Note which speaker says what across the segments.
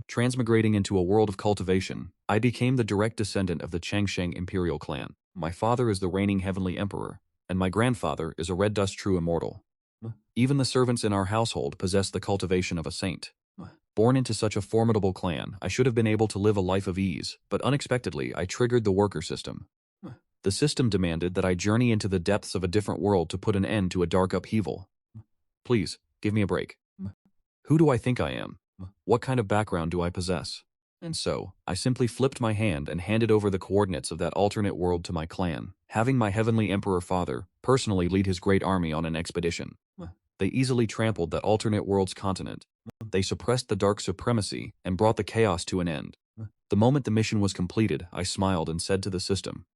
Speaker 1: Transmigrating into a world of cultivation, I became the direct descendant of the Changsheng imperial clan. My father is the reigning Heavenly Emperor, and my grandfather is a Red Dust True Immortal. Even the servants in our household possess the cultivation of a saint. Born into such a formidable clan, I should have been able to live a life of ease, but unexpectedly I triggered the worker system. The system demanded that I journey into the depths of a different world to put an end to a dark upheaval. Please, give me a break. Who do I think I am? What kind of background do I possess? And so, I simply flipped my hand and handed over the coordinates of that alternate world to my clan, having my Heavenly Emperor father personally lead his great army on an expedition. They easily trampled that alternate world's continent. They suppressed the dark supremacy and brought the chaos to an end. The moment the mission was completed, I smiled and said to the system,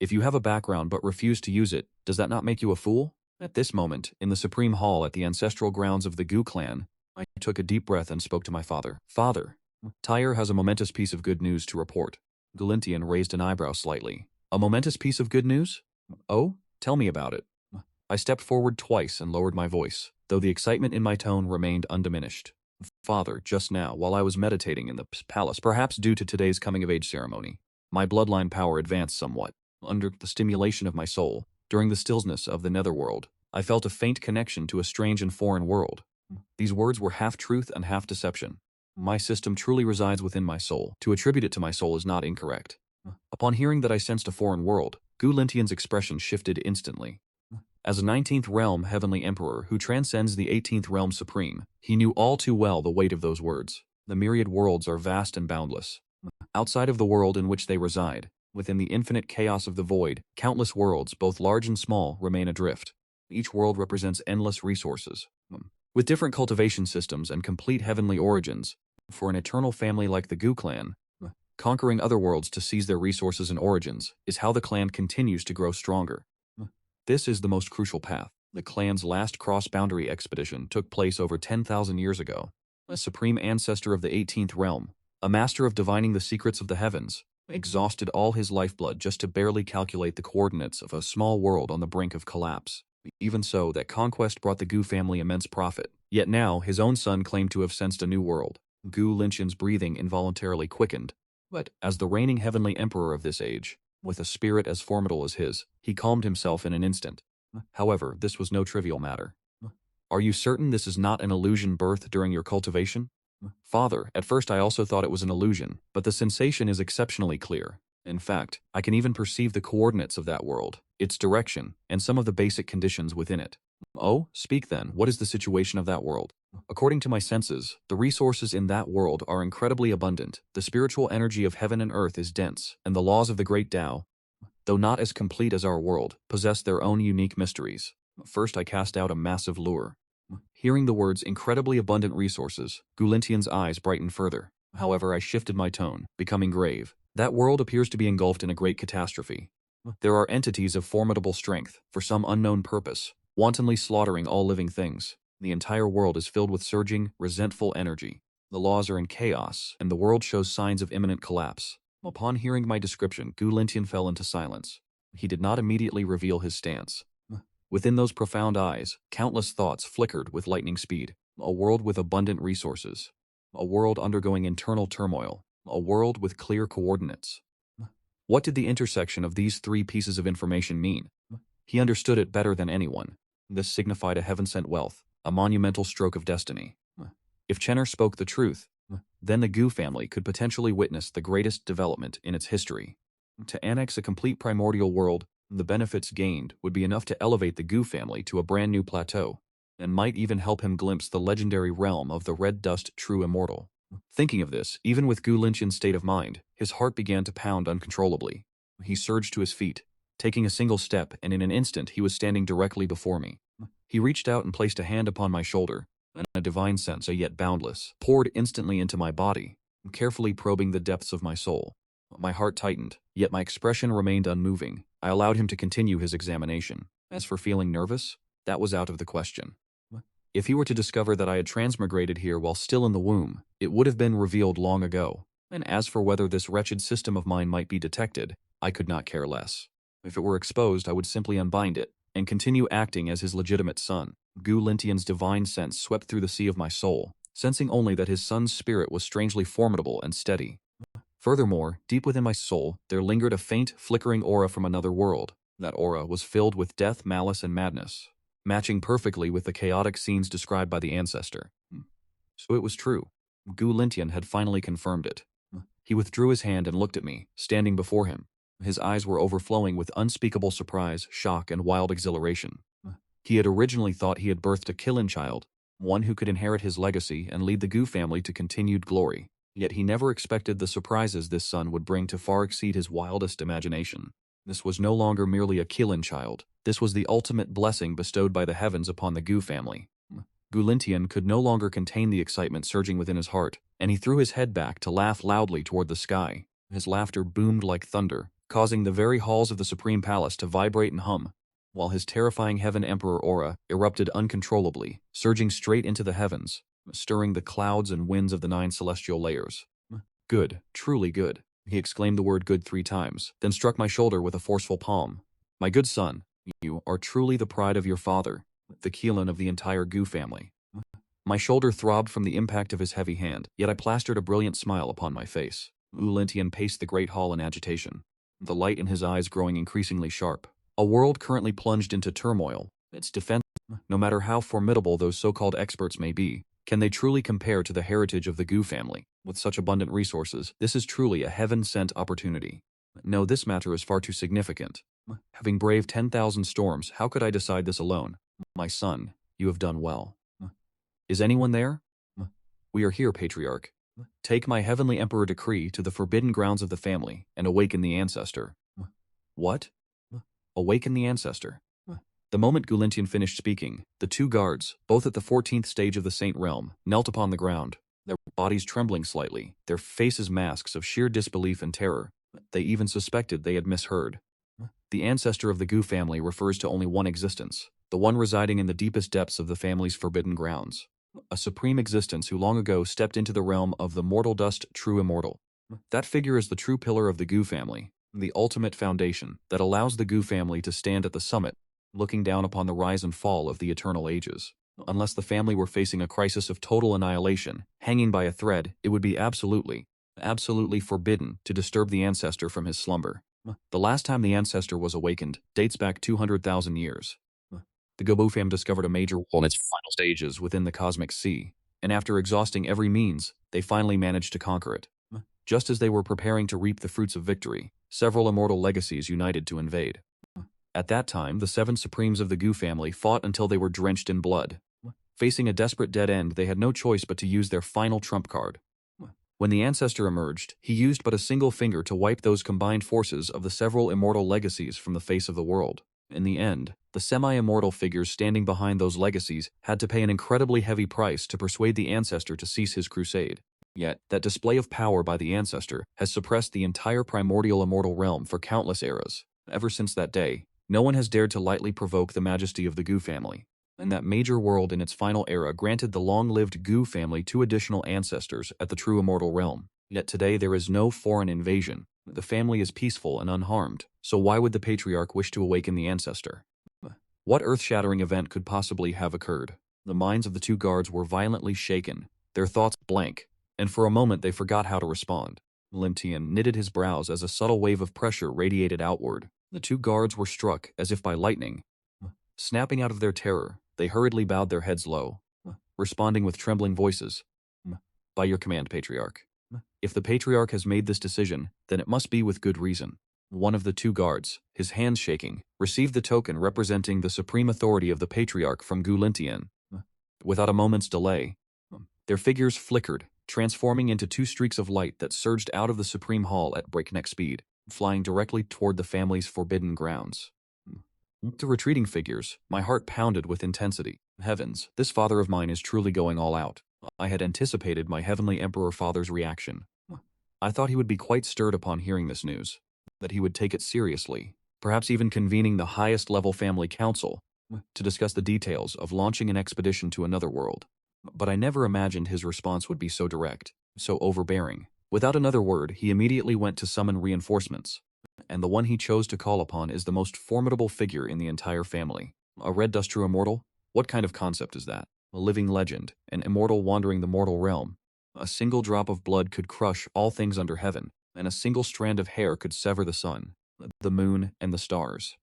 Speaker 1: "If you have a background but refuse to use it, does that not make you a fool?" At this moment, in the Supreme Hall at the ancestral grounds of the Gu clan, I took a deep breath and spoke to my father. "Father, Tyre has a momentous piece of good news to report." Galintian raised an eyebrow slightly. "A momentous piece of good news? Oh, tell me about it." I stepped forward twice and lowered my voice, though the excitement in my tone remained undiminished. "Father, just now, while I was meditating in the palace, perhaps due to today's coming-of-age ceremony, my bloodline power advanced somewhat. Under the stimulation of my soul, during the stillness of the netherworld, I felt a faint connection to a strange and foreign world. These words were half truth and half deception. My system truly resides within my soul. To attribute it to my soul is not incorrect." Upon hearing that I sensed a foreign world, Gu Lintian's expression shifted instantly. As a 19th-Realm Heavenly Emperor who transcends the 18th Realm Supreme, he knew all too well the weight of those words. The myriad worlds are vast and boundless. Outside of the world in which they reside, within the infinite chaos of the void, countless worlds, both large and small, remain adrift. Each world represents endless resources, with different cultivation systems and complete heavenly origins. For an eternal family like the Gu clan, conquering other worlds to seize their resources and origins is how the clan continues to grow stronger. This is the most crucial path. The clan's last cross-boundary expedition took place over 10,000 years ago. A supreme ancestor of the 18th realm, a master of divining the secrets of the heavens, exhausted all his lifeblood just to barely calculate the coordinates of a small world on the brink of collapse. Even so, that conquest brought the Gu family immense profit. Yet now, his own son claimed to have sensed a new world. Gu Lintian's breathing involuntarily quickened. But, as the reigning Heavenly Emperor of this age, with a spirit as formidable as his, he calmed himself in an instant. However, this was no trivial matter. "Are you certain this is not an illusion birthed during your cultivation?" "Father, at first I also thought it was an illusion, but the sensation is exceptionally clear. In fact, I can even perceive the coordinates of that world, its direction, and some of the basic conditions within it." "Oh, speak then, what is the situation of that world?" "According to my senses, the resources in that world are incredibly abundant, the spiritual energy of heaven and earth is dense, and the laws of the great Tao, though not as complete as our world, possess their own unique mysteries." First I cast out a massive lure. Hearing the words incredibly abundant resources, Gulintian's eyes brightened further. However, I shifted my tone, becoming grave. "That world appears to be engulfed in a great catastrophe. There are entities of formidable strength, for some unknown purpose, wantonly slaughtering all living things. The entire world is filled with surging, resentful energy. The laws are in chaos, and the world shows signs of imminent collapse." Upon hearing my description, Gu Lintian fell into silence. He did not immediately reveal his stance. Within those profound eyes, countless thoughts flickered with lightning speed. A world with abundant resources. A world undergoing internal turmoil. A world with clear coordinates. What did the intersection of these three pieces of information mean? He understood it better than anyone. This signified a heaven-sent wealth, a monumental stroke of destiny. If Chenner spoke the truth, then the Gu family could potentially witness the greatest development in its history. To annex a complete primordial world, the benefits gained would be enough to elevate the Gu family to a brand new plateau, and might even help him glimpse the legendary realm of the Red Dust True Immortal. Thinking of this, even with Gu Lintian's state of mind, his heart began to pound uncontrollably. He surged to his feet, taking a single step, and in an instant he was standing directly before me. He reached out and placed a hand upon my shoulder, and a divine sense, yet boundless, poured instantly into my body, carefully probing the depths of my soul. My heart tightened, yet my expression remained unmoving. I allowed him to continue his examination. As for feeling nervous, that was out of the question. If he were to discover that I had transmigrated here while still in the womb, it would have been revealed long ago. And as for whether this wretched system of mine might be detected, I could not care less. If it were exposed, I would simply unbind it, and continue acting as his legitimate son. Gu Lintian's divine sense swept through the sea of my soul, sensing only that his son's spirit was strangely formidable and steady. Furthermore, deep within my soul, there lingered a faint, flickering aura from another world. That aura was filled with death, malice, and madness, matching perfectly with the chaotic scenes described by the ancestor. So it was true. Gu Lintian had finally confirmed it. He withdrew his hand and looked at me, standing before him. His eyes were overflowing with unspeakable surprise, shock, and wild exhilaration. He had originally thought he had birthed a Kilin child, one who could inherit his legacy and lead the Gu family to continued glory. Yet he never expected the surprises this son would bring to far exceed his wildest imagination. This was no longer merely a Kilin child. This was the ultimate blessing bestowed by the heavens upon the Gu family. Gu Lintian could no longer contain the excitement surging within his heart, and he threw his head back to laugh loudly toward the sky. His laughter boomed like thunder, causing the very halls of the Supreme Palace to vibrate and hum, while his terrifying Heaven Emperor aura erupted uncontrollably, surging straight into the heavens, stirring the clouds and winds of the 9 celestial layers. Good, truly good. He exclaimed the word good 3 times, then struck my shoulder with a forceful palm. My good son, you are truly the pride of your father, the Keelan of the entire Gu family. My shoulder throbbed from the impact of his heavy hand, yet I plastered a brilliant smile upon my face. Lintian paced the great hall in agitation, the light in his eyes growing increasingly sharp. A world currently plunged into turmoil. Its defense, no matter how formidable those so-called experts may be, can they truly compare to the heritage of the Gu family? With such abundant resources, this is truly a heaven-sent opportunity. No, this matter is far too significant. Having braved 10,000 storms, how could I decide this alone? My son, you have done well. Is anyone there? We are here, Patriarch. Take my Heavenly Emperor decree to the forbidden grounds of the family and awaken the ancestor. What? Awaken the ancestor. The moment Gu Lintian finished speaking, the 2 guards, both at the 14th stage of the Saint Realm, knelt upon the ground, their bodies trembling slightly, their faces masks of sheer disbelief and terror. They even suspected they had misheard. The ancestor of the Gu family refers to only one existence, the one residing in the deepest depths of the family's forbidden grounds. A supreme existence who long ago stepped into the realm of the Red Dust True Immortal. That figure is the true pillar of the Gu family, the ultimate foundation that allows the Gu family to stand at the summit, looking down upon the rise and fall of the eternal ages. Unless the family were facing a crisis of total annihilation, hanging by a thread, it would be absolutely forbidden to disturb the ancestor from his slumber. The last time the ancestor was awakened dates back 200,000 years. The Gobu fam discovered a major war in its final stages within the cosmic sea, and after exhausting every means, they finally managed to conquer it. Just as they were preparing to reap the fruits of victory, several immortal legacies united to invade. At that time, the 7 supremes of the Gu family fought until they were drenched in blood. Facing a desperate dead end, they had no choice but to use their final trump card. When the ancestor emerged, he used but a single finger to wipe those combined forces of the several immortal legacies from the face of the world. In the end, the semi-immortal figures standing behind those legacies had to pay an incredibly heavy price to persuade the ancestor to cease his crusade. Yet, that display of power by the ancestor has suppressed the entire primordial immortal realm for countless eras. Ever since that day, no one has dared to lightly provoke the majesty of the Gu family. And that major world in its final era granted the long-lived Gu family 2 additional ancestors at the true immortal realm. Yet today there is no foreign invasion. The family is peaceful and unharmed, so why would the Patriarch wish to awaken the ancestor? What earth-shattering event could possibly have occurred? The minds of the 2 guards were violently shaken, their thoughts blank, and for a moment they forgot how to respond. Lintian knitted his brows as a subtle wave of pressure radiated outward. The 2 guards were struck as if by lightning. Snapping out of their terror, they hurriedly bowed their heads low, responding with trembling voices. By your command, Patriarch. If the Patriarch has made this decision, then it must be with good reason. One of the 2 guards, his hands shaking, received the token representing the supreme authority of the Patriarch from Gu Lintian. Without a moment's delay, their figures flickered, transforming into 2 streaks of light that surged out of the Supreme Hall at breakneck speed, flying directly toward the family's forbidden grounds. To retreating figures, my heart pounded with intensity. Heavens, this father of mine is truly going all out. I had anticipated my Heavenly Emperor father's reaction. I thought he would be quite stirred upon hearing this news, that he would take it seriously, perhaps even convening the highest-level family council to discuss the details of launching an expedition to another world. But I never imagined his response would be so direct, so overbearing. Without another word, he immediately went to summon reinforcements, and the one he chose to call upon is the most formidable figure in the entire family. A Red Dust True Immortal? What kind of concept is that? a living legend, an immortal wandering the mortal realm. A single drop of blood could crush all things under heaven, and a single strand of hair could sever the sun, the moon, and the stars.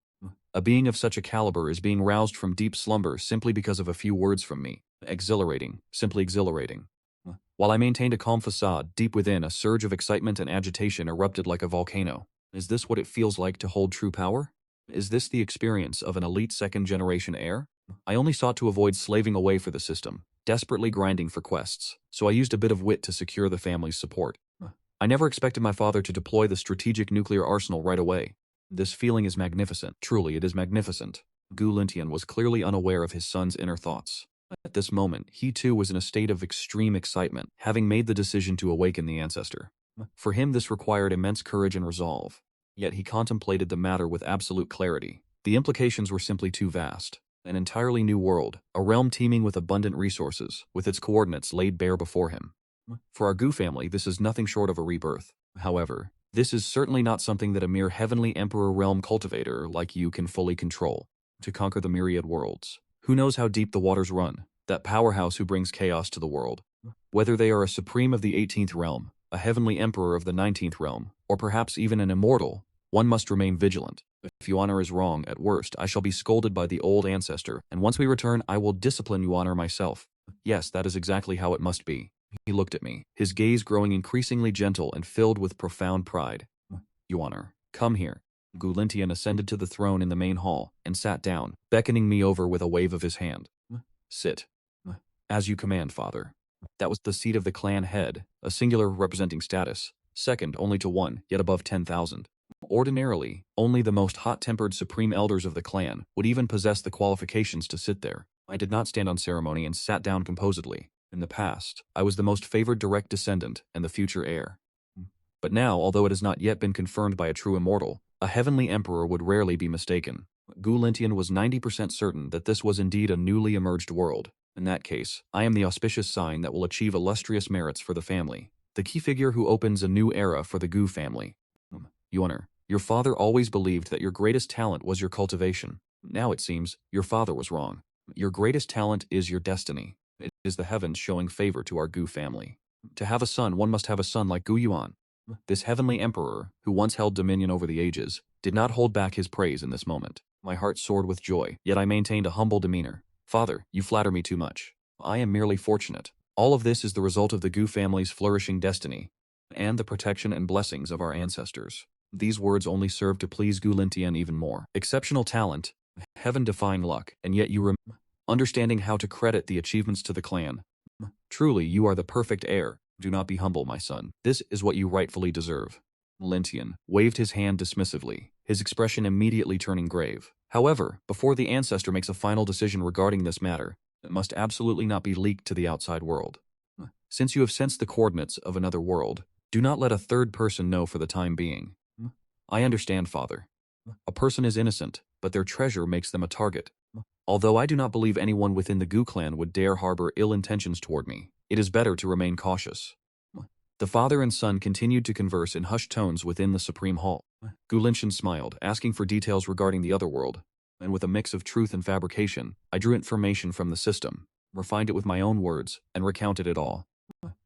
Speaker 1: A being of such a caliber is being roused from deep slumber simply because of a few words from me. Exhilarating, simply exhilarating. While I maintained a calm facade, deep within a surge of excitement and agitation erupted like a volcano. Is this what it feels like to hold true power? Is this the experience of an elite second-generation heir? I only sought to avoid slaving away for the system, desperately grinding for quests, so I used a bit of wit to secure the family's support. I never expected my father to deploy the strategic nuclear arsenal right away. This feeling is magnificent. Truly, it is magnificent. Gu Lintian was clearly unaware of his son's inner thoughts. At this moment, he too was in a state of extreme excitement, having made the decision to awaken the ancestor. For him, this required immense courage and resolve. Yet he contemplated the matter with absolute clarity. The implications were simply too vast. An entirely new world, a realm teeming with abundant resources, with its coordinates laid bare before him. For our Gu family, this is nothing short of a rebirth. However, this is certainly not something that a mere Heavenly Emperor realm cultivator like you can fully control. To conquer the myriad worlds. Who knows how deep the waters run? That powerhouse who brings chaos to the world. Whether they are a supreme of the 18th realm, a Heavenly Emperor of the 19th realm, or perhaps even an immortal, one must remain vigilant. If Yuanor is wrong, at worst, I shall be scolded by the old ancestor, and once we return, I will discipline Yuanor myself. Yes, that is exactly how it must be. He looked at me, his gaze growing increasingly gentle and filled with profound pride. Yuanor, come here. Gu Lintian ascended to the throne in the main hall and sat down, beckoning me over with a wave of his hand. Sit. As you command, father. That was the seat of the clan head, a singular representing status, second only to one, yet above 10,000. Ordinarily, only the most hot-tempered supreme elders of the clan would even possess the qualifications to sit there. I did not stand on ceremony and sat down composedly. In the past, I was the most favored direct descendant and the future heir. But now, although it has not yet been confirmed by a true immortal, a heavenly emperor would rarely be mistaken. Gu Lintian was 90% certain that this was indeed a newly emerged world. In that case, I am the auspicious sign that will achieve illustrious merits for the family. The key figure who opens a new era for the Gu family. Yuanor, your father always believed that your greatest talent was your cultivation. Now it seems, your father was wrong. Your greatest talent is your destiny. It is the heavens showing favor to our Gu family. To have a son, one must have a son like Gu Yuan. This heavenly emperor, who once held dominion over the ages, did not hold back his praise in this moment. My heart soared with joy, yet I maintained a humble demeanor. Father, you flatter me too much. I am merely fortunate. All of this is the result of the Gu family's flourishing destiny, and the protection and blessings of our ancestors. These words only serve to please Gu Lintian even more. Exceptional talent, heaven-defying luck, and yet you understanding how to credit the achievements to the clan. Truly, you are the perfect heir. Do not be humble, my son. This is what you rightfully deserve. Lintian waved his hand dismissively, his expression immediately turning grave. However, before the ancestor makes a final decision regarding this matter, it must absolutely not be leaked to the outside world. Since you have sensed the coordinates of another world, do not let a third person know for the time being. I understand, father. A person is innocent, but their treasure makes them a target. Although I do not believe anyone within the Gu clan would dare harbor ill intentions toward me, it is better to remain cautious. The father and son continued to converse in hushed tones within the supreme hall. Gu Lintian smiled, asking for details regarding the other world, and with a mix of truth and fabrication, I drew information from the system, refined it with my own words, and recounted it all.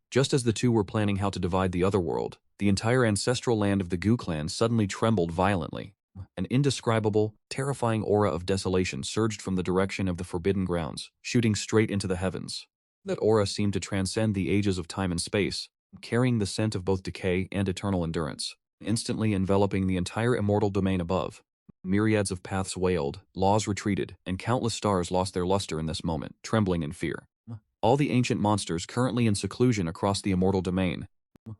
Speaker 1: Just as the two were planning how to divide the other world, the entire ancestral land of the Gu clan suddenly trembled violently. An indescribable, terrifying aura of desolation surged from the direction of the forbidden grounds, shooting straight into the heavens. That aura seemed to transcend the ages of time and space, carrying the scent of both decay and eternal endurance, instantly enveloping the entire immortal domain above. Myriads of paths wailed, laws retreated, and countless stars lost their luster in this moment, trembling in fear. All the ancient monsters currently in seclusion across the immortal domain,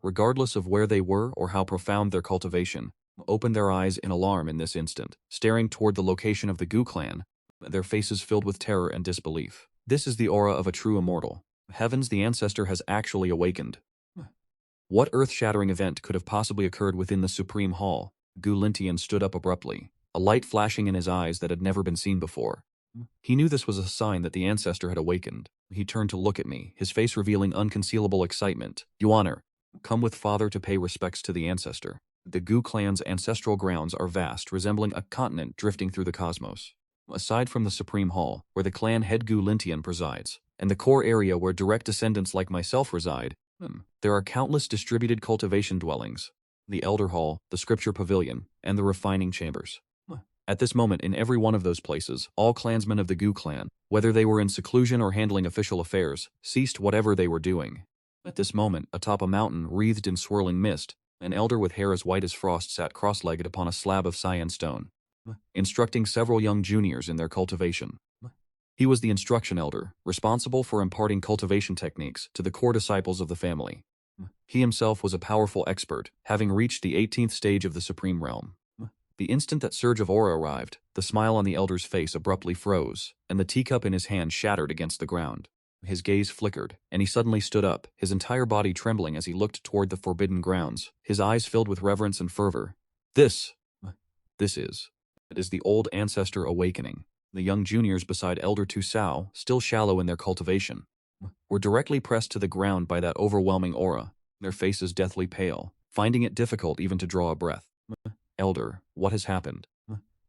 Speaker 1: regardless of where they were or how profound their cultivation, opened their eyes in alarm in this instant, staring toward the location of the Gu clan, their faces filled with terror and disbelief. This is the aura of a true immortal. Heavens, the ancestor has actually awakened. What earth-shattering event could have possibly occurred within the Supreme Hall? Gu Lintian stood up abruptly, a light flashing in his eyes that had never been seen before. He knew this was a sign that the ancestor had awakened. He turned to look at me, his face revealing unconcealable excitement. Yuanor, come with father to pay respects to the ancestor. The Gu clan's ancestral grounds are vast, resembling a continent drifting through the cosmos. Aside from the Supreme Hall, where the clan head Gu Lintian presides, and the core area where direct descendants like myself reside, there are countless distributed cultivation dwellings, the Elder Hall, the Scripture Pavilion, and the Refining Chambers. At this moment, in every one of those places, all clansmen of the Gu clan, whether they were in seclusion or handling official affairs, ceased whatever they were doing. At this moment, atop a mountain wreathed in swirling mist, an elder with hair as white as frost sat cross-legged upon a slab of cyan stone, instructing several young juniors in their cultivation. He was the instruction elder, responsible for imparting cultivation techniques to the core disciples of the family. He himself was a powerful expert, having reached the 18th stage of the Supreme Realm. The instant that surge of aura arrived, the smile on the elder's face abruptly froze, and the teacup in his hand shattered against the ground. His gaze flickered, and he suddenly stood up, his entire body trembling as he looked toward the forbidden grounds, his eyes filled with reverence and fervor. It is the old ancestor awakening. The young juniors beside Elder Tusao, still shallow in their cultivation, were directly pressed to the ground by that overwhelming aura, their faces deathly pale, finding it difficult even to draw a breath. Elder, what has happened?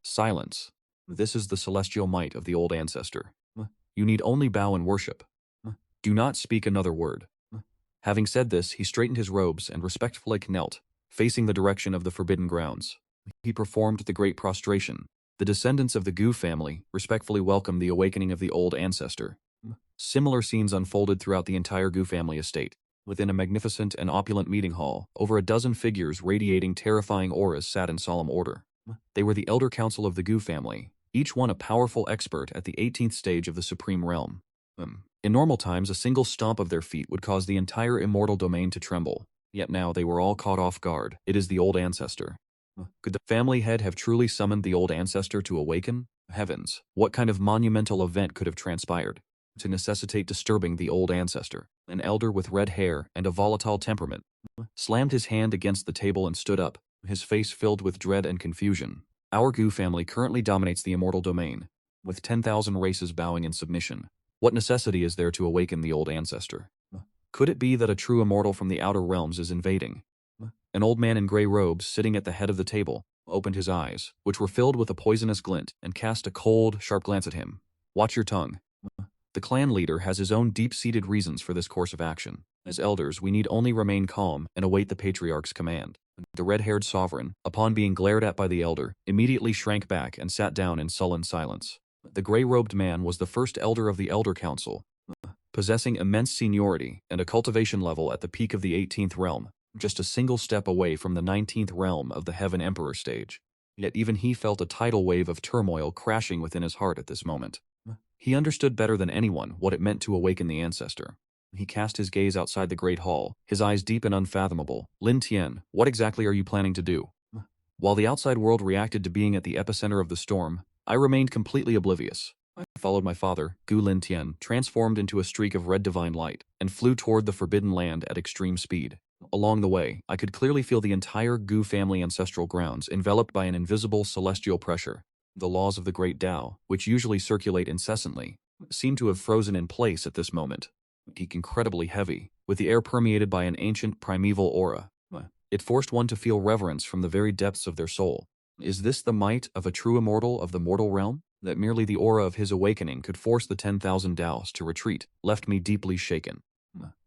Speaker 1: Silence. This is the celestial might of the old ancestor. You need only bow and worship. Do not speak another word. Having said this, he straightened his robes and respectfully knelt, facing the direction of the forbidden grounds. He performed the great prostration. The descendants of the Gu family respectfully welcomed the awakening of the old ancestor. Similar scenes unfolded throughout the entire Gu family estate. Within a magnificent and opulent meeting hall, over a dozen figures radiating terrifying auras sat in solemn order. They were the elder council of the Gu family, each one a powerful expert at the 18th stage of the Supreme Realm. In normal times, a single stomp of their feet would cause the entire immortal domain to tremble. Yet now they were all caught off guard. It is the old ancestor. Could the family head have truly summoned the old ancestor to awaken? Heavens, what kind of monumental event could have transpired to necessitate disturbing the old ancestor? An elder with red hair and a volatile temperament slammed his hand against the table and stood up, his face filled with dread and confusion. Our Gu family currently dominates the immortal domain, with 10,000 races bowing in submission. What necessity is there to awaken the old ancestor? Could it be that a true immortal from the outer realms is invading? An old man in gray robes, sitting at the head of the table, opened his eyes, which were filled with a poisonous glint, and cast a cold, sharp glance at him. Watch your tongue. The clan leader has his own deep-seated reasons for this course of action. As elders, we need only remain calm and await the patriarch's command. The red-haired sovereign, upon being glared at by the elder, immediately shrank back and sat down in sullen silence. The gray-robed man was the first elder of the Elder Council, possessing immense seniority and a cultivation level at the peak of the 18th realm, just a single step away from the 19th realm of the Heaven Emperor stage. Yet even he felt a tidal wave of turmoil crashing within his heart at this moment. He understood better than anyone what it meant to awaken the ancestor. He cast his gaze outside the great hall, his eyes deep and unfathomable. Lin Tian, what exactly are you planning to do? While the outside world reacted to being at the epicenter of the storm, I remained completely oblivious. I followed my father, Gu Lin Tian, transformed into a streak of red divine light, and flew toward the forbidden land at extreme speed. Along the way, I could clearly feel the entire Gu family ancestral grounds enveloped by an invisible celestial pressure. The laws of the great Tao, which usually circulate incessantly, seemed to have frozen in place at this moment. Incredibly heavy, with the air permeated by an ancient primeval aura. It forced one to feel reverence from the very depths of their soul. Is this the might of a true immortal of the mortal realm? That merely the aura of his awakening could force the 10,000 Daos to retreat, left me deeply shaken.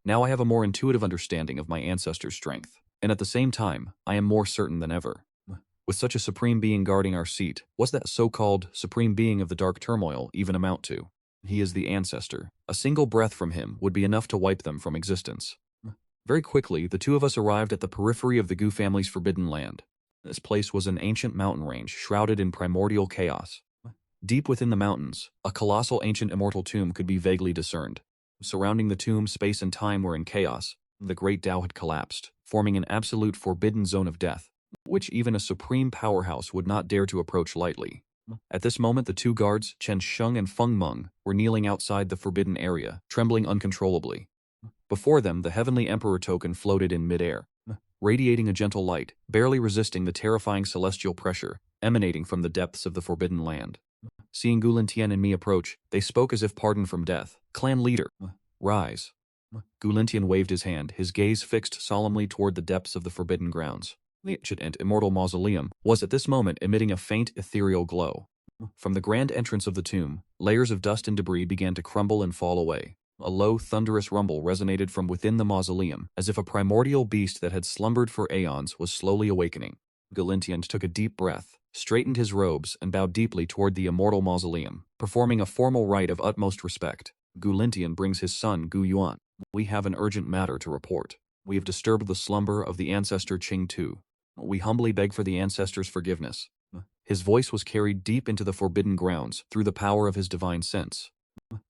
Speaker 1: Now I have a more intuitive understanding of my ancestors' strength, and at the same time, I am more certain than ever. With such a supreme being guarding our seat, what's that so-called supreme being of the dark turmoil even amount to? He is the ancestor. A single breath from him would be enough to wipe them from existence. Very quickly, the two of us arrived at the periphery of the Gu family's forbidden land. This place was an ancient mountain range shrouded in primordial chaos. Deep within the mountains, a colossal ancient immortal tomb could be vaguely discerned. Surrounding the tomb, space and time were in chaos. The great Tao had collapsed, forming an absolute forbidden zone of death, which even a supreme powerhouse would not dare to approach lightly. At this moment, the two guards, Chen Sheng and Feng Meng, were kneeling outside the forbidden area, trembling uncontrollably. Before them, the Heavenly Emperor token floated in midair, radiating a gentle light, barely resisting the terrifying celestial pressure emanating from the depths of the forbidden land. Seeing Gu Lintien and me approach, they spoke as if pardoned from death. Clan leader, rise. Gu Lintien waved his hand, his gaze fixed solemnly toward the depths of the forbidden grounds. The ancient and immortal mausoleum was at this moment emitting a faint ethereal glow. From the grand entrance of the tomb, layers of dust and debris began to crumble and fall away. A low, thunderous rumble resonated from within the mausoleum, as if a primordial beast that had slumbered for aeons was slowly awakening. Gulintian took a deep breath, straightened his robes, and bowed deeply toward the immortal mausoleum, performing a formal rite of utmost respect. Gulintian brings his son, Gu Yuan. We have an urgent matter to report. We have disturbed the slumber of the ancestor Qing Tu. We humbly beg for the ancestor's forgiveness. His voice was carried deep into the forbidden grounds through the power of his divine sense.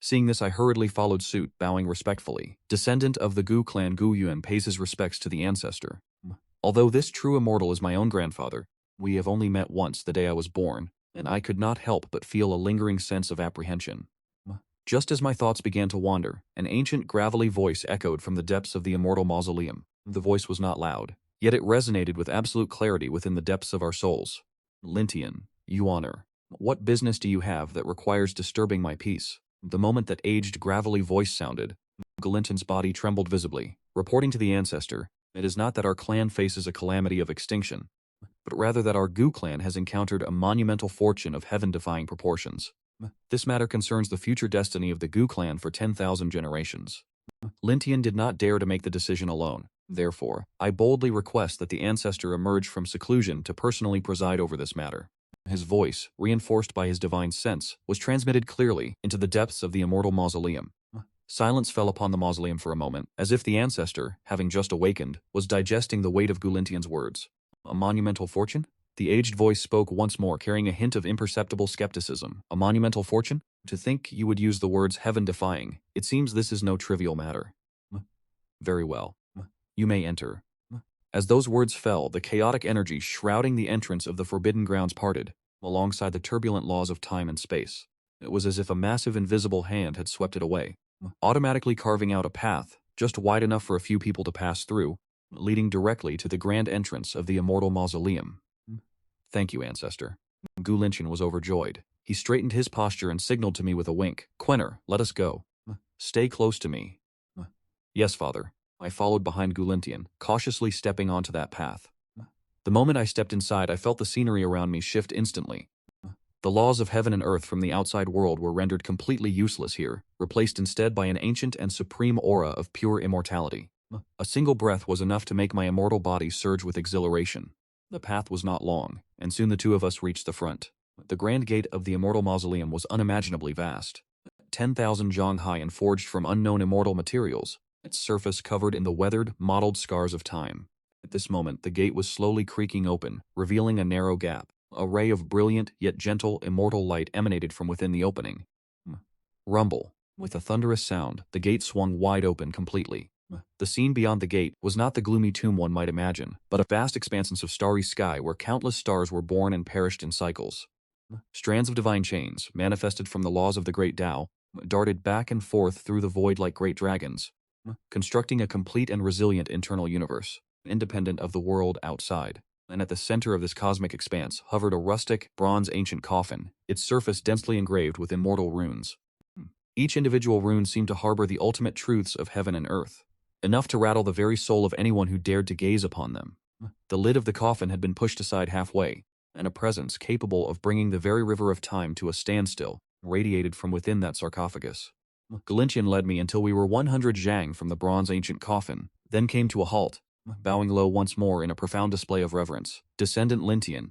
Speaker 1: Seeing this, I hurriedly followed suit, bowing respectfully. Descendant of the Gu clan, Gu Yuan pays his respects to the ancestor. Although this true immortal is my own grandfather, we have only met once the day I was born, and I could not help but feel a lingering sense of apprehension. Just as my thoughts began to wander, an ancient gravelly voice echoed from the depths of the immortal mausoleum. The voice was not loud, yet it resonated with absolute clarity within the depths of our souls. Lintian, Yuaner, what business do you have that requires disturbing my peace? The moment that aged gravelly voice sounded, Galinton's body trembled visibly, reporting to the ancestor, it is not that our clan faces a calamity of extinction, but rather that our Gu clan has encountered a monumental fortune of heaven-defying proportions. This matter concerns the future destiny of the Gu clan for 10,000 generations. Lintian did not dare to make the decision alone. Therefore, I boldly request that the ancestor emerge from seclusion to personally preside over this matter. His voice, reinforced by his divine sense, was transmitted clearly into the depths of the immortal mausoleum. Silence fell upon the mausoleum for a moment, as if the ancestor, having just awakened, was digesting the weight of Gulintian's words. A monumental fortune? The aged voice spoke once more, carrying a hint of imperceptible skepticism. A monumental fortune? To think you would use the words heaven-defying. It seems this is no trivial matter. Very well. You may enter. As those words fell, the chaotic energy shrouding the entrance of the forbidden grounds parted, alongside the turbulent laws of time and space. It was as if a massive invisible hand had swept it away, automatically carving out a path, just wide enough for a few people to pass through, leading directly to the grand entrance of the immortal mausoleum. Thank you, ancestor. Gulintian was overjoyed. He straightened his posture and signaled to me with a wink. Quenner, let us go. Stay close to me. Yes, father. I followed behind Gulintian, cautiously stepping onto that path. The moment I stepped inside, I felt the scenery around me shift instantly. The laws of heaven and earth from the outside world were rendered completely useless here, replaced instead by an ancient and supreme aura of pure immortality. A single breath was enough to make my immortal body surge with exhilaration. The path was not long, and soon the two of us reached the front. The grand gate of the immortal mausoleum was unimaginably vast, 10,000 zhang high and forged from unknown immortal materials, its surface covered in the weathered, mottled scars of time. At this moment, the gate was slowly creaking open, revealing a narrow gap. A ray of brilliant, yet gentle, immortal light emanated from within the opening. Rumble. With a thunderous sound, the gate swung wide open completely. The scene beyond the gate was not the gloomy tomb one might imagine, but a vast expanse of starry sky where countless stars were born and perished in cycles. Strands of divine chains, manifested from the laws of the great Tao, darted back and forth through the void like great dragons, constructing a complete and resilient internal universe, independent of the world outside. And at the center of this cosmic expanse hovered a rustic, bronze ancient coffin, its surface densely engraved with immortal runes. Each individual rune seemed to harbor the ultimate truths of heaven and earth, enough to rattle the very soul of anyone who dared to gaze upon them. The lid of the coffin had been pushed aside halfway, and a presence capable of bringing the very river of time to a standstill radiated from within that sarcophagus. Galintian led me until we were 100 zhang from the bronze ancient coffin, then came to a halt, bowing low once more in a profound display of reverence. Descendant Lintian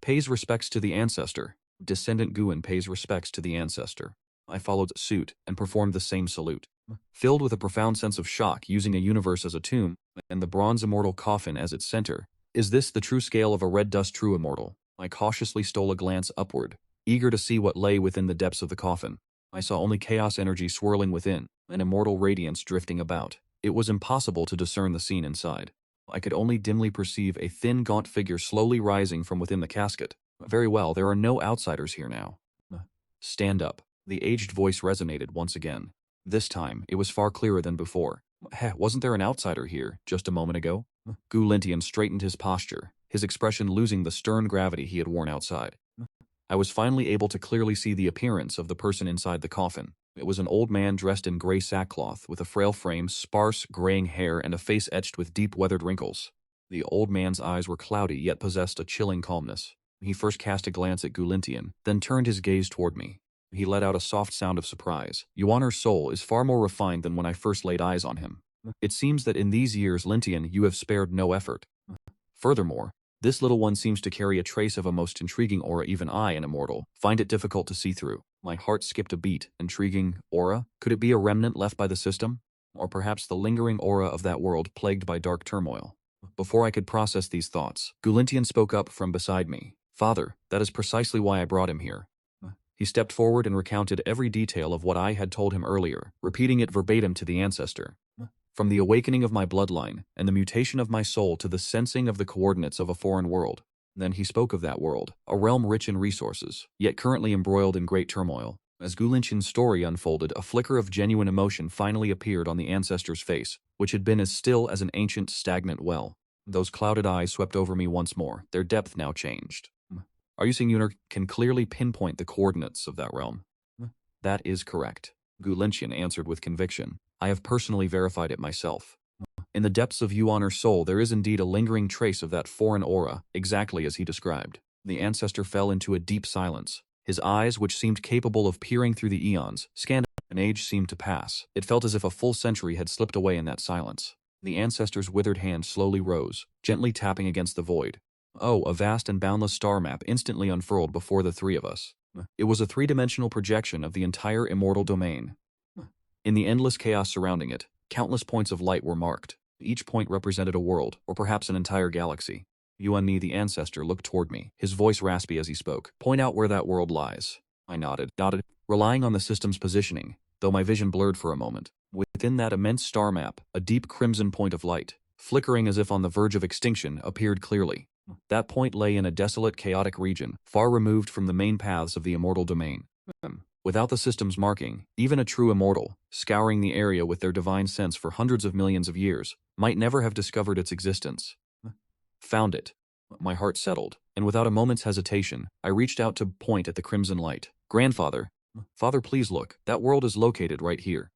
Speaker 1: pays respects to the ancestor. Descendant Guan pays respects to the ancestor. I followed suit and performed the same salute. Filled with a profound sense of shock, using a universe as a tomb and the bronze immortal coffin as its center, is this the true scale of a Red Dust True Immortal? I cautiously stole a glance upward, eager to see what lay within the depths of the coffin. I saw only chaos energy swirling within, an immortal radiance drifting about. It was impossible to discern the scene inside. I could only dimly perceive a thin, gaunt figure slowly rising from within the casket. Very well, there are no outsiders here now. Stand up. The aged voice resonated once again. This time, it was far clearer than before. Wasn't there an outsider here just a moment ago? Gulintian straightened his posture, his expression losing the stern gravity he had worn outside. I was finally able to clearly see the appearance of the person inside the coffin. It was an old man dressed in gray sackcloth, with a frail frame, sparse, graying hair, and a face etched with deep weathered wrinkles. The old man's eyes were cloudy, yet possessed a chilling calmness. He first cast a glance at Gulintian, then turned his gaze toward me. He let out a soft sound of surprise. Yuaner's soul is far more refined than when I first laid eyes on him. It seems that in these years, Lintian, you have spared no effort. Furthermore, this little one seems to carry a trace of a most intriguing aura even I, an immortal, find it difficult to see through. My heart skipped a beat. Intriguing aura? Could it be a remnant left by the system? Or perhaps the lingering aura of that world plagued by dark turmoil? Before I could process these thoughts, Gulintian spoke up from beside me. Father, that is precisely why I brought him here. He stepped forward and recounted every detail of what I had told him earlier, repeating it verbatim to the ancestor. From the awakening of my bloodline and the mutation of my soul to the sensing of the coordinates of a foreign world. Then he spoke of that world, a realm rich in resources, yet currently embroiled in great turmoil. As Gulintian's story unfolded, a flicker of genuine emotion finally appeared on the ancestor's face, which had been as still as an ancient, stagnant well. Those clouded eyes swept over me once more, their depth now changed. Are you saying Yuner can clearly pinpoint the coordinates of that realm? That is correct. Gulintian answered with conviction. I have personally verified it myself. In the depths of Yuaner's soul, there is indeed a lingering trace of that foreign aura, exactly as he described. The ancestor fell into a deep silence. His eyes, which seemed capable of peering through the eons, scanned. An age seemed to pass. It felt as if a full century had slipped away in that silence. The ancestor's withered hand slowly rose, gently tapping against the void. Oh, a vast and boundless star map instantly unfurled before the three of us. It was a three-dimensional projection of the entire immortal domain. In the endless chaos surrounding it, countless points of light were marked. Each point represented a world, or perhaps an entire galaxy. Yuan Ni, the ancestor, looked toward me, his voice raspy as he spoke. Point out where that world lies. I nodded, relying on the system's positioning, though my vision blurred for a moment. Within that immense star map, a deep crimson point of light, flickering as if on the verge of extinction, appeared clearly. That point lay in a desolate, chaotic region, far removed from the main paths of the immortal domain. Without the system's marking, even a true immortal, scouring the area with their divine sense for hundreds of millions of years, might never have discovered its existence. Found it. My heart settled, and without a moment's hesitation, I reached out to point at the crimson light. Grandfather, Father, please look, that world is located right here.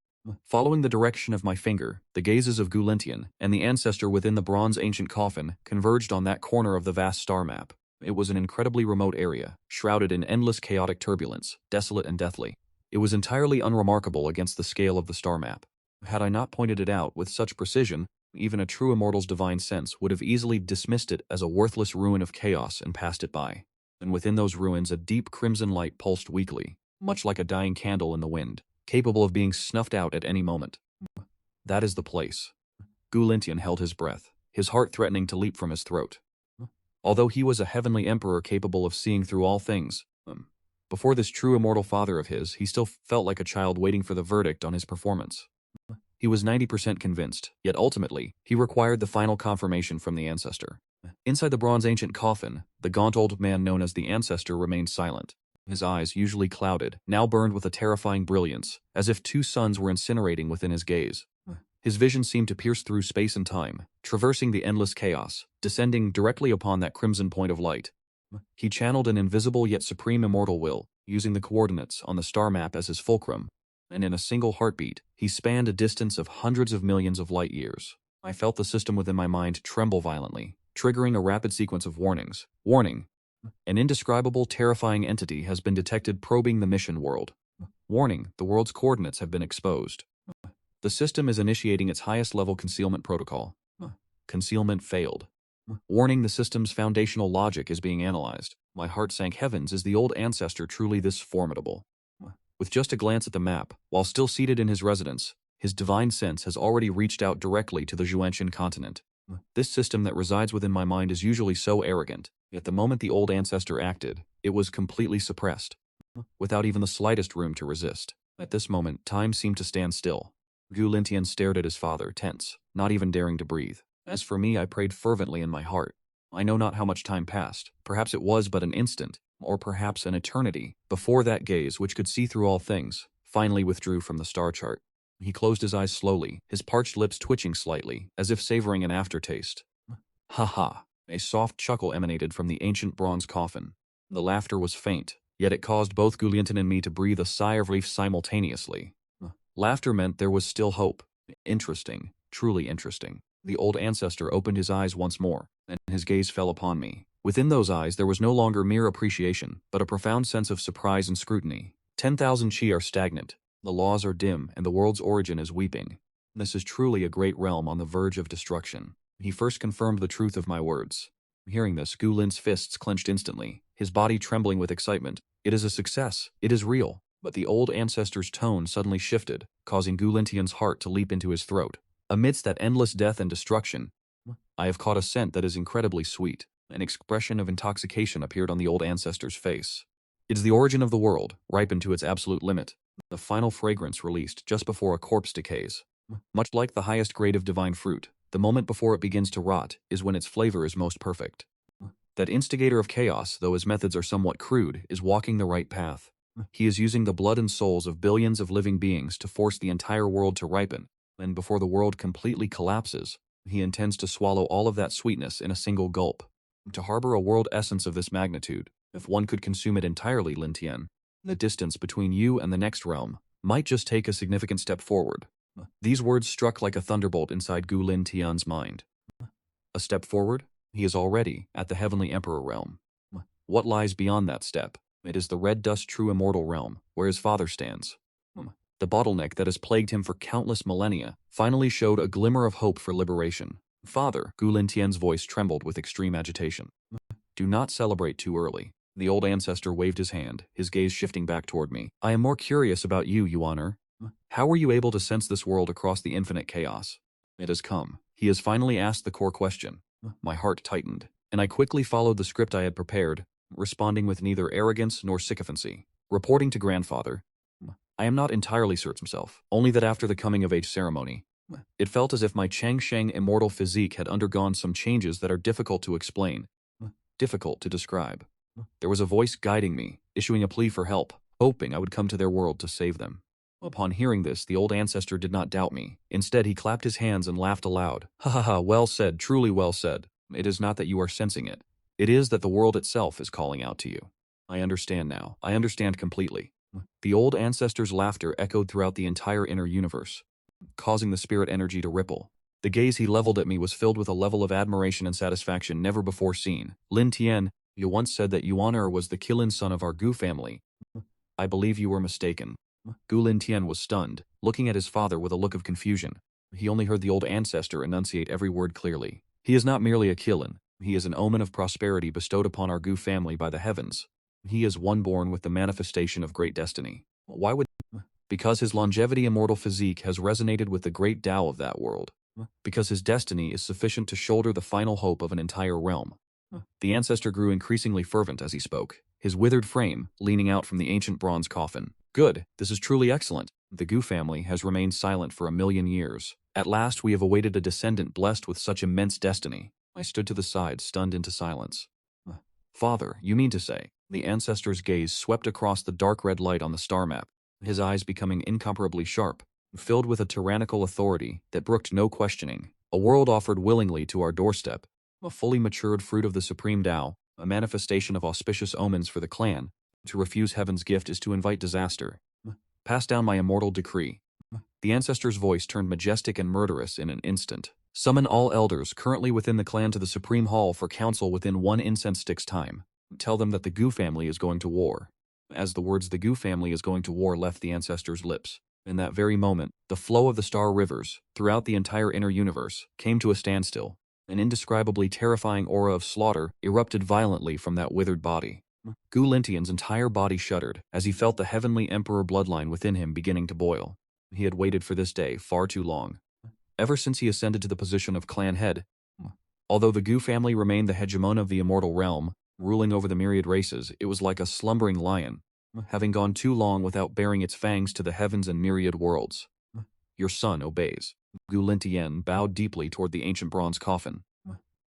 Speaker 1: Following the direction of my finger, the gazes of Gulintian and the ancestor within the bronze ancient coffin converged on that corner of the vast star map. It was an incredibly remote area, shrouded in endless chaotic turbulence, desolate and deathly. It was entirely unremarkable against the scale of the star map. Had I not pointed it out with such precision, even a true immortal's divine sense would have easily dismissed it as a worthless ruin of chaos and passed it by. And within those ruins a deep crimson light pulsed weakly, much like a dying candle in the wind, capable of being snuffed out at any moment. That is the place. Gulintian held his breath, his heart threatening to leap from his throat. Although he was a heavenly emperor capable of seeing through all things, before this true immortal father of his, he still felt like a child waiting for the verdict on his performance. He was 90% convinced, yet ultimately, he required the final confirmation from the ancestor. Inside the bronze ancient coffin, the gaunt old man known as the ancestor remained silent. His eyes, usually clouded, now burned with a terrifying brilliance, as if two suns were incinerating within his gaze. His vision seemed to pierce through space and time, traversing the endless chaos, descending directly upon that crimson point of light. He channeled an invisible yet supreme immortal will, using the coordinates on the star map as his fulcrum, and in a single heartbeat, he spanned a distance of hundreds of millions of light years. I felt the system within my mind tremble violently, triggering a rapid sequence of warnings. Warning! An indescribable, terrifying entity has been detected probing the mission world. Warning, the world's coordinates have been exposed. The system is initiating its highest-level concealment protocol. Concealment failed. Warning, the system's foundational logic is being analyzed. My heart sank. Heavens, is the old ancestor truly this formidable? With just a glance at the map, while still seated in his residence, his divine sense has already reached out directly to the Zhuanshan continent. This system that resides within my mind is usually so arrogant, yet the moment the old ancestor acted, it was completely suppressed, without even the slightest room to resist. At this moment, time seemed to stand still. Gulintian stared at his father, tense, not even daring to breathe. As for me, I prayed fervently in my heart. I know not how much time passed. Perhaps it was but an instant, or perhaps an eternity, before that gaze, which could see through all things, finally withdrew from the star chart. He closed his eyes slowly, his parched lips twitching slightly, as if savoring an aftertaste. Ha ha! A soft chuckle emanated from the ancient bronze coffin. The laughter was faint, yet it caused both Gulintian and me to breathe a sigh of relief simultaneously. Laughter meant there was still hope. Interesting, truly interesting. The old ancestor opened his eyes once more, and his gaze fell upon me. Within those eyes there was no longer mere appreciation, but a profound sense of surprise and scrutiny. 10,000 chi are stagnant, the laws are dim, and the world's origin is weeping. This is truly a great realm on the verge of destruction. He first confirmed the truth of my words. Hearing this, Gu Lin's fists clenched instantly, his body trembling with excitement. It is a success. It is real. But the old ancestor's tone suddenly shifted, causing Gu Lintian's heart to leap into his throat. Amidst that endless death and destruction, I have caught a scent that is incredibly sweet. An expression of intoxication appeared on the old ancestor's face. It is the origin of the world, ripened to its absolute limit. The final fragrance released just before a corpse decays. Much like the highest grade of divine fruit, the moment before it begins to rot is when its flavor is most perfect. That instigator of chaos, though his methods are somewhat crude, is walking the right path. He is using the blood and souls of billions of living beings to force the entire world to ripen, and before the world completely collapses, he intends to swallow all of that sweetness in a single gulp. To harbor a world essence of this magnitude, if one could consume it entirely, Lin Tian, the distance between you and the next realm might just take a significant step forward. These words struck like a thunderbolt inside Gu Lin Tian's mind. A step forward? He is already at the Heavenly Emperor realm. What lies beyond that step? It is the Red Dust True Immortal realm, where his father stands. The bottleneck that has plagued him for countless millennia finally showed a glimmer of hope for liberation. Father, Gu Lin Tian's voice trembled with extreme agitation. Do not celebrate too early. The old ancestor waved his hand, his gaze shifting back toward me. I am more curious about you, Yuaner. How were you able to sense this world across the infinite chaos? It has come. He has finally asked the core question. My heart tightened, and I quickly followed the script I had prepared, responding with neither arrogance nor sycophancy. Reporting to grandfather, I am not entirely certain himself, only that after the coming-of-age ceremony, it felt as if my Changsheng immortal physique had undergone some changes that are difficult to explain, difficult to describe. There was a voice guiding me, issuing a plea for help, hoping I would come to their world to save them. Upon hearing this, the old ancestor did not doubt me. Instead, he clapped his hands and laughed aloud. Ha ha ha, well said, truly well said. It is not that you are sensing it. It is that the world itself is calling out to you. I understand now. I understand completely. The old ancestor's laughter echoed throughout the entire inner universe, causing the spirit energy to ripple. The gaze he leveled at me was filled with a level of admiration and satisfaction never before seen. Lin Tian, you once said that Yuaner was the Qilin son of our Gu family. I believe you were mistaken. Gu Lin Tian was stunned, looking at his father with a look of confusion. He only heard the old ancestor enunciate every word clearly. He is not merely a Qilin. He is an omen of prosperity bestowed upon our Gu family by the heavens. He is one born with the manifestation of great destiny. Why would... Because his longevity immortal physique has resonated with the great Tao of that world. Because his destiny is sufficient to shoulder the final hope of an entire realm. The ancestor grew increasingly fervent as he spoke, his withered frame leaning out from the ancient bronze coffin. Good, this is truly excellent. The Gu family has remained silent for 1,000,000 years. At last we have awaited a descendant blessed with such immense destiny. I stood to the side, stunned into silence. Father, you mean to say? The ancestor's gaze swept across the dark red light on the star map, his eyes becoming incomparably sharp, filled with a tyrannical authority that brooked no questioning. A world offered willingly to our doorstep, a fully matured fruit of the supreme Tao, a manifestation of auspicious omens for the clan. To refuse heaven's gift is to invite disaster. Pass down my immortal decree. The ancestor's voice turned majestic and murderous in an instant. Summon all elders currently within the clan to the Supreme Hall for council within 1 incense stick's time. Tell them that the Gu family is going to war. As the words "the Gu family is going to war" left the ancestor's lips, in that very moment, the flow of the star rivers, throughout the entire inner universe, came to a standstill. An indescribably terrifying aura of slaughter erupted violently from that withered body. Gu Lintian's entire body shuddered as he felt the Heavenly Emperor bloodline within him beginning to boil. He had waited for this day far too long. Ever since he ascended to the position of clan head. Although the Gu family remained the hegemon of the immortal realm, ruling over the myriad races, it was like a slumbering lion, having gone too long without baring its fangs to the heavens and myriad worlds. Your son obeys. Gu Lintien bowed deeply toward the ancient bronze coffin.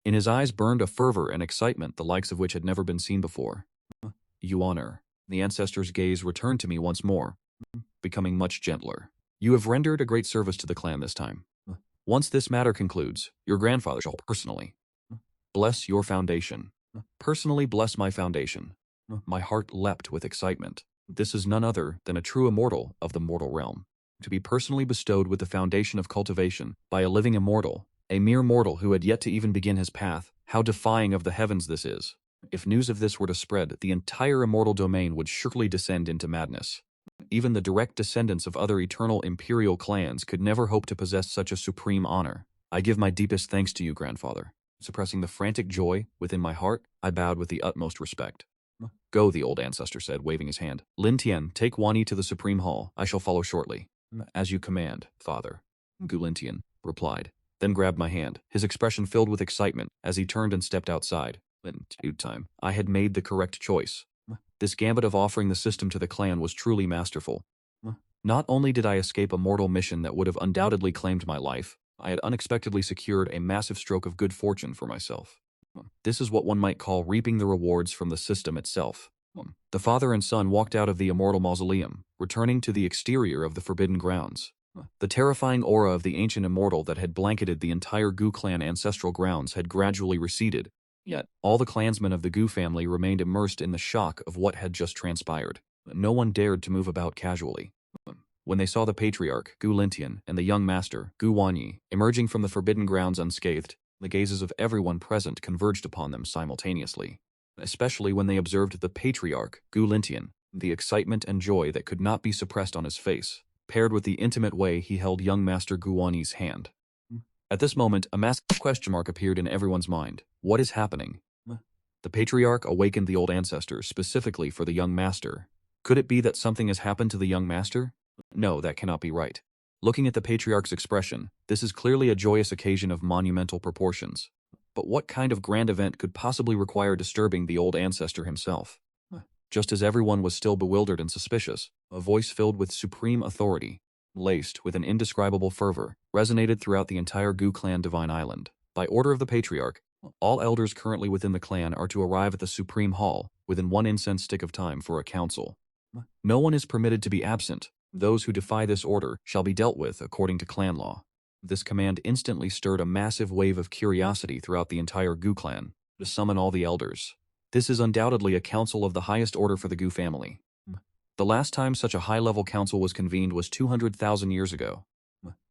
Speaker 1: In his eyes burned a fervor and excitement the likes of which had never been seen before. Yuaner. The ancestor's gaze returned to me once more, becoming much gentler. You have rendered a great service to the clan this time. Once this matter concludes, your grandfather shall personally bless your foundation. Personally bless my foundation. My heart leapt with excitement. This is none other than a true immortal of the mortal realm. To be personally bestowed with the foundation of cultivation by a living immortal, a mere mortal who had yet to even begin his path, how defying of the heavens this is. If news of this were to spread, the entire immortal domain would surely descend into madness. Even the direct descendants of other eternal imperial clans could never hope to possess such a supreme honor. I give my deepest thanks to you, grandfather. Suppressing the frantic joy within my heart, I bowed with the utmost respect. Go, the old ancestor said, waving his hand. Lin Tian, take Wani to the Supreme Hall. I shall follow shortly. As you command, father, Gu Lintian replied, then grabbed my hand, his expression filled with excitement as he turned and stepped outside. In due time, I had made the correct choice. This gambit of offering the system to the clan was truly masterful. Not only did I escape a mortal mission that would have undoubtedly claimed my life, I had unexpectedly secured a massive stroke of good fortune for myself. This is what one might call reaping the rewards from the system itself. The father and son walked out of the immortal mausoleum, returning to the exterior of the Forbidden Grounds. The terrifying aura of the ancient immortal that had blanketed the entire Gu clan ancestral grounds had gradually receded, yet all the clansmen of the Gu family remained immersed in the shock of what had just transpired. No one dared to move about casually. When they saw the patriarch, Gu Lintian, and the young master, Gu Wanyi, emerging from the Forbidden Grounds unscathed, the gazes of everyone present converged upon them simultaneously. Especially when they observed the patriarch, Gu Lintian, the excitement and joy that could not be suppressed on his face, paired with the intimate way he held young master Gu Wanyi's hand. At this moment, a massive question mark appeared in everyone's mind. What is happening? The patriarch awakened the old ancestors specifically for the young master. Could it be that something has happened to the young master? No, that cannot be right. Looking at the patriarch's expression, this is clearly a joyous occasion of monumental proportions. But what kind of grand event could possibly require disturbing the old ancestor himself? Just as everyone was still bewildered and suspicious, a voice filled with supreme authority, laced with an indescribable fervor, resonated throughout the entire Gu clan Divine Island. By order of the patriarch, all elders currently within the clan are to arrive at the Supreme Hall within 1 incense stick of time for a council. No one is permitted to be absent. Those who defy this order shall be dealt with according to clan law. This command instantly stirred a massive wave of curiosity throughout the entire Gu clan to summon all the elders. This is undoubtedly a council of the highest order for the Gu family. The last time such a high-level council was convened was 200,000 years ago,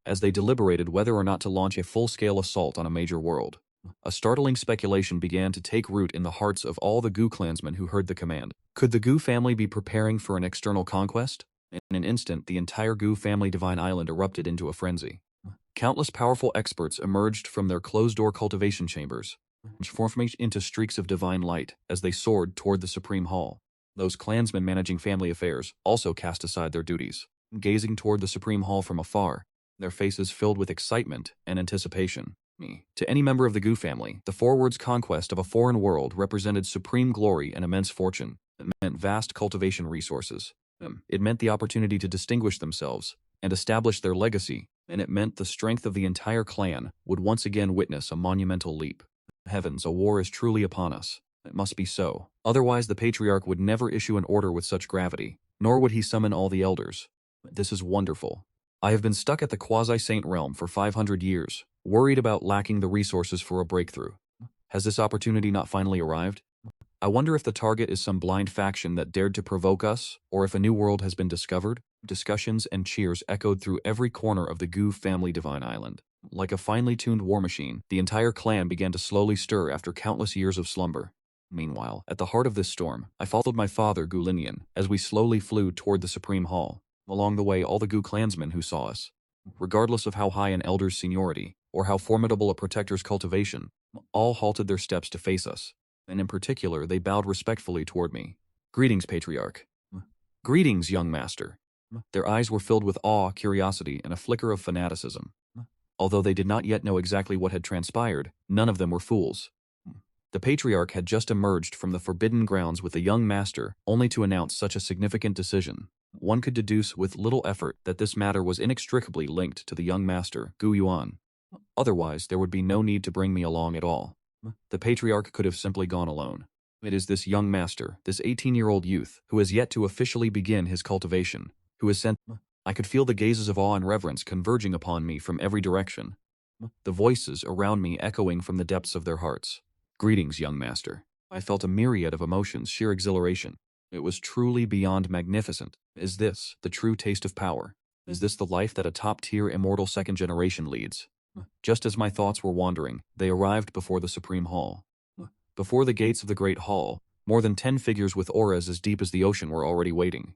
Speaker 1: as they deliberated whether or not to launch a full-scale assault on a major world. A startling speculation began to take root in the hearts of all the Gu clansmen who heard the command. Could the Gu family be preparing for an external conquest? In an instant, the entire Gu family Divine Island erupted into a frenzy. Countless powerful experts emerged from their closed-door cultivation chambers, transforming into streaks of divine light as they soared toward the Supreme Hall. Those clansmen managing family affairs also cast aside their duties, gazing toward the Supreme Hall from afar, their faces filled with excitement and anticipation. To any member of the Gu family, the forward's conquest of a foreign world represented supreme glory and immense fortune. It meant vast cultivation resources. It meant the opportunity to distinguish themselves and establish their legacy, and it meant the strength of the entire clan would once again witness a monumental leap. Heavens, a war is truly upon us. It must be so. Otherwise, the patriarch would never issue an order with such gravity, nor would he summon all the elders. This is wonderful. I have been stuck at the quasi-saint realm for 500 years, worried about lacking the resources for a breakthrough. Has this opportunity not finally arrived? I wonder if the target is some blind faction that dared to provoke us, or if a new world has been discovered. Discussions and cheers echoed through every corner of the Gu family Divine Island. Like a finely tuned war machine, the entire clan began to slowly stir after countless years of slumber. Meanwhile, at the heart of this storm, I followed my father, Gu Linian, as we slowly flew toward the Supreme Hall. Along the way, all the Gu clansmen who saw us, regardless of how high an elder's seniority, or how formidable a protector's cultivation, all halted their steps to face us, and in particular, they bowed respectfully toward me. Greetings, Patriarch. Greetings, young master. Their eyes were filled with awe, curiosity, and a flicker of fanaticism. Although they did not yet know exactly what had transpired, none of them were fools. The patriarch had just emerged from the Forbidden Grounds with the young master, only to announce such a significant decision. One could deduce with little effort that this matter was inextricably linked to the young master, Gu Yuan. Otherwise, there would be no need to bring me along at all. The patriarch could have simply gone alone. It is this young master, this 18-year-old youth, who has yet to officially begin his cultivation, who has sent... I could feel the gazes of awe and reverence converging upon me from every direction, the voices around me echoing from the depths of their hearts. Greetings, young master. I felt a myriad of emotions, sheer exhilaration. It was truly beyond magnificent. Is this the true taste of power? Is this the life that a top-tier immortal second generation leads? Just as my thoughts were wandering, they arrived before the Supreme Hall. Before the gates of the Great Hall, more than 10 figures with auras as deep as the ocean were already waiting.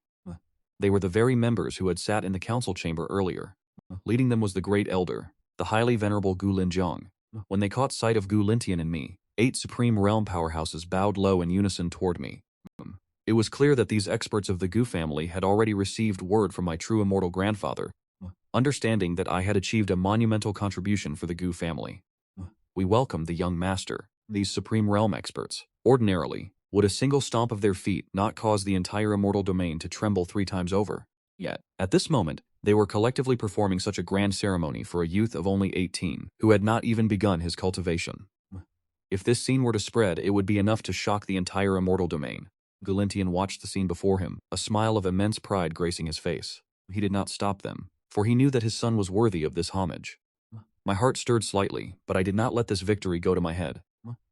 Speaker 1: They were the very members who had sat in the council chamber earlier. Leading them was the Great Elder, the highly venerable Gu Linjiang. When they caught sight of Gu Lintian and me, 8 supreme realm powerhouses bowed low in unison toward me. It was clear that these experts of the Gu family had already received word from my true immortal grandfather, understanding that I had achieved a monumental contribution for the Gu family. We welcomed the young master, these supreme realm experts. Ordinarily, would a single stomp of their feet not cause the entire immortal domain to tremble 3 times over? Yet, at this moment, they were collectively performing such a grand ceremony for a youth of only 18, who had not even begun his cultivation. If this scene were to spread, it would be enough to shock the entire immortal domain. Gulintian watched the scene before him, a smile of immense pride gracing his face. He did not stop them, for he knew that his son was worthy of this homage. My heart stirred slightly, but I did not let this victory go to my head.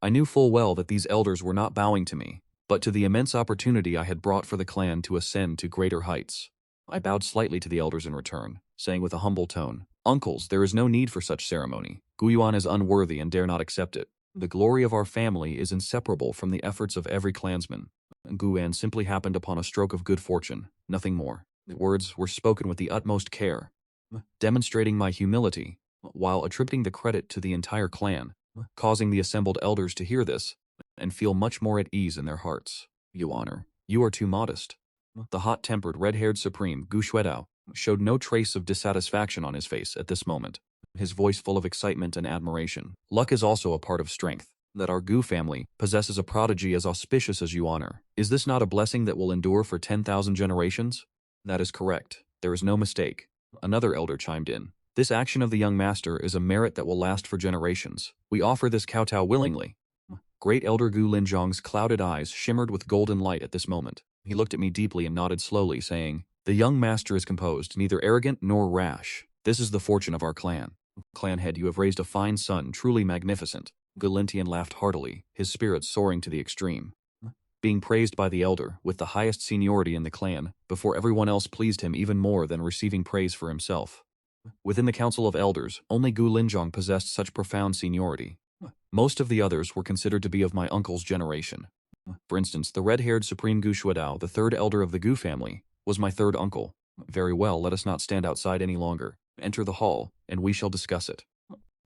Speaker 1: I knew full well that these elders were not bowing to me, but to the immense opportunity I had brought for the clan to ascend to greater heights. I bowed slightly to the elders in return, saying with a humble tone, "Uncles, there is no need for such ceremony. Guyuan is unworthy and dare not accept it. The glory of our family is inseparable from the efforts of every clansman. Guan simply happened upon a stroke of good fortune, nothing more." The words were spoken with the utmost care, demonstrating my humility, while attributing the credit to the entire clan, causing the assembled elders to hear this and feel much more at ease in their hearts. "You honor, you are too modest." The hot-tempered, red-haired supreme, Gu Shuedao, showed no trace of dissatisfaction on his face at this moment, his voice full of excitement and admiration. "Luck is also a part of strength. That our Gu family possesses a prodigy as auspicious as you honor. Is this not a blessing that will endure for 10,000 generations? That is correct. There is no mistake." Another elder chimed in. "This action of the young master is a merit that will last for generations. We offer this kowtow willingly." Great Elder Gu Linjiang's clouded eyes shimmered with golden light at this moment. He looked at me deeply and nodded slowly, saying, "The young master is composed, neither arrogant nor rash. This is the fortune of our clan. Clan head, you have raised a fine son, truly magnificent." Gulintian laughed heartily, his spirits soaring to the extreme. Being praised by the elder, with the highest seniority in the clan, before everyone else pleased him even more than receiving praise for himself. Within the council of elders, only Gu Linjiang possessed such profound seniority. Most of the others were considered to be of my uncle's generation. For instance, the red-haired Supreme Gu Shuedao, the 3rd elder of the Gu family, was my 3rd uncle. "Very well, let us not stand outside any longer. Enter the hall, and we shall discuss it."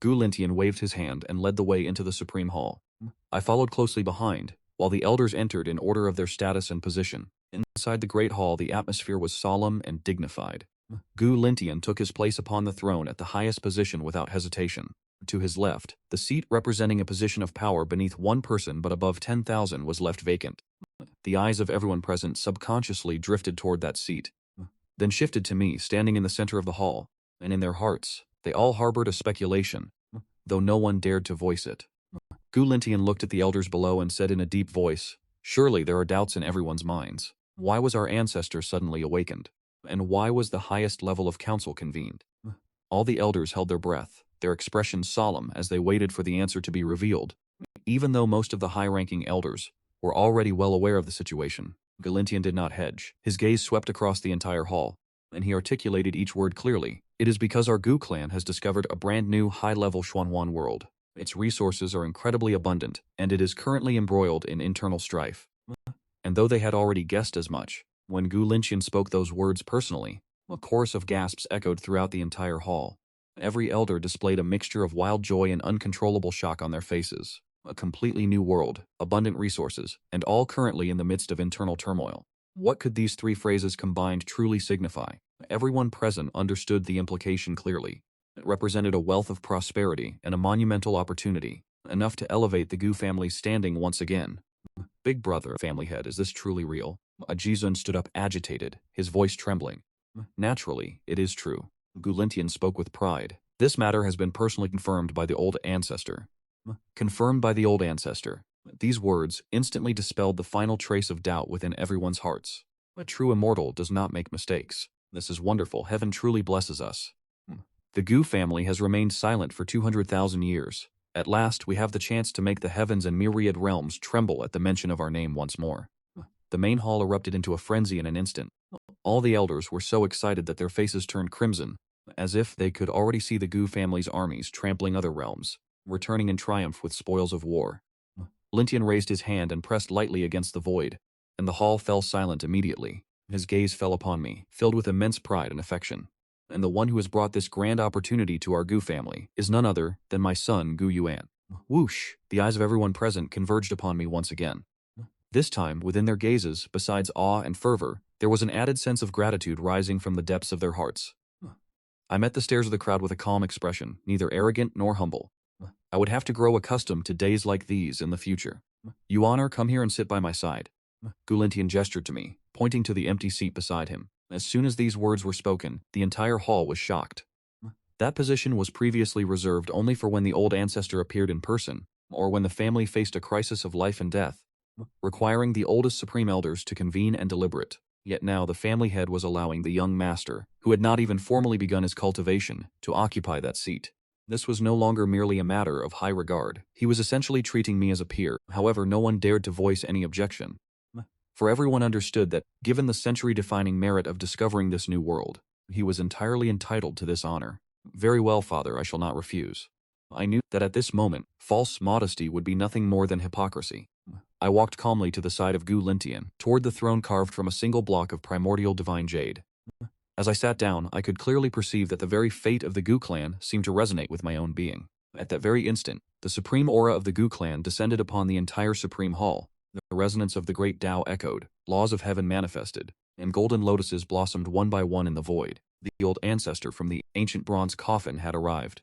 Speaker 1: Gu Lintian waved his hand and led the way into the Supreme Hall. I followed closely behind, while the elders entered in order of their status and position. Inside the great hall, the atmosphere was solemn and dignified. Gu Lintian took his place upon the throne at the highest position without hesitation. To his left, the seat representing a position of power beneath one person but above 10,000 was left vacant. The eyes of everyone present subconsciously drifted toward that seat, then shifted to me standing in the center of the hall, and in their hearts, they all harbored a speculation, though no one dared to voice it. Gu Lintian looked at the elders below and said in a deep voice, "Surely there are doubts in everyone's minds. Why was our ancestor suddenly awakened? And why was the highest level of council convened?" All the elders held their breath, their expressions solemn as they waited for the answer to be revealed. Even though most of the high-ranking elders were already well aware of the situation, Gulintian did not hedge. His gaze swept across the entire hall, and he articulated each word clearly. "It is because our Gu clan has discovered a brand new high-level Xuanhuan world. Its resources are incredibly abundant, and it is currently embroiled in internal strife." And though they had already guessed as much, when Gu Lintian spoke those words personally, a chorus of gasps echoed throughout the entire hall. Every elder displayed a mixture of wild joy and uncontrollable shock on their faces. A completely new world, abundant resources, and all currently in the midst of internal turmoil. What could these 3 phrases combined truly signify? Everyone present understood the implication clearly. It represented a wealth of prosperity and a monumental opportunity, enough to elevate the Gu family's standing once again. "Big brother, family head, is this truly real?" Ajizun stood up agitated, his voice trembling. "Naturally, it is true." Gu Lintian spoke with pride. "This matter has been personally confirmed by the old ancestor." Confirmed by the old ancestor. These words instantly dispelled the final trace of doubt within everyone's hearts. A true immortal does not make mistakes. This is wonderful. Heaven truly blesses us. The Gu family has remained silent for 200,000 years. At last, we have the chance to make the heavens and myriad realms tremble at the mention of our name once more. The main hall erupted into a frenzy in an instant. All the elders were so excited that their faces turned crimson, as if they could already see the Gu family's armies trampling other realms, returning in triumph with spoils of war. Lintian raised his hand and pressed lightly against the void, and the hall fell silent immediately. His gaze fell upon me, filled with immense pride and affection. And the one who has brought this grand opportunity to our Gu family is none other than my son Gu Yuan. Whoosh! The eyes of everyone present converged upon me once again. This time, within their gazes, besides awe and fervor, there was an added sense of gratitude rising from the depths of their hearts. I met the stares of the crowd with a calm expression, neither arrogant nor humble. I would have to grow accustomed to days like these in the future. Yuaner, come here and sit by my side. Gulintian gestured to me, pointing to the empty seat beside him. As soon as these words were spoken, the entire hall was shocked. That position was previously reserved only for when the old ancestor appeared in person, or when the family faced a crisis of life and death, requiring the oldest supreme elders to convene and deliberate. Yet now the family head was allowing the young master, who had not even formally begun his cultivation, to occupy that seat. This was no longer merely a matter of high regard. He was essentially treating me as a peer. However, no one dared to voice any objection. For everyone understood that, given the century-defining merit of discovering this new world, he was entirely entitled to this honor. Very well, father, I shall not refuse. I knew that at this moment, false modesty would be nothing more than hypocrisy. I walked calmly to the side of Gu Lintian, toward the throne carved from a single block of primordial divine jade. As I sat down, I could clearly perceive that the very fate of the Gu clan seemed to resonate with my own being. At that very instant, the supreme aura of the Gu clan descended upon the entire supreme hall. The resonance of the great Tao echoed, laws of heaven manifested, and golden lotuses blossomed one by one in the void. The old ancestor from the ancient bronze coffin had arrived.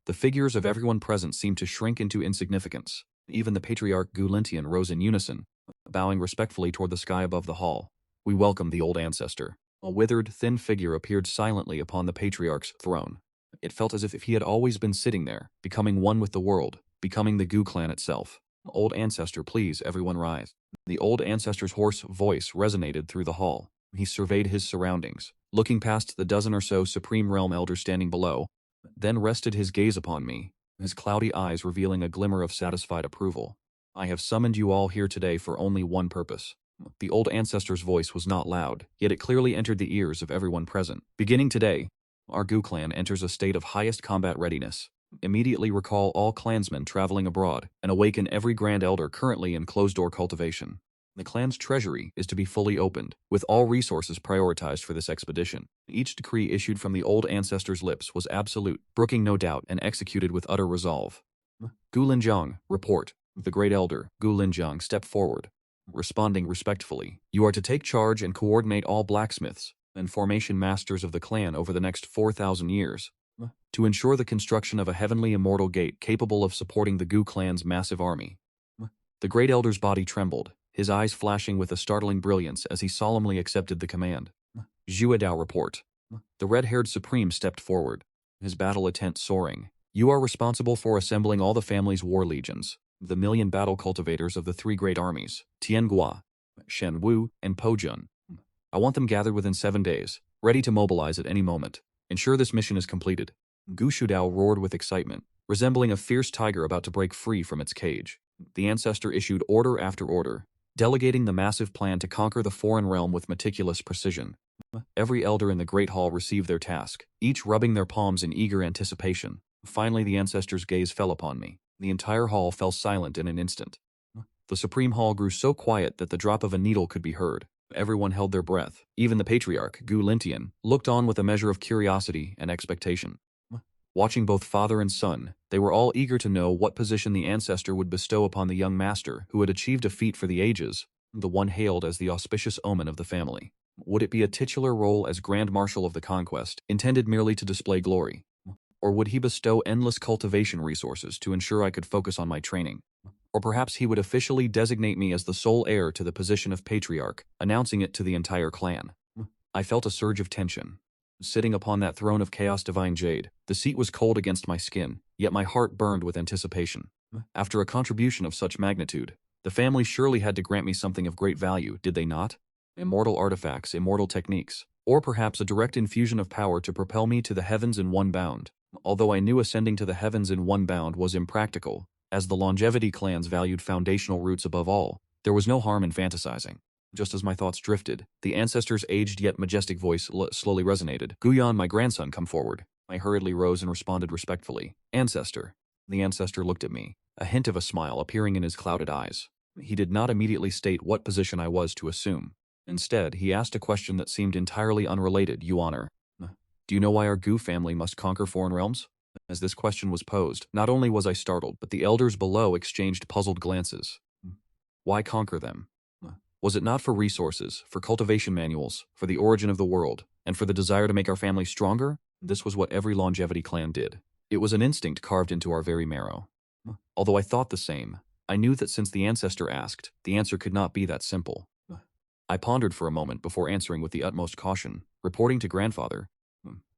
Speaker 1: The figures of everyone present seemed to shrink into insignificance. Even the patriarch Gu Lintian rose in unison, bowing respectfully toward the sky above the hall. We welcomed the old ancestor. A withered, thin figure appeared silently upon the patriarch's throne. It felt as if he had always been sitting there, becoming one with the world, becoming the Gu clan itself. Old ancestor, please, everyone rise. The old ancestor's hoarse voice resonated through the hall. He surveyed his surroundings, looking past the dozen or so supreme realm elders standing below, then rested his gaze upon me, his cloudy eyes revealing a glimmer of satisfied approval. I have summoned you all here today for only one purpose. The old ancestor's voice was not loud, yet it clearly entered the ears of everyone present. Beginning today, our Gu clan enters a state of highest combat readiness. Immediately recall all clansmen traveling abroad, and awaken every grand elder currently in closed-door cultivation. The clan's treasury is to be fully opened, with all resources prioritized for this expedition. Each decree issued from the old ancestor's lips was absolute, brooking no doubt, and executed with utter resolve. Gu Linjiang, report. The great elder, Gu Linjiang, stepped forward, responding respectfully. You are to take charge and coordinate all blacksmiths and formation masters of the clan over the next 4,000 years, to ensure the construction of a heavenly immortal gate capable of supporting the Gu clan's massive army. The great elder's body trembled, his eyes flashing with a startling brilliance as he solemnly accepted the command. Zhuadao, report. The red-haired supreme stepped forward, his battle intent soaring. You are responsible for assembling all the family's war legions, the million battle cultivators of the three great armies, Tianhua, Shenwu, and Pojun. I want them gathered within 7 days, ready to mobilize at any moment. Ensure this mission is completed. Gu Shudao roared with excitement, resembling a fierce tiger about to break free from its cage. The ancestor issued order after order, delegating the massive plan to conquer the foreign realm with meticulous precision. Every elder in the Great Hall received their task, each rubbing their palms in eager anticipation. Finally, the ancestor's gaze fell upon me. The entire hall fell silent in an instant. The supreme hall grew so quiet that the drop of a needle could be heard. Everyone held their breath. Even the patriarch, Gu Lintian, looked on with a measure of curiosity and expectation. Watching both father and son, they were all eager to know what position the ancestor would bestow upon the young master who had achieved a feat for the ages, the one hailed as the auspicious omen of the family. Would it be a titular role as Grand Marshal of the Conquest, intended merely to display glory? Or would he bestow endless cultivation resources to ensure I could focus on my training? Or perhaps he would officially designate me as the sole heir to the position of patriarch, announcing it to the entire clan. I felt a surge of tension. Sitting upon that throne of chaos divine jade, the seat was cold against my skin, yet my heart burned with anticipation. After a contribution of such magnitude, the family surely had to grant me something of great value, did they not? Immortal artifacts, immortal techniques, or perhaps a direct infusion of power to propel me to the heavens in one bound. Although I knew ascending to the heavens in one bound was impractical, as the longevity clans valued foundational roots above all, there was no harm in fantasizing. Just as my thoughts drifted, the ancestor's aged yet majestic voice slowly resonated. Guyan, my grandson, come forward. I hurriedly rose and responded respectfully. Ancestor. The ancestor looked at me, a hint of a smile appearing in his clouded eyes. He did not immediately state what position I was to assume. Instead, he asked a question that seemed entirely unrelated. You honor. Do you know why our Gu family must conquer foreign realms? As this question was posed, not only was I startled, but the elders below exchanged puzzled glances. Why conquer them? Was it not for resources, for cultivation manuals, for the origin of the world, and for the desire to make our family stronger? This was what every longevity clan did. It was an instinct carved into our very marrow. Although I thought the same, I knew that since the ancestor asked, the answer could not be that simple. I pondered for a moment before answering with the utmost caution, reporting to grandfather.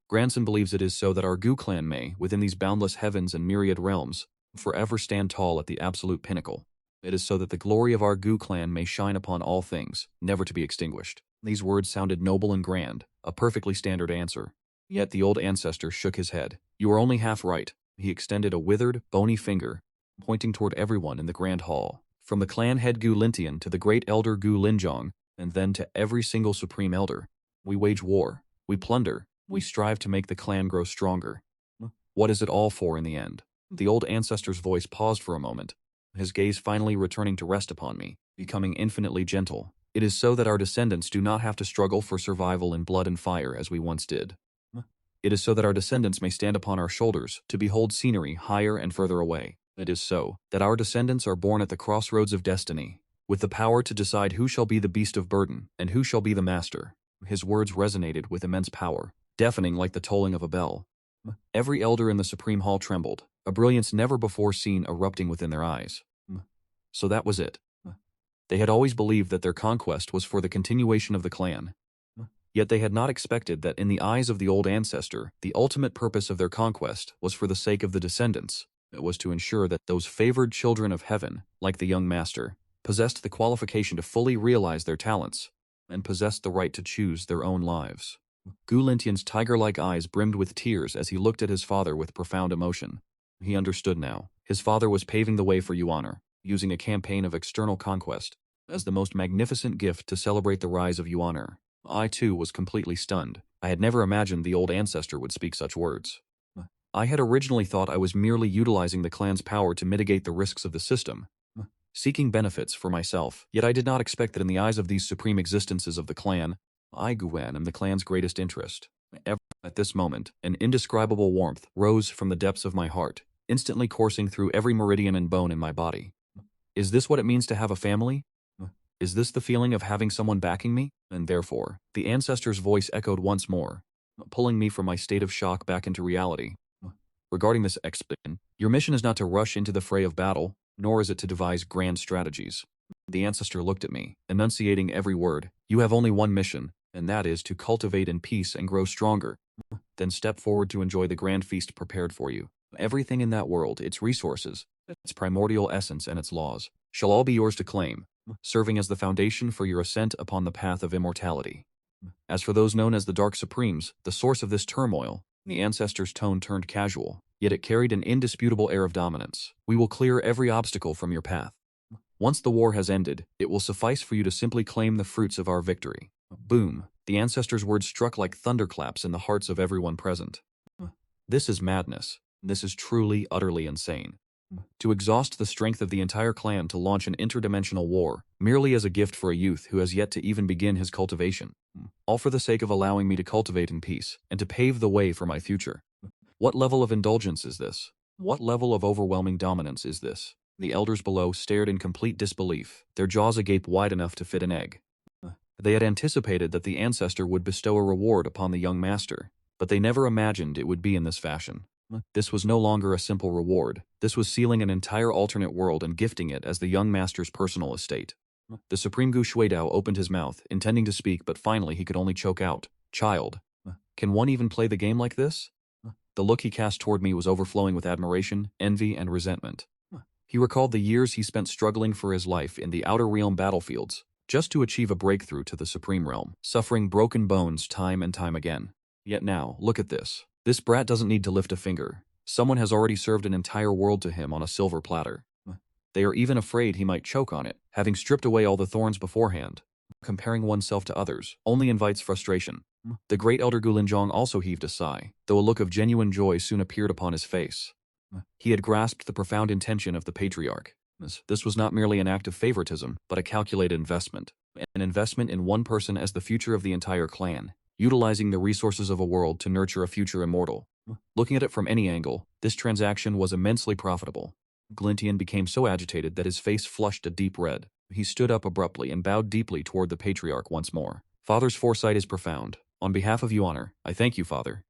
Speaker 1: Grandson believes it is so that our Gu clan may, within these boundless heavens and myriad realms, forever stand tall at the absolute pinnacle. It is so that the glory of our Gu clan may shine upon all things, never to be extinguished. These words sounded noble and grand, a perfectly standard answer. Yet the old ancestor shook his head. You are only half right. He extended a withered, bony finger, pointing toward everyone in the grand hall. From the clan head Gu Lintian to the great elder Gu Linjong, and then to every single supreme elder. We wage war. We plunder. We strive to make the clan grow stronger. What is it all for in the end? The old ancestor's voice paused for a moment, his gaze finally returning to rest upon me, becoming infinitely gentle. It is so that our descendants do not have to struggle for survival in blood and fire as we once did. It is so that our descendants may stand upon our shoulders to behold scenery higher and further away. It is so that our descendants are born at the crossroads of destiny, with the power to decide who shall be the beast of burden and who shall be the master. His words resonated with immense power, deafening like the tolling of a bell. Every elder in the Supreme Hall trembled, a brilliance never before seen erupting within their eyes. So that was it. They had always believed that their conquest was for the continuation of the clan. Yet they had not expected that in the eyes of the old ancestor, the ultimate purpose of their conquest was for the sake of the descendants. It was to ensure that those favored children of heaven, like the young master, possessed the qualification to fully realize their talents, and possessed the right to choose their own lives. Gu Lintian's tiger-like eyes brimmed with tears as he looked at his father with profound emotion. He understood now. His father was paving the way for Yuan'er, using a campaign of external conquest as the most magnificent gift to celebrate the rise of Yuan'er. I too was completely stunned. I had never imagined the old ancestor would speak such words. I had originally thought I was merely utilizing the clan's power to mitigate the risks of the system, seeking benefits for myself, yet I did not expect that in the eyes of these supreme existences of the clan, I, Guan, am the clan's greatest interest. At this moment, an indescribable warmth rose from the depths of my heart, instantly coursing through every meridian and bone in my body. Is this what it means to have a family? Is this the feeling of having someone backing me? And therefore, the ancestor's voice echoed once more, pulling me from my state of shock back into reality. Regarding this expedition, your mission is not to rush into the fray of battle, nor is it to devise grand strategies. The ancestor looked at me, enunciating every word. You have only one mission, and that is to cultivate in peace and grow stronger. Then step forward to enjoy the grand feast prepared for you. Everything in that world, its resources, its primordial essence and its laws, shall all be yours to claim, serving as the foundation for your ascent upon the path of immortality. As for those known as the Dark Supremes, the source of this turmoil, the ancestor's tone turned casual, yet it carried an indisputable air of dominance. We will clear every obstacle from your path. Once the war has ended, it will suffice for you to simply claim the fruits of our victory. Boom. The ancestor's words struck like thunderclaps in the hearts of everyone present. This is madness. This is truly, utterly insane. To exhaust the strength of the entire clan to launch an interdimensional war, merely as a gift for a youth who has yet to even begin his cultivation. All for the sake of allowing me to cultivate in peace, and to pave the way for my future. What level of indulgence is this? What level of overwhelming dominance is this? The elders below stared in complete disbelief, their jaws agape wide enough to fit an egg. They had anticipated that the ancestor would bestow a reward upon the young master, but they never imagined it would be in this fashion. This was no longer a simple reward. This was sealing an entire alternate world and gifting it as the young master's personal estate. The Supreme Gu Shuidao opened his mouth, intending to speak, but finally he could only choke out, "Child. Can one even play the game like this?" The look he cast toward me was overflowing with admiration, envy, and resentment. He recalled the years he spent struggling for his life in the Outer Realm battlefields, just to achieve a breakthrough to the Supreme Realm, suffering broken bones time and time again. Yet now, look at this. This brat doesn't need to lift a finger. Someone has already served an entire world to him on a silver platter. They are even afraid he might choke on it, having stripped away all the thorns beforehand. Comparing oneself to others only invites frustration. The great elder Gulinjong also heaved a sigh, though a look of genuine joy soon appeared upon his face. He had grasped the profound intention of the patriarch. This was not merely an act of favoritism, but a calculated investment. An investment in one person as the future of the entire clan, utilizing the resources of a world to nurture a future immortal. Looking at it from any angle, this transaction was immensely profitable. Glintian became so agitated that his face flushed a deep red. He stood up abruptly and bowed deeply toward the patriarch once more. Father's foresight is profound. On behalf of you, Honor, I thank you, Father.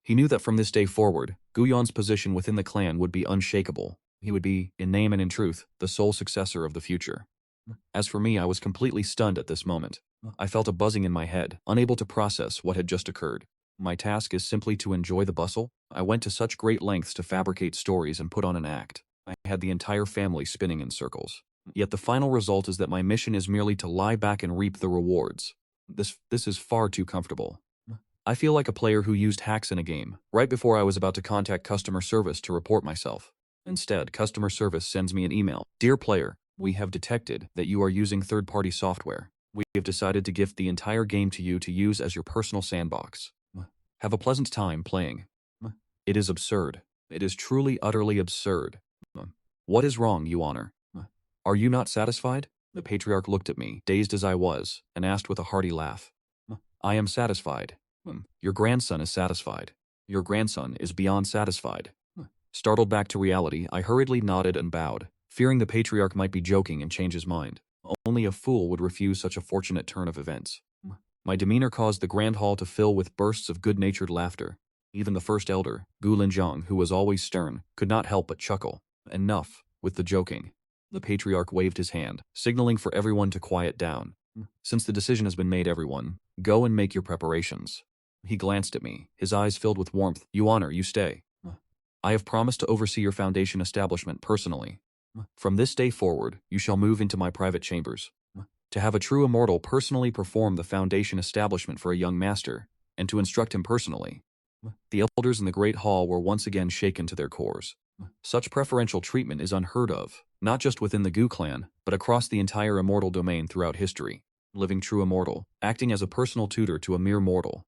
Speaker 1: He knew that from this day forward, Guyon's position within the clan would be unshakable. He would be, in name and in truth, the sole successor of the future. As for me, I was completely stunned at this moment. I felt a buzzing in my head, unable to process what had just occurred. My task is simply to enjoy the bustle. I went to such great lengths to fabricate stories and put on an act. I had the entire family spinning in circles. Yet the final result is that my mission is merely to lie back and reap the rewards. This is far too comfortable. I feel like a player who used hacks in a game, right before I was about to contact customer service to report myself. Instead, customer service sends me an email. Dear player, we have detected that you are using third-party software. We have decided to gift the entire game to you to use as your personal sandbox. Have a pleasant time playing. It is absurd. It is truly, utterly absurd. What is wrong, you Honor? Are you not satisfied? The patriarch looked at me, dazed as I was, and asked with a hearty laugh. I am satisfied. Your grandson is satisfied. Your grandson is beyond satisfied. Startled back to reality, I hurriedly nodded and bowed, fearing the patriarch might be joking and change his mind. Only a fool would refuse such a fortunate turn of events. My demeanor caused the grand hall to fill with bursts of good-natured laughter. Even the first elder, Gu Linjiang, who was always stern, could not help but chuckle. Enough with the joking. The patriarch waved his hand, signaling for everyone to quiet down. Since the decision has been made, everyone, go and make your preparations. He glanced at me, his eyes filled with warmth. You Honor, you stay. I have promised to oversee your foundation establishment personally. From this day forward, you shall move into my private chambers. To have a true immortal personally perform the foundation establishment for a young master, and to instruct him personally. The elders in the great hall were once again shaken to their cores. Such preferential treatment is unheard of, not just within the Gu clan, but across the entire immortal domain throughout history. Living true immortal, acting as a personal tutor to a mere mortal.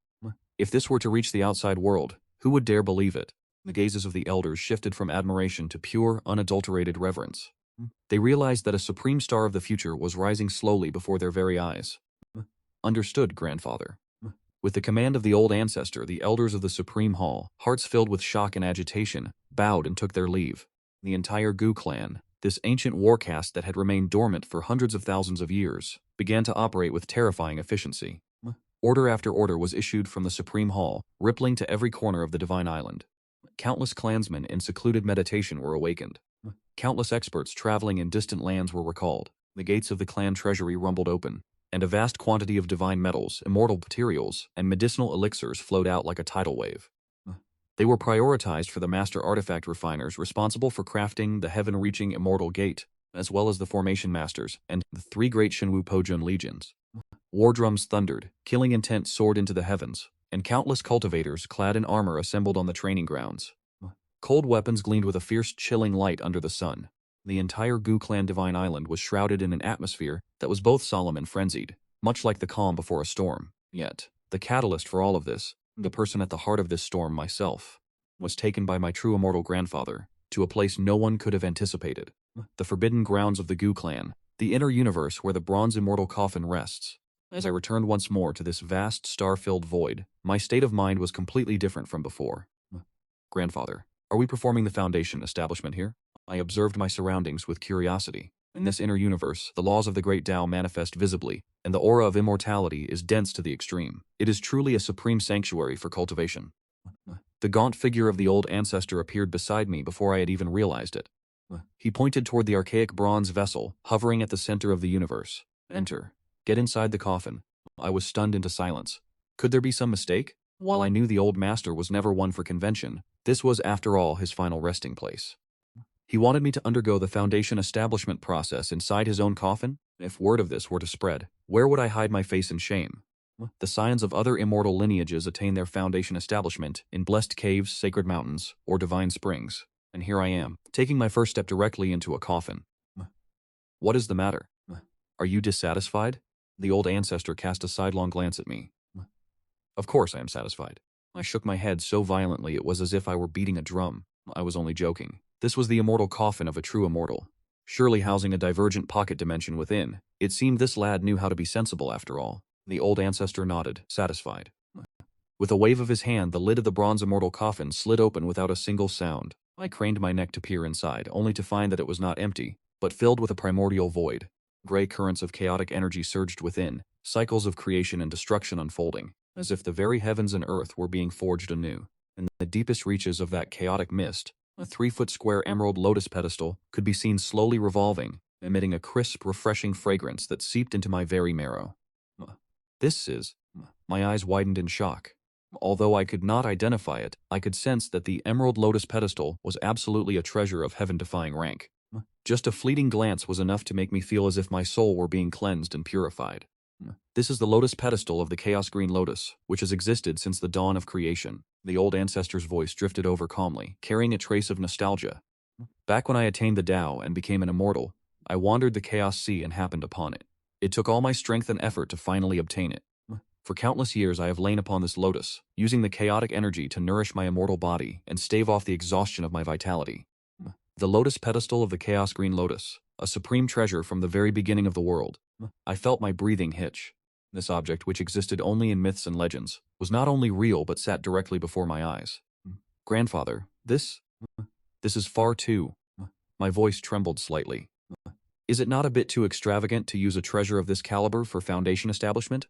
Speaker 1: If this were to reach the outside world, who would dare believe it? The gazes of the elders shifted from admiration to pure, unadulterated reverence. They realized that a supreme star of the future was rising slowly before their very eyes. Understood, grandfather. With the command of the old ancestor, the elders of the Supreme Hall, hearts filled with shock and agitation, bowed and took their leave. The entire Gu clan, this ancient war caste that had remained dormant for hundreds of thousands of years, began to operate with terrifying efficiency. Order after order was issued from the Supreme Hall, rippling to every corner of the Divine Island. Countless clansmen in secluded meditation were awakened. Countless experts traveling in distant lands were recalled. The gates of the clan treasury rumbled open, and a vast quantity of divine metals, immortal materials, and medicinal elixirs flowed out like a tidal wave. They were prioritized for the master artifact refiners responsible for crafting the heaven-reaching immortal gate, as well as the formation masters and the 3 great Shinwu Pojun legions. War drums thundered, killing intent soared into the heavens, and countless cultivators clad in armor assembled on the training grounds. Cold weapons gleamed with a fierce, chilling light under the sun. The entire Gu clan Divine Island was shrouded in an atmosphere that was both solemn and frenzied, much like the calm before a storm. Yet, the catalyst for all of this, the person at the heart of this storm, myself, was taken by my true immortal grandfather to a place no one could have anticipated. The forbidden grounds of the Gu clan, the inner universe where the bronze immortal coffin rests. As I returned once more to this vast, star-filled void, my state of mind was completely different from before. Grandfather, are we performing the foundation establishment here? I observed my surroundings with curiosity. In this inner universe, the laws of the great Tao manifest visibly, and the aura of immortality is dense to the extreme. It is truly a supreme sanctuary for cultivation. The gaunt figure of the old ancestor appeared beside me before I had even realized it. He pointed toward the archaic bronze vessel, hovering at the center of the universe. Enter. Get inside the coffin. I was stunned into silence. Could there be some mistake? While I knew the old master was never one for convention, this was after all his final resting place. He wanted me to undergo the foundation establishment process inside his own coffin? If word of this were to spread, where would I hide my face in shame? The scions of other immortal lineages attain their foundation establishment in blessed caves, sacred mountains, or divine springs. And here I am, taking my first step directly into a coffin. What is the matter? Are you dissatisfied? The old ancestor cast a sidelong glance at me. Of course I am satisfied. I shook my head so violently it was as if I were beating a drum. I was only joking. This was the immortal coffin of a true immortal. surely housing a divergent pocket dimension within. It seemed this lad knew how to be sensible after all. The old ancestor nodded, satisfied. With a wave of his hand, the lid of the bronze immortal coffin slid open without a single sound. I craned my neck to peer inside, only to find that it was not empty, but filled with a primordial void. Gray currents of chaotic energy surged within, cycles of creation and destruction unfolding, as if the very heavens and earth were being forged anew. In the deepest reaches of that chaotic mist, a 3-foot square emerald lotus pedestal could be seen slowly revolving, emitting a crisp, refreshing fragrance that seeped into my very marrow. This is... My eyes widened in shock. Although I could not identify it, I could sense that the emerald lotus pedestal was absolutely a treasure of heaven-defying rank. Just a fleeting glance was enough to make me feel as if my soul were being cleansed and purified. This is the lotus pedestal of the Chaos Green Lotus, which has existed since the dawn of creation. The old ancestor's voice drifted over calmly, carrying a trace of nostalgia. Back when I attained the Tao and became an immortal, I wandered the Chaos Sea and happened upon it. It took all my strength and effort to finally obtain it. For countless years I have lain upon this lotus, using the chaotic energy to nourish my immortal body and stave off the exhaustion of my vitality. The lotus pedestal of the Chaos Green Lotus, a supreme treasure from the very beginning of the world. I felt my breathing hitch. This object, which existed only in myths and legends, was not only real but sat directly before my eyes. Grandfather, this is far too... My voice trembled slightly. Is it not a bit too extravagant to use a treasure of this caliber for Foundation establishment?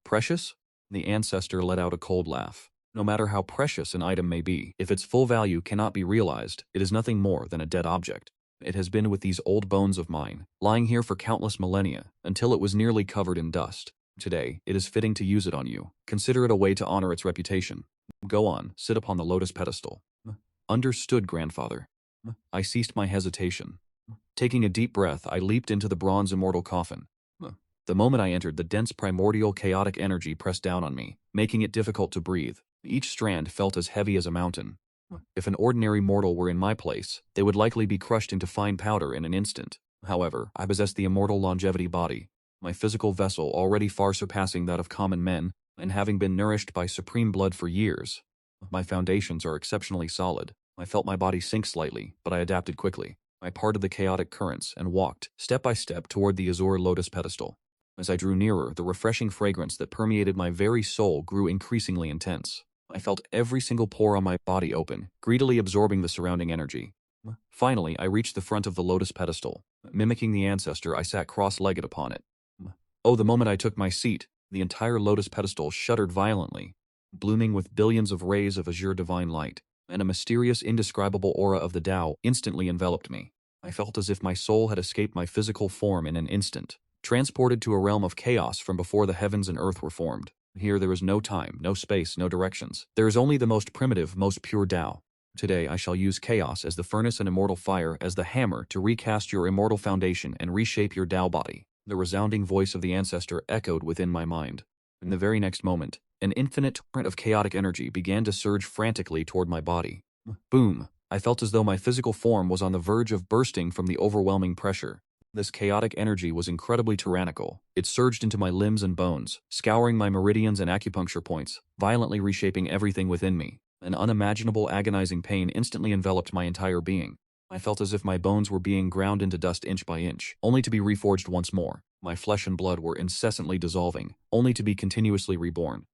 Speaker 1: Precious? The ancestor let out a cold laugh. No matter how precious an item may be, if its full value cannot be realized, it is nothing more than a dead object. It has been with these old bones of mine, lying here for countless millennia, until it was nearly covered in dust. Today, it is fitting to use it on you. Consider it a way to honor its reputation. Go on, sit upon the lotus pedestal. Understood, grandfather. I ceased my hesitation. Taking a deep breath, I leaped into the bronze immortal coffin. The moment I entered, the dense primordial chaotic energy pressed down on me, making it difficult to breathe. Each strand felt as heavy as a mountain. If an ordinary mortal were in my place, they would likely be crushed into fine powder in an instant. However, I possessed the immortal longevity body, my physical vessel already far surpassing that of common men, and having been nourished by supreme blood for years. My foundations are exceptionally solid. I felt my body sink slightly, but I adapted quickly. I parted the chaotic currents and walked, step by step, toward the azure lotus pedestal. As I drew nearer, the refreshing fragrance that permeated my very soul grew increasingly intense. I felt every single pore on my body open, greedily absorbing the surrounding energy. Finally, I reached the front of the lotus pedestal. Mimicking the ancestor, I sat cross-legged upon it. Oh, the moment I took my seat, the entire lotus pedestal shuddered violently, blooming with billions of rays of azure divine light, and a mysterious, indescribable aura of the Tao instantly enveloped me. I felt as if my soul had escaped my physical form in an instant, transported to a realm of chaos from before the heavens and earth were formed. Here there is no time, no space, no directions. There is only the most primitive, most pure Tao. Today I shall use chaos as the furnace and immortal fire as the hammer to recast your immortal foundation and reshape your Tao body. The resounding voice of the ancestor echoed within my mind. In the very next moment, an infinite torrent of chaotic energy began to surge frantically toward my body. Boom! I felt as though my physical form was on the verge of bursting from the overwhelming pressure. This chaotic energy was incredibly tyrannical. It surged into my limbs and bones, scouring my meridians and acupuncture points, violently reshaping everything within me. An unimaginable agonizing pain instantly enveloped my entire being. I felt as if my bones were being ground into dust inch by inch, only to be reforged once more. My flesh and blood were incessantly dissolving, only to be continuously reborn.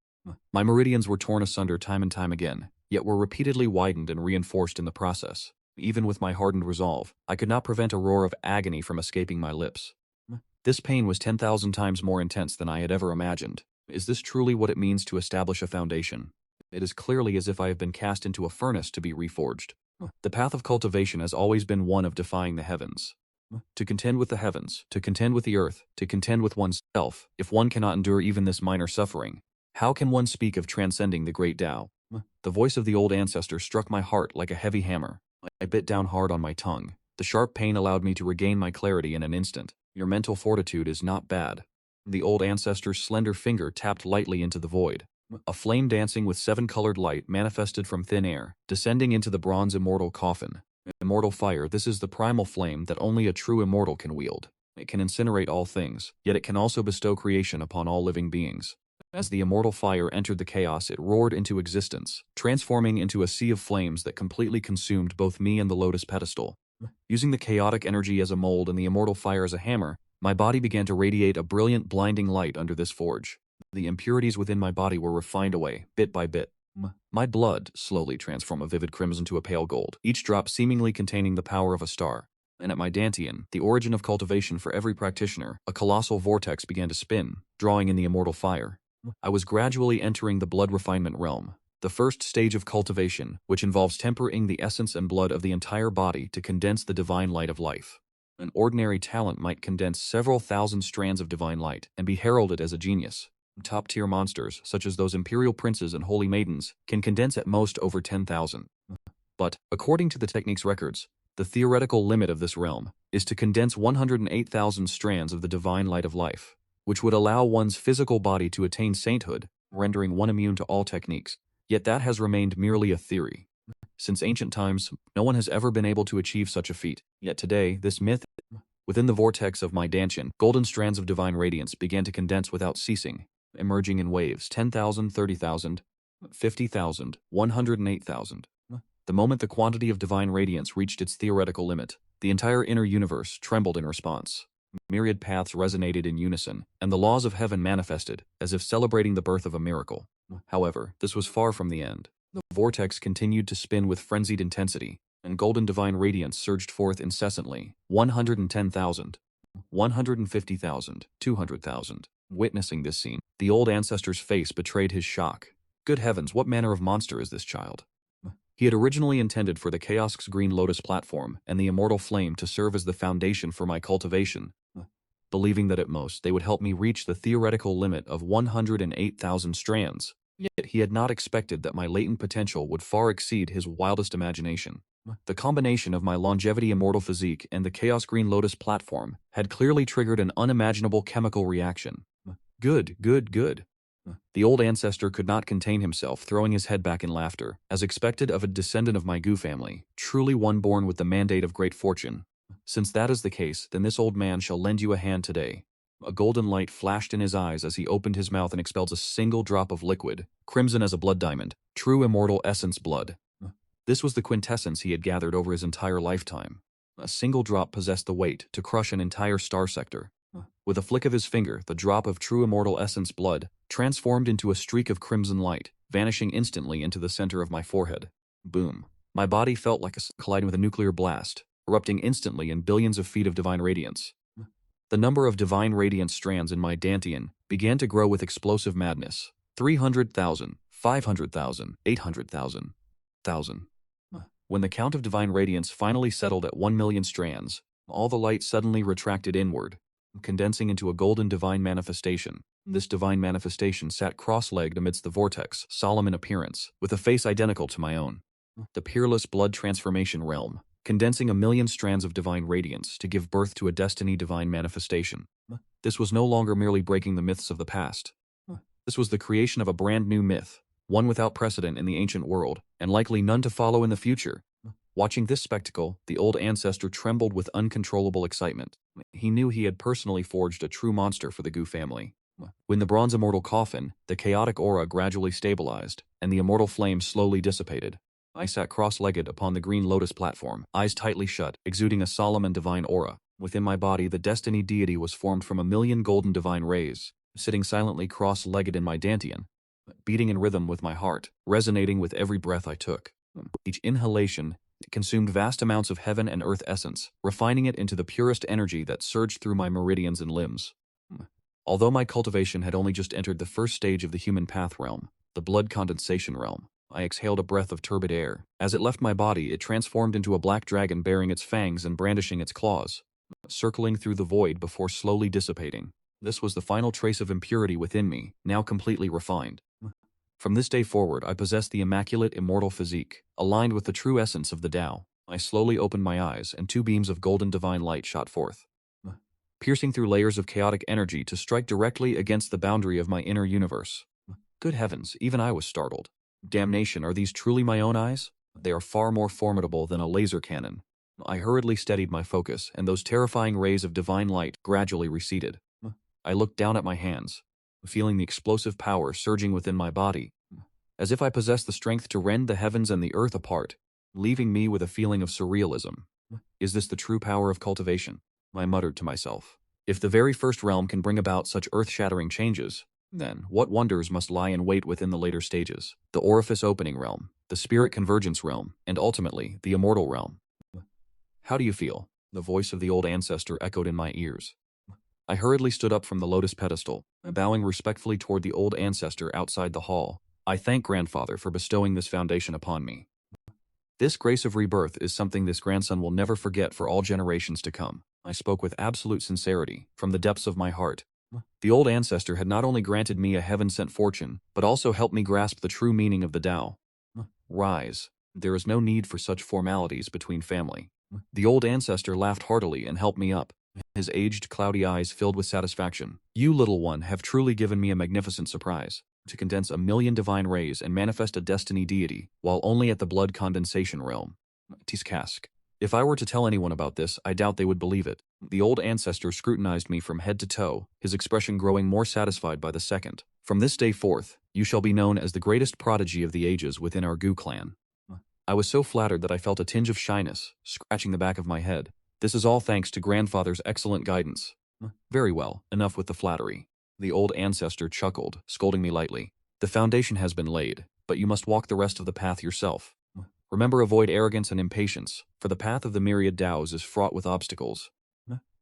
Speaker 1: My meridians were torn asunder time and time again, yet were repeatedly widened and reinforced in the process. Even with my hardened resolve, I could not prevent a roar of agony from escaping my lips. This pain was 10,000 times more intense than I had ever imagined. Is this truly what it means to establish a foundation? It is clearly as if I have been cast into a furnace to be reforged. The path of cultivation has always been one of defying the heavens. To contend with the heavens, to contend with the earth, to contend with oneself. If one cannot endure even this minor suffering, how can one speak of transcending the great Tao? The voice of the old ancestor struck my heart like a heavy hammer. I bit down hard on my tongue. The sharp pain allowed me to regain my clarity in an instant. Your mental fortitude is not bad. The old ancestor's slender finger tapped lightly into the void. A flame dancing with 7-colored light manifested from thin air, descending into the bronze immortal coffin. Immortal fire, this is the primal flame that only a true immortal can wield. It can incinerate all things, yet it can also bestow creation upon all living beings. As the immortal fire entered the chaos, it roared into existence, transforming into a sea of flames that completely consumed both me and the lotus pedestal. Using the chaotic energy as a mold and the immortal fire as a hammer, my body began to radiate a brilliant, blinding light under this forge. The impurities within my body were refined away, bit by bit. My blood slowly transformed a vivid crimson to a pale gold, each drop seemingly containing the power of a star. And at my dantian, the origin of cultivation for every practitioner, a colossal vortex began to spin, drawing in the immortal fire. I was gradually entering the blood refinement realm, the first stage of cultivation, which involves tempering the essence and blood of the entire body to condense the divine light of life. An ordinary talent might condense several thousand strands of divine light and be heralded as a genius. Top-tier monsters, such as those imperial princes and holy maidens, can condense at most over 10,000. But, according to the technique's records, the theoretical limit of this realm is to condense 108,000 strands of the divine light of life, which would allow one's physical body to attain sainthood, rendering one immune to all techniques. Yet that has remained merely a theory. Since ancient times, no one has ever been able to achieve such a feat. Yet today, this myth, within the vortex of my dantian, golden strands of divine radiance began to condense without ceasing, emerging in waves 10,000, 30,000, 50,000, 108,000. The moment the quantity of divine radiance reached its theoretical limit, the entire inner universe trembled in response. Myriad paths resonated in unison, and the laws of heaven manifested, as if celebrating the birth of a miracle. However, this was far from the end. The vortex continued to spin with frenzied intensity, and golden divine radiance surged forth incessantly. 110,000, 150,000, 200,000. Witnessing this scene, the old ancestor's face betrayed his shock. Good heavens, what manner of monster is this child? He had originally intended for the Chaos's Green Lotus platform and the immortal flame to serve as the foundation for my cultivation, believing that at most they would help me reach the theoretical limit of 108,000 strands. Yet he had not expected that my latent potential would far exceed his wildest imagination. The combination of my longevity immortal physique and the Chaos Green Lotus platform had clearly triggered an unimaginable chemical reaction. Good, good, good. The old ancestor could not contain himself, throwing his head back in laughter, as expected of a descendant of my Gu family, truly one born with the mandate of great fortune. Since that is the case, then this old man shall lend you a hand today. A golden light flashed in his eyes as he opened his mouth and expelled a single drop of liquid, crimson as a blood diamond, true immortal essence blood. This was the quintessence he had gathered over his entire lifetime. A single drop possessed the weight to crush an entire star sector. With a flick of his finger, the drop of true immortal essence blood transformed into a streak of crimson light, vanishing instantly into the center of my forehead. Boom. My body felt like colliding with a nuclear blast, erupting instantly in billions of feet of divine radiance. The number of divine radiance strands in my dantian began to grow with explosive madness. 300,000, 500,000, 800,000, 1,000. When the count of divine radiance finally settled at 1,000,000 strands, all the light suddenly retracted inward, condensing into a golden divine manifestation. This divine manifestation sat cross-legged amidst the vortex, solemn in appearance, with a face identical to my own. The peerless blood transformation realm, condensing 1,000,000 strands of divine radiance to give birth to a destiny divine manifestation. This was no longer merely breaking the myths of the past. This was the creation of a brand new myth, one without precedent in the ancient world, and likely none to follow in the future. Watching this spectacle, the old ancestor trembled with uncontrollable excitement. He knew he had personally forged a true monster for the Gu family. When the bronze immortal coffin, the chaotic aura gradually stabilized, and the immortal flame slowly dissipated, I sat cross-legged upon the green lotus platform, eyes tightly shut, exuding a solemn and divine aura. Within my body, the destiny deity was formed from 1,000,000 golden divine rays, sitting silently cross-legged in my dantian, beating in rhythm with my heart, resonating with every breath I took. Each inhalation consumed vast amounts of heaven and earth essence, refining it into the purest energy that surged through my meridians and limbs. Although my cultivation had only just entered the first stage of the human path realm, the blood condensation realm, I exhaled a breath of turbid air. As it left my body, it transformed into a black dragon bearing its fangs and brandishing its claws, circling through the void before slowly dissipating. This was the final trace of impurity within me, now completely refined. From this day forward, I possessed the immaculate immortal physique, aligned with the true essence of the Tao. I slowly opened my eyes, and 2 beams of golden divine light shot forth, piercing through layers of chaotic energy to strike directly against the boundary of my inner universe. Good heavens, even I was startled. Damnation, are these truly my own eyes? They are far more formidable than a laser cannon. I hurriedly steadied my focus, and those terrifying rays of divine light gradually receded. I looked down at my hands, feeling the explosive power surging within my body, as if I possessed the strength to rend the heavens and the earth apart, leaving me with a feeling of surrealism. Is this the true power of cultivation? I muttered to myself. If the very first realm can bring about such earth-shattering changes, then what wonders must lie in wait within the later stages? The orifice opening realm, the spirit convergence realm, and ultimately, the immortal realm. How do you feel? The voice of the old ancestor echoed in my ears. I hurriedly stood up from the lotus pedestal, bowing respectfully toward the old ancestor outside the hall. I thank Grandfather for bestowing this foundation upon me. This grace of rebirth is something this grandson will never forget for all generations to come. I spoke with absolute sincerity, from the depths of my heart. The old ancestor had not only granted me a heaven-sent fortune, but also helped me grasp the true meaning of the Tao. Rise. There is no need for such formalities between family. The old ancestor laughed heartily and helped me up, his aged, cloudy eyes filled with satisfaction. You, little one, have truly given me a magnificent surprise. To condense 1,000,000 divine rays and manifest a destiny deity, while only at the blood condensation realm. Tiskask. If I were to tell anyone about this, I doubt they would believe it. The old ancestor scrutinized me from head to toe, his expression growing more satisfied by the second. From this day forth, you shall be known as the greatest prodigy of the ages within our Gu clan. I was so flattered that I felt a tinge of shyness, scratching the back of my head. This is all thanks to Grandfather's excellent guidance. Very well, enough with the flattery. The old ancestor chuckled, scolding me lightly. The foundation has been laid, but you must walk the rest of the path yourself. Remember, avoid arrogance and impatience, for the path of the myriad Taos is fraught with obstacles.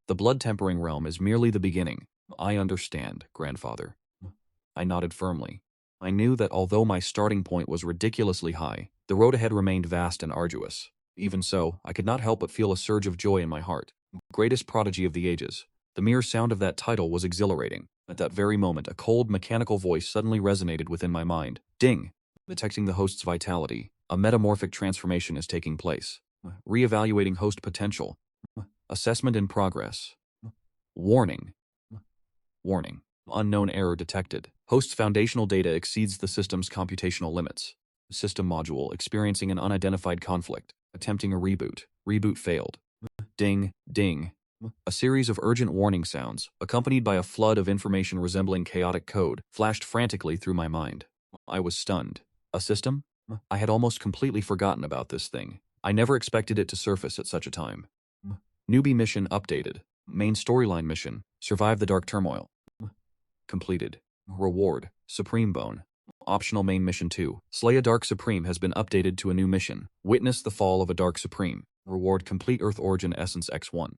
Speaker 1: The blood-tempering realm is merely the beginning. I understand, Grandfather. I nodded firmly. I knew that although my starting point was ridiculously high, the road ahead remained vast and arduous. Even so, I could not help but feel a surge of joy in my heart. Greatest prodigy of the ages. The mere sound of that title was exhilarating. At that very moment, a cold, mechanical voice suddenly resonated within my mind. Ding! Detecting the host's vitality. A metamorphic transformation is taking place. Re-evaluating host potential. Assessment in progress. Warning. Warning. Unknown error detected. Host's foundational data exceeds the system's computational limits. System module experiencing an unidentified conflict. Attempting a reboot. Reboot failed. Ding, ding. A series of urgent warning sounds, accompanied by a flood of information resembling chaotic code, flashed frantically through my mind. I was stunned. A system? I had almost completely forgotten about this thing. I never expected it to surface at such a time. Newbie mission updated. Main storyline mission. Survive the dark turmoil. Completed. Reward. Supreme Bone. Optional main mission 2. Slay a Dark Supreme has been updated to a new mission. Witness the fall of a Dark Supreme. Reward Complete Earth Origin Essence X1.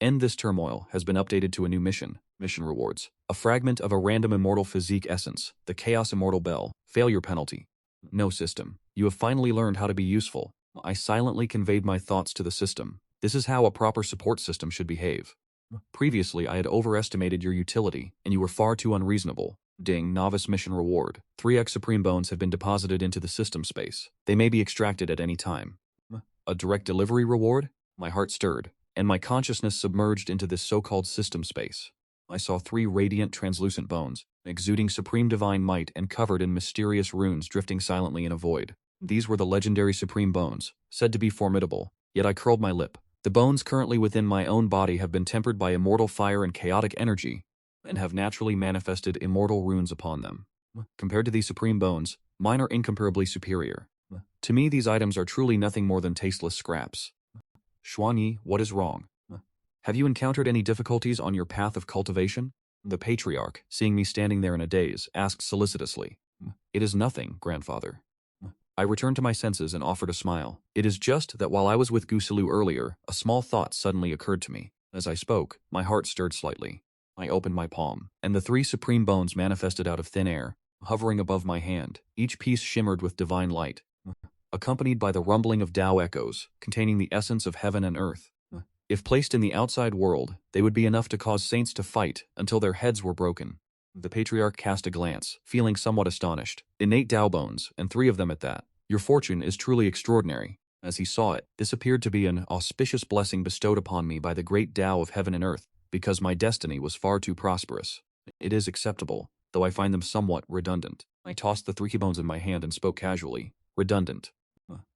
Speaker 1: End This Turmoil has been updated to a new mission. Mission rewards. A fragment of a random immortal physique essence. The Chaos Immortal Bell. Failure penalty. No system. You have finally learned how to be useful. I silently conveyed my thoughts to the system. This is how a proper support system should behave. Previously, I had overestimated your utility, and you were far too unreasonable. Ding, novice mission reward. 3x Supreme Bones have been deposited into the system space. They may be extracted at any time. A direct delivery reward? My heart stirred, and my consciousness submerged into this so-called system space. I saw 3 radiant, translucent bones, exuding supreme divine might and covered in mysterious runes drifting silently in a void. These were the legendary Supreme Bones, said to be formidable, yet I curled my lip. The bones currently within my own body have been tempered by immortal fire and chaotic energy, and have naturally manifested immortal runes upon them. Compared to these Supreme Bones, mine are incomparably superior. To me, these items are truly nothing more than tasteless scraps. Xuanyi, what is wrong? Have you encountered any difficulties on your path of cultivation? The patriarch, seeing me standing there in a daze, asked solicitously. It is nothing, Grandfather. I returned to my senses and offered a smile. It is just that while I was with Gusilu earlier, a small thought suddenly occurred to me. As I spoke, my heart stirred slightly. I opened my palm, and the 3 Supreme Bones manifested out of thin air, hovering above my hand. Each piece shimmered with divine light, accompanied by the rumbling of Tao echoes, containing the essence of heaven and earth. If placed in the outside world, they would be enough to cause saints to fight until their heads were broken. The patriarch cast a glance, feeling somewhat astonished. Innate Tao bones, and 3 of them at that. Your fortune is truly extraordinary. As he saw it, this appeared to be an auspicious blessing bestowed upon me by the great Tao of heaven and earth, because my destiny was far too prosperous. It is acceptable, though I find them somewhat redundant. I tossed the 3 bones in my hand and spoke casually. Redundant.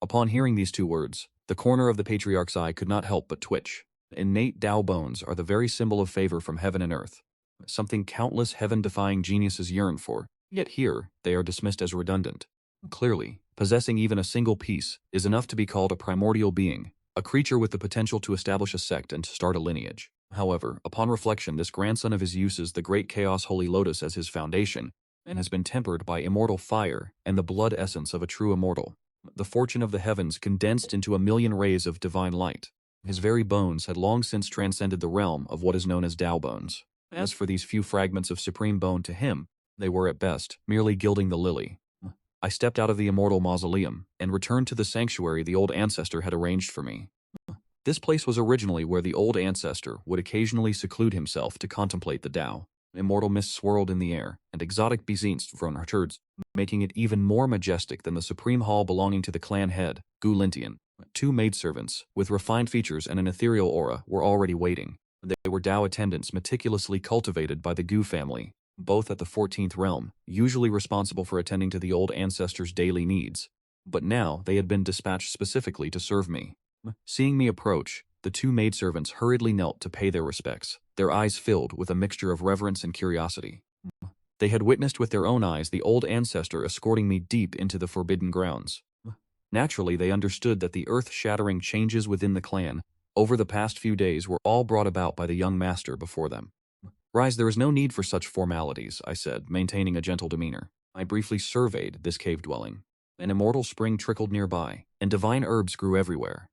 Speaker 1: Upon hearing these 2 words, the corner of the patriarch's eye could not help but twitch. Innate Tao bones are the very symbol of favor from heaven and earth, something countless heaven-defying geniuses yearn for. Yet here, they are dismissed as redundant. Clearly, possessing even a single piece is enough to be called a primordial being, a creature with the potential to establish a sect and to start a lineage. However, upon reflection, this grandson of his uses the great chaos holy lotus as his foundation, and has been tempered by immortal fire and the blood essence of a true immortal. The fortune of the heavens condensed into a million rays of divine light. His very bones had long since transcended the realm of what is known as Tao bones. As for these few fragments of supreme bone to him, they were at best merely gilding the lily. I stepped out of the immortal mausoleum and returned to the sanctuary the old ancestor had arranged for me. This place was originally where the old ancestor would occasionally seclude himself to contemplate the Tao. Immortal mist swirled in the air, and exotic bezienst from herds, making it even more majestic than the supreme hall belonging to the clan head, Gu Lintian. 2 maidservants, with refined features and an ethereal aura, were already waiting. They were Tao attendants meticulously cultivated by the Gu family, both at the 14th realm, usually responsible for attending to the old ancestor's daily needs. But now they had been dispatched specifically to serve me. Seeing me approach, the 2 maidservants hurriedly knelt to pay their respects, their eyes filled with a mixture of reverence and curiosity. They had witnessed with their own eyes the old ancestor escorting me deep into the forbidden grounds. Naturally, they understood that the earth-shattering changes within the clan over the past few days were all brought about by the young master before them. "Rise, there is no need for such formalities," I said, maintaining a gentle demeanor. I briefly surveyed this cave dwelling. An immortal spring trickled nearby, and divine herbs grew everywhere.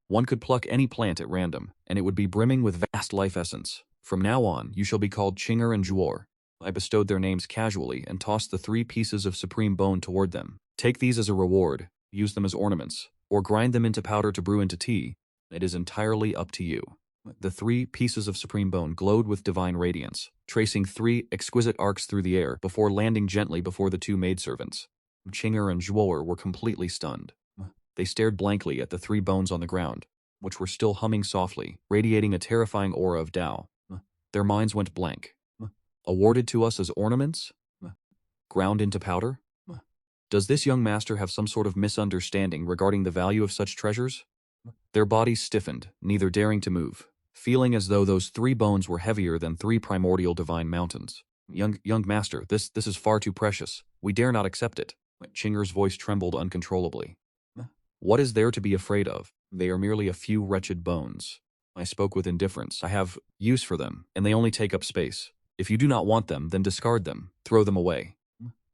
Speaker 1: One could pluck any plant at random, and it would be brimming with vast life essence. "From now on, you shall be called Chinger and Juor." I bestowed their names casually and tossed the 3 pieces of supreme bone toward them. "Take these as a reward, use them as ornaments, or grind them into powder to brew into tea. It is entirely up to you." The 3 pieces of supreme bone glowed with divine radiance, tracing 3 exquisite arcs through the air before landing gently before the 2 maidservants. Chinger and Juor were completely stunned. They stared blankly at the 3 bones on the ground, which were still humming softly, radiating a terrifying aura of Tao. Their minds went blank. Awarded to us as ornaments? Ground into powder? Does this young master have some sort of misunderstanding regarding the value of such treasures? Their bodies stiffened, neither daring to move, feeling as though those 3 bones were heavier than 3 primordial divine mountains. Young master, this is far too precious. We dare not accept it." Chinger's voice trembled uncontrollably. "What is there to be afraid of? They are merely a few wretched bones." I spoke with indifference. "I have use for them, and they only take up space. If you do not want them, then discard them, throw them away."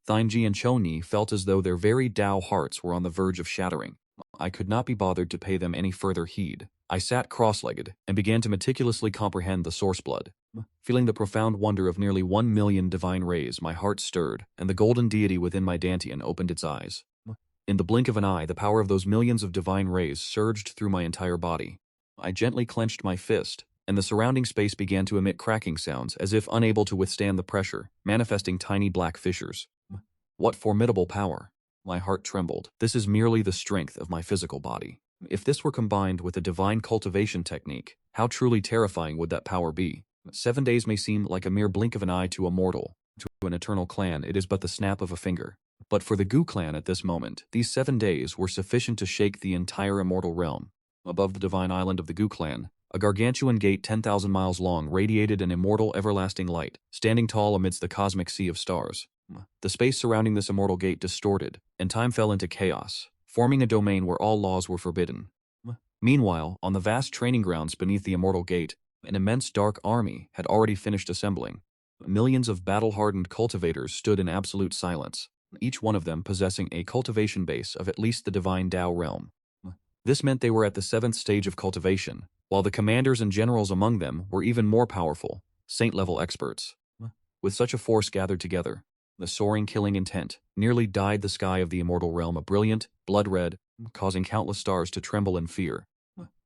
Speaker 1: Thainji and Choni felt as though their very Tao hearts were on the verge of shattering. I could not be bothered to pay them any further heed. I sat cross-legged and began to meticulously comprehend the source blood. Feeling the profound wonder of nearly 1 million divine rays, my heart stirred, and the golden deity within my dantian opened its eyes. In the blink of an eye, the power of those millions of divine rays surged through my entire body. I gently clenched my fist, and the surrounding space began to emit cracking sounds as if unable to withstand the pressure, manifesting tiny black fissures. What formidable power! My heart trembled. This is merely the strength of my physical body. If this were combined with a divine cultivation technique, how truly terrifying would that power be? 7 days may seem like a mere blink of an eye to a mortal. To an eternal clan, it is but the snap of a finger. But for the Gu clan at this moment, these 7 days were sufficient to shake the entire immortal realm. Above the divine island of the Gu clan, a gargantuan gate 10,000 miles long radiated an immortal everlasting light, standing tall amidst the cosmic sea of stars. The space surrounding this immortal gate distorted, and time fell into chaos, forming a domain where all laws were forbidden. Meanwhile, on the vast training grounds beneath the immortal gate, an immense dark army had already finished assembling. Millions of battle-hardened cultivators stood in absolute silence, each one of them possessing a cultivation base of at least the divine Tao realm. This meant they were at the 7th stage of cultivation, while the commanders and generals among them were even more powerful, saint-level experts. With such a force gathered together, the soaring killing intent nearly dyed the sky of the immortal realm a brilliant, blood red, causing countless stars to tremble in fear.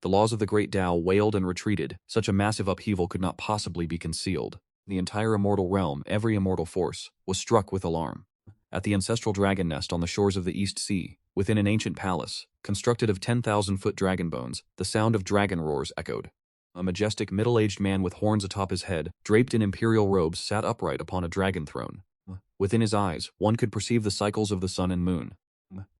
Speaker 1: The laws of the great Tao wailed and retreated. Such a massive upheaval could not possibly be concealed. The entire immortal realm, every immortal force, was struck with alarm. At the ancestral dragon nest on the shores of the East Sea, within an ancient palace, constructed of 10,000-foot dragon bones, the sound of dragon roars echoed. A majestic middle-aged man with horns atop his head, draped in imperial robes, sat upright upon a dragon throne. Within his eyes, one could perceive the cycles of the sun and moon.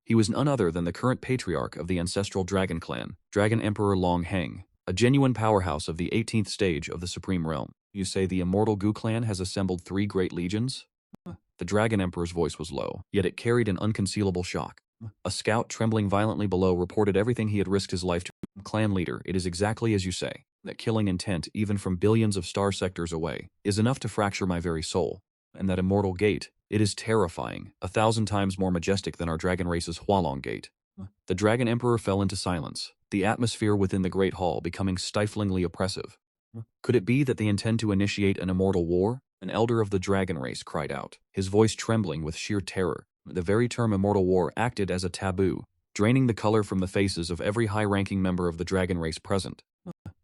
Speaker 1: He was none other than the current patriarch of the ancestral dragon clan, Dragon Emperor Long Heng, a genuine powerhouse of the 18th stage of the Supreme Realm. "You say the immortal Gu clan has assembled 3 great legions?" The Dragon Emperor's voice was low, yet it carried an unconcealable shock. A scout trembling violently below reported everything he had risked his life to. Clan leader, it is exactly as you say. That killing intent, even from billions of star sectors away, is enough to fracture my very soul. And that immortal gate, it is terrifying, 1,000 times more majestic than our dragon race's Hualong gate. The Dragon Emperor fell into silence, the atmosphere within the Great Hall becoming stiflingly oppressive. Could it be that they intend to initiate an immortal war? An elder of the dragon race cried out, his voice trembling with sheer terror. The very term immortal war acted as a taboo, draining the color from the faces of every high-ranking member of the dragon race present.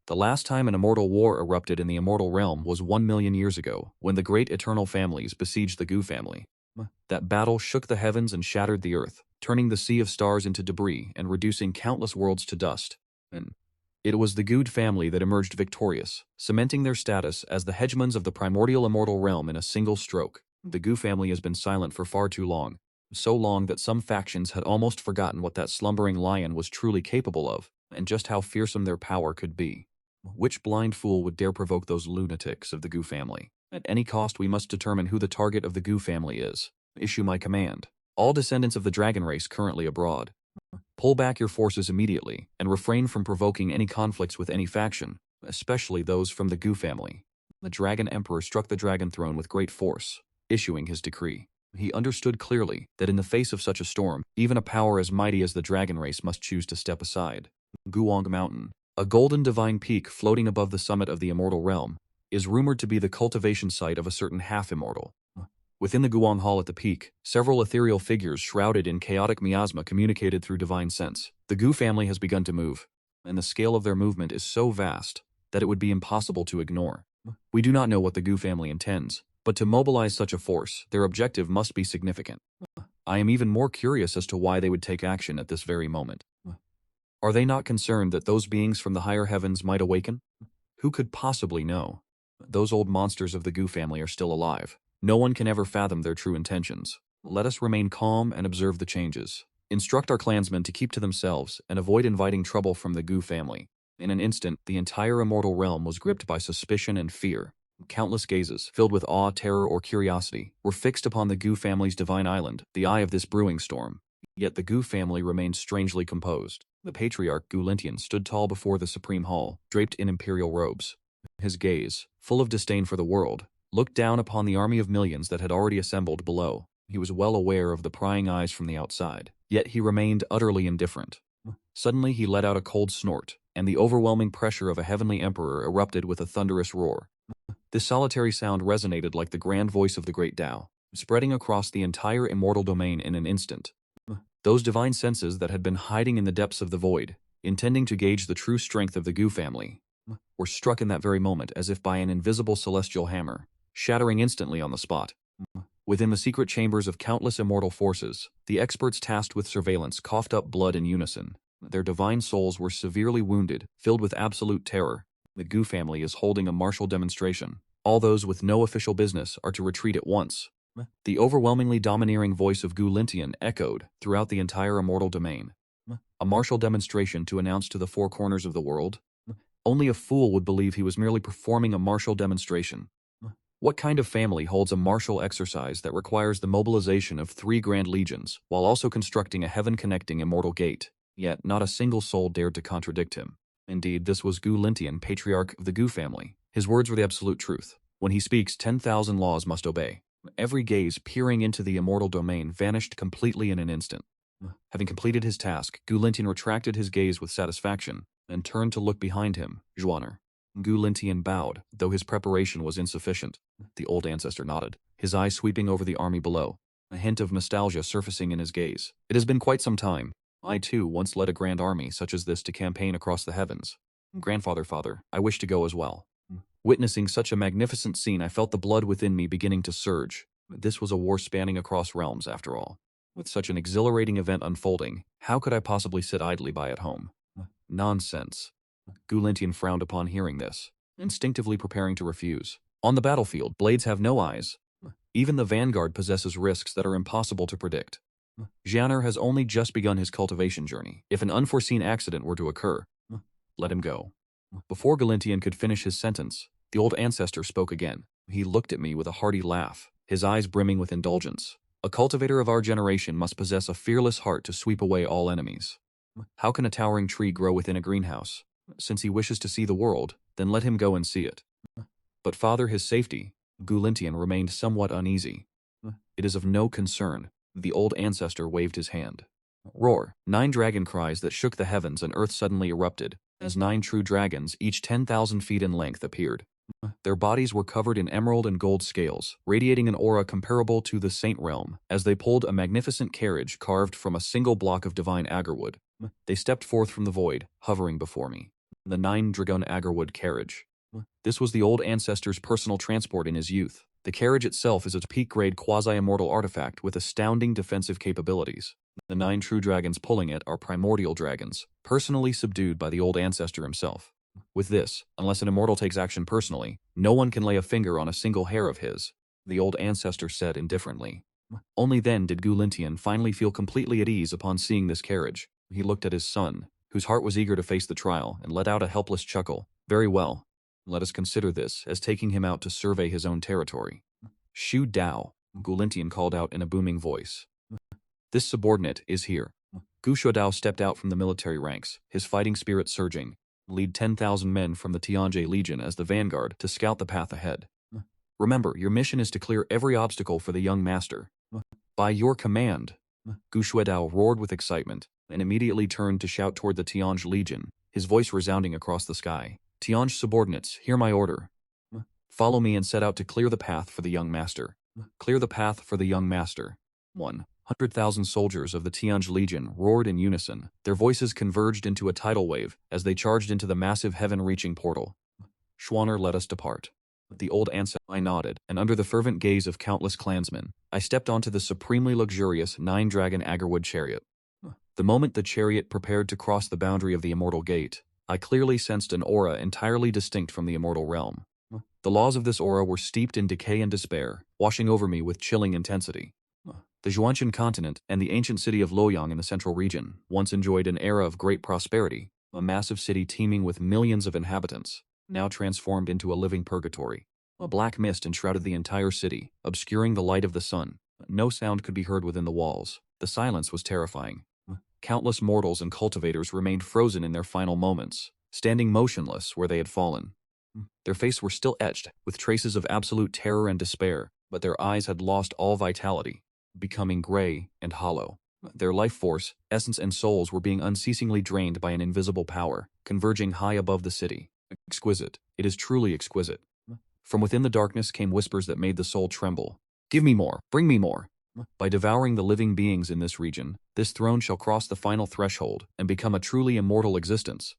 Speaker 1: The last time an immortal war erupted in the immortal realm was 1 million years ago, when the great eternal families besieged the Gu family. That battle shook the heavens and shattered the earth, turning the sea of stars into debris and reducing countless worlds to dust. And it was the Good family that emerged victorious, cementing their status as the hegemons of the primordial immortal realm in a single stroke. The Gu family has been silent for far too long, so long that some factions had almost forgotten what that slumbering lion was truly capable of, and just how fearsome their power could be. Which blind fool would dare provoke those lunatics of the Gu family? At any cost we must determine who the target of the Gu family is. Issue my command. All descendants of the dragon race currently abroad. Pull back your forces immediately, and refrain from provoking any conflicts with any faction, especially those from the Gu family. The Dragon Emperor struck the dragon throne with great force, issuing his decree. He understood clearly that in the face of such a storm, even a power as mighty as the dragon race must choose to step aside. Guang Mountain, a golden divine peak floating above the summit of the immortal realm, is rumored to be the cultivation site of a certain half-immortal. Within the Guang Hall at the peak, several ethereal figures shrouded in chaotic miasma communicated through divine sense. The Gu family has begun to move, and the scale of their movement is so vast that it would be impossible to ignore. We do not know what the Gu family intends, but to mobilize such a force, their objective must be significant. I am even more curious as to why they would take action at this very moment. Are they not concerned that those beings from the higher heavens might awaken? Who could possibly know? Those old monsters of the Gu family are still alive. No one can ever fathom their true intentions. Let us remain calm and observe the changes. Instruct our clansmen to keep to themselves and avoid inviting trouble from the Gu family. In an instant, the entire immortal realm was gripped by suspicion and fear. Countless gazes, filled with awe, terror, or curiosity, were fixed upon the Gu family's divine island, the eye of this brewing storm. Yet the Gu family remained strangely composed. The patriarch Gu Lintian stood tall before the supreme hall, draped in imperial robes. His gaze, full of disdain for the world, looked down upon the army of millions that had already assembled below. He was well aware of the prying eyes from the outside, yet he remained utterly indifferent. Suddenly he let out a cold snort, and the overwhelming pressure of a heavenly emperor erupted with a thunderous roar. This solitary sound resonated like the grand voice of the great Tao, spreading across the entire immortal domain in an instant. Those divine senses that had been hiding in the depths of the void, intending to gauge the true strength of the Gu family, were struck in that very moment as if by an invisible celestial hammer, shattering instantly on the spot. Within the secret chambers of countless immortal forces, the experts tasked with surveillance coughed up blood in unison. Their divine souls were severely wounded, filled with absolute terror. The Gu family is holding a martial demonstration. All those with no official business are to retreat at once. The overwhelmingly domineering voice of Gu Lintian echoed throughout the entire immortal domain. A martial demonstration to announce to the four corners of the world? Only a fool would believe he was merely performing a martial demonstration. What kind of family holds a martial exercise that requires the mobilization of 3 grand legions, while also constructing a heaven-connecting immortal gate? Yet not a single soul dared to contradict him. Indeed, this was Gu Lintian, patriarch of the Gu family. His words were the absolute truth. When he speaks, 10,000 laws must obey. Every gaze peering into the immortal domain vanished completely in an instant. Having completed his task, Gu Lintian retracted his gaze with satisfaction, and turned to look behind him. Zhuaner. Gu Lintian bowed, though his preparation was insufficient. The old ancestor nodded, his eyes sweeping over the army below, a hint of nostalgia surfacing in his gaze. It has been quite some time. I too once led a grand army such as this to campaign across the heavens. Father, I wish to go as well. Witnessing such a magnificent scene, I felt the blood within me beginning to surge. This was a war spanning across realms, after all. With such an exhilarating event unfolding, how could I possibly sit idly by at home? Nonsense. Gu Lintian frowned upon hearing this, instinctively preparing to refuse. On the battlefield, blades have no eyes. Even the vanguard possesses risks that are impossible to predict. Zhuaner has only just begun his cultivation journey. If an unforeseen accident were to occur, let him go. Before Gu Lintian could finish his sentence, the old ancestor spoke again. He looked at me with a hearty laugh, his eyes brimming with indulgence. A cultivator of our generation must possess a fearless heart to sweep away all enemies. How can a towering tree grow within a greenhouse? Since he wishes to see the world, then let him go and see it. But father, his safety. Gulintian remained somewhat uneasy. It is of no concern. The old ancestor waved his hand. Roar. 9 dragon cries that shook the heavens and earth suddenly erupted, as 9 true dragons, each 10,000 feet in length, appeared. Their bodies were covered in emerald and gold scales, radiating an aura comparable to the Saint Realm, as they pulled a magnificent carriage carved from a single block of divine agarwood. They stepped forth from the void, hovering before me. The 9 dragon agarwood carriage. This was the old ancestor's personal transport in his youth. The carriage itself is a peak-grade quasi-immortal artifact with astounding defensive capabilities. The 9 true dragons pulling it are primordial dragons, personally subdued by the old ancestor himself. With this, unless an immortal takes action personally, no one can lay a finger on a single hair of his, the old ancestor said indifferently. Only then did Gulintian finally feel completely at ease upon seeing this carriage. He looked at his son, whose heart was eager to face the trial, and let out a helpless chuckle. Very well. Let us consider this as taking him out to survey his own territory. Shu Dao, Gulintian called out in a booming voice. This subordinate is here. Gu Shuadao stepped out from the military ranks, his fighting spirit surging. Lead 10,000 men from the Tianjie Legion as the vanguard to scout the path ahead. Remember, your mission is to clear every obstacle for the young master. By your command. Gu Shuadao roared with excitement, and immediately turned to shout toward the Tianjie Legion, his voice resounding across the sky. Tianjie subordinates, hear my order. Follow me and set out to clear the path for the young master. Clear the path for the young master. 100,000 soldiers of the Tianjie Legion roared in unison. Their voices converged into a tidal wave as they charged into the massive heaven-reaching portal. Schwanner, let us depart. The old ancestor. I nodded, and under the fervent gaze of countless clansmen, I stepped onto the supremely luxurious 9-dragon agarwood chariot. The moment the chariot prepared to cross the boundary of the immortal gate, I clearly sensed an aura entirely distinct from the immortal realm. The laws of this aura were steeped in decay and despair, washing over me with chilling intensity. The Zhuanshan continent and the ancient city of Luoyang in the central region once enjoyed an era of great prosperity, a massive city teeming with millions of inhabitants, now transformed into a living purgatory. A black mist enshrouded the entire city, obscuring the light of the sun. No sound could be heard within the walls. The silence was terrifying. Countless mortals and cultivators remained frozen in their final moments, standing motionless where they had fallen. Their faces were still etched with traces of absolute terror and despair, but their eyes had lost all vitality, becoming gray and hollow. Their life force, essence and souls were being unceasingly drained by an invisible power, converging high above the city. Exquisite. It is truly exquisite. From within the darkness came whispers that made the soul tremble. Give me more. Bring me more. By devouring the living beings in this region, this throne shall cross the final threshold and become a truly immortal existence.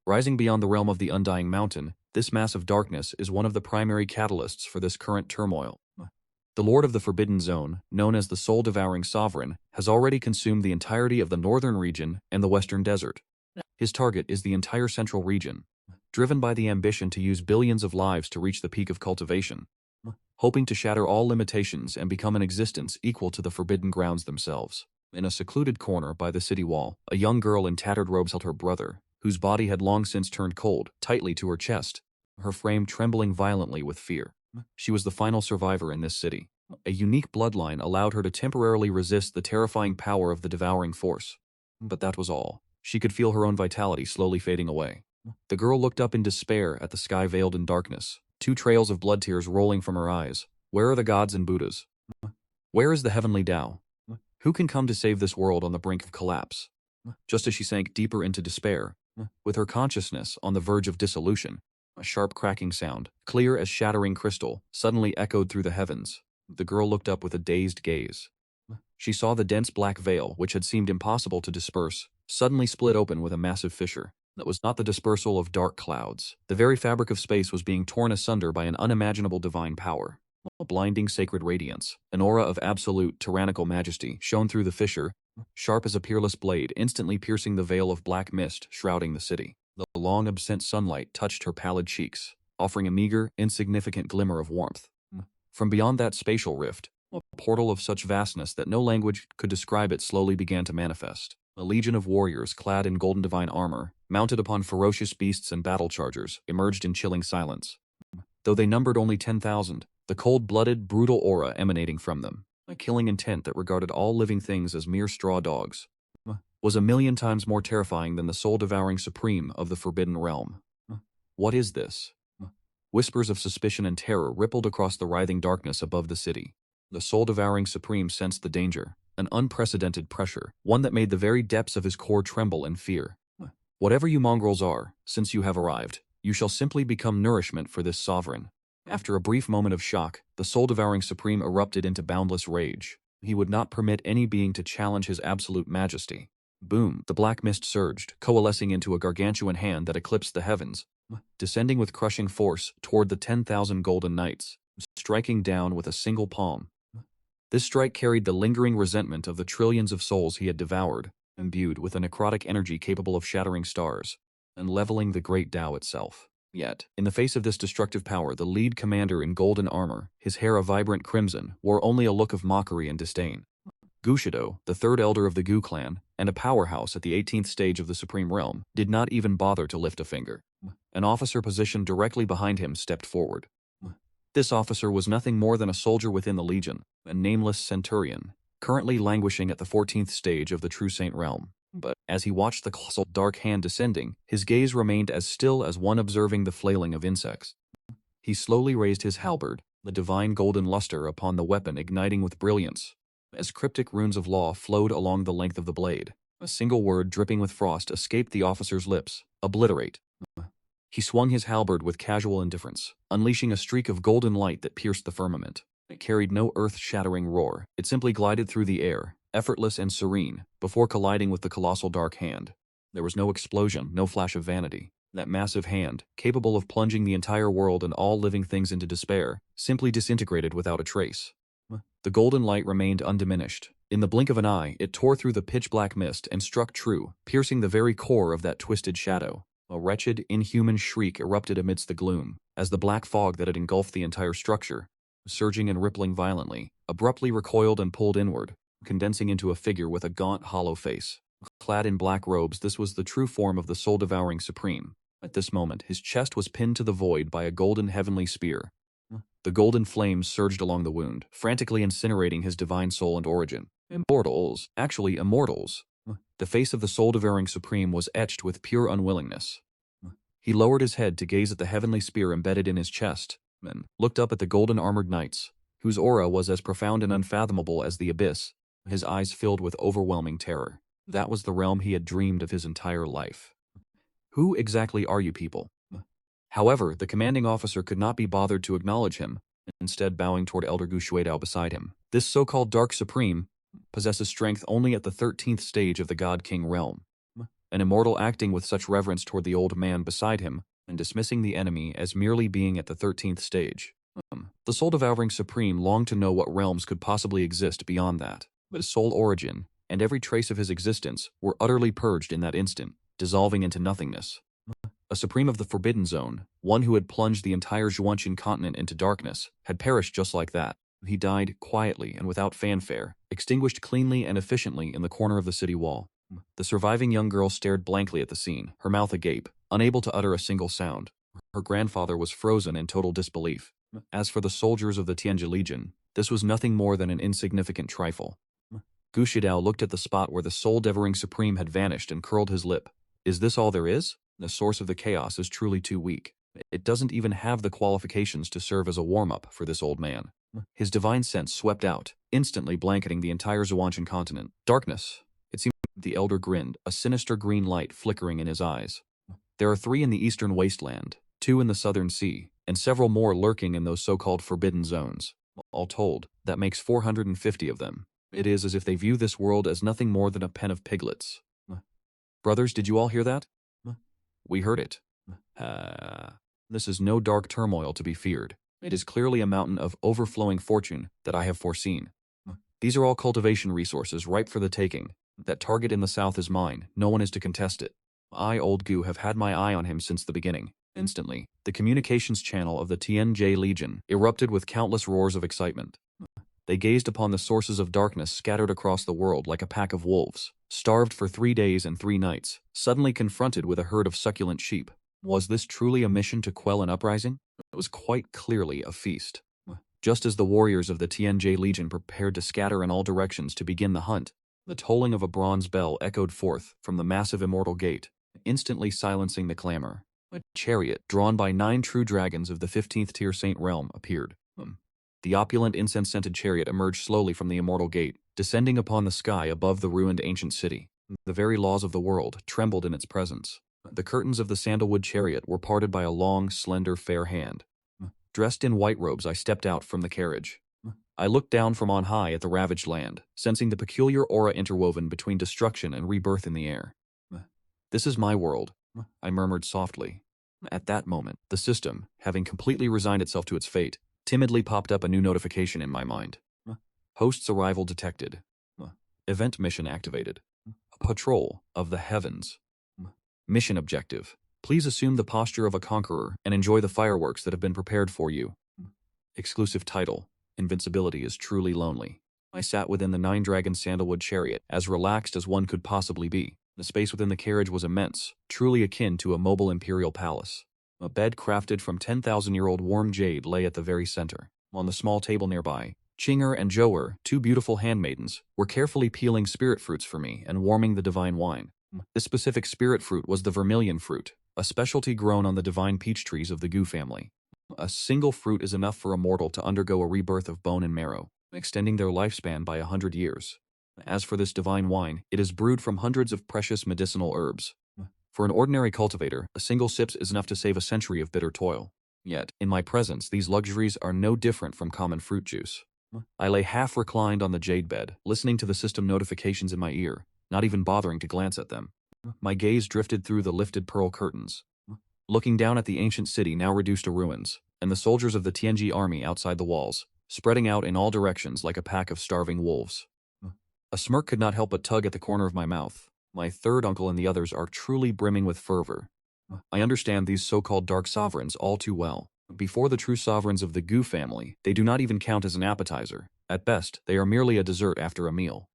Speaker 1: Rising beyond the realm of the undying mountain, this mass of darkness is one of the primary catalysts for this current turmoil. The Lord of the Forbidden Zone, known as the Soul-Devouring Sovereign, has already consumed the entirety of the northern region and the western desert. His target is the entire central region, driven by the ambition to use billions of lives to reach the peak of cultivation, hoping to shatter all limitations and become an existence equal to the Forbidden Grounds themselves. In a secluded corner by the city wall, a young girl in tattered robes held her brother, whose body had long since turned cold, tightly to her chest, her frame trembling violently with fear. She was the final survivor in this city. A unique bloodline allowed her to temporarily resist the terrifying power of the devouring force. But that was all. She could feel her own vitality slowly fading away. The girl looked up in despair at the sky veiled in darkness, 2 trails of blood tears rolling from her eyes. Where are the gods and Buddhas? Where is the heavenly Tao? Who can come to save this world on the brink of collapse? Just as she sank deeper into despair, with her consciousness on the verge of dissolution, a sharp cracking sound, clear as shattering crystal, suddenly echoed through the heavens. The girl looked up with a dazed gaze. She saw the dense black veil, which had seemed impossible to disperse, suddenly split open with a massive fissure. That was not the dispersal of dark clouds. The very fabric of space was being torn asunder by an unimaginable divine power. A blinding sacred radiance, an aura of absolute, tyrannical majesty, shone through the fissure, sharp as a peerless blade, instantly piercing the veil of black mist shrouding the city. The long absent sunlight touched her pallid cheeks, offering a meager, insignificant glimmer of warmth. From beyond that spatial rift, a portal of such vastness that no language could describe it slowly began to manifest. A legion of warriors clad in golden divine armor, mounted upon ferocious beasts and battle chargers, emerged in chilling silence. Though they numbered only 10,000, the cold-blooded, brutal aura emanating from them a killing intent that regarded all living things as mere straw dogs, was a million times more terrifying than the soul-devouring supreme of the Forbidden Realm. What is this? Whispers of suspicion and terror rippled across the writhing darkness above the city. The soul-devouring supreme sensed the danger, an unprecedented pressure, one that made the very depths of his core tremble in fear. Whatever you mongrels are, since you have arrived, you shall simply become nourishment for this sovereign. After a brief moment of shock, the soul-devouring supreme erupted into boundless rage. He would not permit any being to challenge his absolute majesty. Boom, the black mist surged, coalescing into a gargantuan hand that eclipsed the heavens, descending with crushing force toward the 10,000 golden knights, striking down with a single palm. This strike carried the lingering resentment of the trillions of souls he had devoured, imbued with a necrotic energy capable of shattering stars, and leveling the great Tao itself. Yet, in the face of this destructive power, the lead commander in golden armor, his hair a vibrant crimson, wore only a look of mockery and disdain. Gushido, the third elder of the Gu clan, and a powerhouse at the 18th stage of the Supreme Realm, did not even bother to lift a finger. An officer positioned directly behind him stepped forward. This officer was nothing more than a soldier within the Legion, a nameless centurion, currently languishing at the 14th stage of the True Saint Realm. But as he watched the colossal dark hand descending, his gaze remained as still as one observing the flailing of insects. He slowly raised his halberd, the divine golden luster upon the weapon igniting with brilliance. As cryptic runes of law flowed along the length of the blade, a single word dripping with frost escaped the officer's lips: obliterate. He swung his halberd with casual indifference, unleashing a streak of golden light that pierced the firmament. It carried no earth-shattering roar, it simply glided through the air, effortless and serene, before colliding with the colossal dark hand. There was no explosion, no flash of vanity. That massive hand, capable of plunging the entire world and all living things into despair, simply disintegrated without a trace. The golden light remained undiminished. In the blink of an eye, it tore through the pitch-black mist and struck true, piercing the very core of that twisted shadow. A wretched, inhuman shriek erupted amidst the gloom, as the black fog that had engulfed the entire structure, surging and rippling violently, abruptly recoiled and pulled inward, condensing into a figure with a gaunt, hollow face. Clad in black robes, this was the true form of the soul-devouring supreme. At this moment, his chest was pinned to the void by a golden heavenly spear. The golden flames surged along the wound, frantically incinerating his divine soul and origin. Immortals, actually immortals. The face of the soul-devouring supreme was etched with pure unwillingness. He lowered his head to gaze at the heavenly spear embedded in his chest, then looked up at the golden-armored knights, whose aura was as profound and unfathomable as the abyss, his eyes filled with overwhelming terror. That was the realm he had dreamed of his entire life. Who exactly are you people? However, the commanding officer could not be bothered to acknowledge him, instead bowing toward Elder Gushuedao beside him. This so-called Dark Supreme possesses strength only at the 13th stage of the God-King realm. An immortal acting with such reverence toward the old man beside him, and dismissing the enemy as merely being at the 13th stage. The soul-devouring supreme longed to know what realms could possibly exist beyond that, but his soul origin, and every trace of his existence, were utterly purged in that instant, dissolving into nothingness. A supreme of the Forbidden Zone, one who had plunged the entire Zhuanqian continent into darkness, had perished just like that. He died quietly and without fanfare, extinguished cleanly and efficiently in the corner of the city wall. The surviving young girl stared blankly at the scene, her mouth agape, unable to utter a single sound. Her grandfather was frozen in total disbelief. As for the soldiers of the Tianjia Legion, this was nothing more than an insignificant trifle. Gushidao looked at the spot where the soul-devouring supreme had vanished and curled his lip. Is this all there is? The source of the chaos is truly too weak. It doesn't even have the qualifications to serve as a warm-up for this old man. His divine sense swept out, instantly blanketing the entire Zhuanqian continent. Darkness. It seemed the elder grinned, a sinister green light flickering in his eyes. There are 3 in the eastern wasteland, 2 in the southern sea, and several more lurking in those so-called forbidden zones. All told, that makes 450 of them. It is as if they view this world as nothing more than a pen of piglets. Brothers, did you all hear that? We heard it. This is no dark turmoil to be feared. It is clearly a mountain of overflowing fortune that I have foreseen. These are all cultivation resources ripe for the taking. That target in the south is mine. No one is to contest it. I, Old Gu, have had my eye on him since the beginning. Instantly, the communications channel of the Tianjia Legion erupted with countless roars of excitement. They gazed upon the sources of darkness scattered across the world like a pack of wolves, starved for 3 days and 3 nights, suddenly confronted with a herd of succulent sheep. Was this truly a mission to quell an uprising? It was quite clearly a feast. Just as the warriors of the TNJ Legion prepared to scatter in all directions to begin the hunt, the tolling of a bronze bell echoed forth from the massive immortal gate, instantly silencing the clamor. A chariot, drawn by 9 true dragons of the 15th tier Saint Realm, appeared. The opulent incense-scented chariot emerged slowly from the immortal gate, descending upon the sky above the ruined ancient city. The very laws of the world trembled in its presence. The curtains of the sandalwood chariot were parted by a long, slender, fair hand. Dressed in white robes, I stepped out from the carriage. I looked down from on high at the ravaged land, sensing the peculiar aura interwoven between destruction and rebirth in the air. "This is my world," I murmured softly. At that moment, the system, having completely resigned itself to its fate, timidly popped up a new notification in my mind. Host's arrival detected. Event mission activated. Patrol of the heavens. Mission objective. Please assume the posture of a conqueror and enjoy the fireworks that have been prepared for you. Exclusive title. Invincibility is truly lonely. I sat within the 9-dragon sandalwood chariot, as relaxed as one could possibly be. The space within the carriage was immense, truly akin to a mobile imperial palace. A bed crafted from 10,000-year-old warm jade lay at the very center. On the small table nearby, Chinger and Joer, 2 beautiful handmaidens, were carefully peeling spirit fruits for me and warming the divine wine. This specific spirit fruit was the vermilion fruit, a specialty grown on the divine peach trees of the Gu family. A single fruit is enough for a mortal to undergo a rebirth of bone and marrow, extending their lifespan by 100 years. As for this divine wine, it is brewed from hundreds of precious medicinal herbs. For an ordinary cultivator, a single sip is enough to save a century of bitter toil. Yet, in my presence, these luxuries are no different from common fruit juice. I lay half reclined on the jade bed, listening to the system notifications in my ear, not even bothering to glance at them. My gaze drifted through the lifted pearl curtains, looking down at the ancient city now reduced to ruins, and the soldiers of the TNG army outside the walls, spreading out in all directions like a pack of starving wolves. A smirk could not help but tug at the corner of my mouth. My third uncle and the others are truly brimming with fervor. I understand these so-called dark sovereigns all too well. Before the true sovereigns of the Gu family, they do not even count as an appetizer. At best, they are merely a dessert after a meal.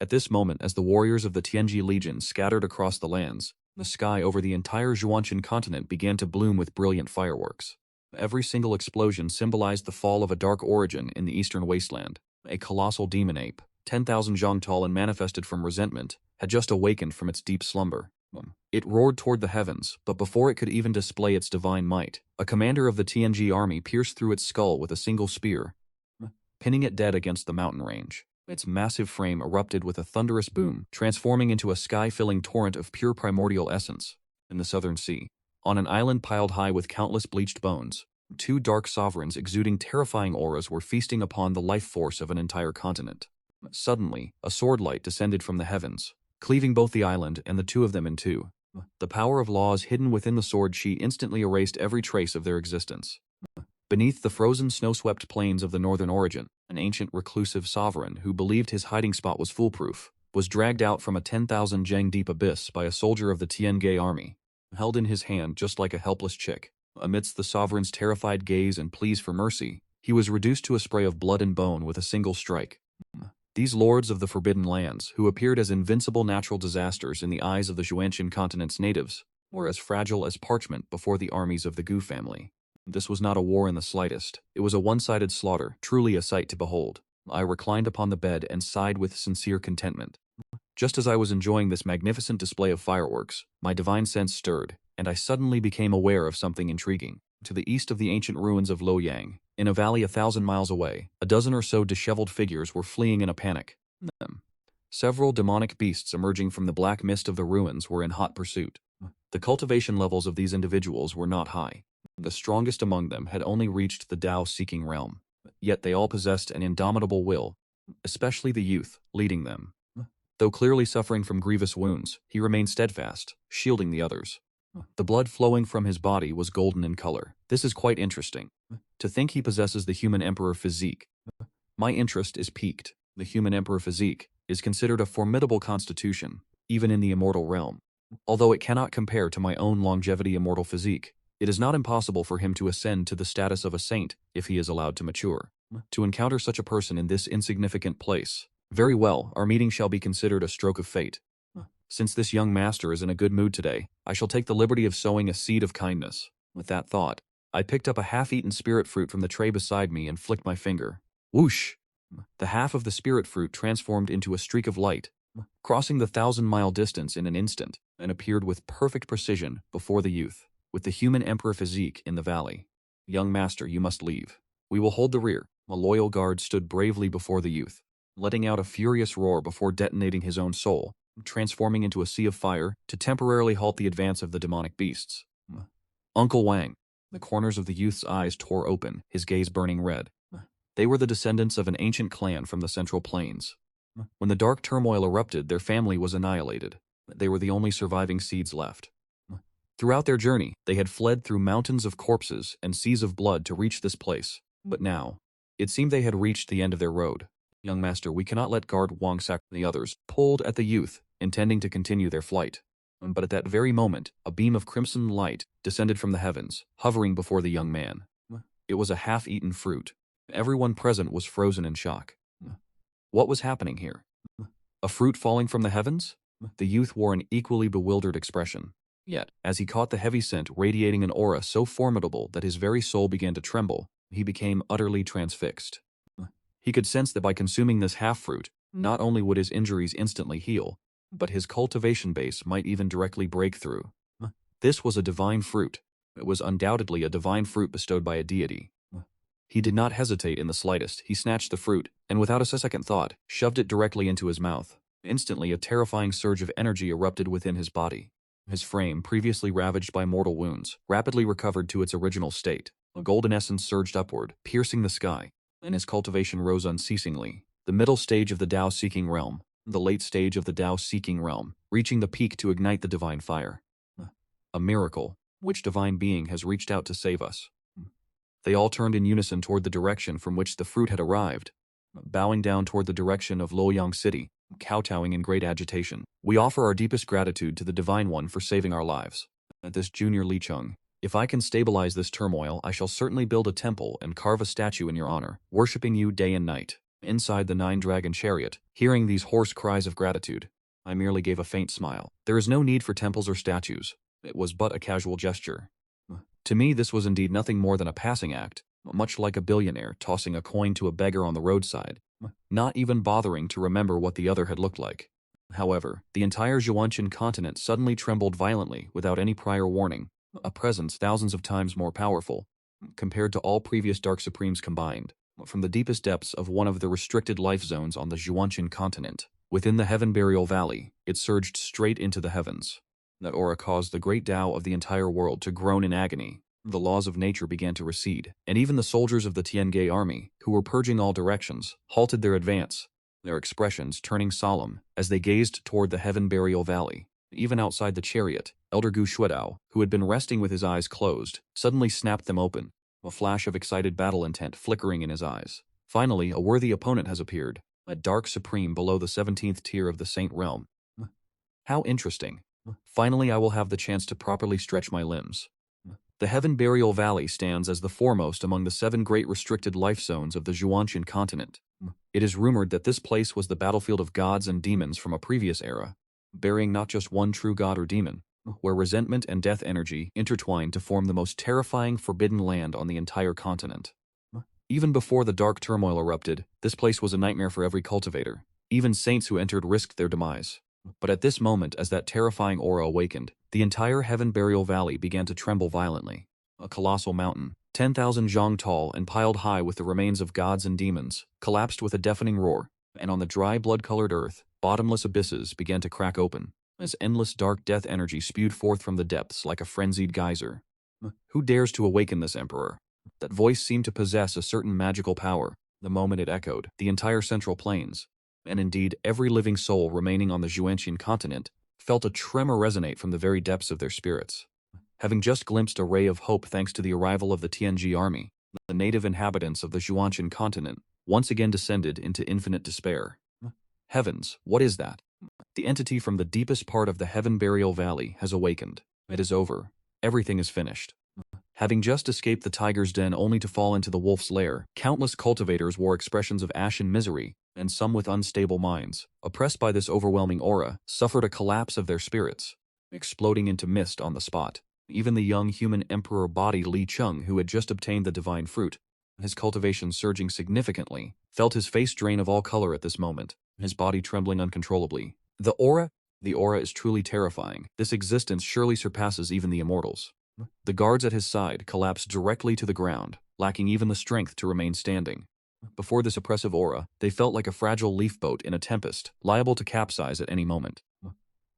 Speaker 1: At this moment, as the warriors of the Tianji Legion scattered across the lands, the sky over the entire Zhuanshan continent began to bloom with brilliant fireworks. Every single explosion symbolized the fall of a dark origin in the eastern wasteland. A colossal demon ape, 10,000 zhang tall and manifested from resentment, had just awakened from its deep slumber. It roared toward the heavens, but before it could even display its divine might, a commander of the TNG army pierced through its skull with a single spear, pinning it dead against the mountain range. Its massive frame erupted with a thunderous boom, transforming into a sky-filling torrent of pure primordial essence. In the southern sea, on an island piled high with countless bleached bones, 2 dark sovereigns exuding terrifying auras were feasting upon the life force of an entire continent. Suddenly, a sword light descended from the heavens, cleaving both the island and the 2 of them in 2. The power of laws hidden within the sword chi instantly erased every trace of their existence. Beneath the frozen snow-swept plains of the northern origin, an ancient reclusive sovereign who believed his hiding spot was foolproof, was dragged out from a 10,000 zhang deep abyss by a soldier of the Tiangei army, held in his hand just like a helpless chick. Amidst the sovereign's terrified gaze and pleas for mercy, he was reduced to a spray of blood and bone with a single strike. These lords of the Forbidden Lands, who appeared as invincible natural disasters in the eyes of the Zhuanshan continent's natives, were as fragile as parchment before the armies of the Gu family. This was not a war in the slightest. It was a one-sided slaughter, truly a sight to behold. I reclined upon the bed and sighed with sincere contentment. Just as I was enjoying this magnificent display of fireworks, my divine sense stirred, and I suddenly became aware of something intriguing. To the east of the ancient ruins of Luoyang, in a valley 1,000 miles away, a dozen or so disheveled figures were fleeing in a panic. Several demonic beasts emerging from the black mist of the ruins were in hot pursuit. The cultivation levels of these individuals were not high. The strongest among them had only reached the Tao-seeking realm, yet they all possessed an indomitable will, especially the youth, leading them. Though clearly suffering from grievous wounds, he remained steadfast, shielding the others. The blood flowing from his body was golden in color. This is quite interesting. To think he possesses the human emperor physique. My interest is piqued. The human emperor physique is considered a formidable constitution, even in the immortal realm. Although it cannot compare to my own longevity immortal physique, it is not impossible for him to ascend to the status of a saint if he is allowed to mature. To encounter such a person in this insignificant place, very well, our meeting shall be considered a stroke of fate. Since this young master is in a good mood today, I shall take the liberty of sowing a seed of kindness. With that thought, I picked up a half-eaten spirit fruit from the tray beside me and flicked my finger. Whoosh! The half of the spirit fruit transformed into a streak of light, crossing the 1,000-mile distance in an instant, and appeared with perfect precision before the youth, with the human emperor physique in the valley. Young master, you must leave. We will hold the rear. A loyal guard stood bravely before the youth, letting out a furious roar before detonating his own soul, transforming into a sea of fire to temporarily halt the advance of the demonic beasts. Uncle Wang. The corners of the youth's eyes tore open, his gaze burning red. They were the descendants of an ancient clan from the Central Plains. When the dark turmoil erupted, their family was annihilated. They were the only surviving seeds left. Throughout their journey, they had fled through mountains of corpses and seas of blood to reach this place. But now, it seemed they had reached the end of their road. Young master, we cannot let guard Wang sack. The others pulled at the youth, intending to continue their flight. But at that very moment, a beam of crimson light descended from the heavens, hovering before the young man. It was a half-eaten fruit. Everyone present was frozen in shock. What was happening here? A fruit falling from the heavens? The youth wore an equally bewildered expression. Yet, as he caught the heavy scent radiating an aura so formidable that his very soul began to tremble, he became utterly transfixed. He could sense that by consuming this half-fruit, not only would his injuries instantly heal, but his cultivation base might even directly break through. This was a divine fruit. It was undoubtedly a divine fruit bestowed by a deity. He did not hesitate in the slightest. He snatched the fruit, and without a second thought, shoved it directly into his mouth. Instantly, a terrifying surge of energy erupted within his body. His frame, previously ravaged by mortal wounds, rapidly recovered to its original state. A golden essence surged upward, piercing the sky, and his cultivation rose unceasingly. The middle stage of the Tao-seeking realm, the late stage of the Tao-seeking realm, reaching the peak to ignite the divine fire. A miracle. Which divine being has reached out to save us? They all turned in unison toward the direction from which the fruit had arrived, bowing down toward the direction of Luoyang City, kowtowing in great agitation. We offer our deepest gratitude to the Divine One for saving our lives. At this Junior Li Chung, if I can stabilize this turmoil, I shall certainly build a temple and carve a statue in your honor, worshipping you day and night. Inside the nine-dragon chariot, hearing these hoarse cries of gratitude, I merely gave a faint smile. There is no need for temples or statues. It was but a casual gesture. To me, this was indeed nothing more than a passing act, much like a billionaire tossing a coin to a beggar on the roadside, not even bothering to remember what the other had looked like. However, the entire Zhuanshan continent suddenly trembled violently without any prior warning, a presence thousands of times more powerful, compared to all previous Dark Supremes combined, from the deepest depths of one of the restricted life zones on the Zhuanshan continent. Within the Heaven Burial Valley, it surged straight into the heavens. That aura caused the great Tao of the entire world to groan in agony. The laws of nature began to recede, and even the soldiers of the Tianghe army, who were purging all directions, halted their advance, their expressions turning solemn as they gazed toward the Heaven Burial Valley. Even outside the chariot, Elder Gu Shuedao, who had been resting with his eyes closed, suddenly snapped them open, a flash of excited battle intent flickering in his eyes. Finally, a worthy opponent has appeared, a Dark Supreme below the 17th tier of the Saint Realm. How interesting. Finally, I will have the chance to properly stretch my limbs. The Heaven Burial Valley stands as the foremost among the 7 great restricted life zones of the Zhuanshan continent. It is rumored that this place was the battlefield of gods and demons from a previous era, burying not just one true god or demon, where resentment and death energy intertwined to form the most terrifying forbidden land on the entire continent. Even before the dark turmoil erupted, this place was a nightmare for every cultivator. Even saints who entered risked their demise. But at this moment, as that terrifying aura awakened, the entire Heaven Burial Valley began to tremble violently. A colossal mountain, 10,000 zhang tall and piled high with the remains of gods and demons, collapsed with a deafening roar, and on the dry blood-colored earth, bottomless abysses began to crack open, as endless dark death energy spewed forth from the depths like a frenzied geyser. Who dares to awaken this emperor? That voice seemed to possess a certain magical power. The moment it echoed, the entire Central Plains, and indeed every living soul remaining on the Zhuanshan continent, felt a tremor resonate from the very depths of their spirits. Having just glimpsed a ray of hope thanks to the arrival of the Tianji army, the native inhabitants of the Zhuanshan continent once again descended into infinite despair. Heavens, what is that? The entity from the deepest part of the Heaven Burial Valley has awakened. It is over. Everything is finished. Having just escaped the tiger's den only to fall into the wolf's lair, countless cultivators wore expressions of ashen misery, and some with unstable minds, oppressed by this overwhelming aura, suffered a collapse of their spirits, exploding into mist on the spot. Even the young human emperor body Li Chung, who had just obtained the divine fruit, his cultivation surging significantly, felt his face drain of all color at this moment, his body trembling uncontrollably. The aura? The aura is truly terrifying. This existence surely surpasses even the immortals. The guards at his side collapsed directly to the ground, lacking even the strength to remain standing. Before this oppressive aura, they felt like a fragile leaf boat in a tempest, liable to capsize at any moment.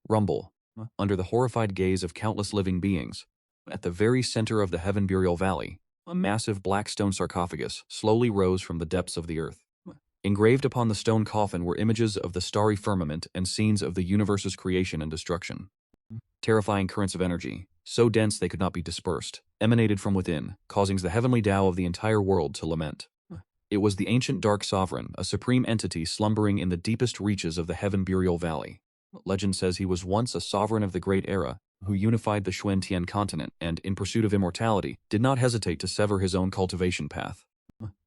Speaker 1: Rumble. Under the horrified gaze of countless living beings, at the very center of the Heaven Burial Valley, a massive black stone sarcophagus slowly rose from the depths of the earth. Engraved upon the stone coffin were images of the starry firmament and scenes of the universe's creation and destruction. Terrifying currents of energy, so dense they could not be dispersed, emanated from within, causing the heavenly Tao of the entire world to lament. It was the ancient Dark Sovereign, a supreme entity slumbering in the deepest reaches of the Heaven Burial Valley. Legend says he was once a sovereign of the Great Era, who unified the Xuantian continent and, in pursuit of immortality, did not hesitate to sever his own cultivation path.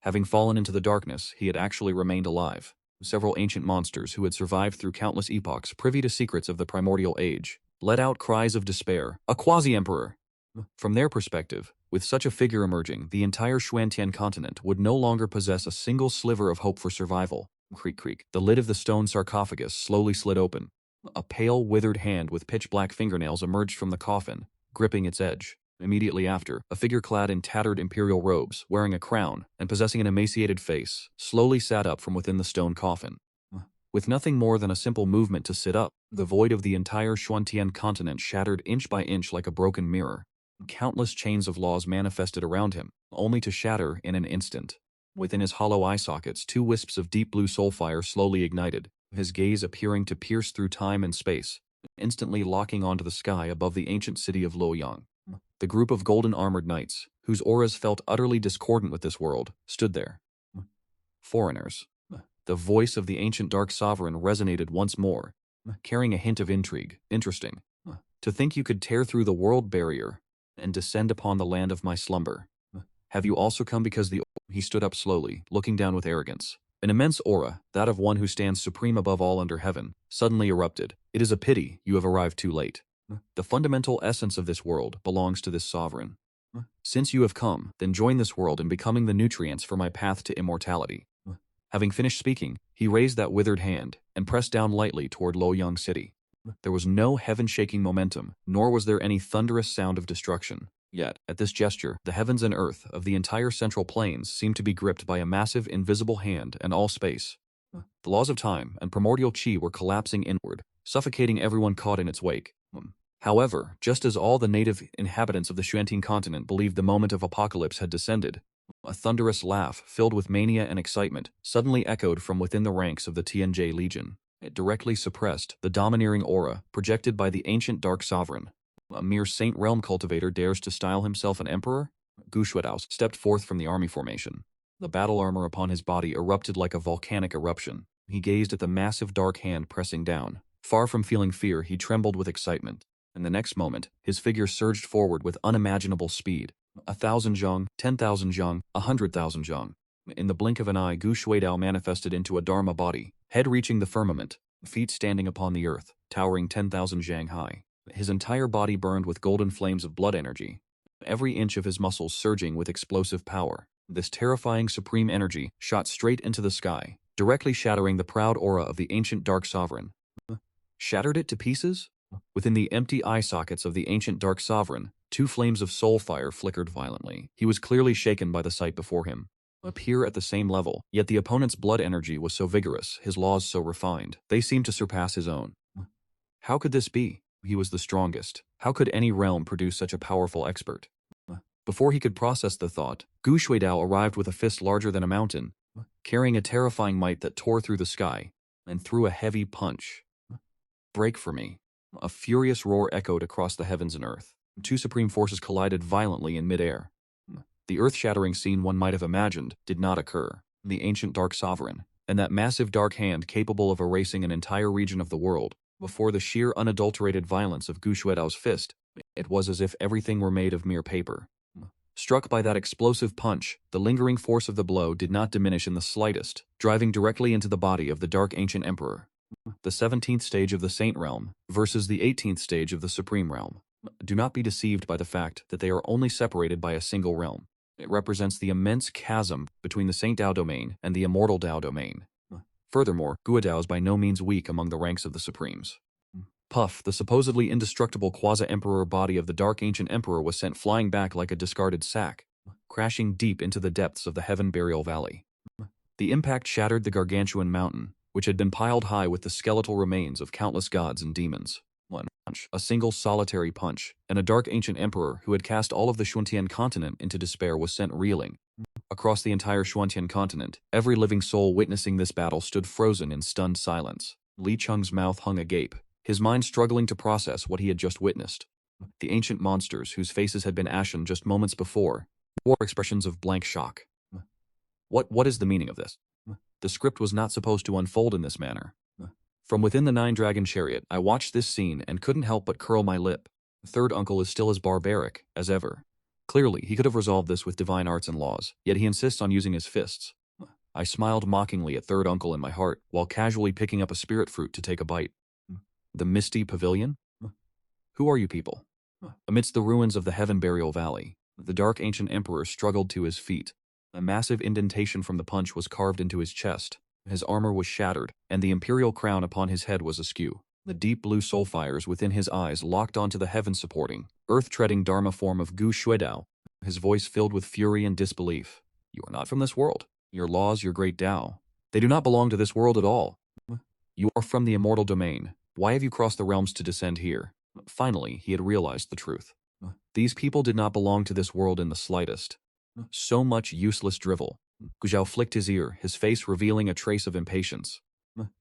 Speaker 1: Having fallen into the darkness, he had actually remained alive. Several ancient monsters who had survived through countless epochs, privy to secrets of the primordial age, let out cries of despair. A quasi-emperor! From their perspective, with such a figure emerging, the entire Xuantian continent would no longer possess a single sliver of hope for survival. Creak, creak. The lid of the stone sarcophagus slowly slid open. A pale, withered hand with pitch-black fingernails emerged from the coffin, gripping its edge. Immediately after, a figure clad in tattered imperial robes, wearing a crown, and possessing an emaciated face, slowly sat up from within the stone coffin. With nothing more than a simple movement to sit up, the void of the entire Xuantian continent shattered inch by inch like a broken mirror. Countless chains of laws manifested around him, only to shatter in an instant. Within his hollow eye sockets, two wisps of deep blue soul fire slowly ignited, his gaze appearing to pierce through time and space, instantly locking onto the sky above the ancient city of Luoyang. The group of golden-armored knights, whose auras felt utterly discordant with this world, stood there. Foreigners. The voice of the ancient Dark Sovereign resonated once more, carrying a hint of intrigue. Interesting. To think you could tear through the world barrier and descend upon the land of my slumber. Have you also come because the... He stood up slowly, looking down with arrogance. An immense aura, that of one who stands supreme above all under heaven, suddenly erupted. It is a pity you have arrived too late. The fundamental essence of this world belongs to this sovereign. Since you have come, then join this world in becoming the nutrients for my path to immortality. Having finished speaking, he raised that withered hand and pressed down lightly toward Luoyang City. There was no heaven-shaking momentum, nor was there any thunderous sound of destruction. Yet, at this gesture, the heavens and earth of the entire central plains seemed to be gripped by a massive invisible hand and all space. The laws of time and primordial chi were collapsing inward, suffocating everyone caught in its wake. However, just as all the native inhabitants of the Xuantian continent believed the moment of apocalypse had descended, a thunderous laugh, filled with mania and excitement, suddenly echoed from within the ranks of the Tianjie Legion. It directly suppressed the domineering aura projected by the ancient Dark Sovereign. A mere Saint Realm cultivator dares to style himself an emperor? Gu Shuedao stepped forth from the army formation. The battle armor upon his body erupted like a volcanic eruption. He gazed at the massive dark hand pressing down. Far from feeling fear, he trembled with excitement. In the next moment, his figure surged forward with unimaginable speed. 1,000 zhang, 10,000 zhang, 100,000 zhang. In the blink of an eye, Gu Shuedao manifested into a Dharma body, head reaching the firmament, feet standing upon the earth, towering 10,000 zhang high. His entire body burned with golden flames of blood energy, every inch of his muscles surging with explosive power. This terrifying supreme energy shot straight into the sky, directly shattering the proud aura of the ancient Dark Sovereign. Shattered it to pieces? Within the empty eye sockets of the ancient Dark Sovereign, two flames of soul fire flickered violently. He was clearly shaken by the sight before him. Appear at the same level, yet the opponent's blood energy was so vigorous, his laws so refined, they seemed to surpass his own. How could this be? He was the strongest. How could any realm produce such a powerful expert? Before he could process the thought, Gu Shuedao arrived with a fist larger than a mountain, carrying a terrifying might that tore through the sky, and threw a heavy punch. Break for me. A furious roar echoed across the heavens and earth. Two supreme forces collided violently in midair. The earth-shattering scene one might have imagined did not occur. The ancient Dark Sovereign, and that massive dark hand capable of erasing an entire region of the world, before the sheer unadulterated violence of Gu Shuedao's fist, it was as if everything were made of mere paper. Struck by that explosive punch, the lingering force of the blow did not diminish in the slightest, driving directly into the body of the Dark Ancient Emperor. The 17th stage of the Saint Realm versus the 18th stage of the Supreme Realm. Do not be deceived by the fact that they are only separated by a single realm. It represents the immense chasm between the Saint Dao domain and the Immortal Dao domain. Furthermore, Guodao is by no means weak among the ranks of the Supremes. Puff, the supposedly indestructible quasi-emperor body of the Dark Ancient Emperor, was sent flying back like a discarded sack, crashing deep into the depths of the Heaven Burial Valley. The impact shattered the gargantuan mountain, which had been piled high with the skeletal remains of countless gods and demons. One punch, a single solitary punch, and a Dark Ancient Emperor who had cast all of the Xuantian continent into despair was sent reeling. Across the entire Xuantian continent, every living soul witnessing this battle stood frozen in stunned silence. Li Cheng's mouth hung agape, his mind struggling to process what he had just witnessed. The ancient monsters, whose faces had been ashen just moments before, wore expressions of blank shock. What is the meaning of this? The script was not supposed to unfold in this manner. From within the Nine-Dragon chariot, I watched this scene and couldn't help but curl my lip. Third uncle is still as barbaric as ever. Clearly, he could have resolved this with divine arts and laws, yet he insists on using his fists. I smiled mockingly at third uncle in my heart, while casually picking up a spirit fruit to take a bite. The Misty Pavilion? Who are you people? Amidst the ruins of the Heaven Burial Valley, the Dark Ancient Emperor struggled to his feet. A massive indentation from the punch was carved into his chest. His armor was shattered, and the imperial crown upon his head was askew. The deep blue soul fires within his eyes locked onto the heaven-supporting, earth-treading Dharma form of Gu Shuidao, his voice filled with fury and disbelief. You are not from this world. Your laws, your great Tao, they do not belong to this world at all. You are from the immortal domain. Why have you crossed the realms to descend here? Finally, he had realized the truth. These people did not belong to this world in the slightest. So much useless drivel. Guzhao flicked his ear, his face revealing a trace of impatience.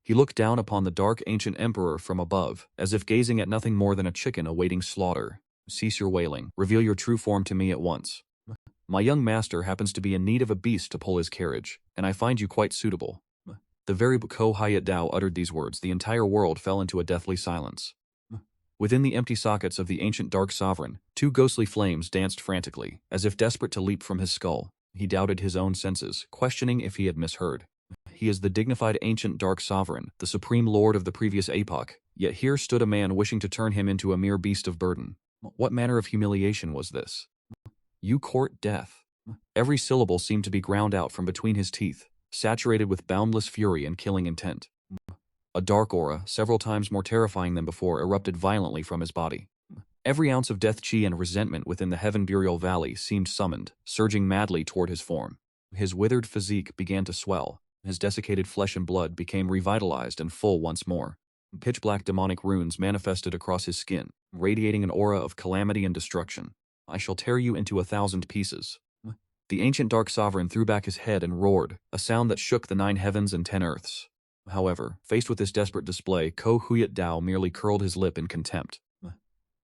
Speaker 1: He looked down upon the Dark Ancient Emperor from above, as if gazing at nothing more than a chicken awaiting slaughter. Cease your wailing. Reveal your true form to me at once. My young master happens to be in need of a beast to pull his carriage, and I find you quite suitable. The very Ko Hayat Dao uttered these words, the entire world fell into a deathly silence. Within the empty sockets of the ancient Dark Sovereign, two ghostly flames danced frantically, as if desperate to leap from his skull. He doubted his own senses, questioning if he had misheard. He is the dignified ancient Dark Sovereign, the supreme lord of the previous epoch, yet here stood a man wishing to turn him into a mere beast of burden. What manner of humiliation was this? You court death. Every syllable seemed to be ground out from between his teeth, saturated with boundless fury and killing intent. A dark aura, several times more terrifying than before, erupted violently from his body. Every ounce of death chi and resentment within the Heaven Burial Valley seemed summoned, surging madly toward his form. His withered physique began to swell. His desiccated flesh and blood became revitalized and full once more. Pitch-black demonic runes manifested across his skin, radiating an aura of calamity and destruction. I shall tear you into 1,000 pieces. The ancient Dark Sovereign threw back his head and roared, a sound that shook the 9 heavens and 10 earths. However, faced with this desperate display, Ko Huyat Dao merely curled his lip in contempt.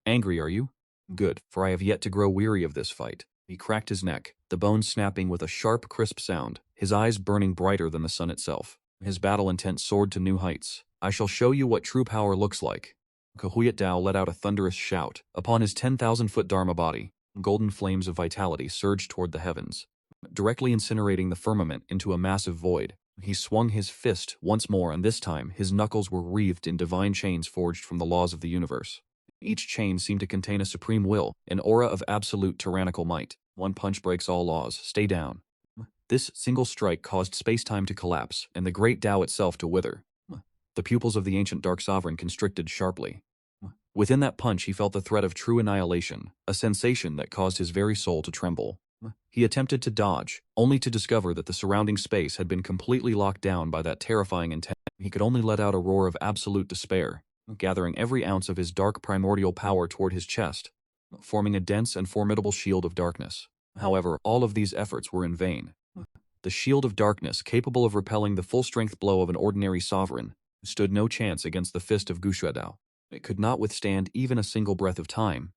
Speaker 1: Angry, are you? Good, for I have yet to grow weary of this fight. He cracked his neck, the bones snapping with a sharp, crisp sound, his eyes burning brighter than the sun itself. His battle intent soared to new heights. I shall show you what true power looks like. Ko Huyat Dao let out a thunderous shout. Upon his 10,000-foot Dharma body, golden flames of vitality surged toward the heavens, directly incinerating the firmament into a massive void. He swung his fist once more, and this time his knuckles were wreathed in divine chains forged from the laws of the universe. Each chain seemed to contain a supreme will, an aura of absolute tyrannical might. One punch breaks all laws. Stay down. This single strike caused space-time to collapse, and the great Tao itself to wither. The pupils of the ancient Dark Sovereign constricted sharply. Within that punch he felt the threat of true annihilation, a sensation that caused his very soul to tremble. He attempted to dodge, only to discover that the surrounding space had been completely locked down by that terrifying intent. He could only let out a roar of absolute despair, gathering every ounce of his dark primordial power toward his chest, forming a dense and formidable shield of darkness. However, all of these efforts were in vain. The shield of darkness, capable of repelling the full-strength blow of an ordinary sovereign, stood no chance against the fist of Gu Shuidao. It could not withstand even a single breath of time,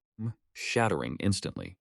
Speaker 1: shattering instantly.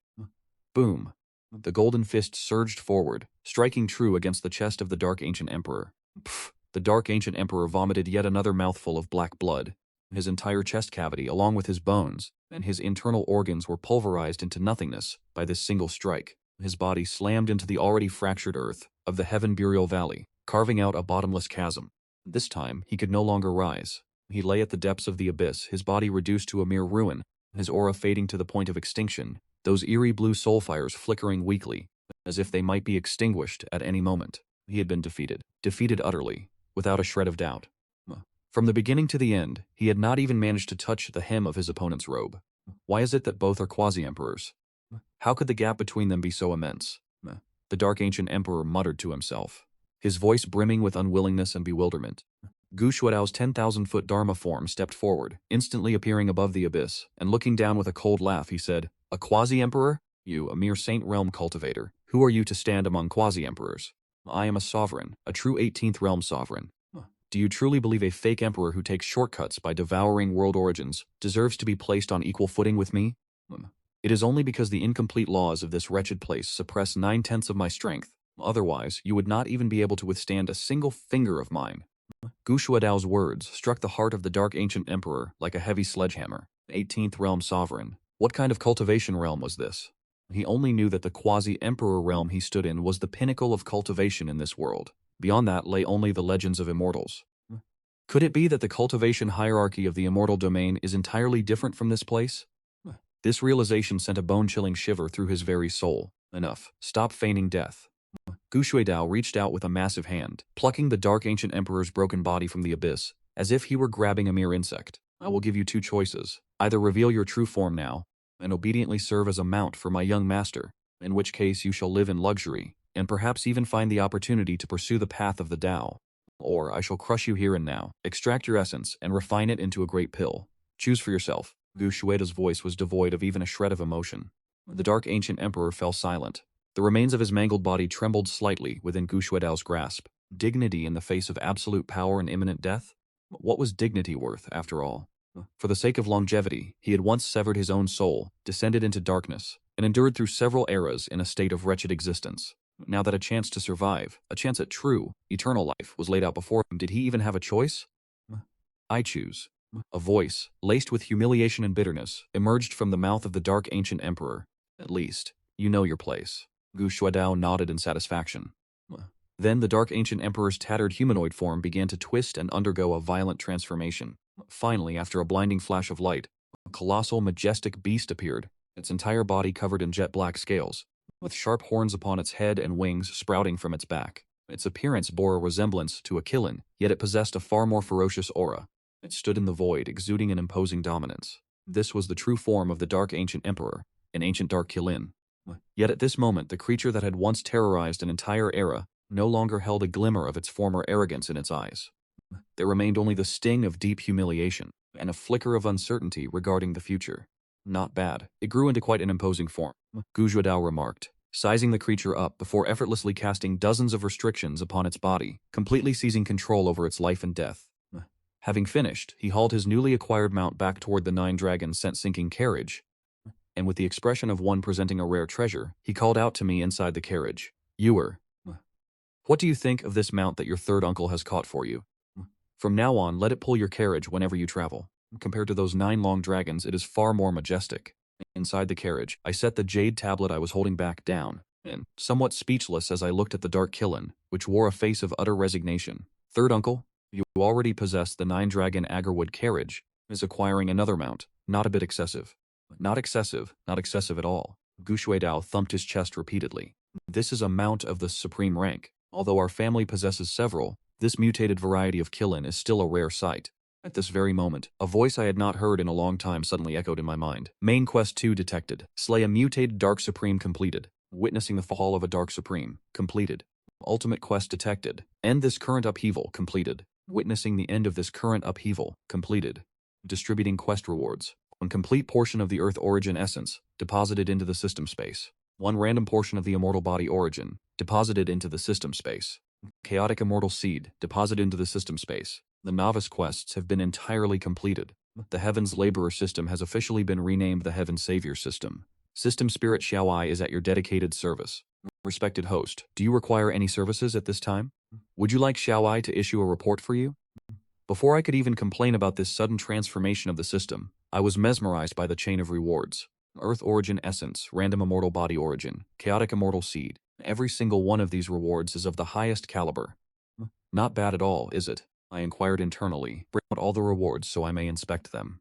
Speaker 1: Boom. The golden fist surged forward, striking true against the chest of the Dark Ancient Emperor. Pfft! The Dark Ancient Emperor vomited yet another mouthful of black blood. His entire chest cavity, along with his bones, and his internal organs were pulverized into nothingness by this single strike. His body slammed into the already fractured earth of the Heaven Burial Valley, carving out a bottomless chasm. This time, he could no longer rise. He lay at the depths of the abyss, his body reduced to a mere ruin, his aura fading to the point of extinction, those eerie blue soul fires flickering weakly, as if they might be extinguished at any moment. He had been defeated. Defeated utterly, without a shred of doubt. From the beginning to the end, he had not even managed to touch the hem of his opponent's robe. Why is it that both are quasi-emperors? How could the gap between them be so immense? The Dark Ancient Emperor muttered to himself, his voice brimming with unwillingness and bewilderment. Gu Shuadao's 10,000-foot Dharma form stepped forward, instantly appearing above the abyss, and looking down with a cold laugh, he said, "A quasi-emperor? You, a mere Saint-Realm cultivator. Who are you to stand among quasi-emperors? I am a sovereign, a true 18th-Realm sovereign. Do you truly believe a fake emperor who takes shortcuts by devouring world origins deserves to be placed on equal footing with me? It is only because the incomplete laws of this wretched place suppress 9/10 of my strength. Otherwise, you would not even be able to withstand a single finger of mine." Gu Shuadao's words struck the heart of the Dark Ancient Emperor like a heavy sledgehammer. 18th Realm Sovereign. What kind of cultivation realm was this? He only knew that the quasi-emperor realm he stood in was the pinnacle of cultivation in this world. Beyond that lay only the legends of immortals. Could it be that the cultivation hierarchy of the immortal domain is entirely different from this place? This realization sent a bone-chilling shiver through his very soul. Enough. Stop feigning death. Gu Shuadao reached out with a massive hand, plucking the Dark Ancient Emperor's broken body from the abyss, as if he were grabbing a mere insect. I will give you two choices. Either reveal your true form now, and obediently serve as a mount for my young master, in which case you shall live in luxury, and perhaps even find the opportunity to pursue the path of the Tao. Or I shall crush you here and now, extract your essence, and refine it into a great pill. Choose for yourself. Gu Shuada's voice was devoid of even a shred of emotion. The Dark Ancient Emperor fell silent. The remains of his mangled body trembled slightly within Gu Shuadao's grasp. Dignity in the face of absolute power and imminent death? What was dignity worth, after all? For the sake of longevity, he had once severed his own soul, descended into darkness, and endured through several eras in a state of wretched existence. Now that a chance to survive, a chance at true, eternal life, was laid out before him, did he even have a choice? I choose. A voice, laced with humiliation and bitterness, emerged from the mouth of the Dark Ancient Emperor. At least, you know your place. Gu Shuadao nodded in satisfaction. Then the Dark Ancient Emperor's tattered humanoid form began to twist and undergo a violent transformation. Finally, after a blinding flash of light, a colossal, majestic beast appeared, its entire body covered in jet-black scales, with sharp horns upon its head and wings sprouting from its back. Its appearance bore a resemblance to a Kilin, yet it possessed a far more ferocious aura. It stood in the void, exuding an imposing dominance. This was the true form of the Dark Ancient Emperor, an ancient Dark Kilin. Yet at this moment, the creature that had once terrorized an entire era no longer held a glimmer of its former arrogance in its eyes. There remained only the sting of deep humiliation, and a flicker of uncertainty regarding the future. Not bad. It grew into quite an imposing form, Gu Zhuodao remarked, sizing the creature up before effortlessly casting dozens of restrictions upon its body, completely seizing control over its life and death. Having finished, he hauled his newly acquired mount back toward the 9 dragon scent-sinking carriage, and with the expression of one presenting a rare treasure, he called out to me inside the carriage. Ewer, what do you think of this mount that your third uncle has caught for you? From now on, let it pull your carriage whenever you travel. Compared to those 9 long dragons, it is far more majestic. Inside the carriage, I set the jade tablet I was holding back down, and, somewhat speechless as I looked at the Dark Kilin, which wore a face of utter resignation. Third uncle, you already possess the 9-dragon Agarwood carriage, is acquiring another mount, not a bit excessive. Not excessive, not excessive at all. Gu Shuadao thumped his chest repeatedly. This is a mount of the supreme rank. Although our family possesses several, this mutated variety of Kilin is still a rare sight. At this very moment, a voice I had not heard in a long time suddenly echoed in my mind. Main Quest 2 detected. Slay a mutated Dark Supreme completed. Witnessing the fall of a Dark Supreme completed. Ultimate Quest detected. End this current upheaval completed. Witnessing the end of this current upheaval completed. Distributing quest rewards. One complete portion of the Earth origin essence deposited into the system space. One random portion of the immortal body origin deposited into the system space. Chaotic immortal seed deposited into the system space. The novice quests have been entirely completed. The Heaven's Laborer system has officially been renamed the Heaven Savior system. System Spirit Xiaowai is at your dedicated service. Respected host, do you require any services at this time? Would you like Xiaowai to issue a report for you? Before I could even complain about this sudden transformation of the system, I was mesmerized by the chain of rewards. Earth Origin Essence, Random Immortal Body Origin, Chaotic Immortal Seed. Every single one of these rewards is of the highest caliber. Not bad at all, is it? I inquired internally. Bring out all the rewards so I may inspect them.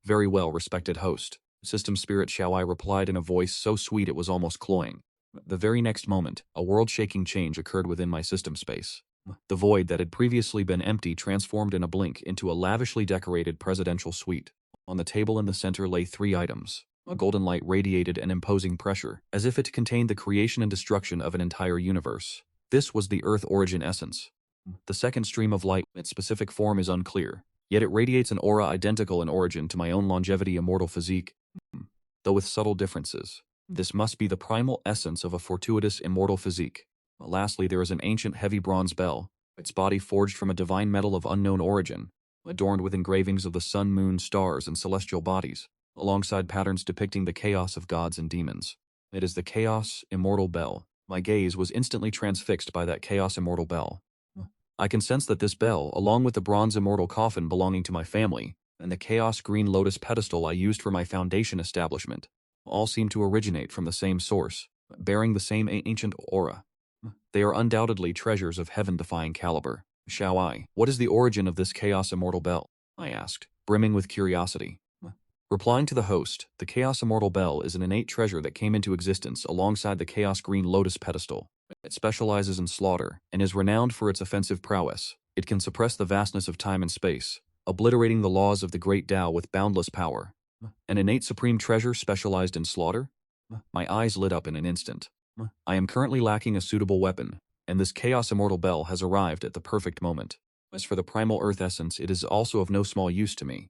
Speaker 1: Very well, respected host. System Spirit Xiaowai replied in a voice so sweet it was almost cloying. The very next moment, a world-shaking change occurred within my system space. The void that had previously been empty transformed in a blink into a lavishly decorated presidential suite. On the table in the center lay 3 items. A golden light radiated an imposing pressure, as if it contained the creation and destruction of an entire universe. This was the Earth origin essence. The second stream of light, its specific form is unclear, yet it radiates an aura identical in origin to my own longevity immortal physique, though with subtle differences. This must be the primal essence of a fortuitous immortal physique. Lastly, there is an ancient heavy bronze bell, its body forged from a divine metal of unknown origin, adorned with engravings of the sun, moon, stars, and celestial bodies, alongside patterns depicting the chaos of gods and demons. It is the Chaos Immortal Bell. My gaze was instantly transfixed by that Chaos Immortal Bell. I can sense that this bell, along with the bronze immortal coffin belonging to my family, and the Chaos Green Lotus pedestal I used for my foundation establishment, all seem to originate from the same source, bearing the same ancient aura. They are undoubtedly treasures of heaven-defying caliber. Xiaowai, what is the origin of this Chaos Immortal Bell? I asked, brimming with curiosity. Replying to the host, the Chaos Immortal Bell is an innate treasure that came into existence alongside the Chaos Green Lotus pedestal. It specializes in slaughter, and is renowned for its offensive prowess. It can suppress the vastness of time and space, obliterating the laws of the Great Tao with boundless power. An innate supreme treasure specialized in slaughter? My eyes lit up in an instant. I am currently lacking a suitable weapon, and this Chaos Immortal Bell has arrived at the perfect moment. As for the primal earth essence, it is also of no small use to me.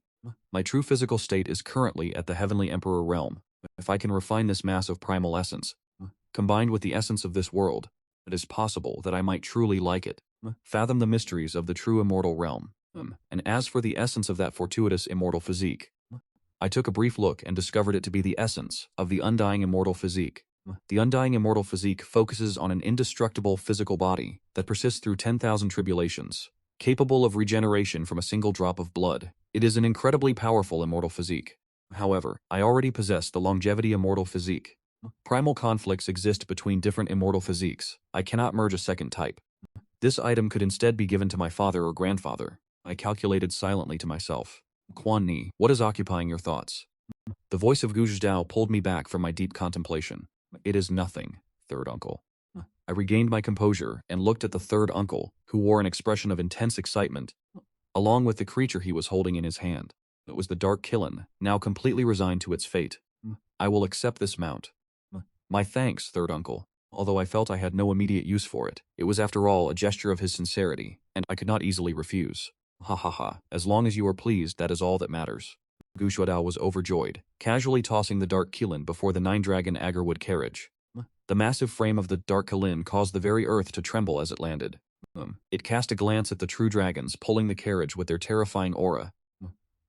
Speaker 1: My true physical state is currently at the Heavenly Emperor realm. If I can refine this mass of primal essence, combined with the essence of this world, it is possible that I might truly like it, fathom the mysteries of the true immortal realm. And as for the essence of that fortuitous immortal physique, I took a brief look and discovered it to be the essence of the undying immortal physique. The undying immortal physique focuses on an indestructible physical body that persists through 10,000 tribulations, capable of regeneration from a single drop of blood. It is an incredibly powerful immortal physique. However, I already possess the longevity immortal physique. Primal conflicts exist between different immortal physiques. I cannot merge a second type. This item could instead be given to my father or grandfather. I calculated silently to myself. Quan Ni, what is occupying your thoughts? The voice of Guzdao pulled me back from my deep contemplation. It is nothing, third uncle. I regained my composure and looked at the third uncle, who wore an expression of intense excitement, along with the creature he was holding in his hand. It was the Dark Killen, now completely resigned to its fate. I will accept this mount. My thanks, third uncle. Although I felt I had no immediate use for it, it was after all a gesture of his sincerity, and I could not easily refuse. Ha ha ha, as long as you are pleased, that is all that matters. Gu Shuadao was overjoyed, casually tossing the Dark Killen before the 9-dragon agarwood carriage. The massive frame of the Dark Killen caused the very earth to tremble as it landed. It cast a glance at the true dragons pulling the carriage with their terrifying aura,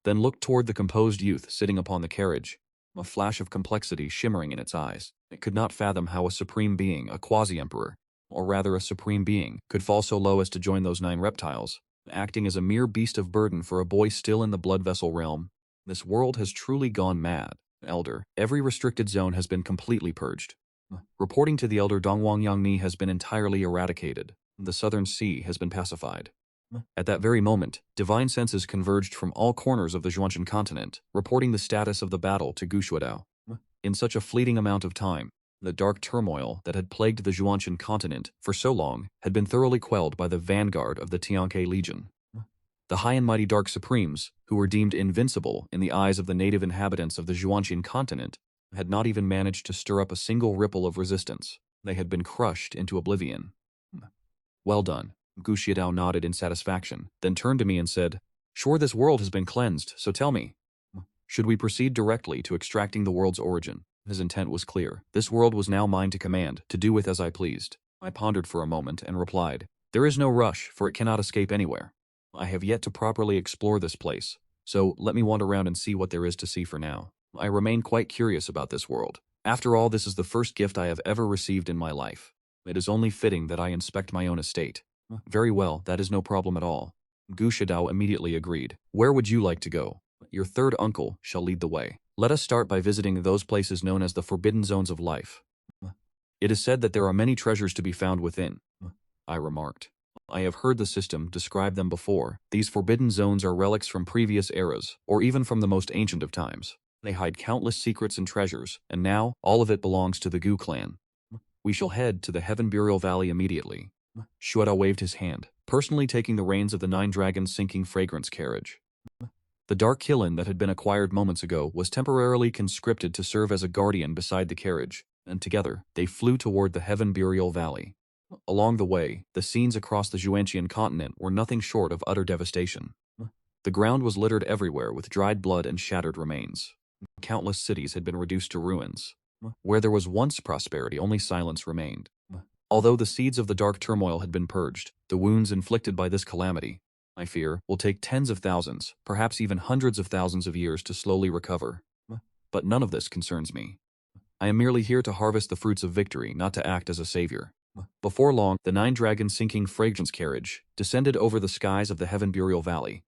Speaker 1: then looked toward the composed youth sitting upon the carriage, a flash of complexity shimmering in its eyes. It could not fathom how a supreme being, a quasi-emperor, or rather a supreme being, could fall so low as to join those 9 reptiles, acting as a mere beast of burden for a boy still in the blood vessel realm. This world has truly gone mad. Elder, every restricted zone has been completely purged. Reporting to the Elder, Dongwang Yangmi has been entirely eradicated. The southern sea has been pacified. At that very moment, divine senses converged from all corners of the Zhuanshan continent, reporting the status of the battle to Gu Shuadao. In such a fleeting amount of time, the dark turmoil that had plagued the Zhuanshan continent for so long had been thoroughly quelled by the vanguard of the Tianke Legion. The high and mighty Dark Supremes, who were deemed invincible in the eyes of the native inhabitants of the Zhuanshan continent, had not even managed to stir up a single ripple of resistance. They had been crushed into oblivion. Well done. Gu Xiadao nodded in satisfaction, then turned to me and said, Sure, this world has been cleansed, so tell me, should we proceed directly to extracting the world's origin? His intent was clear. This world was now mine to command, to do with as I pleased. I pondered for a moment and replied, There is no rush, for it cannot escape anywhere. I have yet to properly explore this place, so let me wander around and see what there is to see for now. I remain quite curious about this world. After all, this is the first gift I have ever received in my life. It is only fitting that I inspect my own estate. Very well, that is no problem at all. Gu Shidao immediately agreed. Where would you like to go? Your third uncle shall lead the way. Let us start by visiting those places known as the Forbidden Zones of Life. It is said that there are many treasures to be found within, I remarked. I have heard the system describe them before. These forbidden zones are relics from previous eras, or even from the most ancient of times. They hide countless secrets and treasures, and now, all of it belongs to the Gu clan. We shall head to the Heaven Burial Valley immediately. Shueda waved his hand, personally taking the reins of the Nine Dragons' sinking fragrance carriage. The dark Kilin that had been acquired moments ago was temporarily conscripted to serve as a guardian beside the carriage, and together, they flew toward the Heaven Burial Valley. Along the way, the scenes across the Xuantian continent were nothing short of utter devastation. The ground was littered everywhere with dried blood and shattered remains. Countless cities had been reduced to ruins. Where there was once prosperity, only silence remained. Although the seeds of the dark turmoil had been purged, the wounds inflicted by this calamity, I fear, will take tens of thousands, perhaps even hundreds of thousands of years to slowly recover. But none of this concerns me. I am merely here to harvest the fruits of victory, not to act as a savior. Before long, the Nine Dragons' sinking fragrance carriage descended over the skies of the Heaven Burial Valley.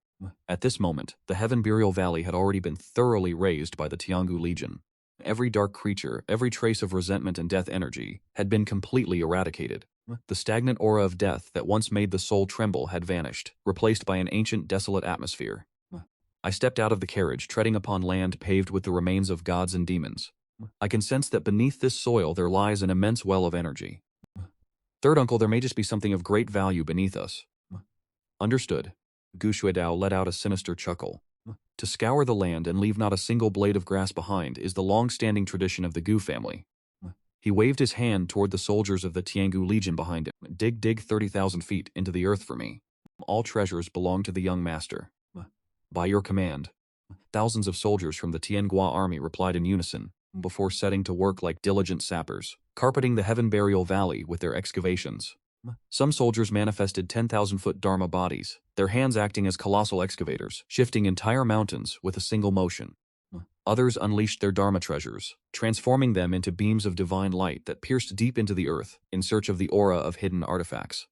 Speaker 1: At this moment, the Heaven Burial Valley had already been thoroughly razed by the Tiangu Legion. Every dark creature, every trace of resentment and death energy, had been completely eradicated. The stagnant aura of death that once made the soul tremble had vanished, replaced by an ancient, desolate atmosphere. I stepped out of the carriage, treading upon land paved with the remains of gods and demons. I can sense that beneath this soil there lies an immense well of energy. Third uncle, there may just be something of great value beneath us. Understood. Gu Shuedao let out a sinister chuckle. To scour the land and leave not a single blade of grass behind is the long-standing tradition of the Gu family. He waved his hand toward the soldiers of the Tiangu Legion behind him. Dig 30,000 feet into the earth for me. All treasures belong to the young master. By your command. Thousands of soldiers from the Tianghua army replied in unison, before setting to work like diligent sappers, carpeting the Heaven Burial Valley with their excavations. Some soldiers manifested 10,000-foot Dharma bodies, their hands acting as colossal excavators, shifting entire mountains with a single motion. Others unleashed their Dharma treasures, transforming them into beams of divine light that pierced deep into the earth in search of the aura of hidden artifacts.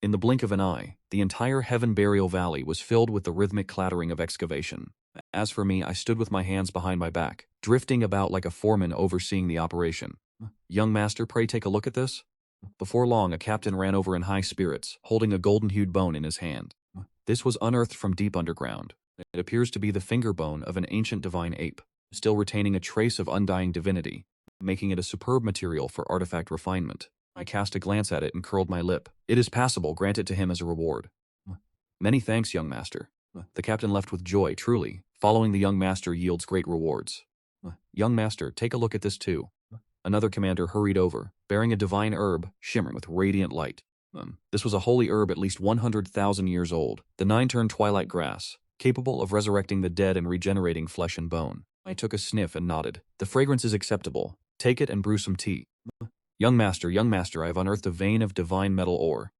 Speaker 1: In the blink of an eye, the entire Heaven Burial Valley was filled with the rhythmic clattering of excavation. As for me, I stood with my hands behind my back, drifting about like a foreman overseeing the operation. Young master, pray take a look at this. Before long, a captain ran over in high spirits, holding a golden-hued bone in his hand. This was unearthed from deep underground. It appears to be the finger bone of an ancient divine ape, still retaining a trace of undying divinity, making it a superb material for artifact refinement. I cast a glance at it and curled my lip. It is passable, grant it to him as a reward. Many thanks, young master. The captain left with joy, truly. Following the young master yields great rewards. Young master, take a look at this too. Another commander hurried over, bearing a divine herb, shimmering with radiant light. This was a holy herb at least 100,000 years old, the nine-turn twilight grass, capable of resurrecting the dead and regenerating flesh and bone. I took a sniff and nodded. The fragrance is acceptable. Take it and brew some tea. Young master, I have unearthed a vein of divine metal ore.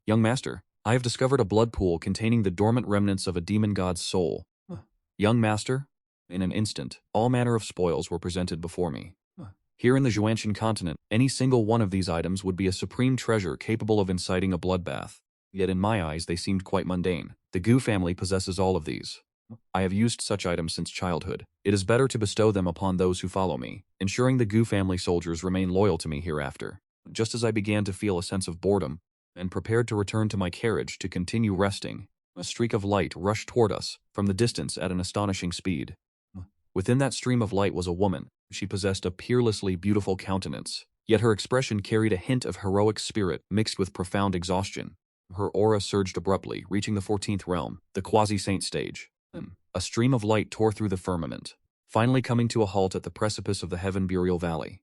Speaker 1: Young master, I have discovered a blood pool containing the dormant remnants of a demon god's soul. Young master, in an instant, all manner of spoils were presented before me. Here in the Xuantian continent, any single one of these items would be a supreme treasure capable of inciting a bloodbath. Yet in my eyes they seemed quite mundane. The Gu family possesses all of these. I have used such items since childhood. It is better to bestow them upon those who follow me, ensuring the Gu family soldiers remain loyal to me hereafter. Just as I began to feel a sense of boredom, and prepared to return to my carriage to continue resting, a streak of light rushed toward us, from the distance at an astonishing speed. Within that stream of light was a woman. She possessed a peerlessly beautiful countenance, yet her expression carried a hint of heroic spirit mixed with profound exhaustion. Her aura surged abruptly, reaching the 14th realm, the quasi-saint stage. A stream of light tore through the firmament, finally coming to a halt at the precipice of the Heaven Burial Valley.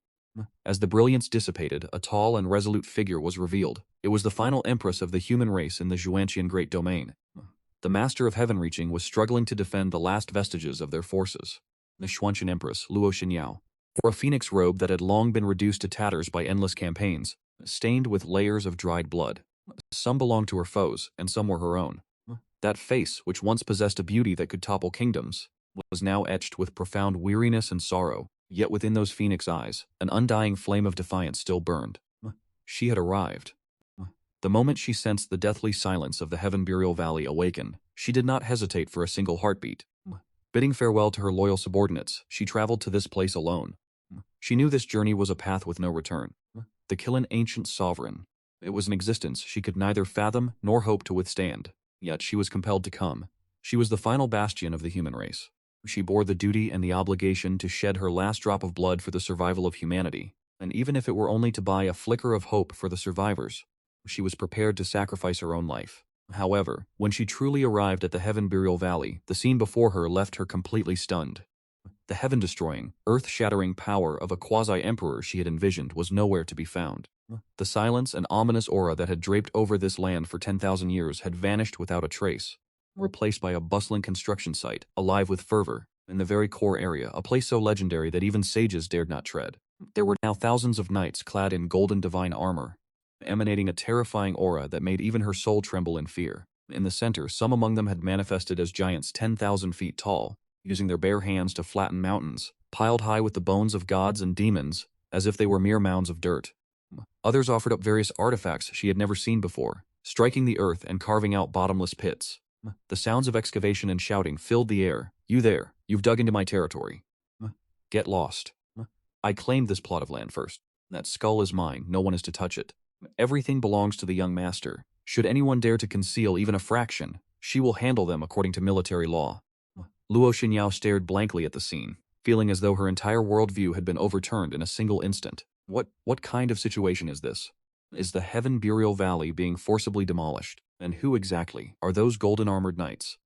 Speaker 1: As the brilliance dissipated, a tall and resolute figure was revealed. It was the final empress of the human race in the Xuantian Great Domain. The Master of Heaven Reaching was struggling to defend the last vestiges of their forces. The Xuantian Empress, Luo Xinyao, wore a phoenix robe that had long been reduced to tatters by endless campaigns, stained with layers of dried blood. Some belonged to her foes, and some were her own. That face, which once possessed a beauty that could topple kingdoms, was now etched with profound weariness and sorrow, yet within those phoenix eyes, an undying flame of defiance still burned. She had arrived. The moment she sensed the deathly silence of the Heaven Burial Valley awaken, she did not hesitate for a single heartbeat. Bidding farewell to her loyal subordinates, she traveled to this place alone. She knew this journey was a path with no return. The Kilin ancient sovereign, It was an existence she could neither fathom nor hope to withstand, yet she was compelled to come. She was the final bastion of the human race. She bore the duty and the obligation to shed her last drop of blood for the survival of humanity, and even if it were only to buy a flicker of hope for the survivors, she was prepared to sacrifice her own life. However, when she truly arrived at the Heaven Burial Valley, the scene before her left her completely stunned. The heaven-destroying, earth-shattering power of a quasi-emperor she had envisioned was nowhere to be found. The silence and ominous aura that had draped over this land for 10,000 years had vanished without a trace, replaced by a bustling construction site, alive with fervor. In the very core area, a place so legendary that even sages dared not tread. There were now thousands of knights clad in golden divine armor, emanating a terrifying aura that made even her soul tremble in fear. In the center, some among them had manifested as giants 10,000 feet tall, using their bare hands to flatten mountains, piled high with the bones of gods and demons, as if they were mere mounds of dirt. Others offered up various artifacts she had never seen before, striking the earth and carving out bottomless pits. The sounds of excavation and shouting filled the air. "You there, you've dug into my territory. Get lost. I claimed this plot of land first. That skull is mine, no one is to touch it. Everything belongs to the young master. Should anyone dare to conceal even a fraction, she will handle them according to military law." Luo Xinyao stared blankly at the scene, feeling as though her entire worldview had been overturned in a single instant. What kind of situation is this? Is the Heaven Burial Valley being forcibly demolished? And who exactly are those golden-armored knights?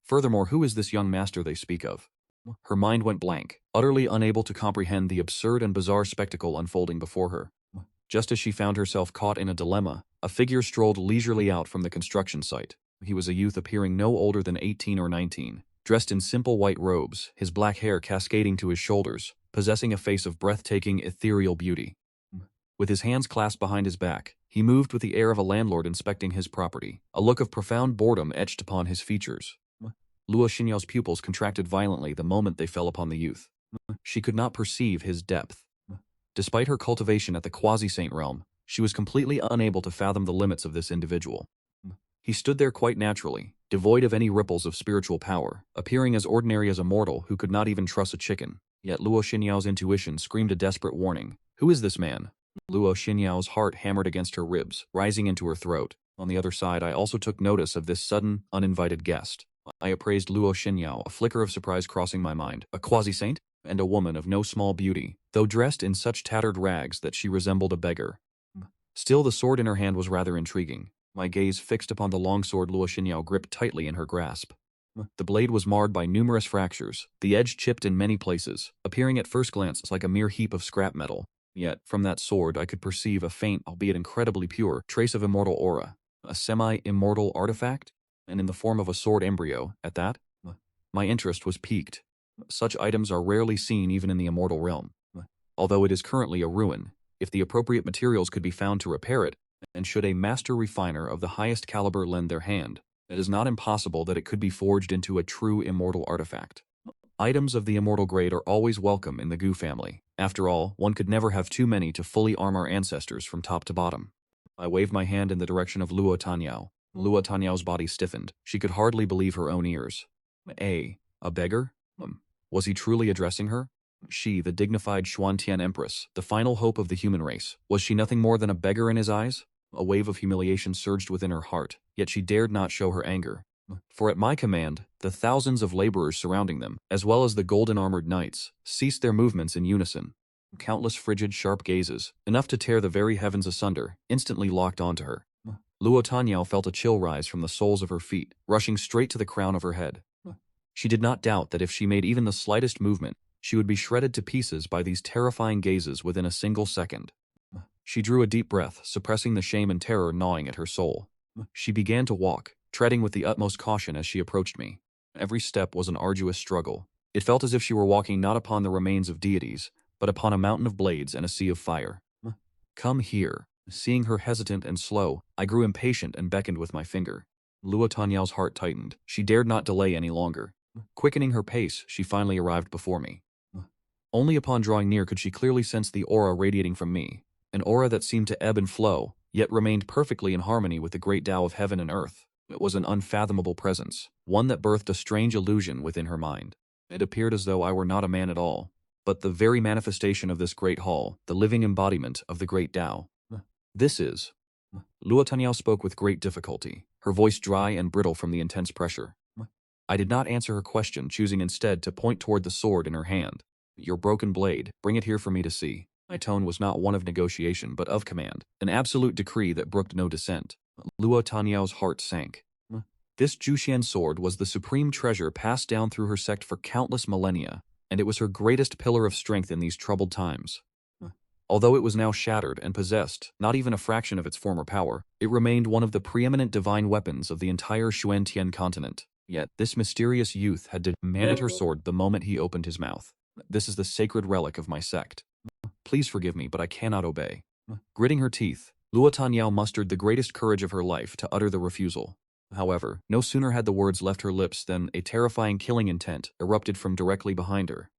Speaker 1: Furthermore, who is this young master they speak of? Her mind went blank, utterly unable to comprehend the absurd and bizarre spectacle unfolding before her. Just as she found herself caught in a dilemma, a figure strolled leisurely out from the construction site. He was a youth appearing no older than 18 or 19, dressed in simple white robes, his black hair cascading to his shoulders, possessing a face of breathtaking, ethereal beauty. With his hands clasped behind his back, he moved with the air of a landlord inspecting his property, a look of profound boredom etched upon his features. Luo Xinyao's pupils contracted violently the moment they fell upon the youth. She could not perceive his depth. Despite her cultivation at the quasi-saint realm, she was completely unable to fathom the limits of this individual. He stood there quite naturally, devoid of any ripples of spiritual power, appearing as ordinary as a mortal who could not even truss a chicken. Yet Luo Xinyao's intuition screamed a desperate warning. Who is this man? Luo Xinyao's heart hammered against her ribs, rising into her throat. On the other side, I also took notice of this sudden, uninvited guest. I appraised Luo Xinyao, a flicker of surprise crossing my mind. A quasi-saint? And a woman of no small beauty, though dressed in such tattered rags that she resembled a beggar. Still, the sword in her hand was rather intriguing. My gaze fixed upon the long sword Luo Xinyao gripped tightly in her grasp. The blade was marred by numerous fractures, the edge chipped in many places, appearing at first glance like a mere heap of scrap metal. Yet, from that sword I could perceive a faint, albeit incredibly pure, trace of immortal aura. A semi-immortal artifact? And in the form of a sword embryo, at that? My interest was piqued. Such items are rarely seen even in the immortal realm. Although it is currently a ruin, if the appropriate materials could be found to repair it, and should a master refiner of the highest caliber lend their hand, it is not impossible that it could be forged into a true immortal artifact. Items of the immortal grade are always welcome in the Gu family. After all, one could never have too many to fully arm our ancestors from top to bottom. I waved my hand in the direction of Luo Tanyao. Luo Tanyao's body stiffened. She could hardly believe her own ears. A beggar? Was he truly addressing her? She, the dignified Xuantian Empress, the final hope of the human race, was she nothing more than a beggar in his eyes? A wave of humiliation surged within her heart, yet she dared not show her anger. For at my command, the thousands of laborers surrounding them, as well as the golden-armored knights, ceased their movements in unison. Countless frigid, sharp gazes, enough to tear the very heavens asunder, instantly locked onto her. Luo Tanyao felt a chill rise from the soles of her feet, rushing straight to the crown of her head. She did not doubt that if she made even the slightest movement, she would be shredded to pieces by these terrifying gazes within a single second. She drew a deep breath, suppressing the shame and terror gnawing at her soul. She began to walk, treading with the utmost caution as she approached me. Every step was an arduous struggle. It felt as if she were walking not upon the remains of deities, but upon a mountain of blades and a sea of fire. Come here. Seeing her hesitant and slow, I grew impatient and beckoned with my finger. Luo Tanyao's heart tightened. She dared not delay any longer. Quickening her pace, she finally arrived before me. Only upon drawing near could she clearly sense the aura radiating from me, an aura that seemed to ebb and flow, yet remained perfectly in harmony with the great Tao of heaven and earth. It was an unfathomable presence, one that birthed a strange illusion within her mind. It appeared as though I were not a man at all, but the very manifestation of this great hall, the living embodiment of the great Tao. This is Luo Tanyao spoke with great difficulty, her voice dry and brittle from the intense pressure. I did not answer her question, choosing instead to point toward the sword in her hand. Your broken blade, bring it here for me to see. My tone was not one of negotiation but of command, an absolute decree that brooked no dissent. Luo Tanyao's heart sank. This Juxian sword was the supreme treasure passed down through her sect for countless millennia, and it was her greatest pillar of strength in these troubled times. Although it was now shattered and possessed not even a fraction of its former power, it remained one of the preeminent divine weapons of the entire Xuantian continent. Yet, this mysterious youth had demanded her sword the moment he opened his mouth. This is the sacred relic of my sect. Please forgive me, but I cannot obey. Gritting her teeth, Luo Tanyao mustered the greatest courage of her life to utter the refusal. However, no sooner had the words left her lips than a terrifying killing intent erupted from directly behind her.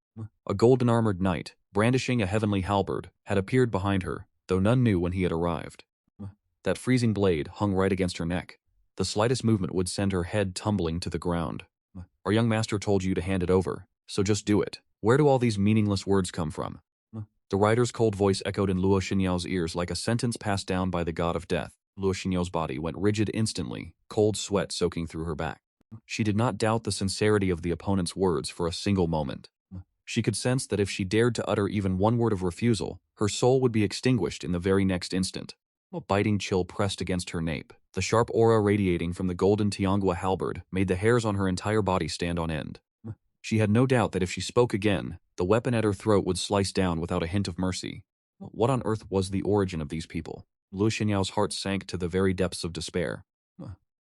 Speaker 1: A golden-armored knight, brandishing a heavenly halberd, had appeared behind her, though none knew when he had arrived. That freezing blade hung right against her neck. The slightest movement would send her head tumbling to the ground. Our young master told you to hand it over, so just do it. Where do all these meaningless words come from? The rider's cold voice echoed in Luo Xinyao's ears like a sentence passed down by the god of death. Luo Xinyao's body went rigid instantly, cold sweat soaking through her back. She did not doubt the sincerity of the opponent's words for a single moment. She could sense that if she dared to utter even one word of refusal, her soul would be extinguished in the very next instant. A biting chill pressed against her nape. The sharp aura radiating from the golden Tiangua halberd made the hairs on her entire body stand on end. She had no doubt that if she spoke again, the weapon at her throat would slice down without a hint of mercy. What on earth was the origin of these people? Luo Xinyao's heart sank to the very depths of despair.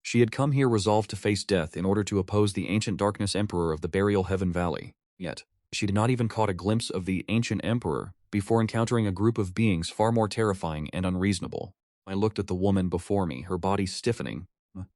Speaker 1: She had come here resolved to face death in order to oppose the ancient darkness emperor of the burial heaven valley. Yet, she had not even caught a glimpse of the ancient emperor before encountering a group of beings far more terrifying and unreasonable. I looked at the woman before me, her body stiffening,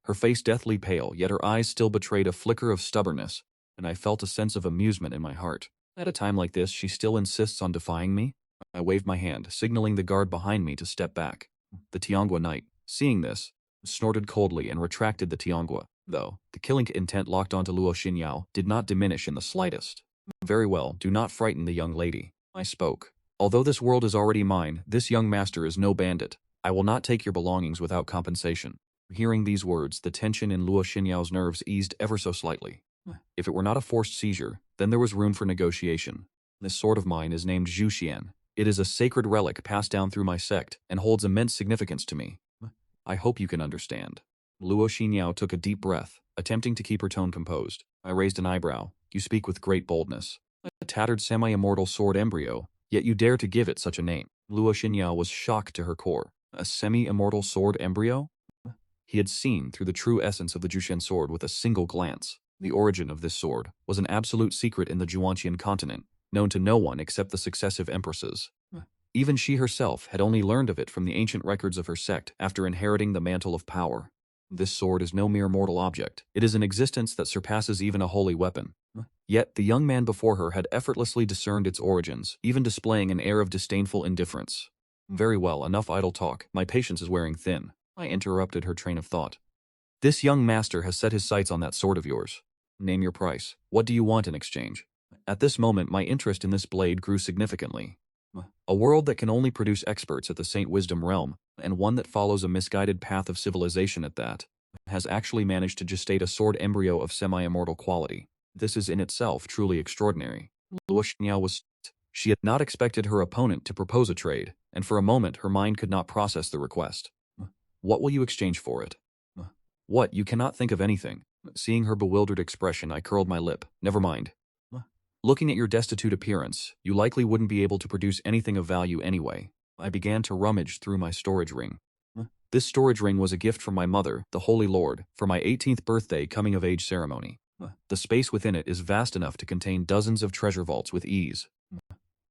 Speaker 1: her face deathly pale, yet her eyes still betrayed a flicker of stubbornness, and I felt a sense of amusement in my heart. At a time like this, she still insists on defying me? I waved my hand, signaling the guard behind me to step back. The Tiangua knight, seeing this, snorted coldly and retracted the Tiangua, though the killing intent locked onto Luo Xinyao did not diminish in the slightest. Very well, do not frighten the young lady. I spoke. Although this world is already mine, this young master is no bandit. I will not take your belongings without compensation. Hearing these words, the tension in Luo Xinyao's nerves eased ever so slightly. If it were not a forced seizure, then there was room for negotiation. This sword of mine is named Zhuxian. It is a sacred relic passed down through my sect and holds immense significance to me. I hope you can understand. Luo Xinyao took a deep breath, attempting to keep her tone composed. I raised an eyebrow. You speak with great boldness. A tattered semi-immortal sword embryo, yet you dare to give it such a name. Luo Xinyao was shocked to her core. A semi-immortal sword embryo? He had seen through the true essence of the Jushen sword with a single glance. The origin of this sword was an absolute secret in the Juantian continent, known to no one except the successive empresses. Even she herself had only learned of it from the ancient records of her sect after inheriting the mantle of power. This sword is no mere mortal object. It is an existence that surpasses even a holy weapon. Yet the young man before her had effortlessly discerned its origins, even displaying an air of disdainful indifference. Very well, enough idle talk. My patience is wearing thin. I interrupted her train of thought. This young master has set his sights on that sword of yours. Name your price. What do you want in exchange? At this moment, my interest in this blade grew significantly. A world that can only produce experts at the Saint Wisdom realm, and one that follows a misguided path of civilization at that, has actually managed to gestate a sword embryo of semi-immortal quality. This is in itself truly extraordinary. Luo Xinyao was... She had not expected her opponent to propose a trade, and for a moment her mind could not process the request. What will you exchange for it? What, you cannot think of anything? Seeing her bewildered expression, I curled my lip. Never mind. Looking at your destitute appearance, you likely wouldn't be able to produce anything of value anyway. I began to rummage through my storage ring. This storage ring was a gift from my mother, the Holy Lord, for my 18th birthday coming-of-age ceremony. The space within it is vast enough to contain dozens of treasure vaults with ease.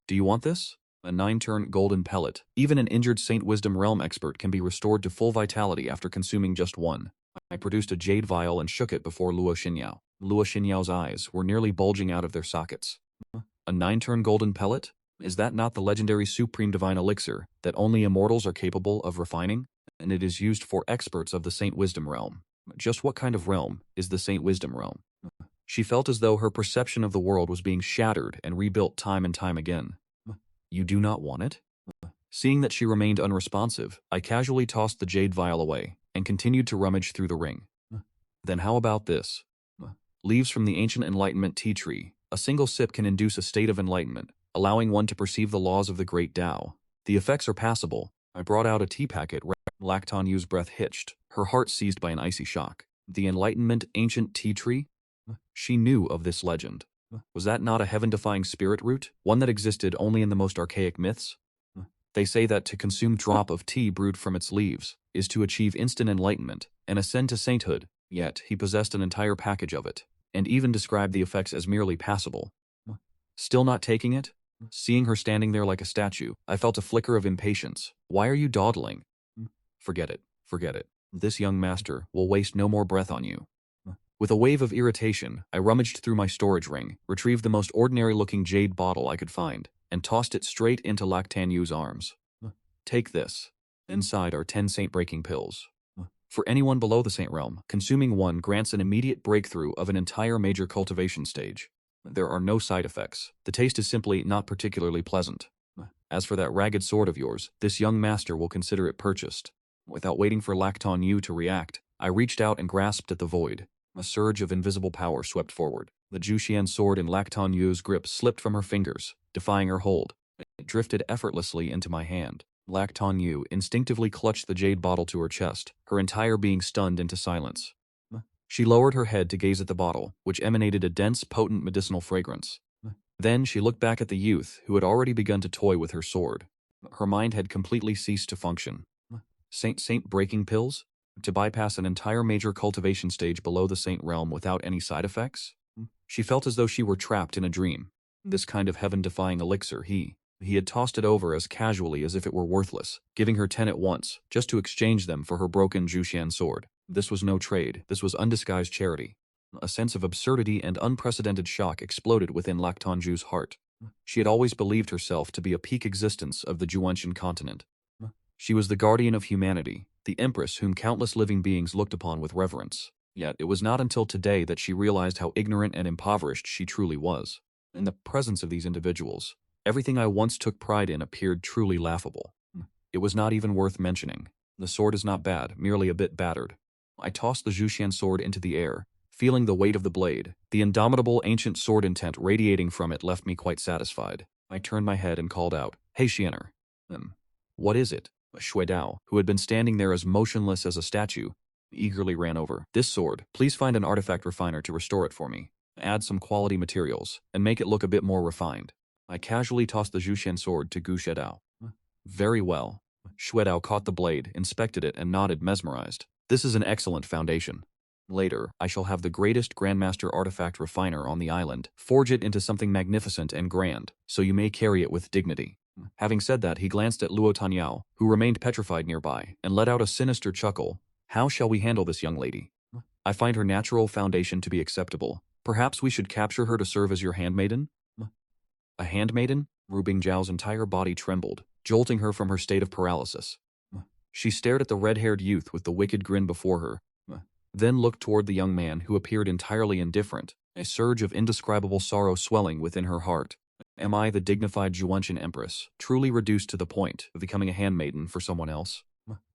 Speaker 1: Do you want this? A 9-turn golden pellet. Even an injured Saint Wisdom realm expert can be restored to full vitality after consuming just one. I produced a jade vial and shook it before Luo Xinyao. Luo Xinyao's eyes were nearly bulging out of their sockets. A 9-turn golden pellet? Is that not the legendary supreme divine elixir that only immortals are capable of refining? And it is used for experts of the Saint Wisdom realm. Just what kind of realm is the Saint Wisdom realm? She felt as though her perception of the world was being shattered and rebuilt time and time again. You do not want it? Seeing that she remained unresponsive, I casually tossed the jade vial away and continued to rummage through the ring. Then how about this? Leaves from the ancient enlightenment tea tree. A single sip can induce a state of enlightenment, allowing one to perceive the laws of the great Tao. The effects are passable. I brought out a tea packet. Lacton Yu's breath hitched, her heart seized by an icy shock. The enlightenment ancient tea tree? She knew of this legend. Was that not a heaven-defying spirit root, one that existed only in the most archaic myths? They say that to consume drop of tea brewed from its leaves is to achieve instant enlightenment and ascend to sainthood, yet he possessed an entire package of it, and even described the effects as merely passable. Still not taking it? Seeing her standing there like a statue, I felt a flicker of impatience. Why are you dawdling? Forget it, forget it. This young master will waste no more breath on you. With a wave of irritation, I rummaged through my storage ring, retrieved the most ordinary-looking jade bottle I could find, and tossed it straight into Lactan Yu's arms. Take this. Inside are 10 saint-breaking pills. For anyone below the Saint Realm, consuming one grants an immediate breakthrough of an entire major cultivation stage. There are no side effects. The taste is simply not particularly pleasant. As for that ragged sword of yours, this young master will consider it purchased. Without waiting for Lacton Yu to react, I reached out and grasped at the void. A surge of invisible power swept forward. The Juxian sword in Lacton Yu's grip slipped from her fingers, defying her hold. It drifted effortlessly into my hand. Lacton Yu instinctively clutched the jade bottle to her chest, her entire being stunned into silence. She lowered her head to gaze at the bottle, which emanated a dense, potent medicinal fragrance. Then she looked back at the youth, who had already begun to toy with her sword. Her mind had completely ceased to function. Saint-breaking pills? To bypass an entire major cultivation stage below the Saint Realm without any side effects? She felt as though she were trapped in a dream. This kind of heaven-defying elixir, he had tossed it over as casually as if it were worthless, giving her 10 at once, just to exchange them for her broken Juxian sword. This was no trade, this was undisguised charity. A sense of absurdity and unprecedented shock exploded within Lacton Yu's heart. She had always believed herself to be a peak existence of the Juanshan continent. She was the guardian of humanity, the empress whom countless living beings looked upon with reverence. Yet it was not until today that she realized how ignorant and impoverished she truly was. In the presence of these individuals, everything I once took pride in appeared truly laughable. It was not even worth mentioning. The sword is not bad, merely a bit battered. I tossed the Juxian sword into the air, feeling the weight of the blade. The indomitable ancient sword intent radiating from it left me quite satisfied. I turned my head and called out, "Hey, Xianer." What is it?" Shui Dao, who had been standing there as motionless as a statue, eagerly ran over. "This sword, please find an artifact refiner to restore it for me. Add some quality materials, and make it look a bit more refined." I casually tossed the Juxian sword to Gu Shedao. "Very well." Shui Dao caught the blade, inspected it, and nodded, mesmerized. "This is an excellent foundation. Later, I shall have the greatest Grandmaster artifact refiner on the island forge it into something magnificent and grand, so you may carry it with dignity." Having said that, he glanced at Luo Tanyao, who remained petrified nearby, and let out a sinister chuckle. "How shall we handle this young lady? I find her natural foundation to be acceptable. Perhaps we should capture her to serve as your handmaiden?" "A handmaiden?" Ru Bingjiao's entire body trembled, jolting her from her state of paralysis. She stared at the red-haired youth with the wicked grin before her, then looked toward the young man who appeared entirely indifferent, a surge of indescribable sorrow swelling within her heart. Am I the dignified Juanshan empress, truly reduced to the point of becoming a handmaiden for someone else?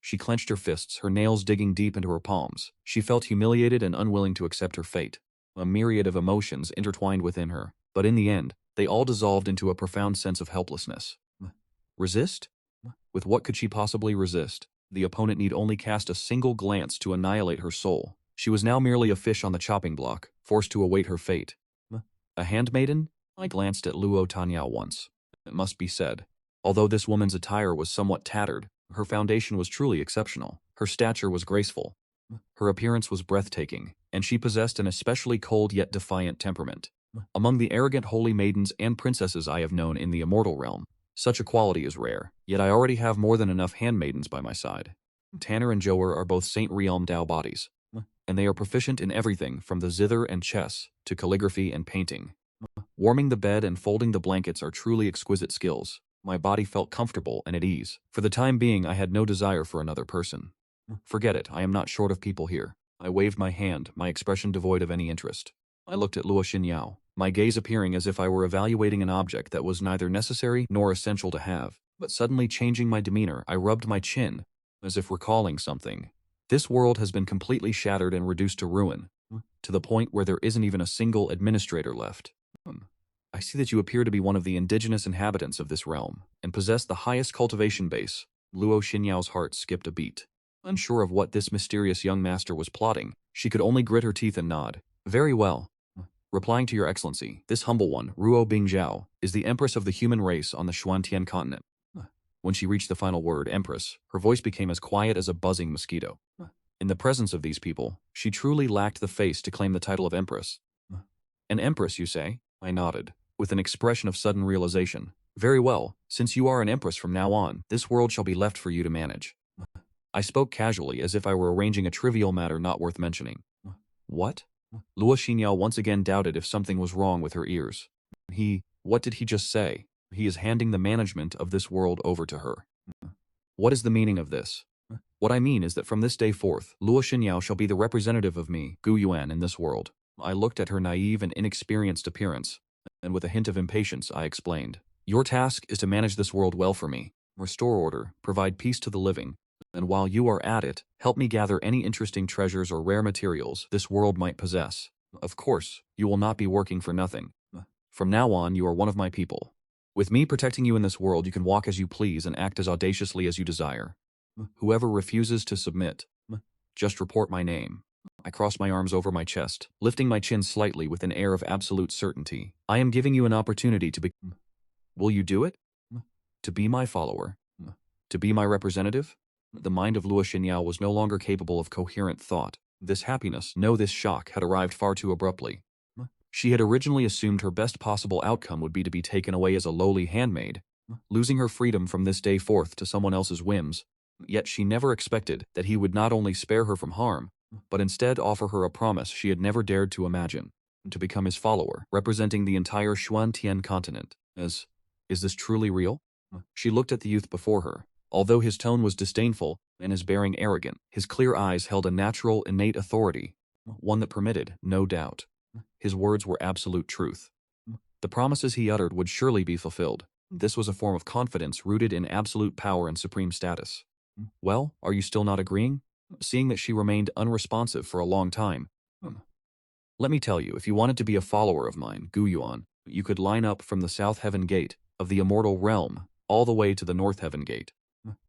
Speaker 1: She clenched her fists, her nails digging deep into her palms. She felt humiliated and unwilling to accept her fate. A myriad of emotions intertwined within her, but in the end, they all dissolved into a profound sense of helplessness. Resist? With what could she possibly resist? The opponent need only cast a single glance to annihilate her soul. She was now merely a fish on the chopping block, forced to await her fate. A handmaiden? I glanced at Luo Tanyao once. It must be said, although this woman's attire was somewhat tattered, her foundation was truly exceptional. Her stature was graceful. Her appearance was breathtaking, and she possessed an especially cold yet defiant temperament. Among the arrogant holy maidens and princesses I have known in the immortal realm, such a quality is rare, yet I already have more than enough handmaidens by my side. Tanner and Joer are both Saint-Realm Dao bodies, and they are proficient in everything from the zither and chess to calligraphy and painting. Warming the bed and folding the blankets are truly exquisite skills. My body felt comfortable and at ease. For the time being, I had no desire for another person. Forget it, I am not short of people here. I waved my hand, my expression devoid of any interest. I looked at Luo Xinyao, my gaze appearing as if I were evaluating an object that was neither necessary nor essential to have. But suddenly changing my demeanor, I rubbed my chin, as if recalling something. This world has been completely shattered and reduced to ruin, to the point where there isn't even a single administrator left. I see that you appear to be one of the indigenous inhabitants of this realm, and possess the highest cultivation base. Luo Xinyao's heart skipped a beat. Unsure of what this mysterious young master was plotting, she could only grit her teeth and nod. Very well. Replying to your excellency, this humble one, Ruo Bingzhao, is the empress of the human race on the Xuantian continent. When she reached the final word, empress, her voice became as quiet as a buzzing mosquito. In the presence of these people, she truly lacked the face to claim the title of empress. An empress, you say? I nodded, with an expression of sudden realization. Very well, since you are an empress from now on, this world shall be left for you to manage. I spoke casually as if I were arranging a trivial matter not worth mentioning. What? Luo Xinyao once again doubted if something was wrong with her ears. What did he just say? He is handing the management of this world over to her. What is the meaning of this? What I mean is that from this day forth, Luo Xinyao shall be the representative of me, Gu Yuan, in this world. I looked at her naive and inexperienced appearance, and with a hint of impatience, I explained. Your task is to manage this world well for me, restore order, provide peace to the living, and while you are at it, help me gather any interesting treasures or rare materials this world might possess. Of course, you will not be working for nothing. From now on, you are one of my people. With me protecting you in this world, you can walk as you please and act as audaciously as you desire. Whoever refuses to submit, just report my name. I crossed my arms over my chest, lifting my chin slightly with an air of absolute certainty. I am giving you an opportunity to be... Will you do it? To be my follower? To be my representative? The mind of Luo Xinyao was no longer capable of coherent thought. This shock had arrived far too abruptly. She had originally assumed her best possible outcome would be to be taken away as a lowly handmaid, losing her freedom from this day forth to someone else's whims. Yet she never expected that he would not only spare her from harm, but instead offer her a promise she had never dared to imagine, to become his follower, representing the entire Xuantian continent. Is this truly real? She looked at the youth before her. Although his tone was disdainful and his bearing arrogant, his clear eyes held a natural, innate authority, one that permitted no doubt. His words were absolute truth. The promises he uttered would surely be fulfilled. This was a form of confidence rooted in absolute power and supreme status. Well, are you still not agreeing? Seeing that she remained unresponsive for a long time. Let me tell you, if you wanted to be a follower of mine, Gu Yuan, you could line up from the South Heaven Gate of the Immortal Realm all the way to the North Heaven Gate.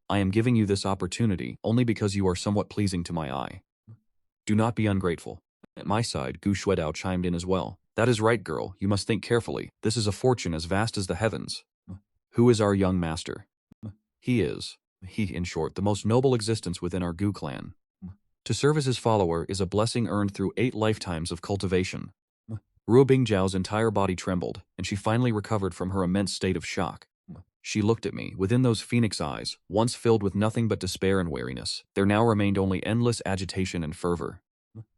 Speaker 1: I am giving you this opportunity only because you are somewhat pleasing to my eye. Do not be ungrateful. At my side, Gu Shuedao chimed in as well. That is right, girl. You must think carefully. This is a fortune as vast as the heavens. Who is our young master? He, in short, the most noble existence within our Gu clan. To serve as his follower is a blessing earned through 8 lifetimes of cultivation. Ruo Bingzhao's entire body trembled, and she finally recovered from her immense state of shock. She looked at me. Within those phoenix eyes, once filled with nothing but despair and weariness, there now remained only endless agitation and fervor.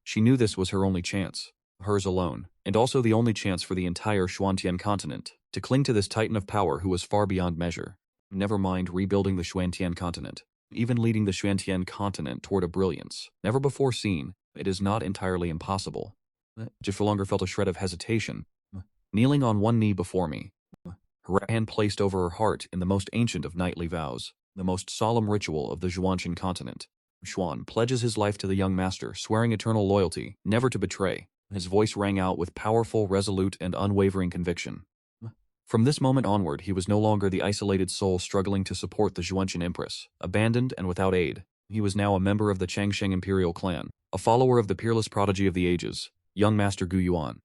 Speaker 1: She knew this was her only chance, hers alone, and also the only chance for the entire Xuantian continent, to cling to this titan of power who was far beyond measure. Never mind rebuilding the Xuantian continent, even leading the Xuantian continent toward a brilliance never before seen, it is not entirely impossible. She no longer felt a shred of hesitation, kneeling on one knee before me, her right hand placed over her heart in the most ancient of knightly vows, the most solemn ritual of the Xuantian continent. Xuan pledges his life to the young master, swearing eternal loyalty, never to betray. His voice rang out with powerful, resolute, and unwavering conviction. From this moment onward, he was no longer the isolated soul struggling to support the Xuantian Empress, abandoned and without aid. He was now a member of the Changsheng Imperial clan, a follower of the peerless prodigy of the ages, young Master Gu Yuan.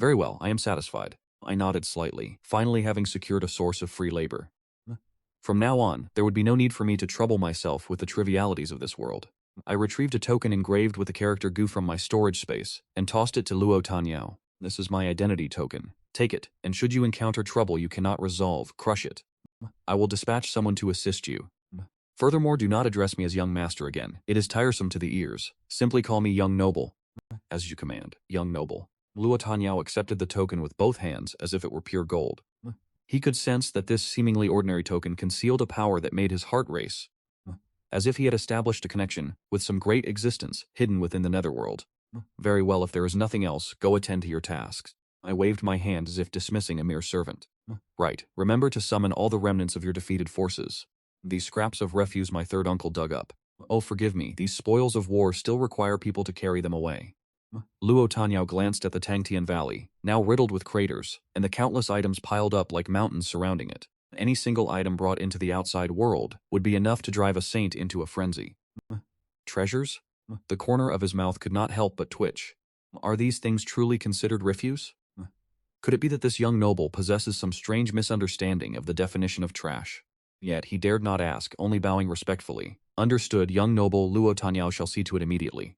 Speaker 1: Very well, I am satisfied. I nodded slightly, finally having secured a source of free labor. From now on, there would be no need for me to trouble myself with the trivialities of this world. I retrieved a token engraved with the character Gu from my storage space and tossed it to Luo Tanyao. This is my identity token. Take it, and should you encounter trouble you cannot resolve, crush it. I will dispatch someone to assist you. Furthermore, do not address me as young master again. It is tiresome to the ears. Simply call me young noble. As you command, young noble. Luo Tanyao accepted the token with both hands as if it were pure gold. He could sense that this seemingly ordinary token concealed a power that made his heart race, as if he had established a connection with some great existence hidden within the netherworld. Very well, if there is nothing else, go attend to your tasks. I waved my hand as if dismissing a mere servant. Right, remember to summon all the remnants of your defeated forces. These scraps of refuse my third uncle dug up. Oh, forgive me, these spoils of war still require people to carry them away. Luo Tanyao glanced at the Tangtian Valley, now riddled with craters, and the countless items piled up like mountains surrounding it. Any single item brought into the outside world would be enough to drive a saint into a frenzy. Treasures? The corner of his mouth could not help but twitch. Are these things truly considered refuse? Could it be that this young noble possesses some strange misunderstanding of the definition of trash? Yet he dared not ask, only bowing respectfully. Understood, young noble, Luo Tanyao shall see to it immediately.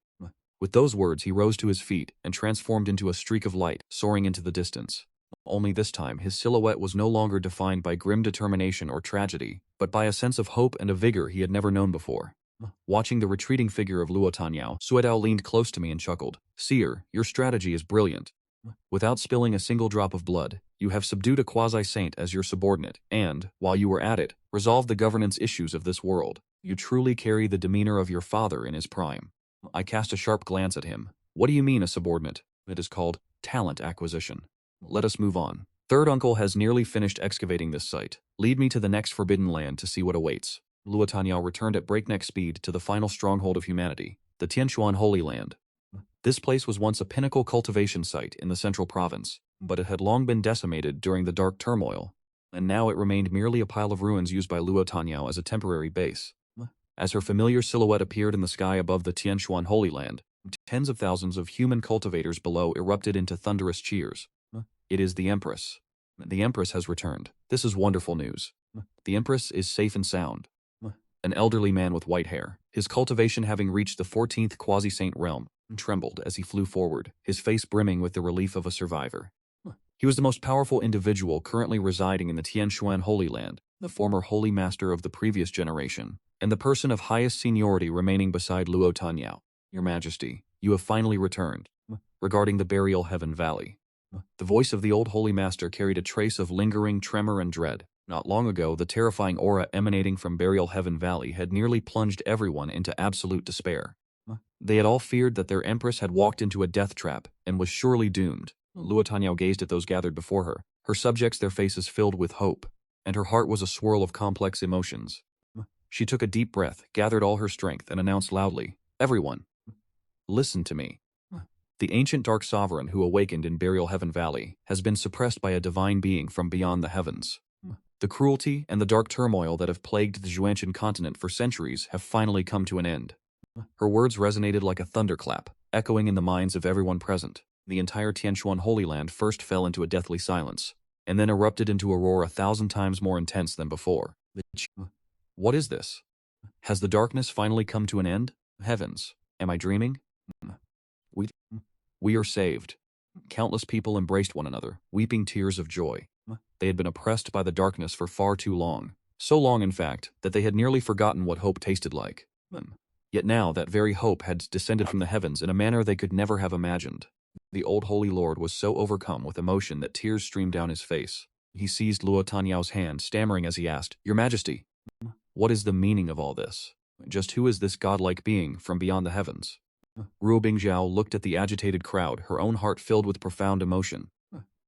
Speaker 1: With those words, he rose to his feet and transformed into a streak of light, soaring into the distance. Only this time, his silhouette was no longer defined by grim determination or tragedy, but by a sense of hope and a vigor he had never known before. Watching the retreating figure of Luo Tanyao, Suedao leaned close to me and chuckled. Seer, your strategy is brilliant. Without spilling a single drop of blood, you have subdued a quasi-saint as your subordinate, and, while you were at it, resolved the governance issues of this world. You truly carry the demeanor of your father in his prime. I cast a sharp glance at him. What do you mean a subordinate? It is called talent acquisition. Let us move on. Third uncle has nearly finished excavating this site. Lead me to the next forbidden land to see what awaits. Luo Tanyao returned at breakneck speed to the final stronghold of humanity, the Tianquan Holy Land. This place was once a pinnacle cultivation site in the central province, but it had long been decimated during the dark turmoil, and now it remained merely a pile of ruins used by Luo Tanyao as a temporary base. As her familiar silhouette appeared in the sky above the Tianquan Holy Land, tens of thousands of human cultivators below erupted into thunderous cheers. It is the Empress. The Empress has returned. This is wonderful news. The Empress is safe and sound. An elderly man with white hair, his cultivation having reached the 14th quasi-saint realm, trembled as he flew forward, his face brimming with the relief of a survivor. He was the most powerful individual currently residing in the Tianquan Holy Land, the former holy master of the previous generation, and the person of highest seniority remaining beside Luo Tanyao. Your Majesty, you have finally returned. Regarding the Burial Heaven Valley. The voice of the old holy master carried a trace of lingering tremor and dread. Not long ago, the terrifying aura emanating from Burial Heaven Valley had nearly plunged everyone into absolute despair. They had all feared that their empress had walked into a death trap and was surely doomed. Luo Tanyao gazed at those gathered before her, her subjects their faces filled with hope, and her heart was a swirl of complex emotions. She took a deep breath, gathered all her strength, and announced loudly, "Everyone, listen to me. The ancient dark sovereign who awakened in Burial Heaven Valley has been suppressed by a divine being from beyond the heavens. The cruelty and the dark turmoil that have plagued the Zhuanqian continent for centuries have finally come to an end." Her words resonated like a thunderclap, echoing in the minds of everyone present. The entire Tianquan Holy Land first fell into a deathly silence, and then erupted into a roar 1,000 times more intense than before. What is this? Has the darkness finally come to an end? Heavens, am I dreaming? We are saved. Countless people embraced one another, weeping tears of joy. They had been oppressed by the darkness for far too long. So long, in fact, that they had nearly forgotten what hope tasted like. Yet now that very hope had descended from the heavens in a manner they could never have imagined. The old holy lord was so overcome with emotion that tears streamed down his face. He seized Luo Tanyao's hand, stammering as he asked, "Your Majesty, what is the meaning of all this? Just who is this godlike being from beyond the heavens?" Ruo Bingjiao looked at the agitated crowd, her own heart filled with profound emotion.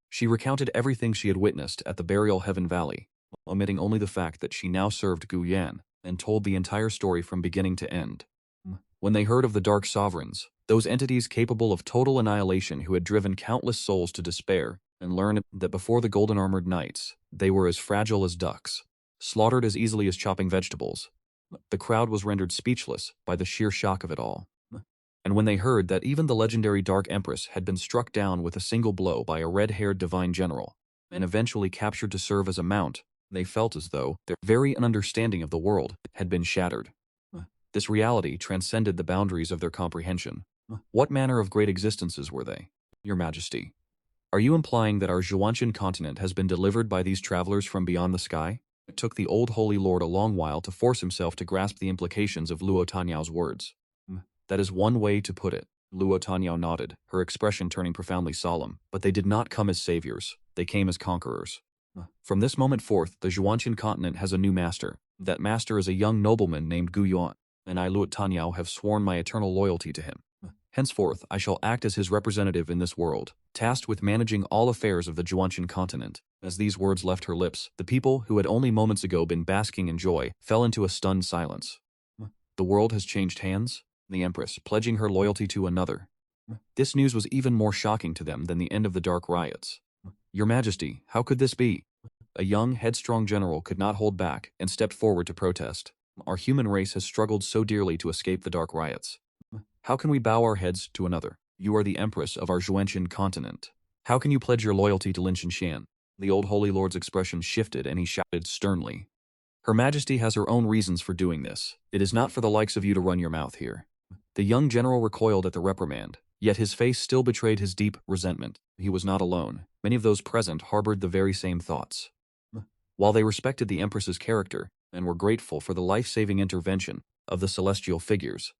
Speaker 1: She recounted everything she had witnessed at the Burial Heaven Valley, omitting only the fact that she now served Gu Yan, and told the entire story from beginning to end. When they heard of the Dark Sovereigns, those entities capable of total annihilation who had driven countless souls to despair, and learned that before the golden-armored knights, they were as fragile as ducks, slaughtered as easily as chopping vegetables, the crowd was rendered speechless by the sheer shock of it all. And when they heard that even the legendary Dark Empress had been struck down with a single blow by a red-haired divine general, and eventually captured to serve as a mount, they felt as though their very understanding of the world had been shattered. This reality transcended the boundaries of their comprehension. What manner of great existences were they? Your Majesty, are you implying that our Zhuanqian continent has been delivered by these travelers from beyond the sky? It took the old holy lord a long while to force himself to grasp the implications of Luo Tanyao's words. That is one way to put it. Luo Tanyao nodded, her expression turning profoundly solemn. But they did not come as saviors. They came as conquerors. From this moment forth, the Zhuanqian continent has a new master. That master is a young nobleman named Gu Yuan, and I, Luo Tanyao, have sworn my eternal loyalty to him. Henceforth, I shall act as his representative in this world, tasked with managing all affairs of the Juantian continent. As these words left her lips, the people who had only moments ago been basking in joy fell into a stunned silence. The world has changed hands? The Empress, pledging her loyalty to another. This news was even more shocking to them than the end of the dark riots. Your Majesty, how could this be? A young, headstrong general could not hold back and stepped forward to protest. Our human race has struggled so dearly to escape the dark riots. How can we bow our heads to another? You are the Empress of our Juantian continent. How can you pledge your loyalty to Lin Shinshan? The old Holy Lord's expression shifted and he shouted sternly. Her Majesty has her own reasons for doing this. It is not for the likes of you to run your mouth here. The young general recoiled at the reprimand, yet his face still betrayed his deep resentment. He was not alone. Many of those present harbored the very same thoughts. While they respected the Empress's character and were grateful for the life-saving intervention of the celestial figures,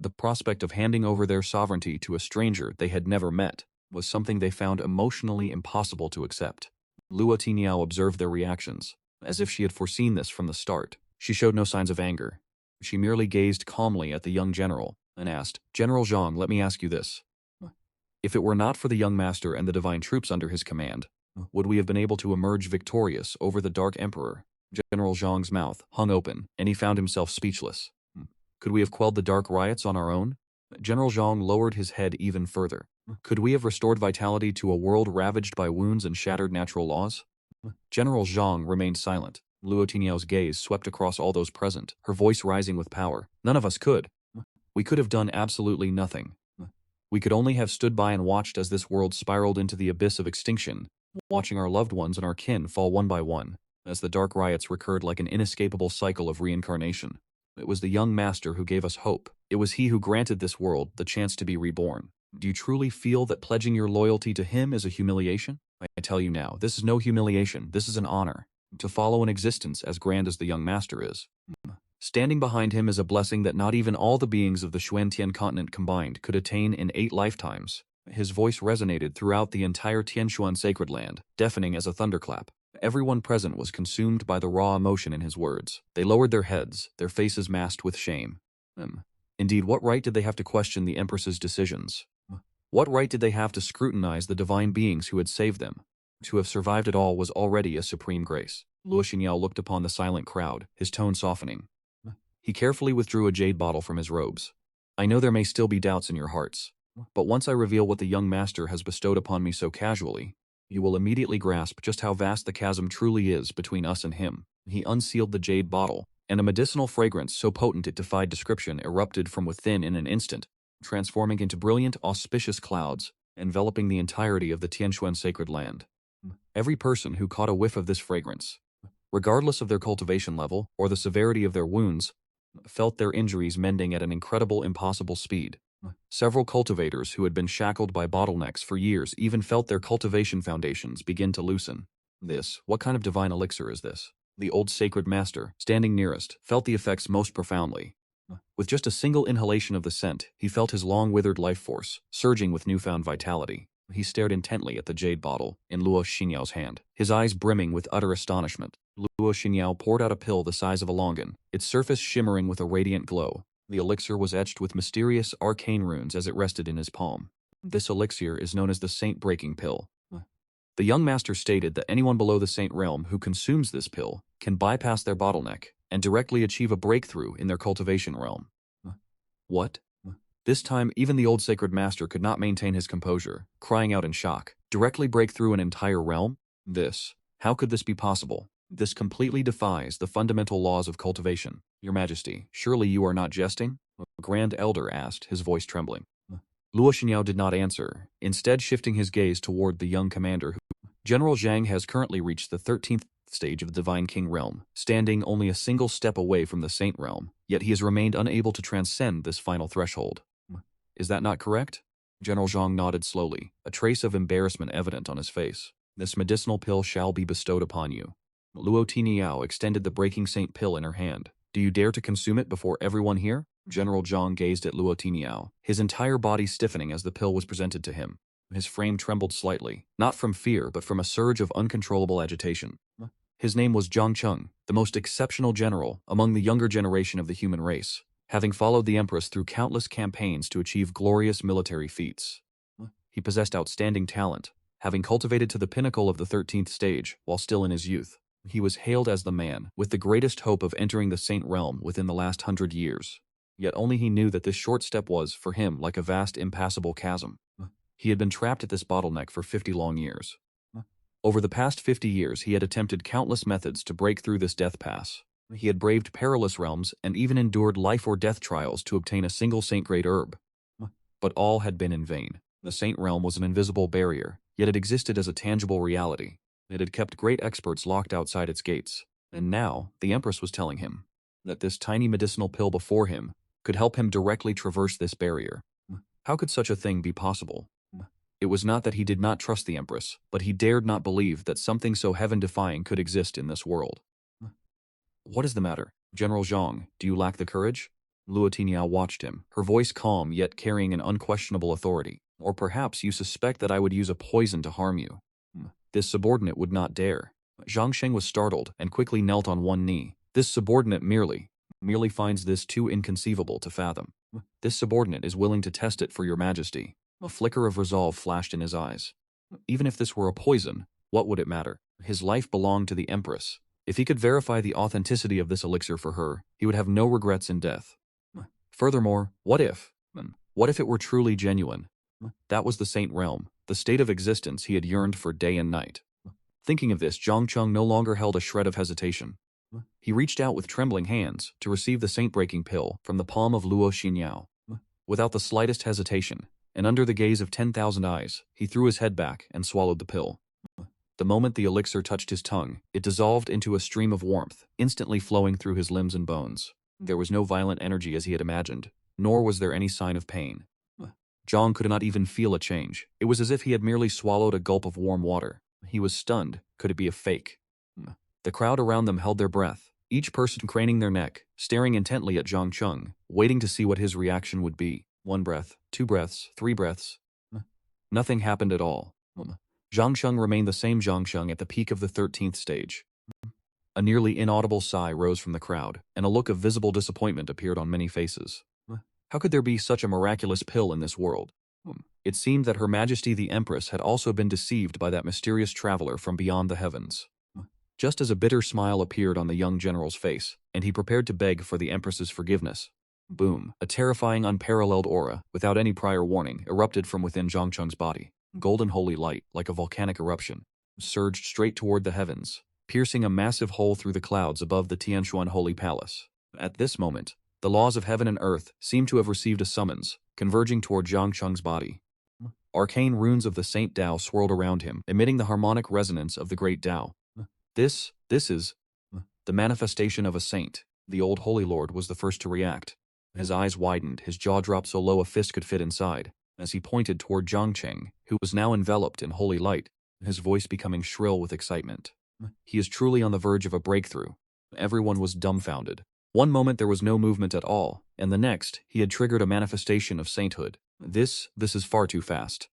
Speaker 1: the prospect of handing over their sovereignty to a stranger they had never met was something they found emotionally impossible to accept. Luo Tiniao observed their reactions, as if she had foreseen this from the start. She showed no signs of anger. She merely gazed calmly at the young general and asked, General Zhang, let me ask you this. If it were not for the young master and the divine troops under his command, would we have been able to emerge victorious over the Dark Emperor? General Zhang's mouth hung open, and he found himself speechless. Could we have quelled the dark riots on our own? General Zhang lowered his head even further. Could we have restored vitality to a world ravaged by wounds and shattered natural laws? General Zhang remained silent. Luo Tiniao's gaze swept across all those present, her voice rising with power. None of us could. We could have done absolutely nothing. We could only have stood by and watched as this world spiraled into the abyss of extinction, watching our loved ones and our kin fall one by one, as the dark riots recurred like an inescapable cycle of reincarnation. It was the young master who gave us hope. It was he who granted this world the chance to be reborn. Do you truly feel that pledging your loyalty to him is a humiliation? I tell you now, this is no humiliation, this is an honor. To follow an existence as grand as the young master is. Standing behind him is a blessing that not even all the beings of the Xuantian continent combined could attain in 8 lifetimes. His voice resonated throughout the entire Tianxuan sacred land, deafening as a thunderclap. Everyone present was consumed by the raw emotion in his words. They lowered their heads, their faces masked with shame. Indeed, what right did they have to question the Empress's decisions? What right did they have to scrutinize the divine beings who had saved them? To have survived it all was already a supreme grace. Luo Xinyao looked upon the silent crowd, his tone softening. He carefully withdrew a jade bottle from his robes. I know there may still be doubts in your hearts, but once I reveal what the young master has bestowed upon me so casually, you will immediately grasp just how vast the chasm truly is between us and him. He unsealed the jade bottle, and a medicinal fragrance so potent it defied description erupted from within in an instant, transforming into brilliant, auspicious clouds, enveloping the entirety of the Tianxuan sacred land. Every person who caught a whiff of this fragrance, regardless of their cultivation level or the severity of their wounds, felt their injuries mending at an incredible, impossible speed. Several cultivators who had been shackled by bottlenecks for years even felt their cultivation foundations begin to loosen. What kind of divine elixir is this? The old sacred master, standing nearest, felt the effects most profoundly. With just a single inhalation of the scent, he felt his long-withered life force, surging with newfound vitality. He stared intently at the jade bottle in Luo Xinyao's hand, his eyes brimming with utter astonishment. Luo Xinyao poured out a pill the size of a longan, its surface shimmering with a radiant glow. The elixir was etched with mysterious arcane runes as it rested in his palm. This elixir is known as the Saint-Breaking Pill. The young master stated that anyone below the Saint Realm who consumes this pill can bypass their bottleneck and directly achieve a breakthrough in their cultivation realm. What? This time, even the old sacred master could not maintain his composure, crying out in shock. Directly break through an entire realm? How could this be possible? This completely defies the fundamental laws of cultivation. Your Majesty, surely you are not jesting? The Grand Elder asked, his voice trembling. Luo Xinyao did not answer, instead shifting his gaze toward the young commander. General Zhang has currently reached the 13th stage of the Divine King realm, standing only a single step away from the Saint realm, yet he has remained unable to transcend this final threshold. Is that not correct? General Zhang nodded slowly, a trace of embarrassment evident on his face. This medicinal pill shall be bestowed upon you. Luo Tiniao extended the Breaking Saint pill in her hand. Do you dare to consume it before everyone here? General Zhang gazed at Luo Tiniao, his entire body stiffening as the pill was presented to him. His frame trembled slightly, not from fear but from a surge of uncontrollable agitation. His name was Zhang Cheng, the most exceptional general among the younger generation of the human race. having followed the Empress through countless campaigns to achieve glorious military feats. He possessed outstanding talent, having cultivated to the pinnacle of the 13th stage while still in his youth. He was hailed as the man with the greatest hope of entering the Saint Realm within the last 100 years. Yet only he knew that this short step was, for him, like a vast impassable chasm. He had been trapped at this bottleneck for 50 long years. Over the past 50 years, he had attempted countless methods to break through this death pass. He had braved perilous realms and even endured life or death trials to obtain a single saint-grade herb. But all had been in vain. The Saint Realm was an invisible barrier, yet it existed as a tangible reality. It had kept great experts locked outside its gates. And now, the Empress was telling him that this tiny medicinal pill before him could help him directly traverse this barrier. How could such a thing be possible? It was not that he did not trust the Empress, but he dared not believe that something so heaven-defying could exist in this world. What is the matter, General Zhang? Do you lack the courage? Luo Tiniao watched him, her voice calm yet carrying an unquestionable authority. Or perhaps you suspect that I would use a poison to harm you. This subordinate would not dare. Zhang Sheng was startled and quickly knelt on one knee. This subordinate merely finds this too inconceivable to fathom. This subordinate is willing to test it for your majesty. A flicker of resolve flashed in his eyes. Even if this were a poison, what would it matter? His life belonged to the Empress. If he could verify the authenticity of this elixir for her, he would have no regrets in death. Furthermore, what if it were truly genuine? That was the Saint Realm, the state of existence he had yearned for day and night. Thinking of this, Zhang Cheng no longer held a shred of hesitation. He reached out with trembling hands to receive the saint-breaking pill from the palm of Luo Xinyiao. Without the slightest hesitation, and under the gaze of 10,000 eyes, he threw his head back and swallowed the pill. The moment the elixir touched his tongue, it dissolved into a stream of warmth, instantly flowing through his limbs and bones. There was no violent energy as he had imagined, nor was there any sign of pain. Zhang could not even feel a change. It was as if he had merely swallowed a gulp of warm water. He was stunned. Could it be a fake? The crowd around them held their breath, each person craning their neck, staring intently at Zhang Cheng, waiting to see what his reaction would be. 1 breath, 2 breaths, 3 breaths. Nothing happened at all. Zhang Cheng remained the same Zhang Cheng at the peak of the 13th stage. A nearly inaudible sigh rose from the crowd, and a look of visible disappointment appeared on many faces. How could there be such a miraculous pill in this world? It seemed that Her Majesty the Empress had also been deceived by that mysterious traveler from beyond the heavens. Just as a bitter smile appeared on the young general's face, and he prepared to beg for the Empress's forgiveness, boom, a terrifying unparalleled aura, without any prior warning, erupted from within Zhang Cheng's body. Golden holy light, like a volcanic eruption, surged straight toward the heavens, piercing a massive hole through the clouds above the Tianshuan Holy Palace. At this moment, the laws of heaven and earth seemed to have received a summons, converging toward Zhang Cheng's body. Arcane runes of the Saint Tao swirled around him, emitting the harmonic resonance of the great Tao. This is the manifestation of a saint. The old Holy Lord was the first to react. His eyes widened, his jaw dropped so low a fist could fit inside, as he pointed toward Zhang Cheng, who was now enveloped in holy light, his voice becoming shrill with excitement. He is truly on the verge of a breakthrough. Everyone was dumbfounded. One moment there was no movement at all, and the next, he had triggered a manifestation of sainthood. This is far too fast.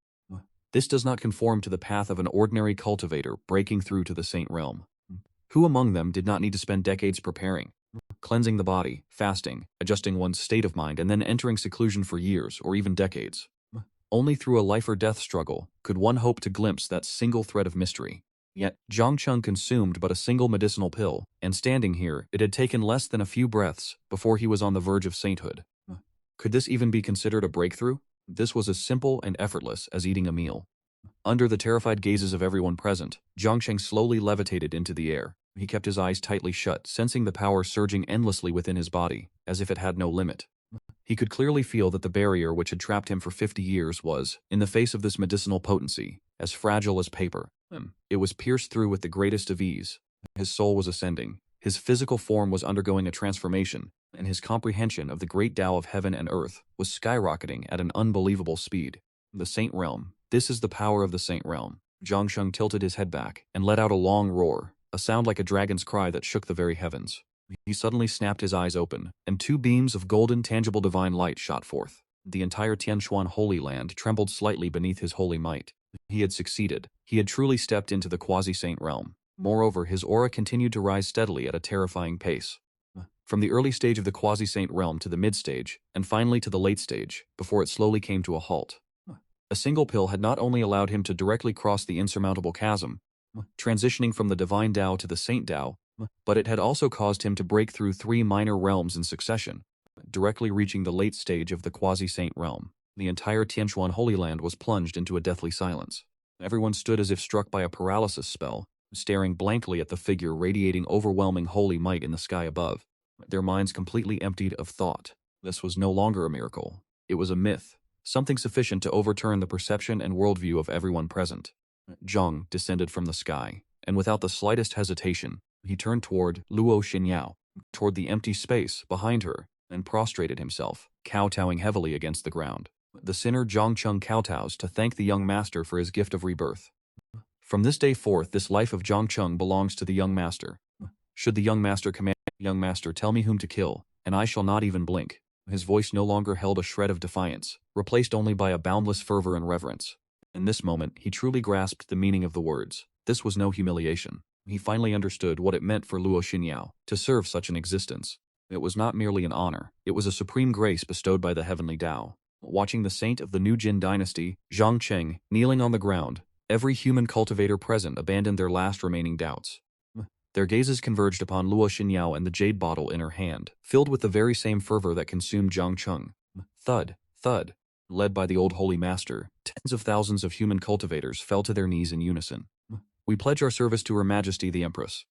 Speaker 1: This does not conform to the path of an ordinary cultivator breaking through to the Saint Realm. Who among them did not need to spend decades preparing, cleansing the body, fasting, adjusting one's state of mind, and then entering seclusion for years or even decades? Only through a life-or-death struggle could one hope to glimpse that single thread of mystery. Yet, Zhang Cheng consumed but a single medicinal pill, and standing here, it had taken less than a few breaths before he was on the verge of sainthood. Could this even be considered a breakthrough? This was as simple and effortless as eating a meal. Under the terrified gazes of everyone present, Zhang Cheng slowly levitated into the air. He kept his eyes tightly shut, sensing the power surging endlessly within his body, as if it had no limit. He could clearly feel that the barrier which had trapped him for 50 years was, in the face of this medicinal potency, as fragile as paper. It was pierced through with the greatest of ease. His soul was ascending, his physical form was undergoing a transformation, and his comprehension of the great Tao of heaven and earth was skyrocketing at an unbelievable speed. The Saint Realm. This is the power of the Saint Realm. Zhang Sheng tilted his head back and let out a long roar, a sound like a dragon's cry that shook the very heavens. He suddenly snapped his eyes open, and 2 beams of golden, tangible divine light shot forth. The entire Tianshuan Holy Land trembled slightly beneath his holy might. He had succeeded. He had truly stepped into the quasi-saint realm. Moreover, his aura continued to rise steadily at a terrifying pace. from the early stage of the quasi-saint realm to the mid-stage, and finally to the late stage, before it slowly came to a halt. A single pill had not only allowed him to directly cross the insurmountable chasm, transitioning from the divine Tao to the saint Tao, but it had also caused him to break through 3 minor realms in succession, directly reaching the late stage of the quasi-saint realm. The entire Tianquan Holy Land was plunged into a deathly silence. Everyone stood as if struck by a paralysis spell, staring blankly at the figure radiating overwhelming holy might in the sky above, their minds completely emptied of thought. This was no longer a miracle. It was a myth, something sufficient to overturn the perception and worldview of everyone present. Zhang descended from the sky, and without the slightest hesitation, he turned toward Luo Xinyao, toward the empty space behind her, and prostrated himself, kowtowing heavily against the ground. The sinner Zhang Cheng kowtows to thank the young master for his gift of rebirth. From this day forth, this life of Zhang Cheng belongs to the young master. Should the young master command, young master, tell me whom to kill, and I shall not even blink. His voice no longer held a shred of defiance, replaced only by a boundless fervor and reverence. In this moment, he truly grasped the meaning of the words. This was no humiliation. He finally understood what it meant for Luo Xinyao to serve such an existence. It was not merely an honor, it was a supreme grace bestowed by the heavenly Tao. Watching the saint of the new Jin dynasty, Zhang Cheng, kneeling on the ground, every human cultivator present abandoned their last remaining doubts. Their gazes converged upon Luo Xinyao and the jade bottle in her hand, filled with the very same fervor that consumed Zhang Cheng. Thud, thud. Led by the old holy master, tens of thousands of human cultivators fell to their knees in unison. We pledge our service to Her Majesty the Empress.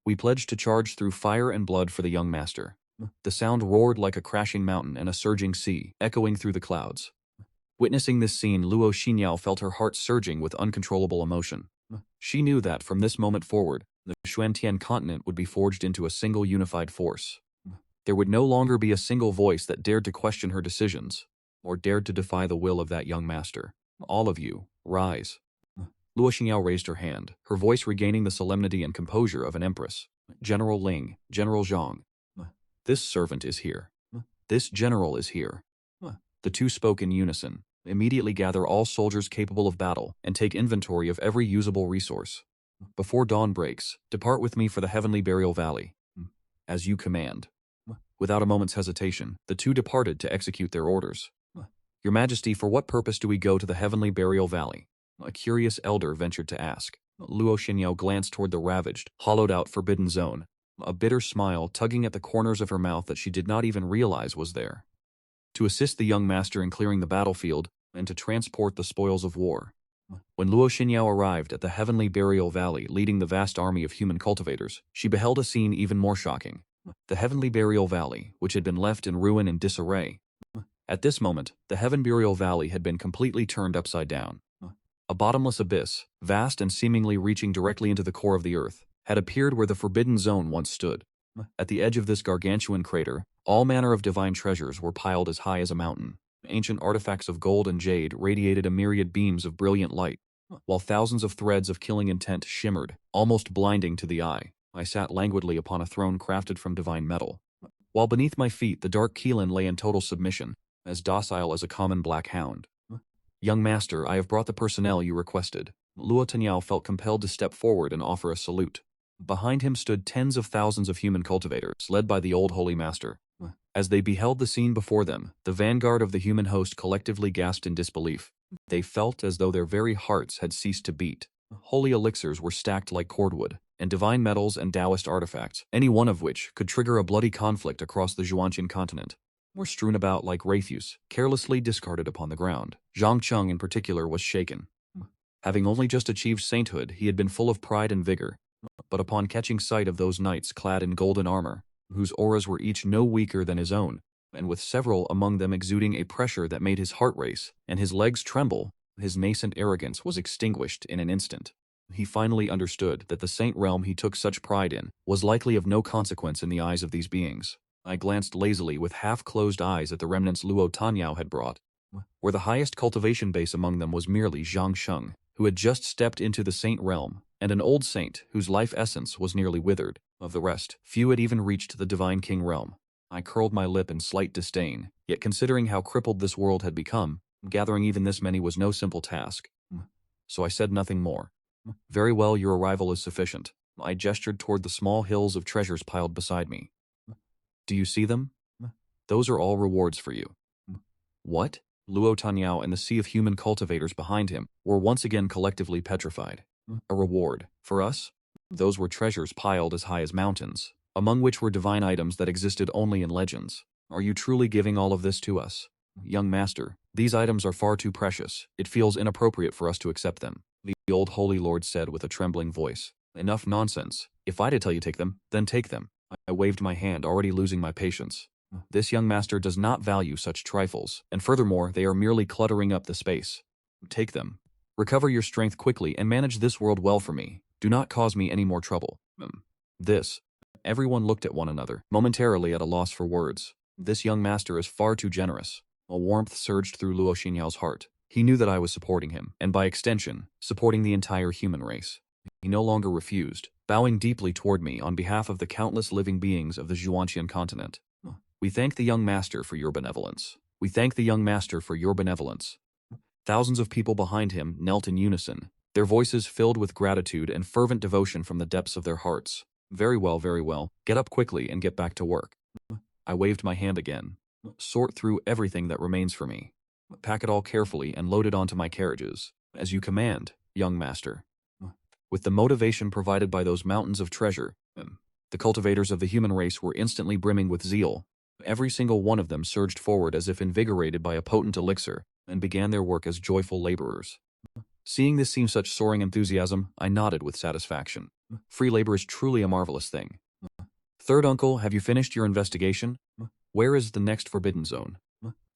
Speaker 1: We pledge to charge through fire and blood for the young master. The sound roared like a crashing mountain and a surging sea, echoing through the clouds. Witnessing this scene, Luo Xinyao felt her heart surging with uncontrollable emotion. She knew that, from this moment forward, the Xuantian continent would be forged into a single unified force. There would no longer be a single voice that dared to question her decisions, or dared to defy the will of that young master. All of you, rise. Luo Xinyao raised her hand, her voice regaining the solemnity and composure of an empress. General Ling, General Zhang. This servant is here. This general is here. The two spoke in unison. Immediately gather all soldiers capable of battle, and take inventory of every usable resource. Before dawn breaks, depart with me for the Heavenly Burial Valley. As you command. Without a moment's hesitation, the two departed to execute their orders. Your Majesty, for what purpose do we go to the Heavenly Burial Valley? A curious elder ventured to ask. Luo Xinyao glanced toward the ravaged, hollowed-out forbidden zone, a bitter smile tugging at the corners of her mouth that she did not even realize was there. To assist the young master in clearing the battlefield, and to transport the spoils of war. When Luo Xinyao arrived at the Heavenly Burial Valley leading the vast army of human cultivators, she beheld a scene even more shocking. The Heavenly Burial Valley, which had been left in ruin and disarray. At this moment, the Heaven Burial Valley had been completely turned upside down. A bottomless abyss, vast and seemingly reaching directly into the core of the earth, had appeared where the Forbidden Zone once stood. At the edge of this gargantuan crater, all manner of divine treasures were piled as high as a mountain. Ancient artifacts of gold and jade radiated a myriad beams of brilliant light, while thousands of threads of killing intent shimmered, almost blinding to the eye. I sat languidly upon a throne crafted from divine metal, while beneath my feet the dark Keelan lay in total submission, as docile as a common black hound. Young master, I have brought the personnel you requested. Luo Xinyao felt compelled to step forward and offer a salute. Behind him stood tens of thousands of human cultivators, led by the old holy master. As they beheld the scene before them, the vanguard of the human host collectively gasped in disbelief. They felt as though their very hearts had ceased to beat. Holy elixirs were stacked like cordwood, and divine metals and Taoist artifacts, any one of which could trigger a bloody conflict across the Xuantian continent, were strewn about like refuse, carelessly discarded upon the ground. Zhang Cheng in particular was shaken. Having only just achieved sainthood, he had been full of pride and vigor, but upon catching sight of those knights clad in golden armor, whose auras were each no weaker than his own, and with several among them exuding a pressure that made his heart race and his legs tremble, his nascent arrogance was extinguished in an instant. He finally understood that the saint realm he took such pride in was likely of no consequence in the eyes of these beings. I glanced lazily with half-closed eyes at the remnants Luo Tanyao had brought, where the highest cultivation base among them was merely Zhang Sheng, who had just stepped into the saint realm, and an old saint whose life essence was nearly withered. Of the rest, few had even reached the divine king realm. I curled my lip in slight disdain, yet considering how crippled this world had become, gathering even this many was no simple task. So I said nothing more. Very well, your arrival is sufficient. I gestured toward the small hills of treasures piled beside me. Do you see them? Those are all rewards for you. What? Luo Tanyao and the sea of human cultivators behind him were once again collectively petrified. A reward. For us? Those were treasures piled as high as mountains, among which were divine items that existed only in legends. Are you truly giving all of this to us? Young master, these items are far too precious. It feels inappropriate for us to accept them. The old holy lord said with a trembling voice. Enough nonsense. If I did tell you take them, then take them. I waved my hand, already losing my patience. This young master does not value such trifles, and furthermore, they are merely cluttering up the space. Take them. Recover your strength quickly and manage this world well for me. Do not cause me any more trouble. This. Everyone looked at one another, momentarily at a loss for words. This young master is far too generous. A warmth surged through Luo Xinyao's heart. He knew that I was supporting him, and by extension, supporting the entire human race. He no longer refused, bowing deeply toward me on behalf of the countless living beings of the Zhuanqian continent. We thank the young master for your benevolence. We thank the young master for your benevolence. Thousands of people behind him knelt in unison, their voices filled with gratitude and fervent devotion from the depths of their hearts. Very well, very well. Get up quickly and get back to work. I waved my hand again. Sort through everything that remains for me. Pack it all carefully and load it onto my carriages. As you command, young master. With the motivation provided by those mountains of treasure, the cultivators of the human race were instantly brimming with zeal. Every single one of them surged forward as if invigorated by a potent elixir, and began their work as joyful laborers. Seeing this seem such soaring enthusiasm, I nodded with satisfaction. Free labor is truly a marvelous thing. Third uncle, have you finished your investigation? Where is the next forbidden zone?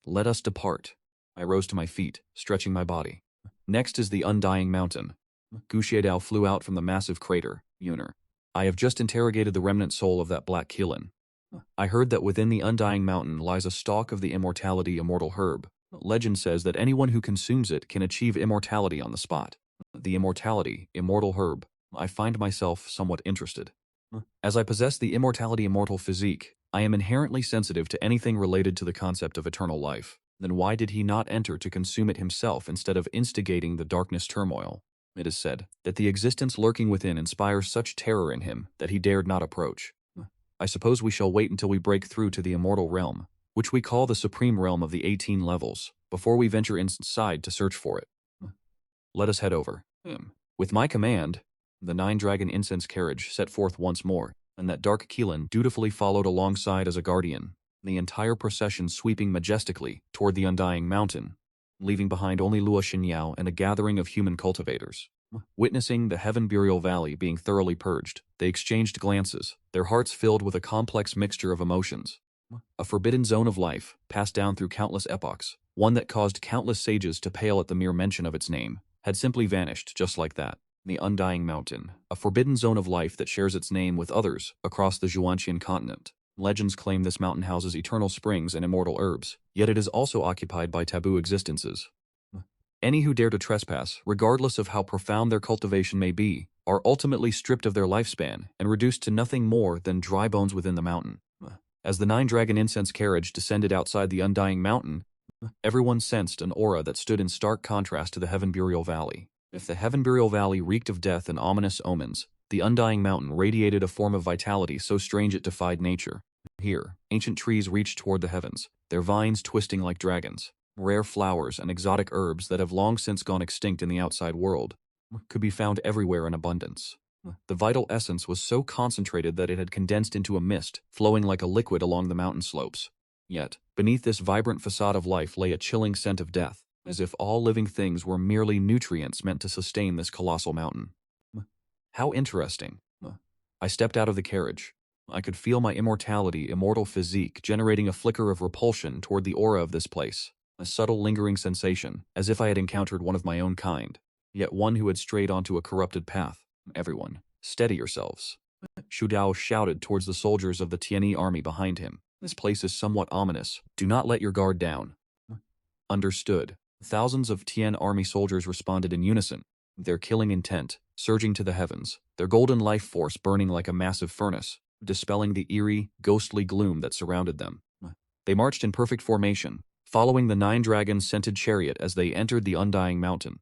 Speaker 1: Let us depart. I rose to my feet, stretching my body. Next is the Undying Mountain. Gu Xiedao flew out from the massive crater, Yuner. I have just interrogated the remnant soul of that black Qilin. I heard that within the Undying Mountain lies a stalk of the immortal herb. Legend says that anyone who consumes it can achieve immortality on the spot. The immortal herb. I find myself somewhat interested. As I possess the immortal physique, I am inherently sensitive to anything related to the concept of eternal life. Then why did he not enter to consume it himself instead of instigating the darkness turmoil? It is said that the existence lurking within inspires such terror in him that he dared not approach. I suppose we shall wait until we break through to the immortal realm, which we call the supreme realm of the 18 levels, before we venture inside to search for it. Let us head over. With my command, the 9-dragon incense carriage set forth once more, and that dark Qilin dutifully followed alongside as a guardian, the entire procession sweeping majestically toward the Undying Mountain, leaving behind only Luo Xinyao and a gathering of human cultivators. Witnessing the Heaven Burial Valley being thoroughly purged, they exchanged glances, their hearts filled with a complex mixture of emotions. A forbidden zone of life, passed down through countless epochs, one that caused countless sages to pale at the mere mention of its name, had simply vanished just like that. The Undying Mountain, a forbidden zone of life that shares its name with others across the Zhuanqian continent. Legends claim this mountain houses eternal springs and immortal herbs, yet it is also occupied by taboo existences. Any who dare to trespass, regardless of how profound their cultivation may be, are ultimately stripped of their lifespan and reduced to nothing more than dry bones within the mountain. As the 9-dragon incense carriage descended outside the Undying Mountain, everyone sensed an aura that stood in stark contrast to the Heaven Burial Valley. If the Heaven Burial Valley reeked of death and ominous omens, the Undying Mountain radiated a form of vitality so strange it defied nature. Here, ancient trees reached toward the heavens, their vines twisting like dragons. Rare flowers and exotic herbs that have long since gone extinct in the outside world could be found everywhere in abundance. The vital essence was so concentrated that it had condensed into a mist, flowing like a liquid along the mountain slopes. Yet, beneath this vibrant facade of life lay a chilling scent of death, as if all living things were merely nutrients meant to sustain this colossal mountain. How interesting. I stepped out of the carriage. I could feel my immortal physique generating a flicker of repulsion toward the aura of this place. A subtle lingering sensation, as if I had encountered one of my own kind, yet one who had strayed onto a corrupted path. Everyone, steady yourselves. Shu Dao shouted towards the soldiers of the Tianyi army behind him. This place is somewhat ominous. Do not let your guard down. Understood. Thousands of Tian army soldiers responded in unison, their killing intent surging to the heavens, their golden life force burning like a massive furnace, dispelling the eerie, ghostly gloom that surrounded them. They marched in perfect formation, following the 9-dragon scented chariot as they entered the Undying Mountain.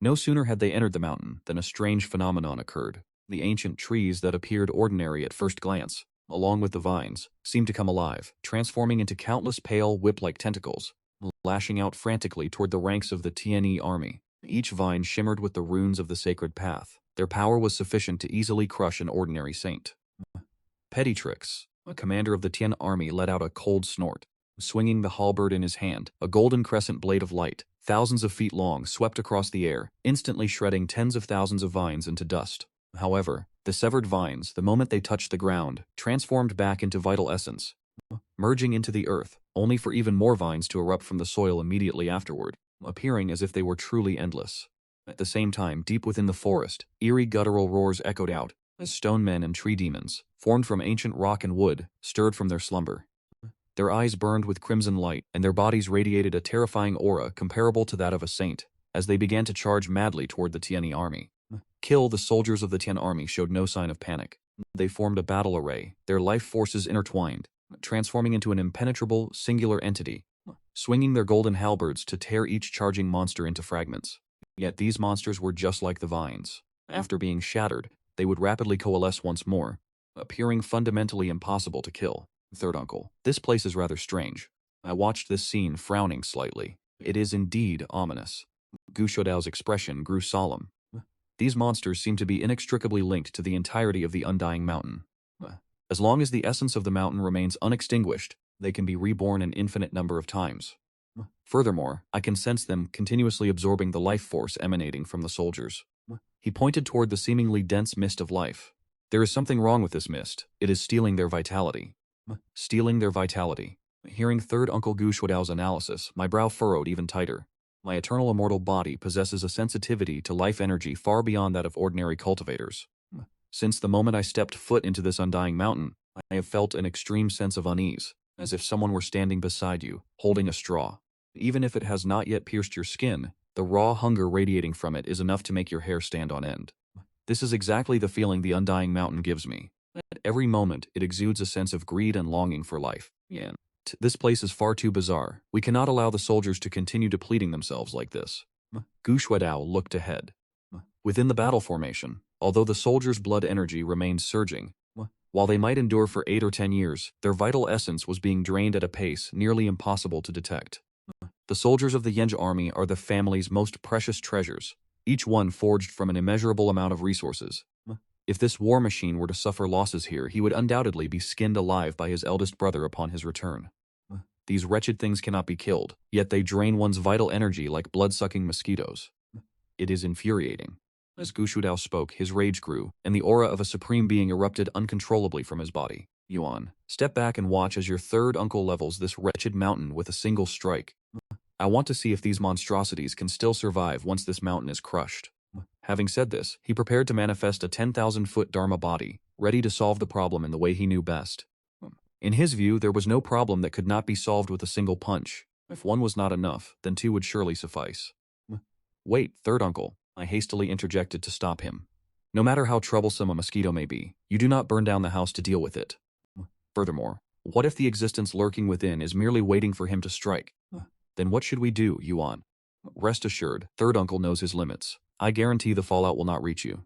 Speaker 1: No sooner had they entered the mountain than a strange phenomenon occurred. The ancient trees that appeared ordinary at first glance, along with the vines, seemed to come alive, transforming into countless pale, whip-like tentacles, lashing out frantically toward the ranks of the TNE army. Each vine shimmered with the runes of the sacred path. Their power was sufficient to easily crush an ordinary saint. Petty-Trix, a commander of the Tien army, let out a cold snort. Swinging the halberd in his hand, a golden crescent blade of light, thousands of feet long, swept across the air, instantly shredding tens of thousands of vines into dust. However, the severed vines, the moment they touched the ground, transformed back into vital essence, merging into the earth, only for even more vines to erupt from the soil immediately afterward, appearing as if they were truly endless. At the same time, deep within the forest, eerie guttural roars echoed out, as stone men and tree demons, formed from ancient rock and wood, stirred from their slumber. Their eyes burned with crimson light, and their bodies radiated a terrifying aura comparable to that of a saint, as they began to charge madly toward the Tieni army. The soldiers of the Tien army showed no sign of panic. They formed a battle array, their life forces intertwined, transforming into an impenetrable, singular entity, swinging their golden halberds to tear each charging monster into fragments. Yet these monsters were just like the vines. After being shattered, they would rapidly coalesce once more, appearing fundamentally impossible to kill. Third uncle, this place is rather strange. I watched this scene, frowning slightly. It is indeed ominous. Gu Shuodao's expression grew solemn. These monsters seem to be inextricably linked to the entirety of the Undying Mountain. As long as the essence of the mountain remains unextinguished, they can be reborn an infinite number of times. Furthermore, I can sense them continuously absorbing the life force emanating from the soldiers. He pointed toward the seemingly dense mist of life. There is something wrong with this mist. It is stealing their vitality. Stealing their vitality. Hearing third uncle Gu Shuodao's analysis, my brow furrowed even tighter. My eternal immortal body possesses a sensitivity to life energy far beyond that of ordinary cultivators. Since the moment I stepped foot into this undying mountain, I have felt an extreme sense of unease, as if someone were standing beside you, holding a straw. Even if it has not yet pierced your skin, the raw hunger radiating from it is enough to make your hair stand on end. This is exactly the feeling the undying mountain gives me. At every moment, it exudes a sense of greed and longing for life. This place is far too bizarre. We cannot allow the soldiers to continue depleting themselves like this. Gu Shuodao looked ahead. Within the battle formation, although the soldiers' blood energy remained surging, while they might endure for 8 or 10 years, their vital essence was being drained at a pace nearly impossible to detect. The soldiers of the Yenj army are the family's most precious treasures, each one forged from an immeasurable amount of resources. If this war machine were to suffer losses here, he would undoubtedly be skinned alive by his eldest brother upon his return. These wretched things cannot be killed, yet they drain one's vital energy like blood-sucking mosquitoes. It is infuriating. As Gu Shuodao spoke, his rage grew, and the aura of a supreme being erupted uncontrollably from his body. Yuan, step back and watch as your third uncle levels this wretched mountain with a single strike. I want to see if these monstrosities can still survive once this mountain is crushed. Having said this, he prepared to manifest a 10,000-foot Dharma body, ready to solve the problem in the way he knew best. In his view, there was no problem that could not be solved with a single punch. If one was not enough, then 2 would surely suffice. Wait, third uncle, I hastily interjected to stop him. No matter how troublesome a mosquito may be, you do not burn down the house to deal with it. Furthermore, what if the existence lurking within is merely waiting for him to strike? Then what should we do, Yuan? Rest assured, third uncle knows his limits. I guarantee the fallout will not reach you.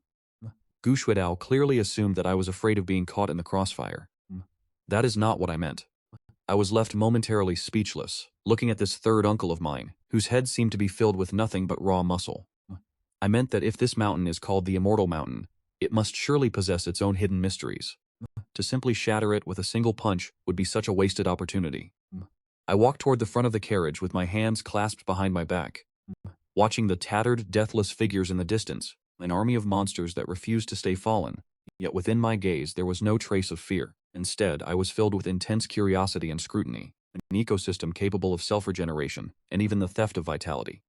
Speaker 1: Gu Shuodao clearly assumed that I was afraid of being caught in the crossfire. That is not what I meant. I was left momentarily speechless, looking at this third uncle of mine, whose head seemed to be filled with nothing but raw muscle. I meant that if this mountain is called the Immortal Mountain, it must surely possess its own hidden mysteries. To simply shatter it with a single punch would be such a wasted opportunity. I walked toward the front of the carriage with my hands clasped behind my back, watching the tattered, deathless figures in the distance, an army of monsters that refused to stay fallen. Yet within my gaze there was no trace of fear. Instead, I was filled with intense curiosity and scrutiny, an ecosystem capable of self-regeneration, and even the theft of vitality.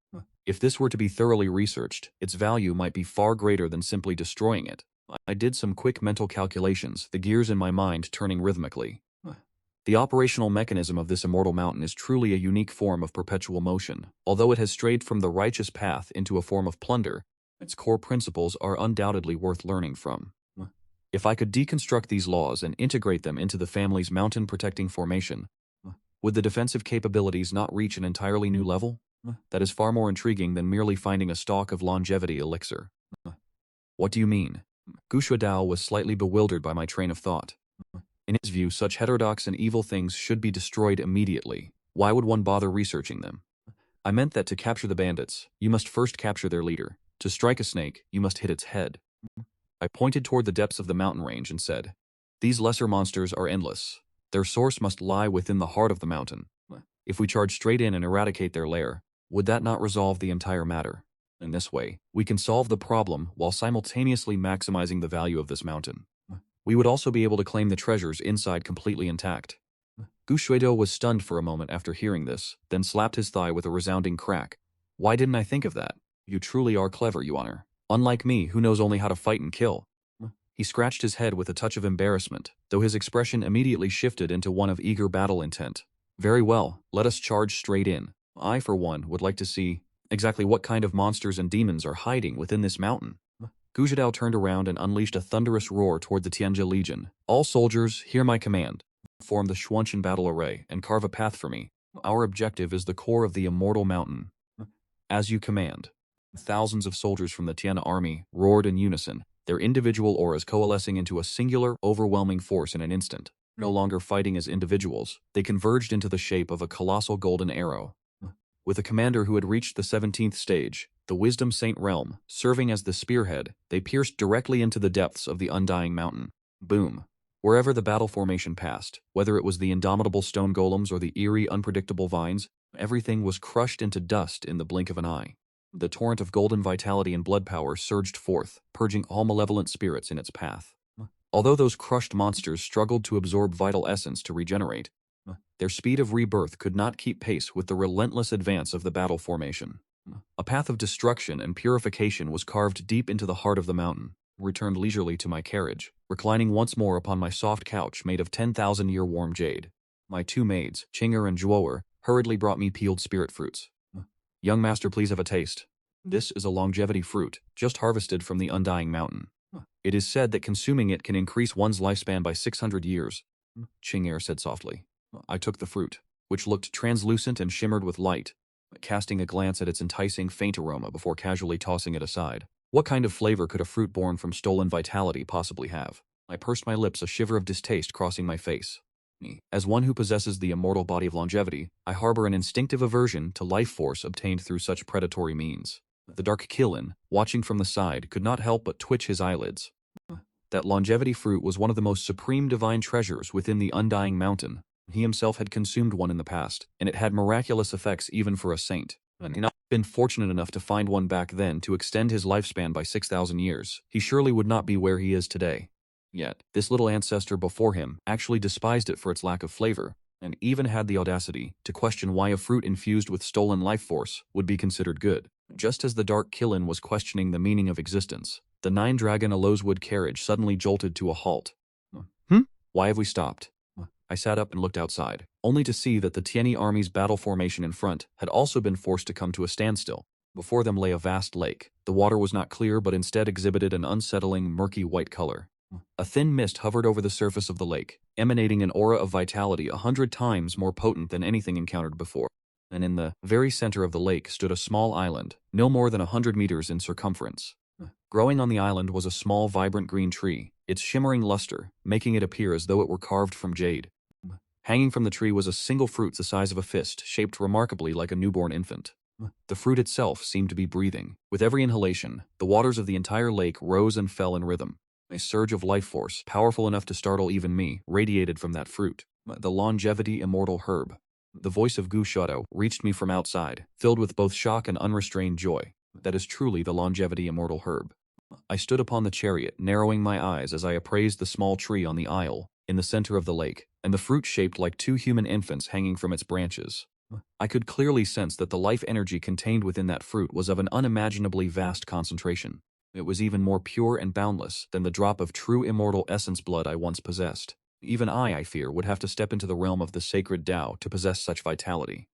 Speaker 1: If this were to be thoroughly researched, its value might be far greater than simply destroying it. I did some quick mental calculations, the gears in my mind turning rhythmically. The operational mechanism of this immortal mountain is truly a unique form of perpetual motion. Although it has strayed from the righteous path into a form of plunder, its core principles are undoubtedly worth learning from. If I could deconstruct these laws and integrate them into the family's mountain-protecting formation, would the defensive capabilities not reach an entirely new level? That is far more intriguing than merely finding a stalk of longevity elixir. What do you mean? Gu Shuodao was slightly bewildered by my train of thought. In his view, such heterodox and evil things should be destroyed immediately. Why would one bother researching them? I meant that to capture the bandits, you must first capture their leader. To strike a snake, you must hit its head. I pointed toward the depths of the mountain range and said, "These lesser monsters are endless. Their source must lie within the heart of the mountain. If we charge straight in and eradicate their lair, would that not resolve the entire matter? In this way, we can solve the problem while simultaneously maximizing the value of this mountain. We would also be able to claim the treasures inside completely intact." Gu Shuido was stunned for a moment after hearing this, then slapped his thigh with a resounding crack. "Why didn't I think of that? You truly are clever, Your Honor. Unlike me, who knows only how to fight and kill." He scratched his head with a touch of embarrassment, though his expression immediately shifted into one of eager battle intent. "Very well, let us charge straight in. I, for one, would like to see exactly what kind of monsters and demons are hiding within this mountain." Gu Zhidao turned around and unleashed a thunderous roar toward the Tianjia Legion. "All soldiers, hear my command. Form the Xuanchen battle array and carve a path for me. Our objective is the core of the immortal mountain." "As you command." Thousands of soldiers from the Tian army roared in unison, their individual auras coalescing into a singular, overwhelming force in an instant. No longer fighting as individuals, they converged into the shape of a colossal golden arrow. With a commander who had reached the 17th stage, the Wisdom Saint realm, serving as the spearhead, they pierced directly into the depths of the undying mountain. Boom. Wherever the battle formation passed, whether it was the indomitable stone golems or the eerie, unpredictable vines, everything was crushed into dust in the blink of an eye. The torrent of golden vitality and blood power surged forth, purging all malevolent spirits in its path. Although those crushed monsters struggled to absorb vital essence to regenerate, their speed of rebirth could not keep pace with the relentless advance of the battle formation. A path of destruction and purification was carved deep into the heart of the mountain. Returned leisurely to my carriage, reclining once more upon my soft couch made of 10,000-year warm jade. My two maids, Chinger and Zhuo'er, hurriedly brought me peeled spirit fruits. "Young master, please have a taste. This is a longevity fruit, just harvested from the undying mountain. It is said that consuming it can increase one's lifespan by 600 years. Chinger said softly. I took the fruit, which looked translucent and shimmered with light, casting a glance at its enticing faint aroma before casually tossing it aside. What kind of flavor could a fruit born from stolen vitality possibly have? I pursed my lips, a shiver of distaste crossing my face. As one who possesses the immortal body of longevity, I harbor an instinctive aversion to life force obtained through such predatory means. The dark Killin, watching from the side, could not help but twitch his eyelids. That longevity fruit was one of the most supreme divine treasures within the undying mountain. He himself had consumed one in the past, and it had miraculous effects even for a saint. And he had not been fortunate enough to find one back then to extend his lifespan by 6,000 years. He surely would not be where he is today. Yet, this little ancestor before him actually despised it for its lack of flavor, and even had the audacity to question why a fruit infused with stolen life force would be considered good. Just as the dark Killin was questioning the meaning of existence, the nine-dragon Alozwood carriage suddenly jolted to a halt. Why have we stopped? I sat up and looked outside, only to see that the Tieni army's battle formation in front had also been forced to come to a standstill. Before them lay a vast lake. The water was not clear but instead exhibited an unsettling, murky white color. A thin mist hovered over the surface of the lake, emanating an aura of vitality 100 times more potent than anything encountered before. And in the very center of the lake stood a small island, no more than 100 meters in circumference. Growing on the island was a small, vibrant green tree, its shimmering luster making it appear as though it were carved from jade. Hanging from the tree was a single fruit the size of a fist, shaped remarkably like a newborn infant. The fruit itself seemed to be breathing. With every inhalation, the waters of the entire lake rose and fell in rhythm. A surge of life force, powerful enough to startle even me, radiated from that fruit. The longevity immortal herb. The voice of Gu Shuido reached me from outside, filled with both shock and unrestrained joy. That is truly the longevity immortal herb. I stood upon the chariot, narrowing my eyes as I appraised the small tree on the isle, in the center of the lake, and the fruit shaped like two human infants hanging from its branches. I could clearly sense that the life energy contained within that fruit was of an unimaginably vast concentration. It was even more pure and boundless than the drop of true immortal essence blood I once possessed. Even I fear, would have to step into the realm of the sacred Tao to possess such vitality.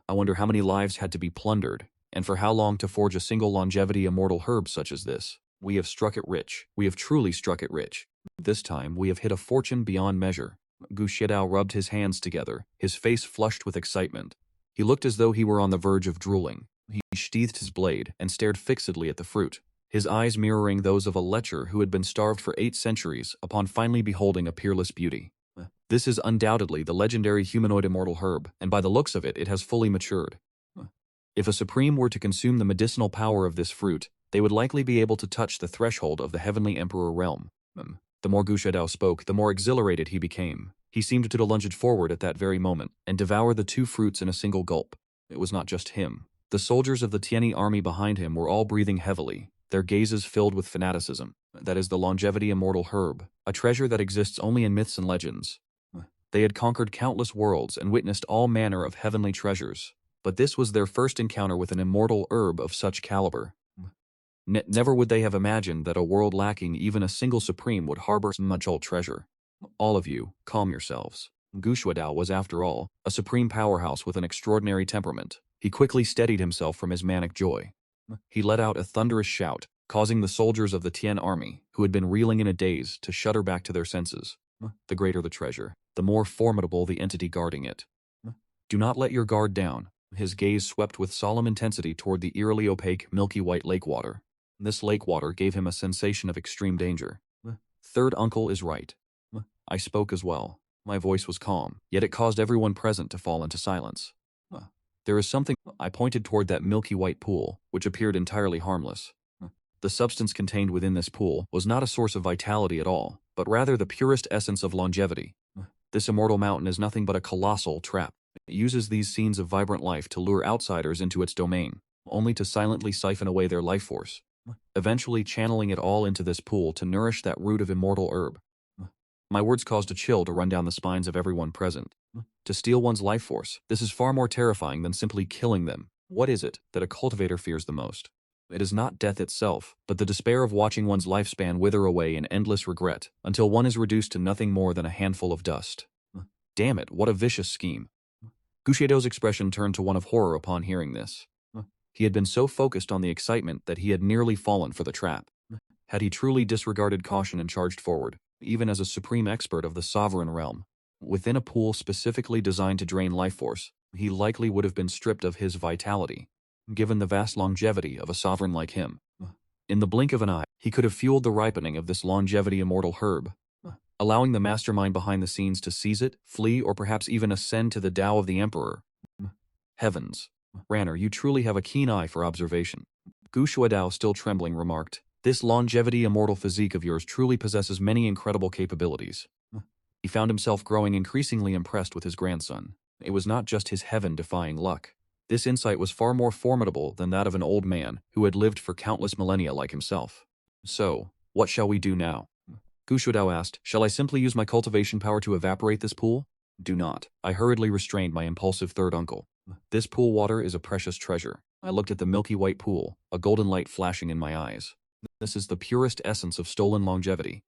Speaker 1: I wonder how many lives had to be plundered, and for how long to forge a single longevity immortal herb such as this. We have struck it rich. We have truly struck it rich. This time, we have hit a fortune beyond measure. Gu Shuido rubbed his hands together, his face flushed with excitement. He looked as though he were on the verge of drooling. He sheathed his blade and stared fixedly at the fruit, his eyes mirroring those of a lecher who had been starved for 8 centuries upon finally beholding a peerless beauty. This is undoubtedly the legendary humanoid immortal herb, and by the looks of it, it has fully matured. If a supreme were to consume the medicinal power of this fruit, they would likely be able to touch the threshold of the Heavenly Emperor realm. The more Gu Shuadao spoke, the more exhilarated he became. He seemed to lunge forward at that very moment and devour the two fruits in a single gulp. It was not just him. The soldiers of the Tianyi army behind him were all breathing heavily, their gazes filled with fanaticism. That is the longevity immortal herb, a treasure that exists only in myths and legends. They had conquered countless worlds and witnessed all manner of heavenly treasures, but this was their first encounter with an immortal herb of such caliber. Never would they have imagined that a world lacking even a single supreme would harbor such old treasure. All of you, calm yourselves. Gu Shuadao was, after all, a supreme powerhouse with an extraordinary temperament. He quickly steadied himself from his manic joy. He let out a thunderous shout, causing the soldiers of the Tian army, who had been reeling in a daze, to shudder back to their senses. The greater the treasure, the more formidable the entity guarding it. Do not let your guard down. His gaze swept with solemn intensity toward the eerily opaque, milky white lake water. This lake water gave him a sensation of extreme danger. Third uncle is right. I spoke as well. My voice was calm, yet it caused everyone present to fall into silence. There is something. I pointed toward that milky white pool, which appeared entirely harmless. The substance contained within this pool was not a source of vitality at all, but rather the purest essence of longevity. This immortal mountain is nothing but a colossal trap. It uses these scenes of vibrant life to lure outsiders into its domain, only to silently siphon away their life force, eventually channeling it all into this pool to nourish that root of immortal herb. My words caused a chill to run down the spines of everyone present. To steal one's life force, this is far more terrifying than simply killing them. What is it that a cultivator fears the most? It is not death itself, but the despair of watching one's lifespan wither away in endless regret, until one is reduced to nothing more than a handful of dust. Damn it, what a vicious scheme. Gu Shuadao's expression turned to one of horror upon hearing this. He had been so focused on the excitement that he had nearly fallen for the trap. Had he truly disregarded caution and charged forward, even as a supreme expert of the sovereign realm, within a pool specifically designed to drain life force, he likely would have been stripped of his vitality, given the vast longevity of a sovereign like him. In the blink of an eye, he could have fueled the ripening of this longevity immortal herb, allowing the mastermind behind the scenes to seize it, flee, or perhaps even ascend to the Tao of the Emperor. Heavens. Ranner, you truly have a keen eye for observation. Gu Shuadao, still trembling, remarked, this longevity immortal physique of yours truly possesses many incredible capabilities. He found himself growing increasingly impressed with his grandson. It was not just his heaven-defying luck. This insight was far more formidable than that of an old man who had lived for countless millennia like himself. So, what shall we do now? Gu Shuadao asked, shall I simply use my cultivation power to evaporate this pool? Do not. I hurriedly restrained my impulsive third uncle. This pool water is a precious treasure. I looked at the milky white pool, a golden light flashing in my eyes. This is the purest essence of stolen longevity.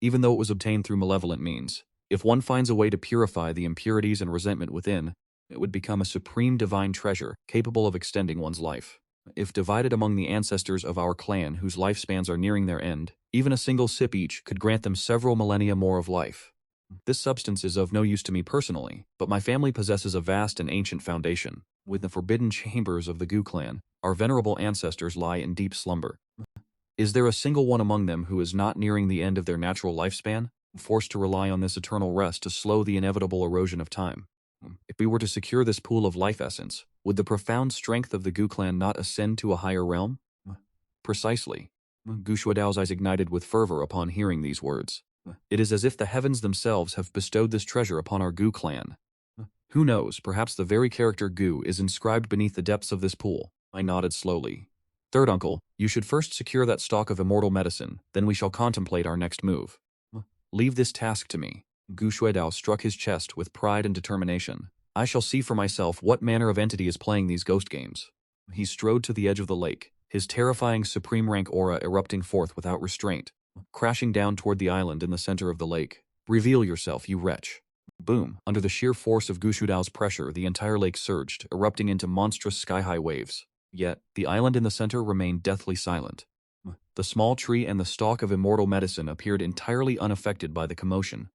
Speaker 1: Even though it was obtained through malevolent means, if one finds a way to purify the impurities and resentment within, it would become a supreme divine treasure capable of extending one's life. If divided among the ancestors of our clan whose lifespans are nearing their end, even a single sip each could grant them several millennia more of life. This substance is of no use to me personally, but my family possesses a vast and ancient foundation. With the forbidden chambers of the Gu clan, our venerable ancestors lie in deep slumber. Is there a single one among them who is not nearing the end of their natural lifespan, forced to rely on this eternal rest to slow the inevitable erosion of time? If we were to secure this pool of life essence, would the profound strength of the Gu clan not ascend to a higher realm? Precisely. Gu Shuadao's eyes ignited with fervor upon hearing these words. It is as if the heavens themselves have bestowed this treasure upon our Gu clan. Who knows, perhaps the very character Gu is inscribed beneath the depths of this pool. I nodded slowly. Third uncle, you should first secure that stock of immortal medicine, then we shall contemplate our next move. Leave this task to me. Gu Shuadao struck his chest with pride and determination. I shall see for myself what manner of entity is playing these ghost games. He strode to the edge of the lake, his terrifying supreme rank aura erupting forth without restraint, crashing down toward the island in the center of the lake. Reveal yourself, you wretch. Boom. Under the sheer force of Gu Shuadao's pressure, the entire lake surged, erupting into monstrous sky-high waves. Yet, the island in the center remained deathly silent. The small tree and the stalk of immortal medicine appeared entirely unaffected by the commotion.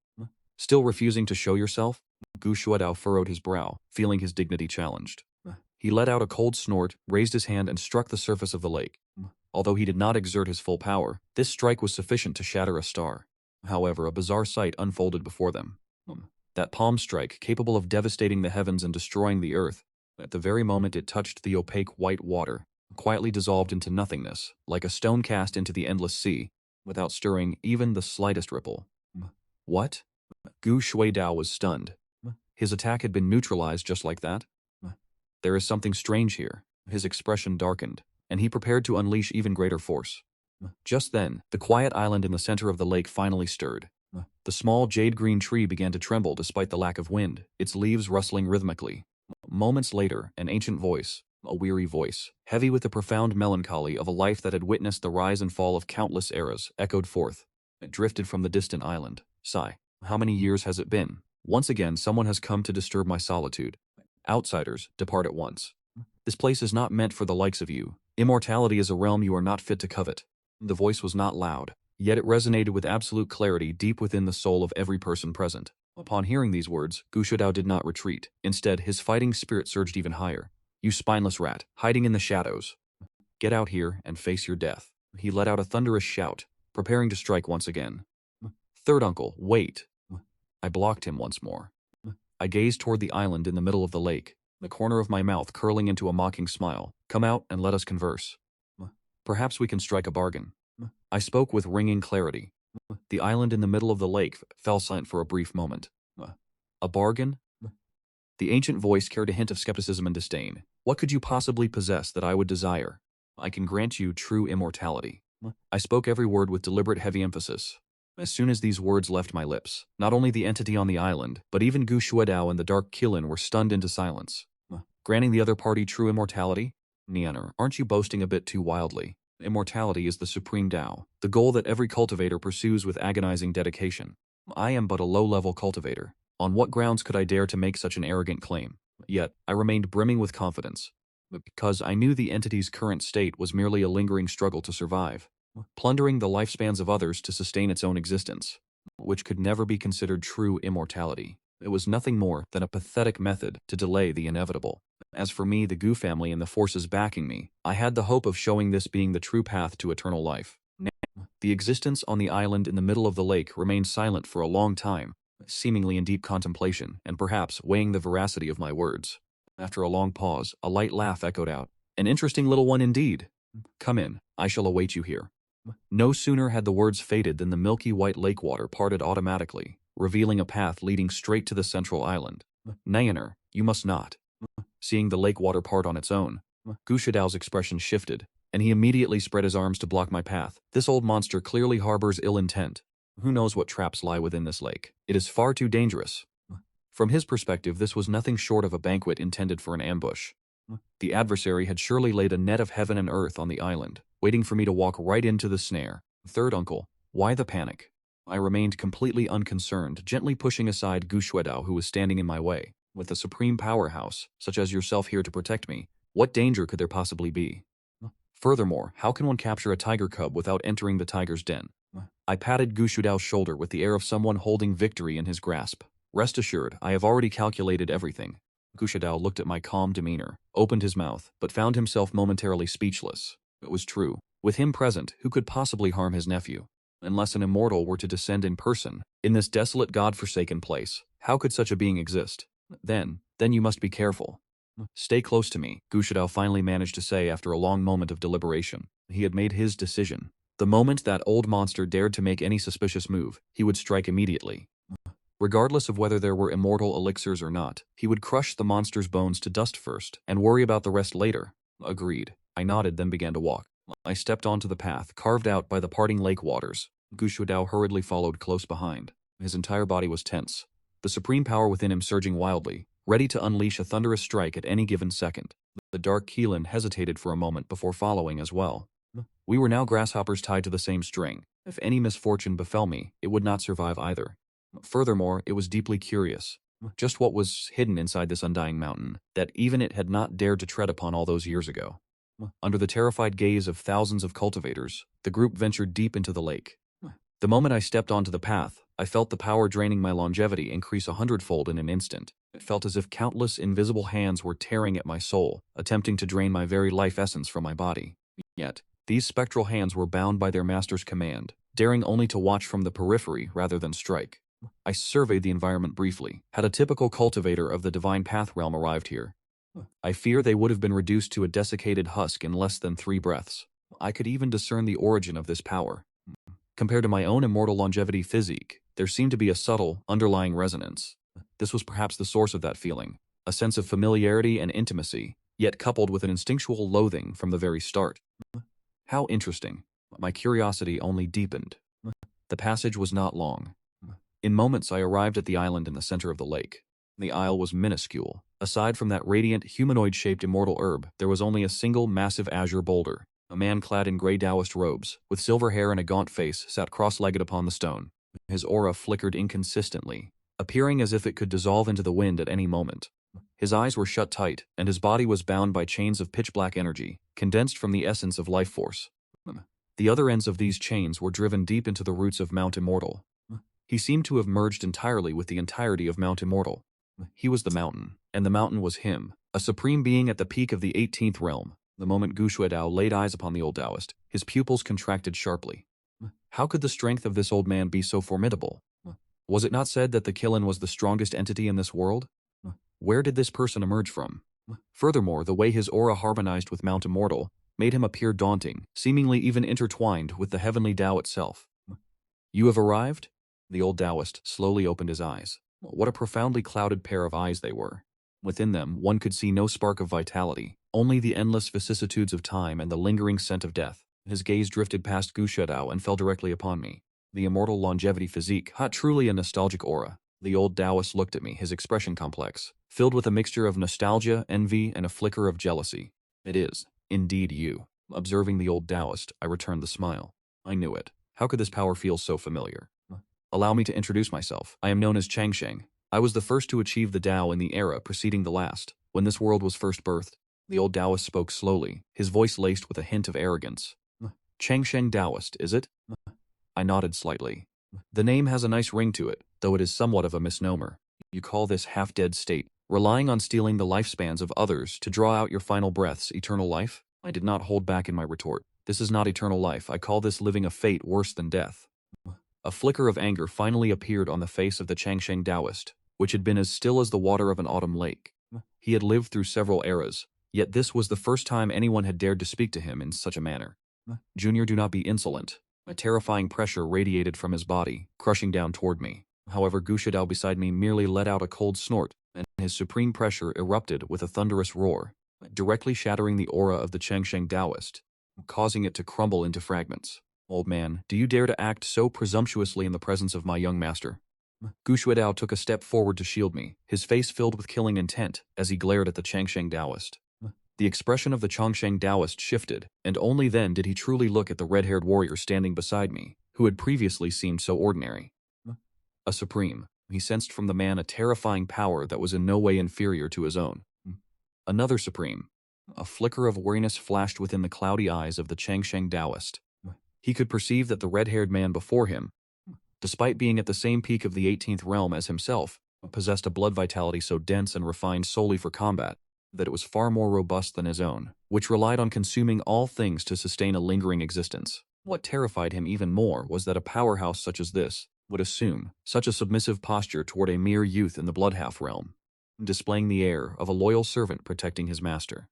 Speaker 1: Still refusing to show yourself? Gu Shuadao furrowed his brow, feeling his dignity challenged. He let out a cold snort, raised his hand and struck the surface of the lake. Although he did not exert his full power, this strike was sufficient to shatter a star. However, a bizarre sight unfolded before them. That palm strike, capable of devastating the heavens and destroying the earth, at the very moment it touched the opaque white water, quietly dissolved into nothingness, like a stone cast into the endless sea, without stirring even the slightest ripple. What? Gu Shuidao was stunned. His attack had been neutralized just like that? There is something strange here. His expression darkened, and he prepared to unleash even greater force. Just then, the quiet island in the center of the lake finally stirred. The small jade-green tree began to tremble despite the lack of wind, its leaves rustling rhythmically. Moments later, an ancient voice, a weary voice, heavy with the profound melancholy of a life that had witnessed the rise and fall of countless eras, echoed forth. It drifted from the distant island. Sigh. How many years has it been? Once again, someone has come to disturb my solitude. Outsiders, depart at once. This place is not meant for the likes of you. Immortality is a realm you are not fit to covet. The voice was not loud, yet it resonated with absolute clarity deep within the soul of every person present. Upon hearing these words, Gu Shudao did not retreat. Instead, his fighting spirit surged even higher. You spineless rat, hiding in the shadows. Get out here and face your death. He let out a thunderous shout, preparing to strike once again. Third uncle, wait. I blocked him once more. I gazed toward the island in the middle of the lake, the corner of my mouth curling into a mocking smile. Come out and let us converse. Perhaps we can strike a bargain. I spoke with ringing clarity. The island in the middle of the lake fell silent for a brief moment. A bargain? The ancient voice carried a hint of skepticism and disdain. What could you possibly possess that I would desire? I can grant you true immortality. I spoke every word with deliberate heavy emphasis. As soon as these words left my lips, not only the entity on the island, but even Gu Shuidao and the Dark Qilin were stunned into silence. Granting the other party true immortality? Nianer, aren't you boasting a bit too wildly? Immortality is the supreme Tao, the goal that every cultivator pursues with agonizing dedication. I am but a low-level cultivator. On what grounds could I dare to make such an arrogant claim? Yet, I remained brimming with confidence, because I knew the entity's current state was merely a lingering struggle to survive, plundering the lifespans of others to sustain its own existence, which could never be considered true immortality. It was nothing more than a pathetic method to delay the inevitable. As for me, the Gu family, and the forces backing me, I had the hope of showing this being the true path to eternal life. The existence on the island in the middle of the lake remained silent for a long time, seemingly in deep contemplation, and perhaps weighing the veracity of my words. After a long pause, a light laugh echoed out. An interesting little one indeed. Come in, I shall await you here. No sooner had the words faded than the milky white lake water parted automatically, revealing a path leading straight to the central island. Nayaner, you must not. Seeing the lake water part on its own, Gu Shudao's expression shifted, and he immediately spread his arms to block my path. This old monster clearly harbors ill intent. Who knows what traps lie within this lake? It is far too dangerous. From his perspective, this was nothing short of a banquet intended for an ambush. The adversary had surely laid a net of heaven and earth on the island, waiting for me to walk right into the snare. Third uncle, why the panic? I remained completely unconcerned, gently pushing aside Gu Shuidao, who was standing in my way. With a supreme powerhouse, such as yourself here to protect me, what danger could there possibly be? Furthermore, how can one capture a tiger cub without entering the tiger's den? I patted Gu Shudao's shoulder with the air of someone holding victory in his grasp. Rest assured, I have already calculated everything. Gu Shudao looked at my calm demeanor, opened his mouth, but found himself momentarily speechless. It was true. With him present, who could possibly harm his nephew? Unless an immortal were to descend in person, in this desolate god-forsaken place, how could such a being exist? Then you must be careful. Stay close to me, Gu Shudao finally managed to say after a long moment of deliberation. He had made his decision. The moment that old monster dared to make any suspicious move, he would strike immediately. Regardless of whether there were immortal elixirs or not, he would crush the monster's bones to dust first, and worry about the rest later. Agreed. I nodded, then began to walk. I stepped onto the path, carved out by the parting lake waters. Gu Shudao hurriedly followed close behind. His entire body was tense, the supreme power within him surging wildly, ready to unleash a thunderous strike at any given second. The Dark Qilin hesitated for a moment before following as well. We were now grasshoppers tied to the same string. If any misfortune befell me, it would not survive either. Furthermore, it was deeply curious. Just what was hidden inside this undying mountain, that even it had not dared to tread upon all those years ago. Under the terrified gaze of thousands of cultivators, the group ventured deep into the lake. The moment I stepped onto the path, I felt the power draining my longevity increase 100-fold in an instant. It felt as if countless invisible hands were tearing at my soul, attempting to drain my very life essence from my body. Yet, these spectral hands were bound by their master's command, daring only to watch from the periphery rather than strike. I surveyed the environment briefly. Had a typical cultivator of the Divine Path realm arrived here, I fear they would have been reduced to a desiccated husk in less than 3 breaths. I could even discern the origin of this power. Compared to my own immortal longevity physique, there seemed to be a subtle, underlying resonance. This was perhaps the source of that feeling, a sense of familiarity and intimacy, yet coupled with an instinctual loathing from the very start. How interesting. My curiosity only deepened. The passage was not long. In moments I arrived at the island in the center of the lake. The isle was minuscule. Aside from that radiant, humanoid-shaped immortal herb, there was only a single massive azure boulder. A man clad in gray Taoist robes, with silver hair and a gaunt face, sat cross-legged upon the stone. His aura flickered inconsistently, appearing as if it could dissolve into the wind at any moment. His eyes were shut tight, and his body was bound by chains of pitch-black energy, condensed from the essence of life force. The other ends of these chains were driven deep into the roots of Mount Immortal. He seemed to have merged entirely with the entirety of Mount Immortal. He was the mountain, and the mountain was him, a supreme being at the peak of the 18th realm. The moment Gu Shuedao laid eyes upon the old Taoist, his pupils contracted sharply. How could the strength of this old man be so formidable? Was it not said that the Kilin was the strongest entity in this world? Where did this person emerge from? Furthermore, the way his aura harmonized with Mount Immortal made him appear daunting, seemingly even intertwined with the heavenly Tao itself. You have arrived? The old Taoist slowly opened his eyes. What a profoundly clouded pair of eyes they were. Within them, one could see no spark of vitality, only the endless vicissitudes of time and the lingering scent of death. His gaze drifted past Gu Shuedao and fell directly upon me. The immortal longevity physique had truly a nostalgic aura. The old Taoist looked at me, his expression complex, filled with a mixture of nostalgia, envy, and a flicker of jealousy. It is, indeed, you. Observing the old Taoist, I returned the smile. I knew it. How could this power feel so familiar? Allow me to introduce myself. I am known as Changsheng. I was the first to achieve the Tao in the era preceding the last, when this world was first birthed. The old Taoist spoke slowly, his voice laced with a hint of arrogance. Changsheng Taoist, is it? I nodded slightly. The name has a nice ring to it, though it is somewhat of a misnomer. You call this half-dead state, relying on stealing the lifespans of others to draw out your final breaths, eternal life? I did not hold back in my retort. This is not eternal life. I call this living a fate worse than death. A flicker of anger finally appeared on the face of the Changsheng Taoist, which had been as still as the water of an autumn lake. He had lived through several eras, yet this was the first time anyone had dared to speak to him in such a manner. Junior, do not be insolent. A terrifying pressure radiated from his body, crushing down toward me. However, Gu Shuedao beside me merely let out a cold snort, and his supreme pressure erupted with a thunderous roar, directly shattering the aura of the Changsheng Taoist, causing it to crumble into fragments. Old man, do you dare to act so presumptuously in the presence of my young master? Gu Shuedao took a step forward to shield me, his face filled with killing intent as he glared at the Changsheng Taoist. The expression of the Changsheng Taoist shifted, and only then did he truly look at the red-haired warrior standing beside me, who had previously seemed so ordinary. A supreme. He sensed from the man a terrifying power that was in no way inferior to his own. Another supreme. A flicker of awareness flashed within the cloudy eyes of the Changsheng Taoist. He could perceive that the red-haired man before him, despite being at the same peak of the 18th realm as himself, possessed a blood vitality so dense and refined solely for combat that it was far more robust than his own, which relied on consuming all things to sustain a lingering existence. What terrified him even more was that a powerhouse such as this would assume such a submissive posture toward a mere youth in the blood-half realm, displaying the air of a loyal servant protecting his master.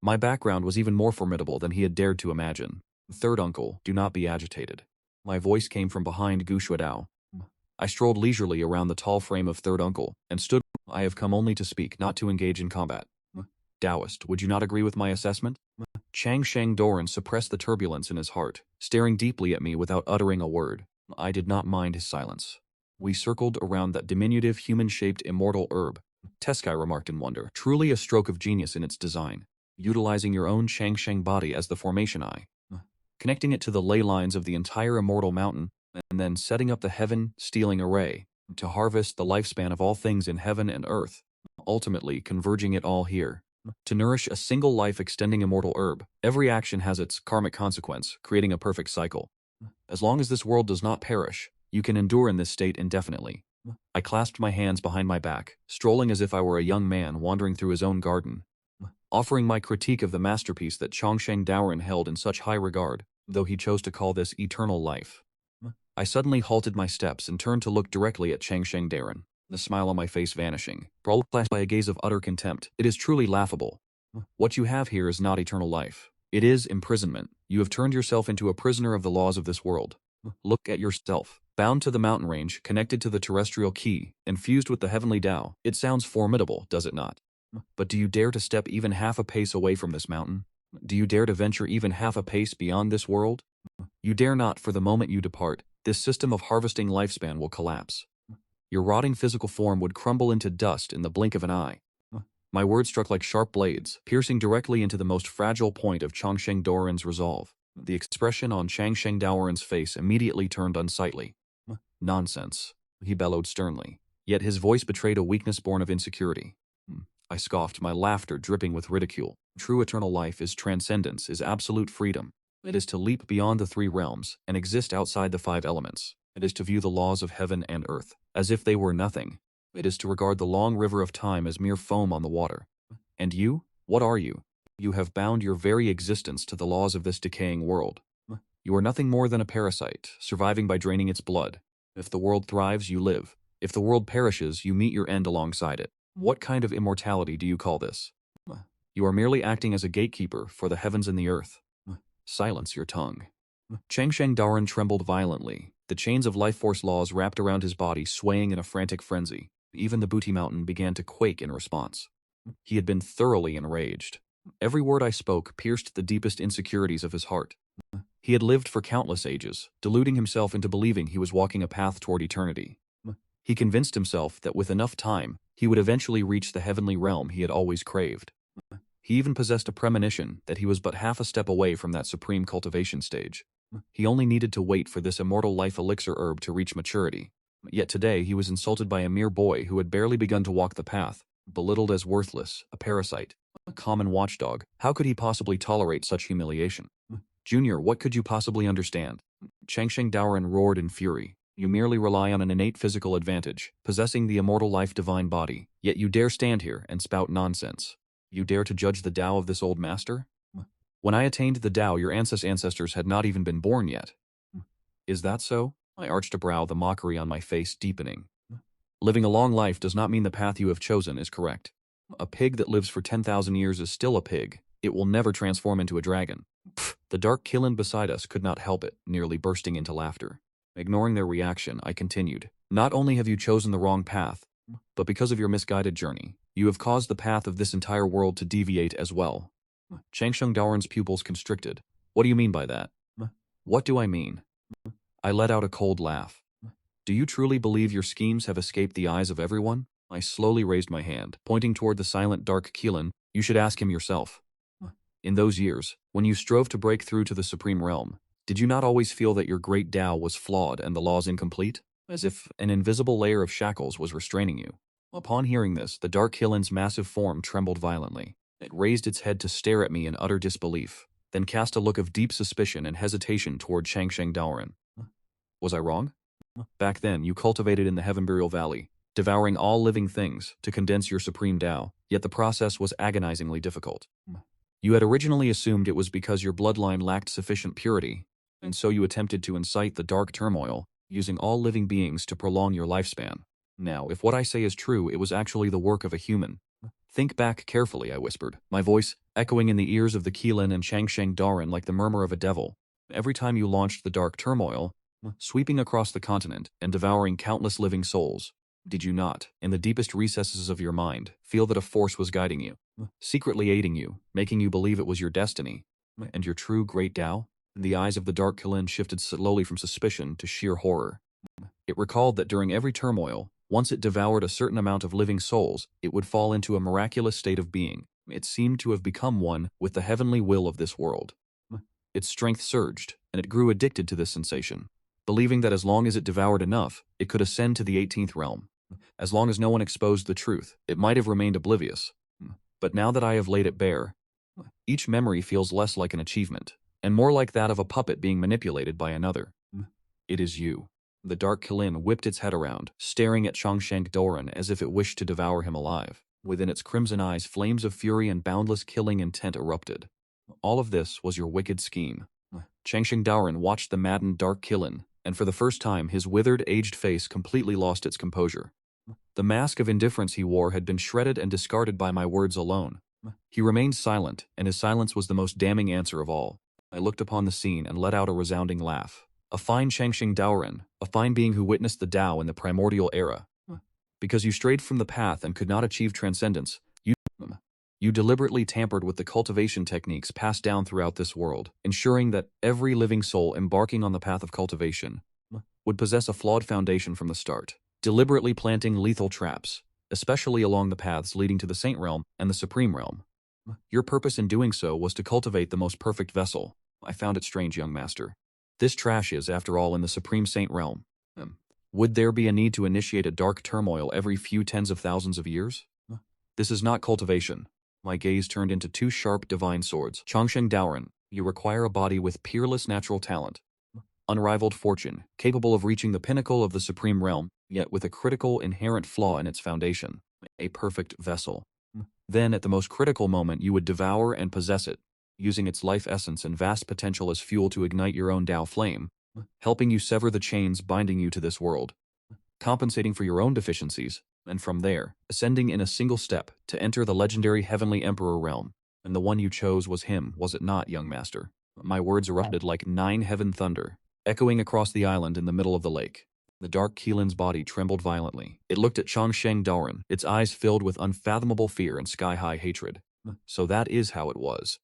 Speaker 1: My background was even more formidable than he had dared to imagine. Third uncle, do not be agitated. My voice came from behind Gu Shuedao. I strolled leisurely around the tall frame of third uncle and stood. I have come only to speak, not to engage in combat. Taoist, would you not agree with my assessment? Changsheng Doran suppressed the turbulence in his heart, staring deeply at me without uttering a word. I did not mind his silence. We circled around that diminutive human-shaped immortal herb. Teskai remarked in wonder, truly a stroke of genius in its design, utilizing your own Changsheng body as the formation eye, connecting it to the ley lines of the entire immortal mountain, and then setting up the heaven-stealing array to harvest the lifespan of all things in heaven and earth, ultimately converging it all here. To nourish a single life-extending immortal herb, every action has its karmic consequence, creating a perfect cycle. As long as this world does not perish, you can endure in this state indefinitely. I clasped my hands behind my back, strolling as if I were a young man wandering through his own garden, offering my critique of the masterpiece that Changsheng Doran held in such high regard, though he chose to call this eternal life. I suddenly halted my steps and turned to look directly at Changsheng Darren, the smile on my face vanishing, followed by a gaze of utter contempt. It is truly laughable. What you have here is not eternal life. It is imprisonment. You have turned yourself into a prisoner of the laws of this world. Look at yourself. Bound to the mountain range, connected to the terrestrial key, and fused with the heavenly Tao. It sounds formidable, does it not? But do you dare to step even half a pace away from this mountain? Do you dare to venture even half a pace beyond this world? You dare not, for the moment you depart, this system of harvesting lifespan will collapse. Your rotting physical form would crumble into dust in the blink of an eye. My words struck like sharp blades, piercing directly into the most fragile point of Changsheng Doran's resolve. The expression on Changsheng Doran's face immediately turned unsightly. Nonsense, he bellowed sternly, yet his voice betrayed a weakness born of insecurity. I scoffed, my laughter dripping with ridicule. True eternal life is transcendence, is absolute freedom. It is to leap beyond the three realms and exist outside the five elements. It is to view the laws of heaven and earth as if they were nothing. It is to regard the long river of time as mere foam on the water. And you? What are you? You have bound your very existence to the laws of this decaying world. You are nothing more than a parasite, surviving by draining its blood. If the world thrives, you live. If the world perishes, you meet your end alongside it. What kind of immortality do you call this? You are merely acting as a gatekeeper for the heavens and the earth. Silence your tongue. Changsheng Daran trembled violently, the chains of life force laws wrapped around his body swaying in a frantic frenzy. Even the Booty Mountain began to quake in response. He had been thoroughly enraged. Every word I spoke pierced the deepest insecurities of his heart. He had lived for countless ages, deluding himself into believing he was walking a path toward eternity. He convinced himself that with enough time, he would eventually reach the heavenly realm he had always craved. He even possessed a premonition that he was but half a step away from that supreme cultivation stage. He only needed to wait for this immortal life elixir herb to reach maturity. Yet today he was insulted by a mere boy who had barely begun to walk the path, belittled as worthless, a parasite, a common watchdog. How could he possibly tolerate such humiliation? Junior, what could you possibly understand? Changsheng Daoran roared in fury. You merely rely on an innate physical advantage, possessing the immortal life divine body, yet you dare stand here and spout nonsense. You dare to judge the Tao of this old master? When I attained the Tao, your ancestors had not even been born yet. Is that so? I arched a brow, the mockery on my face deepening. Living a long life does not mean the path you have chosen is correct. A pig that lives for 10,000 years is still a pig. It will never transform into a dragon. Pfft. The dark Kilin beside us could not help it, nearly bursting into laughter. Ignoring their reaction, I continued. Not only have you chosen the wrong path, but because of your misguided journey, you have caused the path of this entire world to deviate as well. Changsheng Daoran's pupils constricted. What do you mean by that? What do I mean? I let out a cold laugh. Do you truly believe your schemes have escaped the eyes of everyone? I slowly raised my hand, pointing toward the silent dark Kilin. You should ask him yourself. In those years, when you strove to break through to the supreme realm, did you not always feel that your great Tao was flawed and the laws incomplete? As if an invisible layer of shackles was restraining you. Upon hearing this, the dark Kilin's massive form trembled violently. It raised its head to stare at me in utter disbelief, then cast a look of deep suspicion and hesitation toward Changsheng Daoran. Was I wrong? Back then, you cultivated in the Heaven Burial Valley, devouring all living things to condense your supreme Tao, yet the process was agonizingly difficult. You had originally assumed it was because your bloodline lacked sufficient purity, and so you attempted to incite the dark turmoil, using all living beings to prolong your lifespan. Now, if what I say is true, it was actually the work of a human. Think back carefully, I whispered, my voice echoing in the ears of the Kilin and Changsheng Daoran like the murmur of a devil. Every time you launched the dark turmoil, sweeping across the continent and devouring countless living souls, did you not, in the deepest recesses of your mind, feel that a force was guiding you, secretly aiding you, making you believe it was your destiny, and your true great Tao? The eyes of the dark Kilin shifted slowly from suspicion to sheer horror. It recalled that during every turmoil, once it devoured a certain amount of living souls, it would fall into a miraculous state of being. It seemed to have become one with the heavenly will of this world. Its strength surged, and it grew addicted to this sensation, believing that as long as it devoured enough, it could ascend to the 18th realm. As long as no one exposed the truth, it might have remained oblivious. But now that I have laid it bare, each memory feels less like an achievement, and more like that of a puppet being manipulated by another. It is you. The dark Kilin whipped its head around, staring at Changsheng Daoran as if it wished to devour him alive. Within its crimson eyes, flames of fury and boundless killing intent erupted. All of this was your wicked scheme. Changsheng Daoran watched the maddened dark Kilin, and for the first time his withered, aged face completely lost its composure. The mask of indifference he wore had been shredded and discarded by my words alone. He remained silent, and his silence was the most damning answer of all. I looked upon the scene and let out a resounding laugh. A fine Changxing Daoren, a fine being who witnessed the Tao in the primordial era. Because you strayed from the path and could not achieve transcendence, you deliberately tampered with the cultivation techniques passed down throughout this world, ensuring that every living soul embarking on the path of cultivation would possess a flawed foundation from the start, deliberately planting lethal traps, especially along the paths leading to the Saint Realm and the Supreme Realm. Your purpose in doing so was to cultivate the most perfect vessel. I found it strange, young master. This trash is, after all, in the Supreme Saint Realm. Would there be a need to initiate a dark turmoil every few tens of thousands of years? This is not cultivation. My gaze turned into two sharp divine swords. Changsheng Daoren, you require a body with peerless natural talent, unrivaled fortune, capable of reaching the pinnacle of the Supreme Realm, yet with a critical inherent flaw in its foundation, a perfect vessel. Then, at the most critical moment, you would devour and possess it, using its life essence and vast potential as fuel to ignite your own Tao flame, helping you sever the chains binding you to this world, compensating for your own deficiencies, and from there, ascending in a single step to enter the legendary Heavenly Emperor realm. And the one you chose was him, was it not, young master? My words erupted like 9-heaven thunder, echoing across the island in the middle of the lake. The dark Keelan's body trembled violently. It looked at Changsheng Daoren, its eyes filled with unfathomable fear and sky-high hatred. So that is how it was.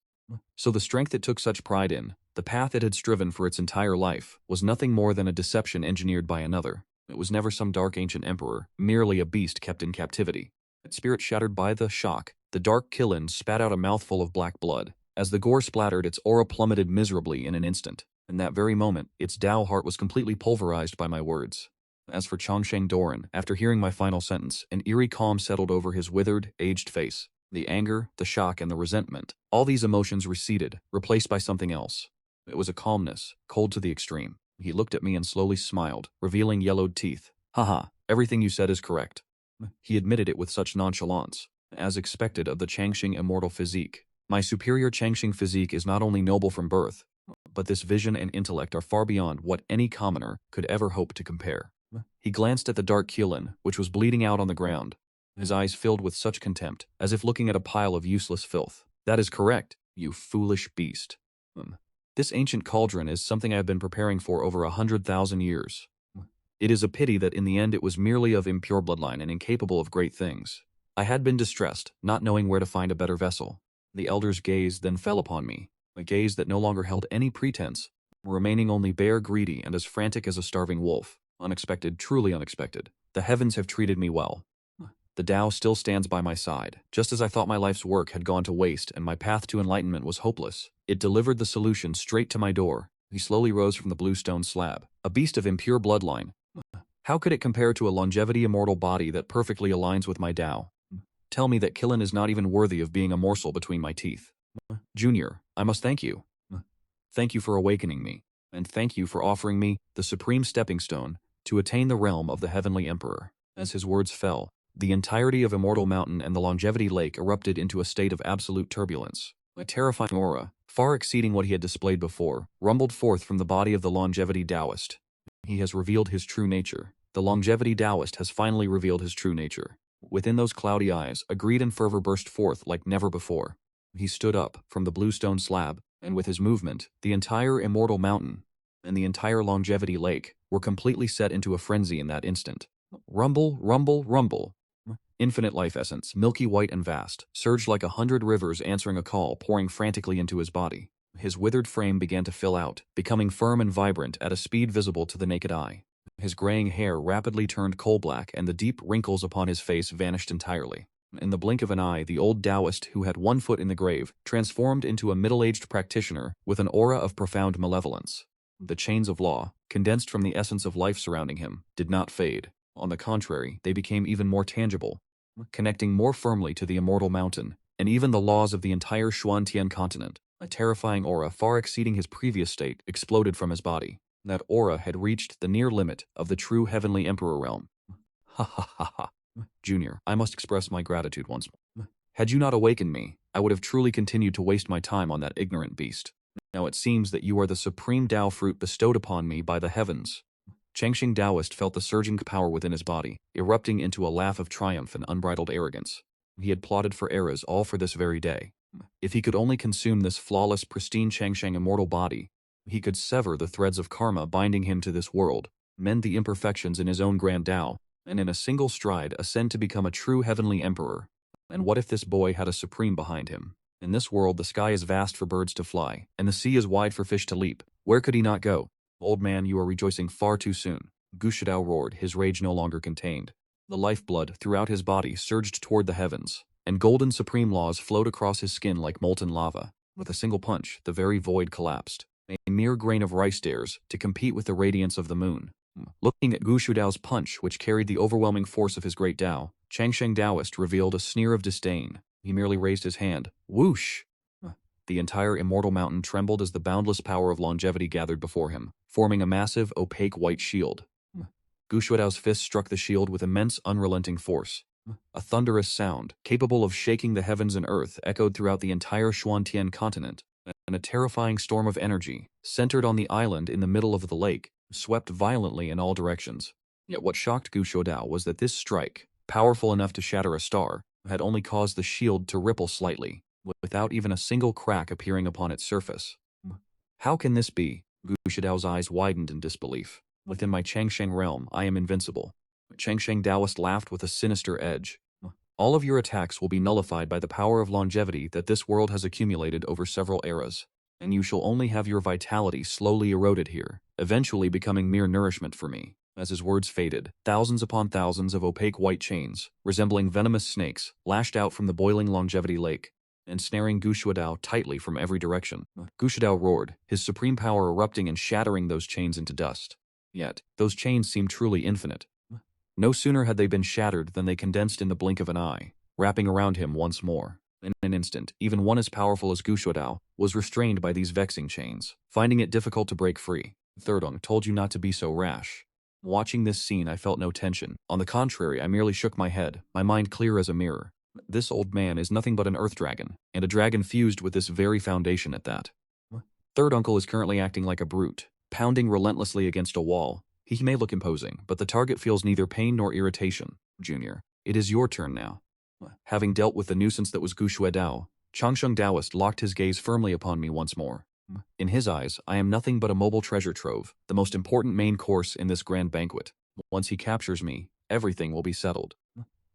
Speaker 1: So the strength it took such pride in, the path it had striven for its entire life, was nothing more than a deception engineered by another. It was never some dark ancient emperor, merely a beast kept in captivity. Its spirit shattered by the shock, the dark Kilin spat out a mouthful of black blood. As the gore splattered, its aura plummeted miserably in an instant. In that very moment, its Tao heart was completely pulverized by my words. As for Changsheng Daoren, after hearing my final sentence, an eerie calm settled over his withered, aged face. The anger, the shock, and the resentment, all these emotions receded, replaced by something else. It was a calmness, cold to the extreme. He looked at me and slowly smiled, revealing yellowed teeth. Haha, everything you said is correct. He admitted it with such nonchalance, as expected of the Changxing immortal physique. My superior Changxing physique is not only noble from birth, but this vision and intellect are far beyond what any commoner could ever hope to compare. He glanced at the dark Keelan, which was bleeding out on the ground, his eyes filled with such contempt, as if looking at a pile of useless filth. That is correct, you foolish beast. This ancient cauldron is something I have been preparing for over 100,000 years. It is a pity that in the end it was merely of impure bloodline and incapable of great things. I had been distressed, not knowing where to find a better vessel. The elder's gaze then fell upon me, a gaze that no longer held any pretense, remaining only bare, greedy, and as frantic as a starving wolf. Unexpected, truly unexpected. The heavens have treated me well. The Tao still stands by my side. Just as I thought my life's work had gone to waste and my path to enlightenment was hopeless, it delivered the solution straight to my door. He slowly rose from the blue stone slab. A beast of impure bloodline. How could it compare to a longevity immortal body that perfectly aligns with my Tao? Tell me that Killen is not even worthy of being a morsel between my teeth. Junior, I must thank you. Thank you for awakening me, and thank you for offering me the supreme stepping stone to attain the realm of the Heavenly Emperor. As his words fell, the entirety of Immortal Mountain and the Longevity Lake erupted into a state of absolute turbulence. A terrifying aura, far exceeding what he had displayed before, rumbled forth from the body of the Longevity Taoist. He has revealed his true nature. The Longevity Taoist has finally revealed his true nature. Within those cloudy eyes, a greed and fervor burst forth like never before. He stood up from the blue stone slab, and with his movement, the entire Immortal Mountain and the entire Longevity Lake were completely set into a frenzy in that instant. Rumble, rumble, rumble. Infinite life essence, milky white and vast, surged like 100 rivers answering a call pouring frantically into his body. His withered frame began to fill out, becoming firm and vibrant at a speed visible to the naked eye. His graying hair rapidly turned coal-black and the deep wrinkles upon his face vanished entirely. In the blink of an eye, the old Taoist who had one foot in the grave transformed into a middle-aged practitioner with an aura of profound malevolence. The chains of law, condensed from the essence of life surrounding him, did not fade. On the contrary, they became even more tangible, connecting more firmly to the Immortal Mountain, and even the laws of the entire Xuantian continent. A terrifying aura far exceeding his previous state exploded from his body. That aura had reached the near limit of the true Heavenly Emperor realm. Ha ha ha ha. Junior, I must express my gratitude once more. Had you not awakened me, I would have truly continued to waste my time on that ignorant beast. Now it seems that you are the supreme Tao fruit bestowed upon me by the heavens. Changxing Taoist felt the surging power within his body, erupting into a laugh of triumph and unbridled arrogance. He had plotted for eras all for this very day. If he could only consume this flawless, pristine Changsheng immortal body, he could sever the threads of karma binding him to this world, mend the imperfections in his own grand Tao, and in a single stride ascend to become a true heavenly emperor. And what if this boy had a supreme behind him? In this world the sky is vast for birds to fly, and the sea is wide for fish to leap. Where could he not go? Old man, you are rejoicing far too soon. Gu Shidao roared, his rage no longer contained. The lifeblood throughout his body surged toward the heavens, and golden supreme laws flowed across his skin like molten lava. With a single punch, the very void collapsed, a mere grain of rice dares to compete with the radiance of the moon. Looking at Gu Shudao's punch, which carried the overwhelming force of his great Tao, Changsheng Taoist revealed a sneer of disdain. He merely raised his hand. Whoosh! The entire immortal mountain trembled as the boundless power of longevity gathered before him, forming a massive, opaque white shield. Gu Shudao's fist struck the shield with immense, unrelenting force. A thunderous sound, capable of shaking the heavens and earth, echoed throughout the entire Xuantian continent, and a terrifying storm of energy, centered on the island in the middle of the lake, swept violently in all directions. Yet what shocked Gu Shuadao was that this strike, powerful enough to shatter a star, had only caused the shield to ripple slightly, without even a single crack appearing upon its surface. How can this be? Gu Shidao's eyes widened in disbelief. Within my Changsheng realm, I am invincible. Changsheng Taoist laughed with a sinister edge. All of your attacks will be nullified by the power of longevity that this world has accumulated over several eras, and you shall only have your vitality slowly eroded here, eventually becoming mere nourishment for me. As his words faded, thousands upon thousands of opaque white chains, resembling venomous snakes, lashed out from the boiling longevity lake, ensnaring Gu Shuadao tightly from every direction. Gu Shuadao roared, his supreme power erupting and shattering those chains into dust. Yet, those chains seemed truly infinite. No sooner had they been shattered than they condensed in the blink of an eye, wrapping around him once more. In an instant, even one as powerful as Gu Shuadao was restrained by these vexing chains, finding it difficult to break free. Thirdong told you not to be so rash. Watching this scene, I felt no tension. On the contrary, I merely shook my head, my mind clear as a mirror. This old man is nothing but an earth dragon, and a dragon fused with this very foundation at that. Third uncle is currently acting like a brute, pounding relentlessly against a wall. He may look imposing, but the target feels neither pain nor irritation. Junior, it is your turn now. Having dealt with the nuisance that was Gu Shuadao, Changsheng Taoist locked his gaze firmly upon me once more. In his eyes, I am nothing but a mobile treasure trove, the most important main course in this grand banquet. Once he captures me, everything will be settled.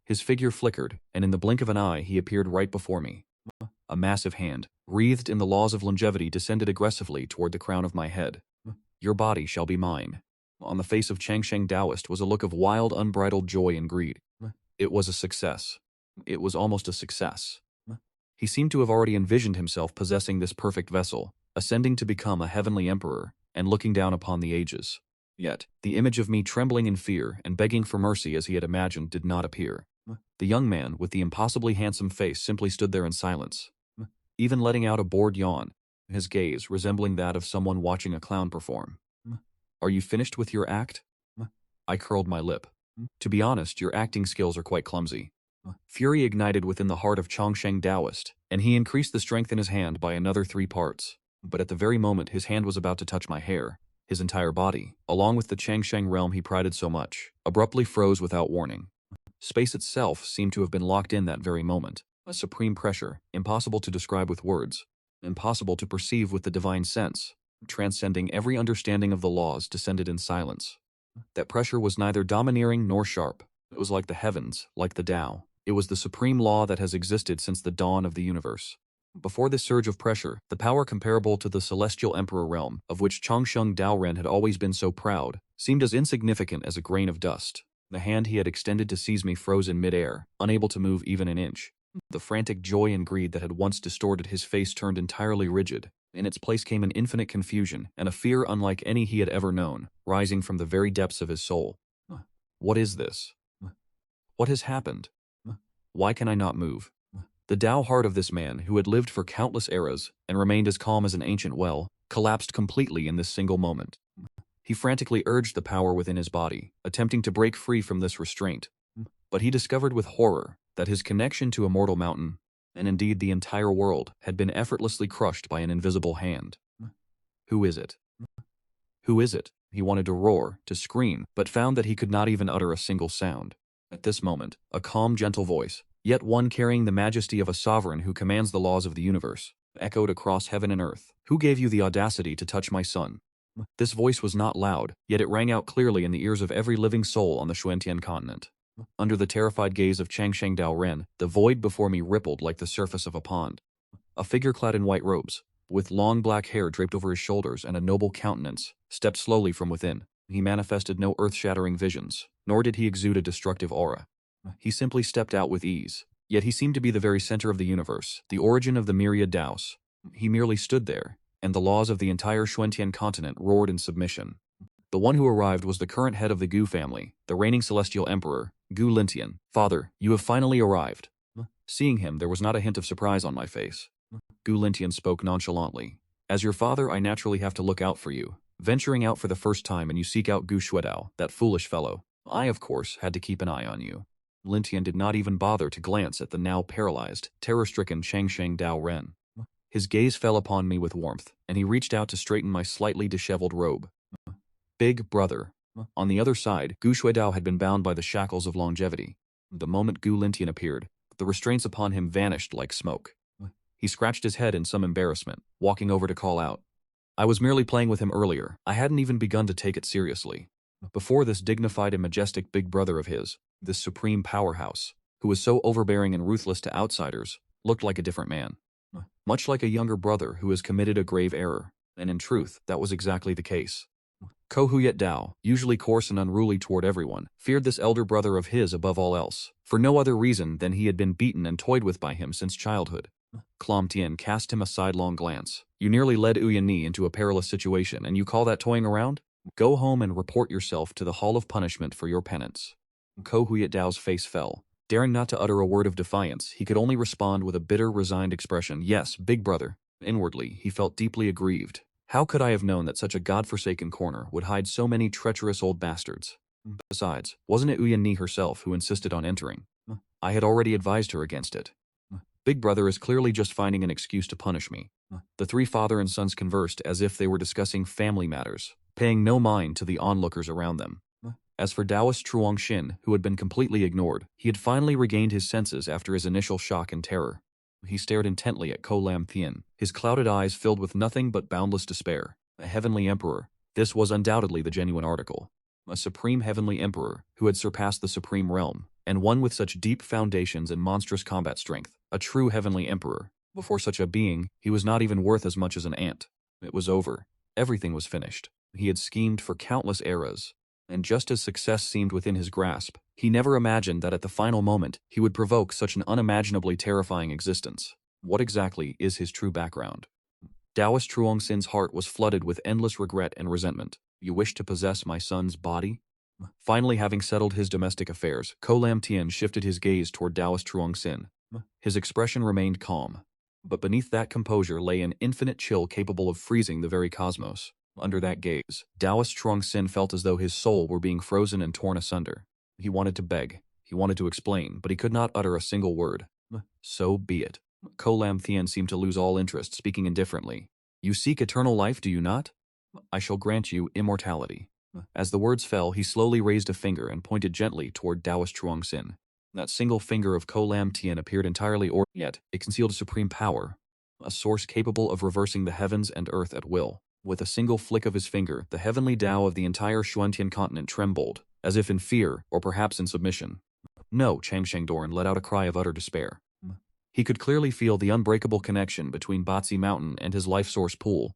Speaker 1: His figure flickered, and in the blink of an eye he appeared right before me. A massive hand, wreathed in the laws of longevity, descended aggressively toward the crown of my head. Your body shall be mine. On the face of Changsheng Taoist was a look of wild, unbridled joy and greed. It was a success. It was almost a success. He seemed to have already envisioned himself possessing this perfect vessel, ascending to become a heavenly emperor, and looking down upon the ages. Yet, the image of me trembling in fear and begging for mercy as he had imagined did not appear. The young man with the impossibly handsome face simply stood there in silence, even letting out a bored yawn, his gaze resembling that of someone watching a clown perform. Are you finished with your act? I curled my lip. To be honest, your acting skills are quite clumsy. Fury ignited within the heart of Changsheng Taoist, and he increased the strength in his hand by another 3 parts. But at the very moment his hand was about to touch my hair, his entire body, along with the Changsheng realm he prided so much, abruptly froze without warning. Space itself seemed to have been locked in that very moment. A supreme pressure, impossible to describe with words, impossible to perceive with the divine sense, transcending every understanding of the laws, descended in silence. That pressure was neither domineering nor sharp. It was like the heavens, like the Tao. It was the supreme law that has existed since the dawn of the universe. Before this surge of pressure, the power comparable to the celestial emperor realm, of which Changsheng Daoren had always been so proud, seemed as insignificant as a grain of dust. The hand he had extended to seize me froze in midair, unable to move even an inch. The frantic joy and greed that had once distorted his face turned entirely rigid. In its place came an infinite confusion, and a fear unlike any he had ever known, rising from the very depths of his soul. What is this? What has happened? Why can I not move? The Tao heart of this man, who had lived for countless eras and remained as calm as an ancient well, collapsed completely in this single moment. He frantically urged the power within his body, attempting to break free from this restraint. But he discovered with horror that his connection to Immortal Mountain, and indeed the entire world, had been effortlessly crushed by an invisible hand. Who is it? Who is it? He wanted to roar, to scream, but found that he could not even utter a single sound. At this moment, a calm, gentle voice, yet one carrying the majesty of a sovereign who commands the laws of the universe, echoed across heaven and earth. "Who gave you the audacity to touch my son?" This voice was not loud, yet it rang out clearly in the ears of every living soul on the Xuantian continent. Under the terrified gaze of Changsheng Dao Ren, the void before me rippled like the surface of a pond. A figure clad in white robes, with long black hair draped over his shoulders and a noble countenance, stepped slowly from within. He manifested no earth-shattering visions, nor did he exude a destructive aura. He simply stepped out with ease. Yet he seemed to be the very center of the universe, the origin of the myriad Daos. He merely stood there, and the laws of the entire Xuantian continent roared in submission. The one who arrived was the current head of the Gu family, the reigning celestial emperor, Gu Lintian. "Father, you have finally arrived." Seeing him, there was not a hint of surprise on my face. Gu Lintian spoke nonchalantly. "As your father, I naturally have to look out for you. Venturing out for the first time and you seek out Gu Shuedao, that foolish fellow. I, of course, had to keep an eye on you." Lintian did not even bother to glance at the now paralyzed, terror-stricken Changsheng Dao Ren. His gaze fell upon me with warmth, and he reached out to straighten my slightly disheveled robe. "Big brother." On the other side, Gu Shuedao had been bound by the shackles of longevity. The moment Gu Lintian appeared, the restraints upon him vanished like smoke. He scratched his head in some embarrassment, walking over to call out. "I was merely playing with him earlier. I hadn't even begun to take it seriously." Before this dignified and majestic big brother of his, this supreme powerhouse, who was so overbearing and ruthless to outsiders, looked like a different man. Much like a younger brother who has committed a grave error, and in truth, that was exactly the case. Ko Huyet Dao, usually coarse and unruly toward everyone, feared this elder brother of his above all else, for no other reason than he had been beaten and toyed with by him since childhood. Klam Tien cast him a sidelong glance. "You nearly led Uyan Ni into a perilous situation, and you call that toying around? Go home and report yourself to the Hall of Punishment for your penance." Ko Huyet Dao's face fell. Daring not to utter a word of defiance, he could only respond with a bitter, resigned expression. "Yes, big brother." Inwardly, he felt deeply aggrieved. How could I have known that such a godforsaken corner would hide so many treacherous old bastards? Besides, wasn't it Uyan Ni herself who insisted on entering? I had already advised her against it. Big brother is clearly just finding an excuse to punish me. The three father and sons conversed as if they were discussing family matters, paying no mind to the onlookers around them. As for Taoist Truong Xin, who had been completely ignored, he had finally regained his senses after his initial shock and terror. He stared intently at Ko Lam Thien, his clouded eyes filled with nothing but boundless despair. A heavenly emperor. This was undoubtedly the genuine article. A supreme heavenly emperor who had surpassed the supreme realm, and one with such deep foundations and monstrous combat strength. A true heavenly emperor. Before such a being, he was not even worth as much as an ant. It was over. Everything was finished. He had schemed for countless eras. And just as success seemed within his grasp, he never imagined that at the final moment he would provoke such an unimaginably terrifying existence. What exactly is his true background? Taoist Truong Xin's heart was flooded with endless regret and resentment. "You wish to possess my son's body?" Finally having settled his domestic affairs, Ko Lam Tien shifted his gaze toward Taoist Truong Xin. His expression remained calm, but beneath that composure lay an infinite chill capable of freezing the very cosmos. Under that gaze, Taoist Truong Xin felt as though his soul were being frozen and torn asunder. He wanted to beg, he wanted to explain, but he could not utter a single word. "So be it." Ko Lam Thien seemed to lose all interest, speaking indifferently. "You seek eternal life, do you not? I shall grant you immortality." As the words fell, he slowly raised a finger and pointed gently toward Taoist Truong Xin. That single finger of Ko Lam Tien appeared entirely yet it concealed a supreme power, a source capable of reversing the heavens and earth at will. With a single flick of his finger, the heavenly Tao of the entire Xuantian continent trembled, as if in fear or perhaps in submission. "No," Changsheng Doran let out a cry of utter despair. He could clearly feel the unbreakable connection between Batsi Mountain and his life source pool,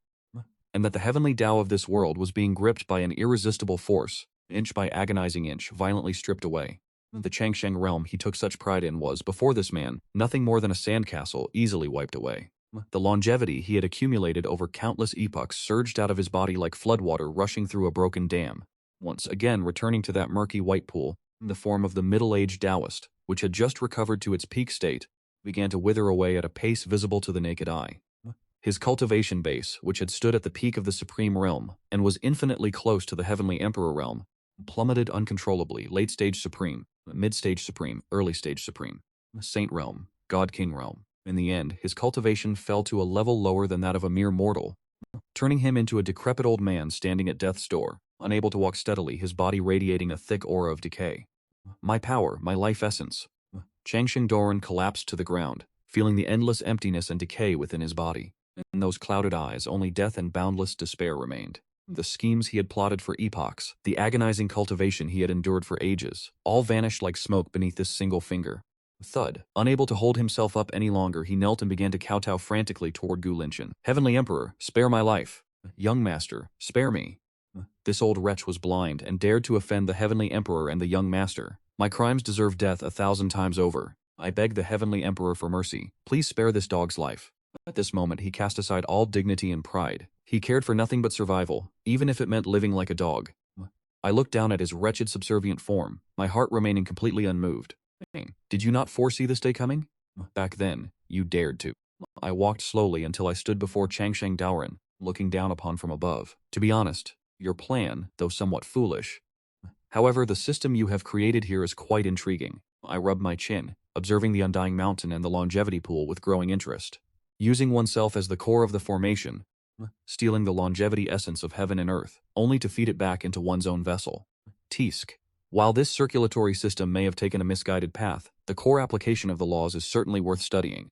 Speaker 1: and that the heavenly Tao of this world was being gripped by an irresistible force, inch by agonizing inch, violently stripped away. The Changsheng realm he took such pride in was, before this man, nothing more than a sandcastle easily wiped away. The longevity he had accumulated over countless epochs surged out of his body like floodwater rushing through a broken dam, once again returning to that murky white pool, in the form of the middle-aged Taoist, which had just recovered to its peak state, began to wither away at a pace visible to the naked eye. His cultivation base, which had stood at the peak of the supreme realm, and was infinitely close to the heavenly emperor realm, plummeted uncontrollably, late-stage supreme, mid-stage supreme, early-stage supreme, saint realm, god-king realm. In the end, his cultivation fell to a level lower than that of a mere mortal, turning him into a decrepit old man standing at death's door. unable to walk steadily, his body radiating a thick aura of decay. My power, my life essence. Changsheng Doran collapsed to the ground, feeling the endless emptiness and decay within his body. In those clouded eyes, only death and boundless despair remained. The schemes he had plotted for epochs, the agonizing cultivation he had endured for ages, all vanished like smoke beneath this single finger. Thud. Unable to hold himself up any longer, he knelt and began to kowtow frantically toward Gu Lintian. Heavenly Emperor, spare my life. Young Master, spare me. This old wretch was blind and dared to offend the Heavenly Emperor and the young Master. My crimes deserve death 1,000 times over. I beg the Heavenly Emperor for mercy. Please spare this dog's life. At this moment, he cast aside all dignity and pride. He cared for nothing but survival, even if it meant living like a dog. I looked down at his wretched subservient form, my heart remaining completely unmoved. Did you not foresee this day coming? Back then, you dared to. I walked slowly until I stood before Changsheng Daoran, looking down upon from above. To be honest, your plan, though somewhat foolish. However, the system you have created here is quite intriguing. I rubbed my chin, observing the undying mountain and the longevity pool with growing interest. Using oneself as the core of the formation, stealing the longevity essence of heaven and earth, only to feed it back into one's own vessel. Tisk. While this circulatory system may have taken a misguided path, the core application of the laws is certainly worth studying.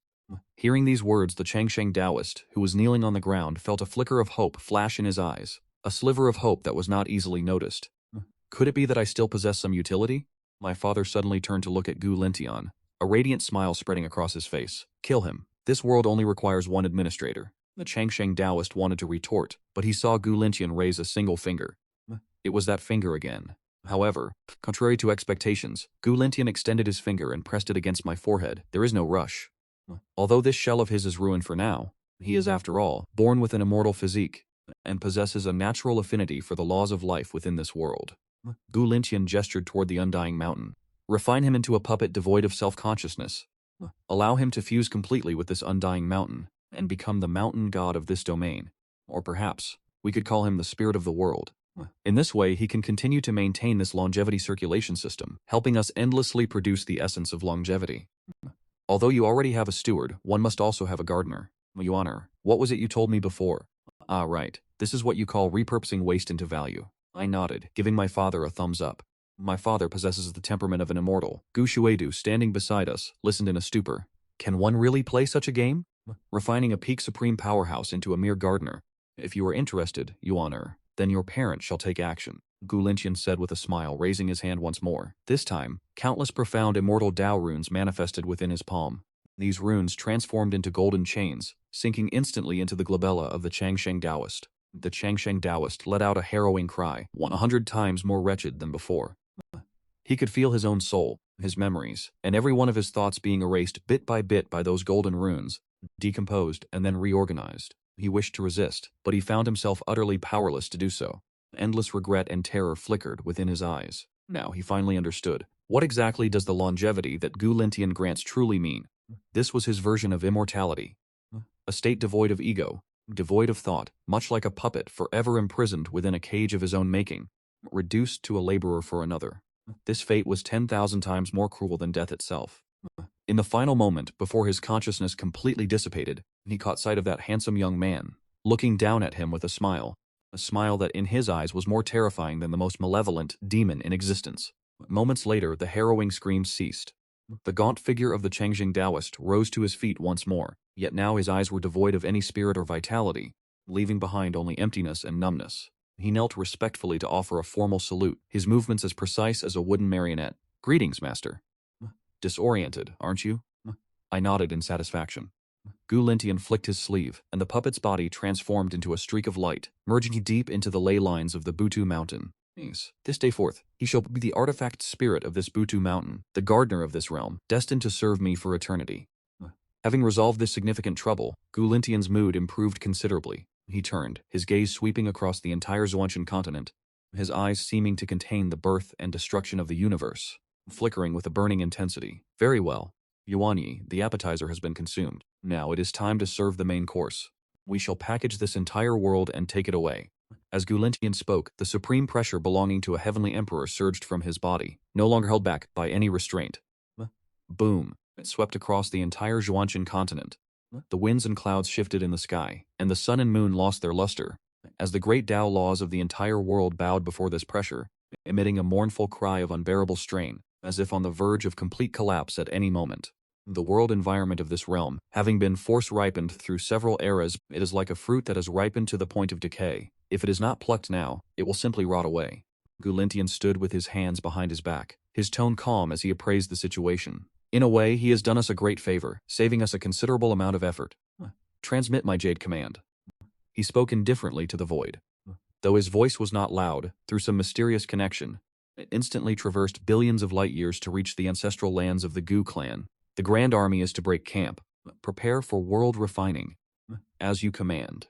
Speaker 1: Hearing these words, the Changsheng Taoist, who was kneeling on the ground, felt a flicker of hope flash in his eyes, a sliver of hope that was not easily noticed. Could it be that I still possess some utility? My father suddenly turned to look at Gu Lintian, a radiant smile spreading across his face. Kill him. This world only requires one administrator. The Changsheng Taoist wanted to retort, but he saw Gu Lintian raise a single finger. It was that finger again. However, contrary to expectations, Gu Lintian extended his finger and pressed it against my forehead. There is no rush. Although this shell of his is ruined for now, he is, after all, born with an immortal physique, and possesses a natural affinity for the laws of life within this world. Gu Lintian gestured toward the undying mountain. Refine him into a puppet devoid of self-consciousness. Allow him to fuse completely with this undying mountain, and become the mountain god of this domain. Or perhaps, we could call him the spirit of the world. In this way, he can continue to maintain this longevity circulation system, helping us endlessly produce the essence of longevity. Although you already have a steward, one must also have a gardener. Yuaner, what was it you told me before? Ah, right. This is what you call repurposing waste into value. I nodded, giving my father a thumbs up. My father possesses the temperament of an immortal. Gu Shuedu, standing beside us, listened in a stupor. Can one really play such a game? Refining a peak supreme powerhouse into a mere gardener. If you are interested, Yuaner, then your parent shall take action, Gu Lintian said with a smile, raising his hand once more. This time, countless profound immortal Dao runes manifested within his palm. These runes transformed into golden chains, sinking instantly into the glabella of the Changsheng Taoist. The Changsheng Taoist let out a harrowing cry, 100 times more wretched than before. He could feel his own soul, his memories, and every one of his thoughts being erased bit by those golden runes, decomposed and then reorganized. He wished to resist, but he found himself utterly powerless to do so. Endless regret and terror flickered within his eyes. Now he finally understood. What exactly does the longevity that Gu Lintian grants truly mean? This was his version of immortality. A state devoid of ego, devoid of thought, much like a puppet forever imprisoned within a cage of his own making, reduced to a laborer for another. This fate was 10,000 times more cruel than death itself. In the final moment, before his consciousness completely dissipated, he caught sight of that handsome young man, looking down at him with a smile that in his eyes was more terrifying than the most malevolent demon in existence. Moments later, the harrowing screams ceased. The gaunt figure of the Changsheng Taoist rose to his feet once more, yet now his eyes were devoid of any spirit or vitality, leaving behind only emptiness and numbness. He knelt respectfully to offer a formal salute, his movements as precise as a wooden marionette. Greetings, master. Disoriented, aren't you? I nodded in satisfaction. Gu Lintian flicked his sleeve, and the puppet's body transformed into a streak of light, merging deep into the ley lines of the Butu mountain. This day forth, he shall be the artifact spirit of this Butu mountain, the gardener of this realm, destined to serve me for eternity. Having resolved this significant trouble, Gu Lintian's mood improved considerably. He turned, his gaze sweeping across the entire Zhuanshan continent, his eyes seeming to contain the birth and destruction of the universe, flickering with a burning intensity. Very well. Yuanyi, the appetizer has been consumed. Now it is time to serve the main course. We shall package this entire world and take it away. As Gu Lintian spoke, the supreme pressure belonging to a heavenly emperor surged from his body, no longer held back by any restraint. Boom. It swept across the entire Zhuanshan continent. The winds and clouds shifted in the sky, and the sun and moon lost their luster, As the great Tao laws of the entire world bowed before this pressure, emitting a mournful cry of unbearable strain, as if on the verge of complete collapse at any moment. The world environment of this realm, having been force-ripened through several eras, it is like a fruit that has ripened to the point of decay. If it is not plucked now, it will simply rot away. Gulintian stood with his hands behind his back, his tone calm as he appraised the situation. In a way, he has done us a great favor, saving us a considerable amount of effort. Transmit my Jade command. He spoke indifferently to the void. Though his voice was not loud, through some mysterious connection, it instantly traversed billions of light years to reach the ancestral lands of the Gu clan. The Grand Army is to break camp. Prepare for world refining. As you command.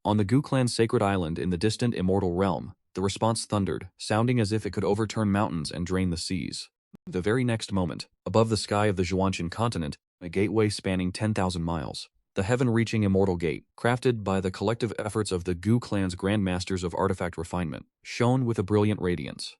Speaker 1: On the Gu clan's sacred island in the distant immortal realm, the response thundered, sounding as if it could overturn mountains and drain the seas. The very next moment, above the sky of the Zhuanshan continent, a gateway spanning 10,000 miles, the heaven-reaching immortal gate, crafted by the collective efforts of the Gu clan's grandmasters of artifact refinement, shone with a brilliant radiance.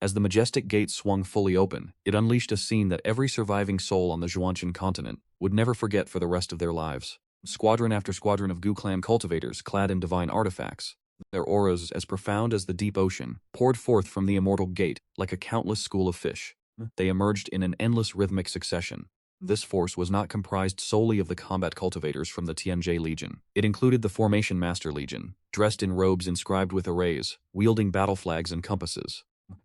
Speaker 1: As the majestic gate swung fully open, it unleashed a scene that every surviving soul on the Zhuanshan continent would never forget for the rest of their lives. Squadron after squadron of Gu clan cultivators clad in divine artifacts, their auras as profound as the deep ocean, poured forth from the immortal gate like a countless school of fish. They emerged in an endless rhythmic succession. This force was not comprised solely of the combat cultivators from the Tianjie Legion. It included the Formation Master Legion, dressed in robes inscribed with arrays, wielding battle flags and compasses.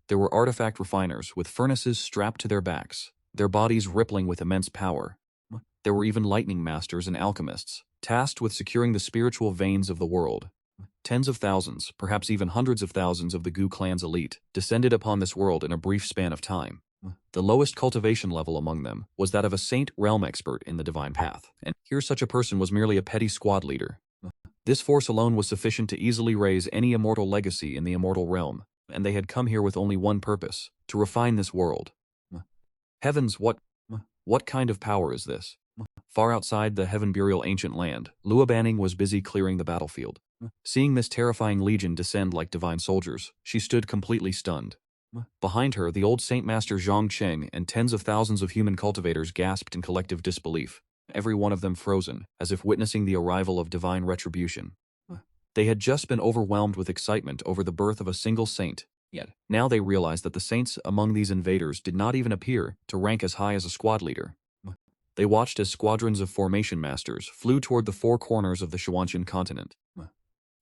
Speaker 1: There were artifact refiners with furnaces strapped to their backs, their bodies rippling with immense power. There were even lightning masters and alchemists, tasked with securing the spiritual veins of the world. Tens of thousands, perhaps even hundreds of thousands of the Gu clan's elite, descended upon this world in a brief span of time. The lowest cultivation level among them was that of a saint realm expert in the divine path, and here such a person was merely a petty squad leader. This force alone was sufficient to easily raise any immortal legacy in the immortal realm, and they had come here with only one purpose, to refine this world. Heavens, what kind of power is this? Far outside the heaven-burial ancient land, Lua Banning was busy clearing the battlefield. Seeing this terrifying legion descend like divine soldiers, she stood completely stunned. Behind her, the old Saint Master Zhang Cheng and tens of thousands of human cultivators gasped in collective disbelief, every one of them frozen, as if witnessing the arrival of divine retribution. They had just been overwhelmed with excitement over the birth of a single saint, yet now they realized that the saints among these invaders did not even appear to rank as high as a squad leader. They watched as squadrons of formation masters flew toward the four corners of the Zhuanshan continent.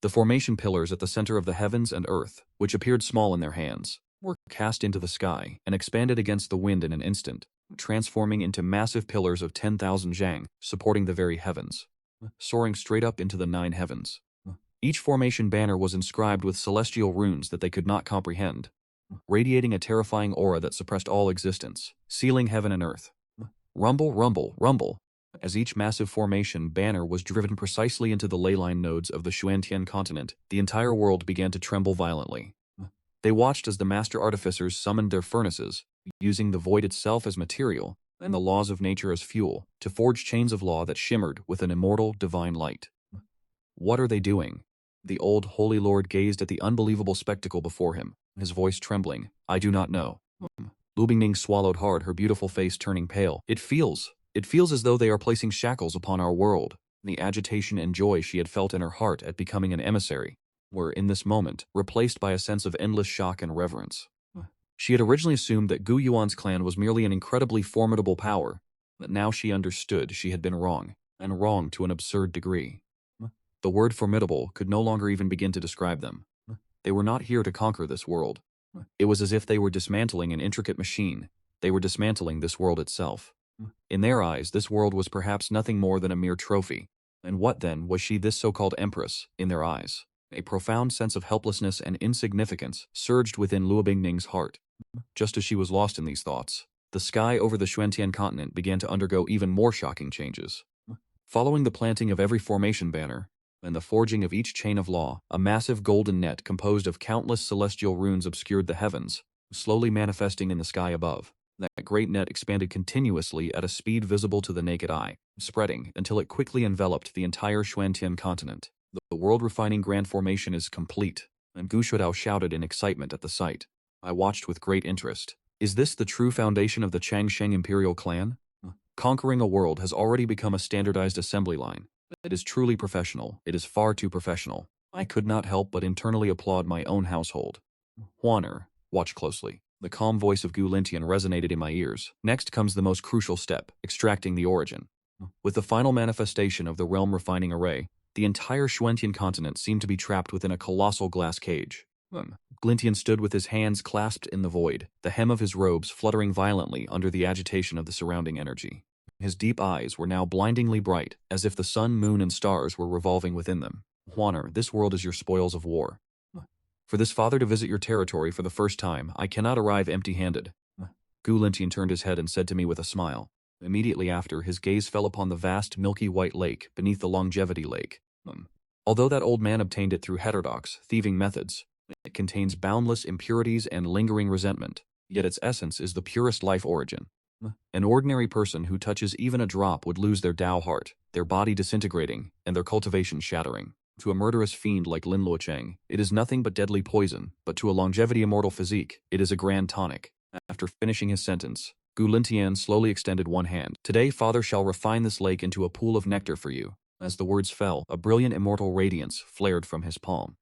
Speaker 1: The formation pillars at the center of the heavens and earth, which appeared small in their hands, were cast into the sky and expanded against the wind in an instant, transforming into massive pillars of 10,000 zhang, supporting the very heavens, soaring straight up into the 9 heavens. Each formation banner was inscribed with celestial runes that they could not comprehend, radiating a terrifying aura that suppressed all existence, sealing heaven and earth. Rumble, rumble, rumble. As each massive formation banner was driven precisely into the ley line nodes of the Xuantian continent, the entire world began to tremble violently. They watched as the master artificers summoned their furnaces, using the void itself as material and the laws of nature as fuel, to forge chains of law that shimmered with an immortal divine light. What are they doing? The old Holy Lord gazed at the unbelievable spectacle before him, his voice trembling. I do not know. Lu Bingning swallowed hard, her beautiful face turning pale. It feels as though they are placing shackles upon our world. The agitation and joy she had felt in her heart at becoming an emissary were, in this moment, replaced by a sense of endless shock and reverence. She had originally assumed that Gu Yuan's clan was merely an incredibly formidable power, but now she understood she had been wrong, and wrong to an absurd degree. The word formidable could no longer even begin to describe them. They were not here to conquer this world. It was as if they were dismantling an intricate machine. They were dismantling this world itself. In their eyes, this world was perhaps nothing more than a mere trophy. And what then was she, this so-called empress, in their eyes? A profound sense of helplessness and insignificance surged within Lu Bingning's heart. Just as she was lost in these thoughts, the sky over the Xuantian continent began to undergo even more shocking changes. Following the planting of every formation banner, and the forging of each chain of law, a massive golden net composed of countless celestial runes obscured the heavens, slowly manifesting in the sky above. That great net expanded continuously at a speed visible to the naked eye, spreading until it quickly enveloped the entire Xuantian continent. The world-refining grand formation is complete, and Gu Shuadao shouted in excitement at the sight. I watched with great interest. Is this the true foundation of the Changsheng Imperial clan? Conquering a world has already become a standardized assembly line. It is truly professional. It is far too professional. I could not help but internally applaud my own household. Huaner, watch closely. The calm voice of Gu Lintian resonated in my ears. Next comes the most crucial step, extracting the origin. With the final manifestation of the realm refining array, the entire Xuantian continent seemed to be trapped within a colossal glass cage. Glintian stood with his hands clasped in the void, the hem of his robes fluttering violently under the agitation of the surrounding energy. His deep eyes were now blindingly bright, as if the sun, moon, and stars were revolving within them. Huaner, this world is your spoils of war. For this father to visit your territory for the first time, I cannot arrive empty-handed. Gu Lintian turned his head and said to me with a smile. Immediately after, his gaze fell upon the vast, milky white lake beneath the Longevity Lake. Although that old man obtained it through heterodox, thieving methods, it contains boundless impurities and lingering resentment, yet its essence is the purest life origin. An ordinary person who touches even a drop would lose their Tao heart, their body disintegrating, and their cultivation shattering. To a murderous fiend like Lin Luocheng, it is nothing but deadly poison, but to a longevity immortal physique, it is a grand tonic. After finishing his sentence, Gu Lintian slowly extended one hand. Today, Father shall refine this lake into a pool of nectar for you. As the words fell, a brilliant immortal radiance flared from his palm.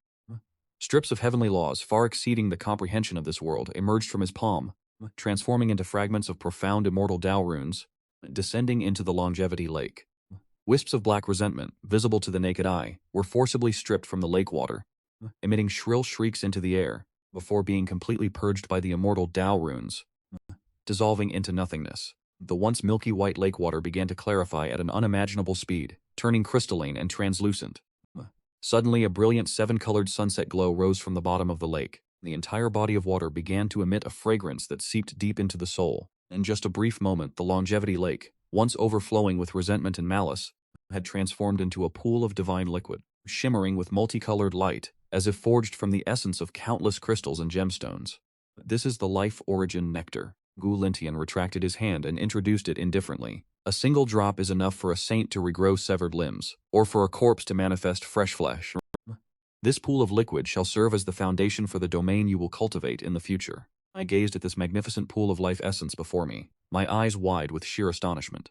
Speaker 1: Strips of heavenly laws far exceeding the comprehension of this world emerged from his palm, transforming into fragments of profound immortal Tao runes, descending into the longevity lake. Wisps of black resentment, visible to the naked eye, were forcibly stripped from the lake water, emitting shrill shrieks into the air, before being completely purged by the immortal Tao runes, dissolving into nothingness. The once milky white lake water began to clarify at an unimaginable speed, turning crystalline and translucent. Suddenly, a brilliant seven-colored sunset glow rose from the bottom of the lake. The entire body of water began to emit a fragrance that seeped deep into the soul. In just a brief moment, the longevity lake, once overflowing with resentment and malice, had transformed into a pool of divine liquid, shimmering with multicolored light, as if forged from the essence of countless crystals and gemstones. This is the life origin nectar. Gu Lintian retracted his hand and introduced it indifferently. A single drop is enough for a saint to regrow severed limbs, or for a corpse to manifest fresh flesh. This pool of liquid shall serve as the foundation for the domain you will cultivate in the future. I gazed at this magnificent pool of life essence before me, my eyes wide with sheer astonishment.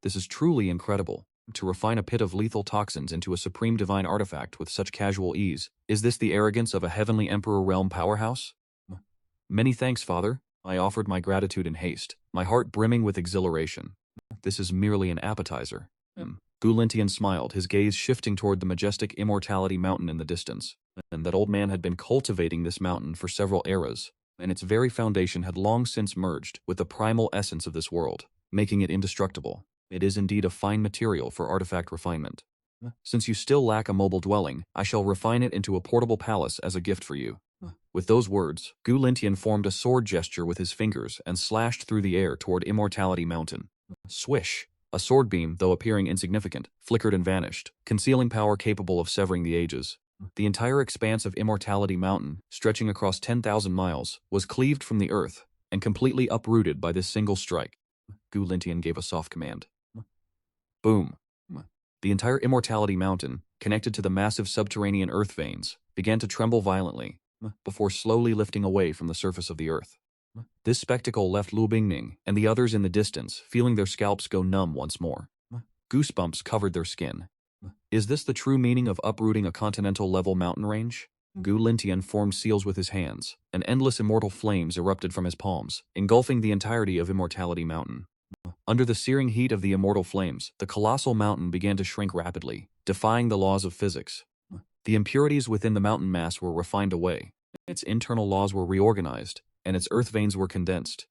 Speaker 1: This is truly incredible. To refine a pit of lethal toxins into a supreme divine artifact with such casual ease, is this the arrogance of a Heavenly Emperor realm powerhouse? Many thanks, Father. I offered my gratitude in haste, my heart brimming with exhilaration. This is merely an appetizer. Gu Lintian smiled, his gaze shifting toward the majestic Immortality Mountain in the distance. And that old man had been cultivating this mountain for several eras, and its very foundation had long since merged with the primal essence of this world, making it indestructible. It is indeed a fine material for artifact refinement. Since you still lack a mobile dwelling, I shall refine it into a portable palace as a gift for you. With those words, Gu Lintian formed a sword gesture with his fingers and slashed through the air toward Immortality Mountain. Swish! A sword beam, though appearing insignificant, flickered and vanished, concealing power capable of severing the ages. The entire expanse of Immortality Mountain, stretching across 10,000 miles, was cleaved from the earth and completely uprooted by this single strike. Gu Lintian gave a soft command. Boom. The entire Immortality Mountain, connected to the massive subterranean earth veins, began to tremble violently, before slowly lifting away from the surface of the earth. This spectacle left Lu Bingning and the others in the distance feeling their scalps go numb once more. Goosebumps covered their skin. Is this the true meaning of uprooting a continental-level mountain range? Gu Lintian formed seals with his hands, and endless immortal flames erupted from his palms, engulfing the entirety of Immortality Mountain. Under the searing heat of the immortal flames, the colossal mountain began to shrink rapidly, defying the laws of physics. The impurities within the mountain mass were refined away, its internal laws were reorganized, and its earth veins were condensed.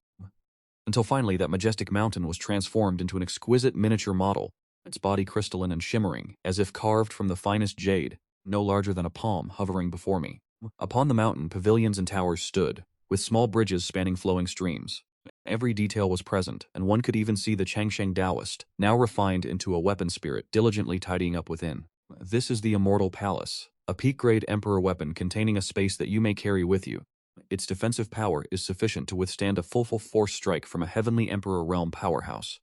Speaker 1: Until finally that majestic mountain was transformed into an exquisite miniature model, its body crystalline and shimmering, as if carved from the finest jade, no larger than a palm hovering before me. Upon the mountain, pavilions and towers stood, with small bridges spanning flowing streams. Every detail was present, and one could even see the Changsheng Taoist, now refined into a weapon spirit, diligently tidying up within. This is the Immortal Palace, a peak-grade Emperor weapon containing a space that you may carry with you. Its defensive power is sufficient to withstand a full force strike from a Heavenly Emperor realm powerhouse.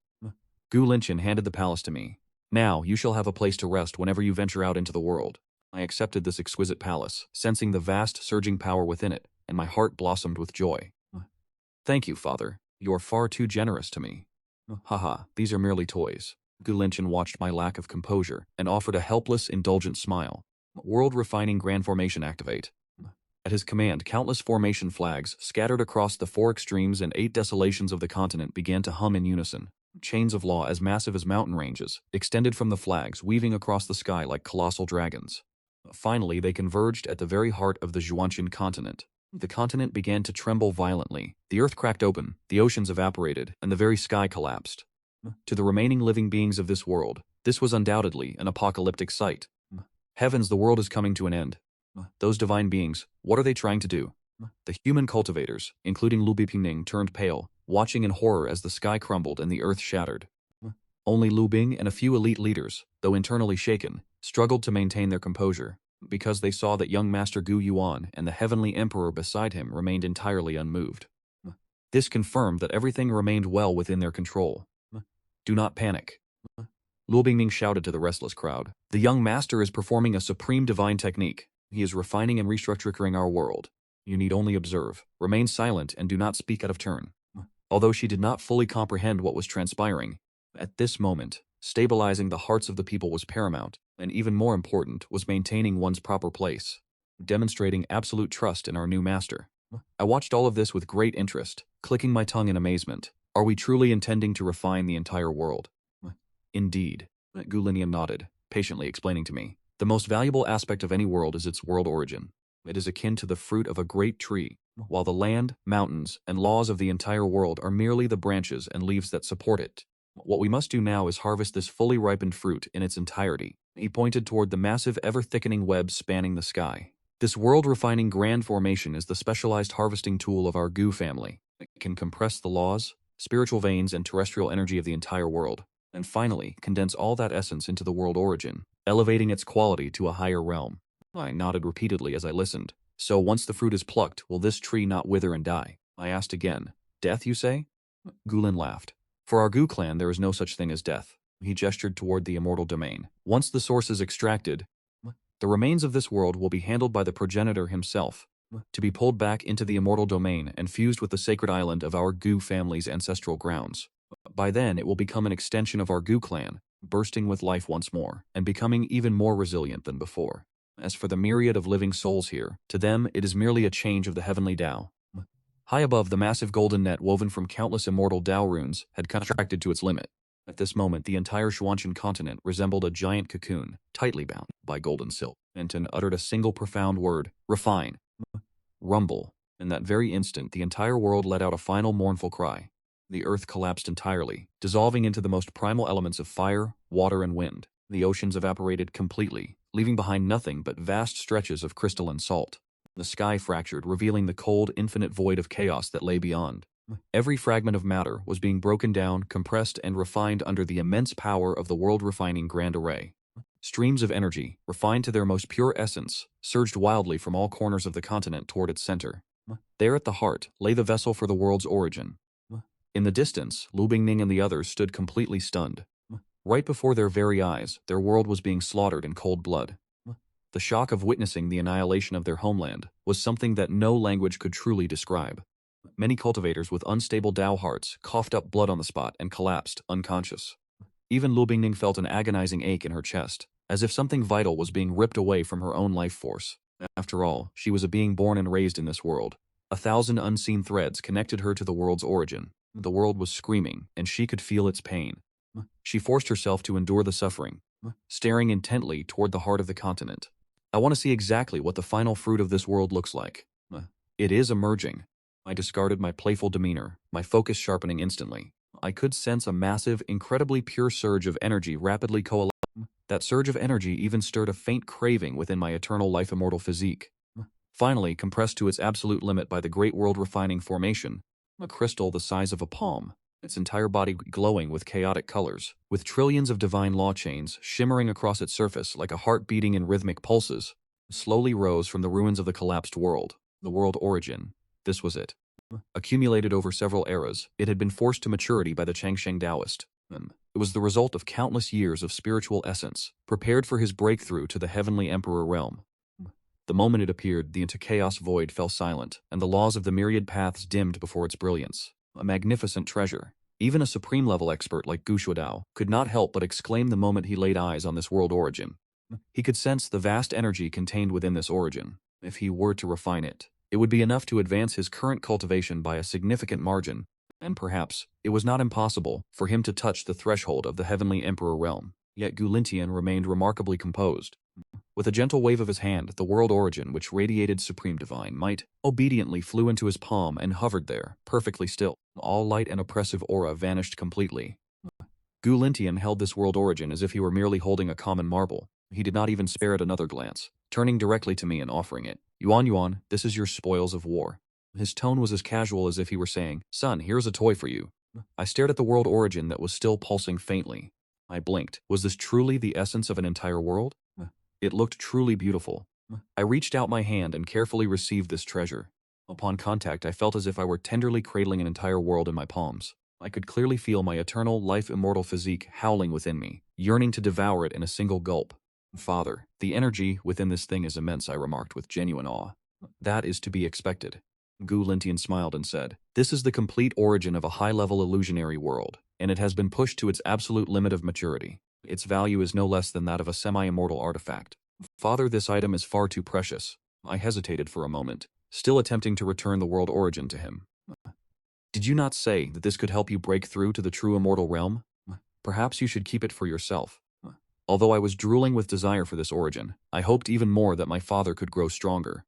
Speaker 1: Gu Lintian handed the palace to me. Now, you shall have a place to rest whenever you venture out into the world. I accepted this exquisite palace, sensing the vast, surging power within it, and my heart blossomed with joy. Thank you, Father. You are far too generous to me. Haha, these are merely toys. Gu Lintian watched my lack of composure and offered a helpless, indulgent smile. World-refining grand formation activate. At his command, countless formation flags, scattered across the 4 extremes and 8 desolations of the continent, began to hum in unison. Chains of law as massive as mountain ranges extended from the flags, weaving across the sky like colossal dragons. Finally, they converged at the very heart of the Zhuanqian continent. The continent began to tremble violently. The earth cracked open, the oceans evaporated, and the very sky collapsed. To the remaining living beings of this world, this was undoubtedly an apocalyptic sight. Heavens, the world is coming to an end. Those divine beings, what are they trying to do? The human cultivators, including Lu Bipingning, turned pale, watching in horror as the sky crumbled and the earth shattered. Only Lu Bing and a few elite leaders, though internally shaken, struggled to maintain their composure, because they saw that young Master Gu Yuan and the Heavenly Emperor beside him remained entirely unmoved. This confirmed that everything remained well within their control. Do not panic. Lu Bingning shouted to the restless crowd. The young master is performing a supreme divine technique. He is refining and restructuring our world. You need only observe, remain silent, and do not speak out of turn. Although she did not fully comprehend what was transpiring, at this moment, stabilizing the hearts of the people was paramount, and even more important was maintaining one's proper place, demonstrating absolute trust in our new master. I watched all of this with great interest, clicking my tongue in amazement. Are we truly intending to refine the entire world? Indeed. Gulinian nodded, patiently explaining to me. The most valuable aspect of any world is its world origin. It is akin to the fruit of a great tree, while the land, mountains, and laws of the entire world are merely the branches and leaves that support it. What we must do now is harvest this fully ripened fruit in its entirety. He pointed toward the massive, ever-thickening web spanning the sky. This world-refining grand formation is the specialized harvesting tool of our Gu family. It can compress the laws, spiritual veins, and terrestrial energy of the entire world, and finally condense all that essence into the world origin, elevating its quality to a higher realm. I nodded repeatedly as I listened. So once the fruit is plucked, will this tree not wither and die? I asked again. Death, you say? Gulin laughed. For our Gu clan, there is no such thing as death. He gestured toward the immortal domain. Once the source is extracted, the remains of this world will be handled by the progenitor himself, to be pulled back into the immortal domain and fused with the sacred island of our Gu family's ancestral grounds. By then, it will become an extension of our Gu clan, bursting with life once more, and becoming even more resilient than before. As for the myriad of living souls here, to them it is merely a change of the heavenly Tao. High above, the massive golden net woven from countless immortal Tao runes had contracted to its limit. At this moment, the entire Zhuanqian continent resembled a giant cocoon, tightly bound by golden silk. Anton uttered a single profound word, refine. Rumble. In that very instant, the entire world let out a final mournful cry. The earth collapsed entirely, dissolving into the most primal elements of fire, water, and wind. The oceans evaporated completely, leaving behind nothing but vast stretches of crystalline salt. The sky fractured, revealing the cold, infinite void of chaos that lay beyond. Every fragment of matter was being broken down, compressed, and refined under the immense power of the world-refining Grand Array. Streams of energy, refined to their most pure essence, surged wildly from all corners of the continent toward its center. There at the heart lay the vessel for the world's origin. In the distance, Lu Bingning and the others stood completely stunned. Right before their very eyes, their world was being slaughtered in cold blood. The shock of witnessing the annihilation of their homeland was something that no language could truly describe. Many cultivators with unstable Tao hearts coughed up blood on the spot and collapsed, unconscious. Even Lu Bingning felt an agonizing ache in her chest, as if something vital was being ripped away from her own life force. After all, she was a being born and raised in this world. 1,000 unseen threads connected her to the world's origin. The world was screaming, and she could feel its pain. She forced herself to endure the suffering, staring intently toward the heart of the continent. I want to see exactly what the final fruit of this world looks like. It is emerging. I discarded my playful demeanor, my focus sharpening instantly. I could sense a massive, incredibly pure surge of energy rapidly coalescing. That surge of energy even stirred a faint craving within my eternal life immortal physique. Finally, compressed to its absolute limit by the great world-refining formation, a crystal the size of a palm, its entire body glowing with chaotic colors, with trillions of divine law chains shimmering across its surface like a heart beating in rhythmic pulses, slowly rose from the ruins of the collapsed world. The world origin. This was it. Accumulated over several eras, it had been forced to maturity by the Changsheng Taoist. It was the result of countless years of spiritual essence, prepared for his breakthrough to the Heavenly Emperor realm. The moment it appeared, the into chaos void fell silent, and the laws of the myriad paths dimmed before its brilliance. A magnificent treasure. Even a supreme-level expert like Gu Shuodao could not help but exclaim the moment he laid eyes on this world origin. He could sense the vast energy contained within this origin. If he were to refine it, it would be enough to advance his current cultivation by a significant margin, and perhaps it was not impossible for him to touch the threshold of the Heavenly Emperor realm. Yet Gulintian remained remarkably composed. With a gentle wave of his hand, the world origin, which radiated supreme divine might, obediently flew into his palm and hovered there, perfectly still. All light and oppressive aura vanished completely. Gulintian held this world origin as if he were merely holding a common marble. He did not even spare it another glance, turning directly to me and offering it. Yuan Yuan, this is your spoils of war. His tone was as casual as if he were saying, son, here's a toy for you. I stared at the world origin that was still pulsing faintly. I blinked. Was this truly the essence of an entire world? It looked truly beautiful. I reached out my hand and carefully received this treasure. Upon contact, I felt as if I were tenderly cradling an entire world in my palms. I could clearly feel my eternal, life-immortal physique howling within me, yearning to devour it in a single gulp. Father, the energy within this thing is immense, I remarked with genuine awe. That is to be expected. Gulintian smiled and said, this is the complete origin of a high-level illusionary world, and it has been pushed to its absolute limit of maturity. Its value is no less than that of a semi-immortal artifact. Father, this item is far too precious. I hesitated for a moment, still attempting to return the world origin to him. Did you not say that this could help you break through to the true immortal realm? Perhaps you should keep it for yourself. Although I was drooling with desire for this origin, I hoped even more that my father could grow stronger.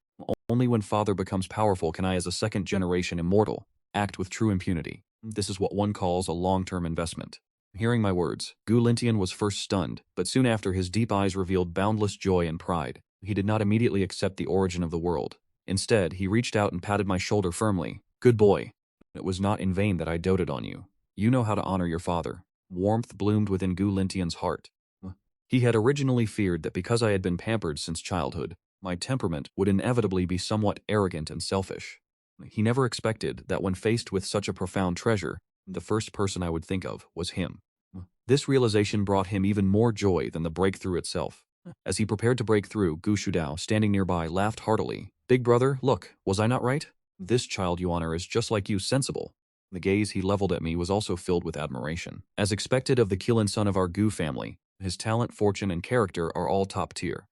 Speaker 1: Only when father becomes powerful can I, as a second-generation immortal, act with true impunity. This is what one calls a long-term investment. Hearing my words, Gulintian was first stunned, but soon after his deep eyes revealed boundless joy and pride. He did not immediately accept the origin of the world. Instead, he reached out and patted my shoulder firmly. Good boy. It was not in vain that I doted on you. You know how to honor your father. Warmth bloomed within Gulintian's heart. He had originally feared that because I had been pampered since childhood, my temperament would inevitably be somewhat arrogant and selfish. He never expected that when faced with such a profound treasure, the first person I would think of was him. This realization brought him even more joy than the breakthrough itself. As he prepared to break through, Gu Shudao, standing nearby, laughed heartily. Big brother, look, was I not right? This child you honor is just like you, sensible. The gaze he leveled at me was also filled with admiration. As expected of the Kilin son of our Gu family, his talent, fortune, and character are all top tier.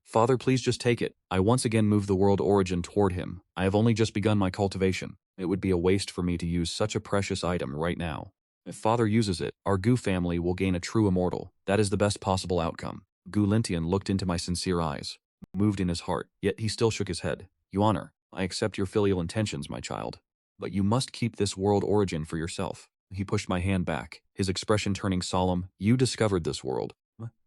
Speaker 1: Father, please just take it. I once again moved the world origin toward him. I have only just begun my cultivation. It would be a waste for me to use such a precious item right now. If father uses it, our Gu family will gain a true immortal. That is the best possible outcome. Gulintian looked into my sincere eyes, moved in his heart, yet he still shook his head. You honor, I accept your filial intentions, my child. But you must keep this world origin for yourself. He pushed my hand back, his expression turning solemn. You discovered this world.